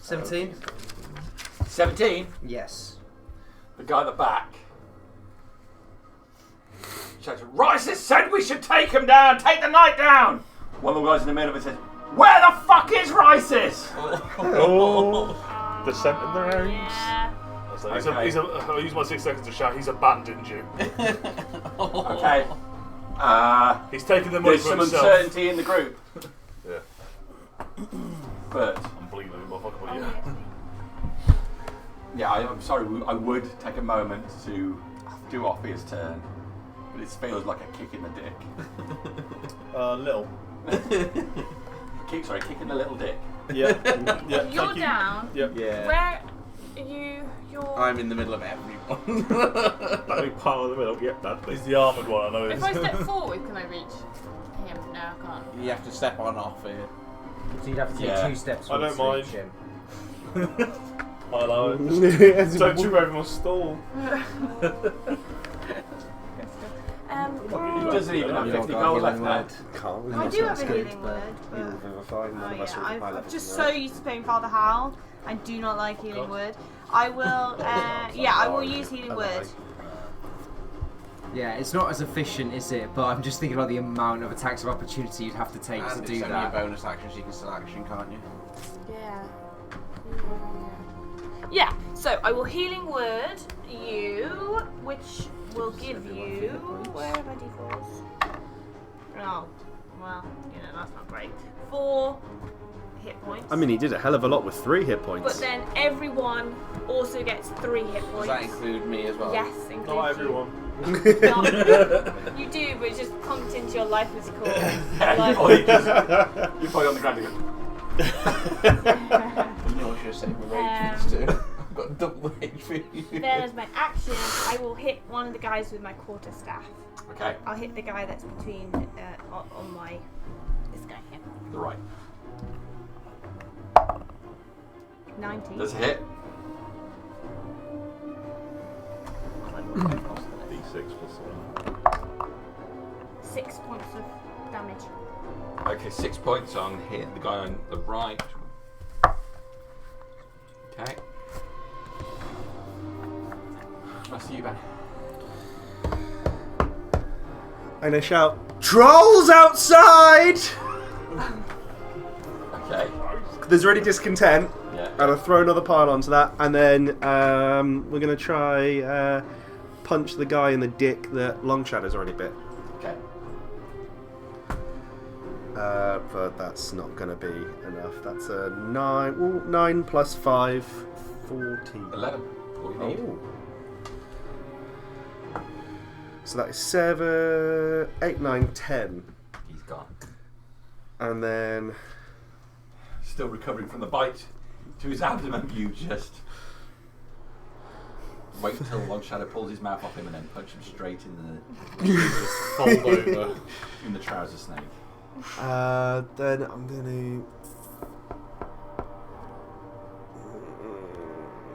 17. 17. Yes. The guy at the back shouts, Rice said we should take him down! Take the knight down! One of the guys in the middle of it says, Where the fuck is Rices? Oh, the scent in the rings. Yeah. So Okay. I'll use my 6 seconds to shout, he's abandoned you. Okay. He's taken the money There's for some himself. uncertainty in the group. Yeah. But, I'm bleeding, motherfucker, but Oh, yeah. yeah, I'm sorry, I would take a moment to do Offier's turn. But it feels like a kick in the dick. Little. Kick in the little dick. Yeah. Yeah. You're down. Yep. Yeah. Where are you? You're. I'm in the middle of everyone. That big pile in the middle. Yep, that He's big. the armoured one, I know. If I step forward, can I reach him? can't. You have to step on off here. So you'd have to take Yeah. 2 steps I don't towards mind. reach him. I allow it. As Don't you you over my stall. He doesn't even have You've 50 got gold healing left word. now. Can't. I do have a healing word, but Heal Vivify, none of us yeah, with high I'm levels just in so that. used to playing Father Howl. I do not like healing word. I will. I will use healing word. Yeah, it's not as efficient, is it? But I'm just thinking about the amount of attacks of opportunity you'd have to take to And do it's only a that. bonus action, so you can still action, can't you? Yeah. Yeah. So I will healing word you, which will give you. Where are my d4s? Oh, well, that's not great. 4 hit points. I mean, he did a hell of a lot with 3 hit points. But then everyone also gets 3 hit points. Does that include me as well? Yes, includes Not you. everyone. Not- you do, but it's just pumped into your lifeless corpse. Like- You put it on the ground again. You know, I should have saved my rage for this too. I've got double HP. Then as my action, I will hit one of the guys with my quarterstaff. Okay, I'll hit the guy that's between on my this guy here. the right. 19. Does it hit? D6 plus 6 points of damage. Okay, 6 points on hit the guy on the right. Okay. Nice to you, Ben. And I shout, "Trolls outside!" Okay. There's already discontent. Yeah. And I'll throw another pile onto that, and then we're going to try punch the guy in the dick that Long Shadow's already bit. Okay. But that's not going to be enough. That's a 9. Ooh, 9 plus 5, 14. 11. All you need. Oh. So that is 7, 8, 9, 10. He's gone. And then... Still recovering from the bite to his abdomen. You just wait until Long Shadow pulls his mouth off him and then punch him straight in the Just fold over. in the trouser snake. Then I'm going to...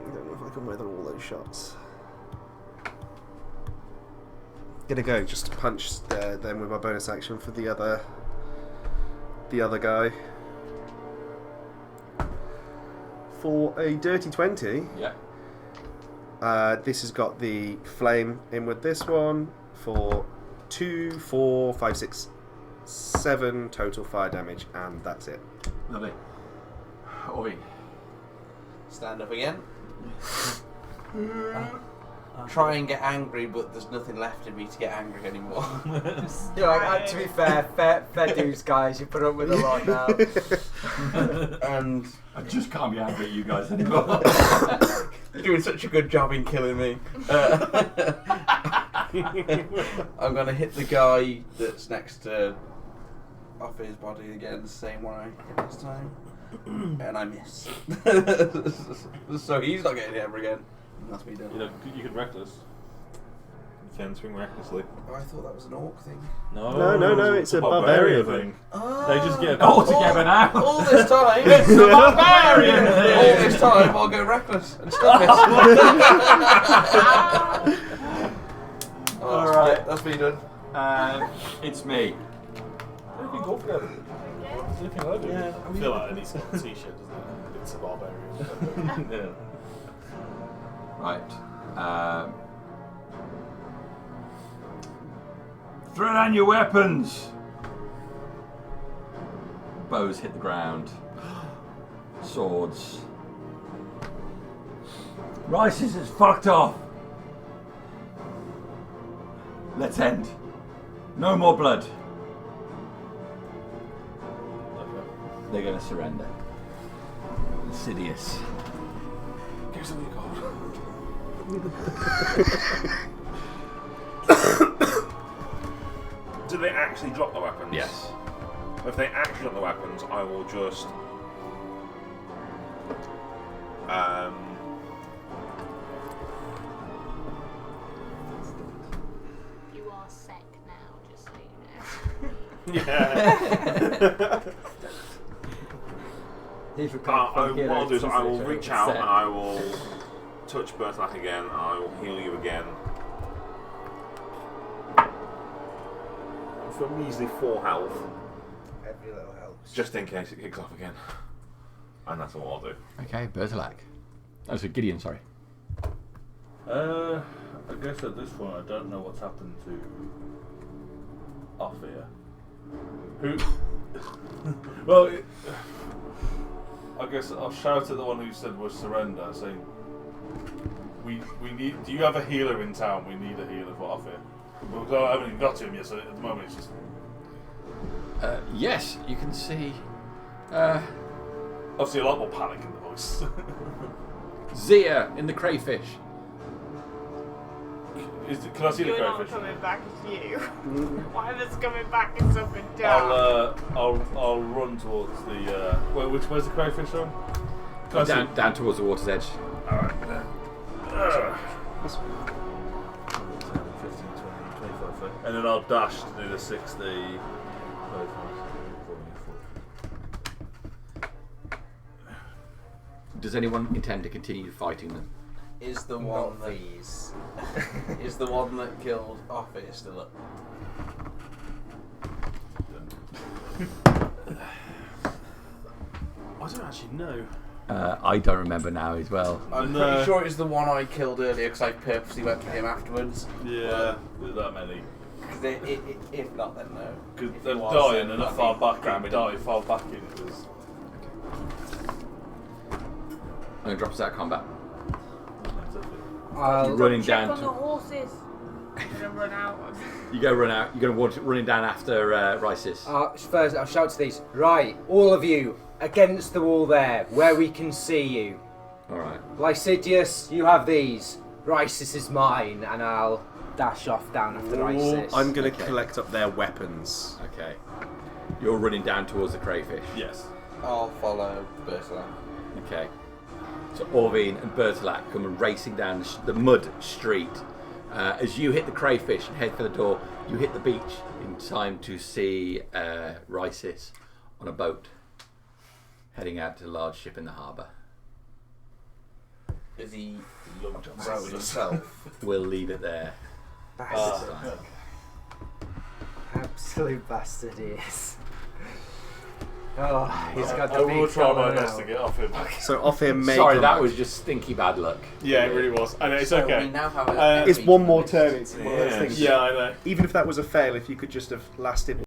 I don't know if I can weather all those shots. Gonna go just to punch them with my bonus action for the other guy. For a dirty 20. Yeah. This has got the flame in with this one for 2, 4, 5, 6, 7 total fire damage, and that's it. Lovely. Oi. Stand up again. Try and get angry, but there's nothing left in me to get angry anymore. You're like, to be fair dues, guys. You put up with a lot now. And I just can't be angry at you guys anymore. you're doing such a good job in killing me. I'm gonna hit the guy that's next to off his body again, the same one I hit last time, and I miss. So he's not getting hit ever again. That's me done. You could reckless. You can swing recklessly. Oh, I thought that was an orc thing. No, it's a barbarian thing. They just get All together now. All this time, it's a barbarian. All this time, I'll go reckless and still miss. All right. That's me done. It's me. You can go for it. Anything I do. Yeah, I feel like it needs a t-shirt, doesn't it? It's a barbarian. Yeah. Right. Throw down your weapons. Bows hit the ground. Swords. Rice's is fucked off. Let's end. No more blood. They're going to surrender. Insidious. Give something you got. Do they actually drop the weapons? Yes. If they actually drop the weapons, I will just You are sec now, just so you know. Yeah. What I'll do is I will reach out and I will touch Berthac again and I will heal you again. For measly 4 health. Every little helps. Just in case it kicks off again. And that's all I'll do. Okay, Bertolac. Oh, so Gideon, sorry. I guess at this point I don't know what's happened to Ophir. Who? Well, I guess I'll shout at the one who said we'll surrender, saying, "We need. Do you have a healer in town? We need a healer for Ophir." Well, I haven't even got to him yet, so at the moment it's just. Yes, you can see. Obviously, a lot more panic in the voice. Zia in the crayfish. Can I see the You're not crayfish? coming back, it's you. Whatever's coming back is up and down. I'll run towards the. Where's the crayfish on? Can I see? Down towards the water's edge. Alright. 15, 20, 25, 30. And then I'll dash to do the 60. Does anyone intend to continue fighting them? Is the one Not that these. is the one that killed Ophir still up? I don't actually know. I don't remember now as well. I'm No. pretty sure it's the one I killed earlier because I purposely went for him afterwards. Yeah, there's that many. Because if not, then no. Because If they're it was, dying then and they're that'd far be back in. cramming. Far back in. It was. I'm going to drop us out of combat. I'll You're running Check down on the to. horses. I'm gonna run out. You go run out. You're going to running down after Rysis. first, I'll shout to these. Right, all of you, against the wall there, where we can see you. Alright. Lycidius, you have these. Rysis is mine, and I'll dash off down after Rysis. I'm going to Okay. collect up their weapons. Okay. You're running down towards the crayfish. Yes. I'll follow Bertha. Okay. So Orvine and Bertolac come racing down the mud street. As you hit the crayfish and head for the door, you hit the beach in time to see Rysis on a boat heading out to the large ship in the harbour. Is he rowed himself? We'll leave it there. Bastard. this time. Absolute bastard he is. Oh, he's got the I will big try my fella best now. to get off him back. So off him may Sorry, come that back. was just stinky bad luck. Yeah, it really was. I know, it's So okay. we now have a It's enemy one to more list. turn. It's one of those Yeah. things. Yeah, I know. Even if that was a fail, if you could just have lasted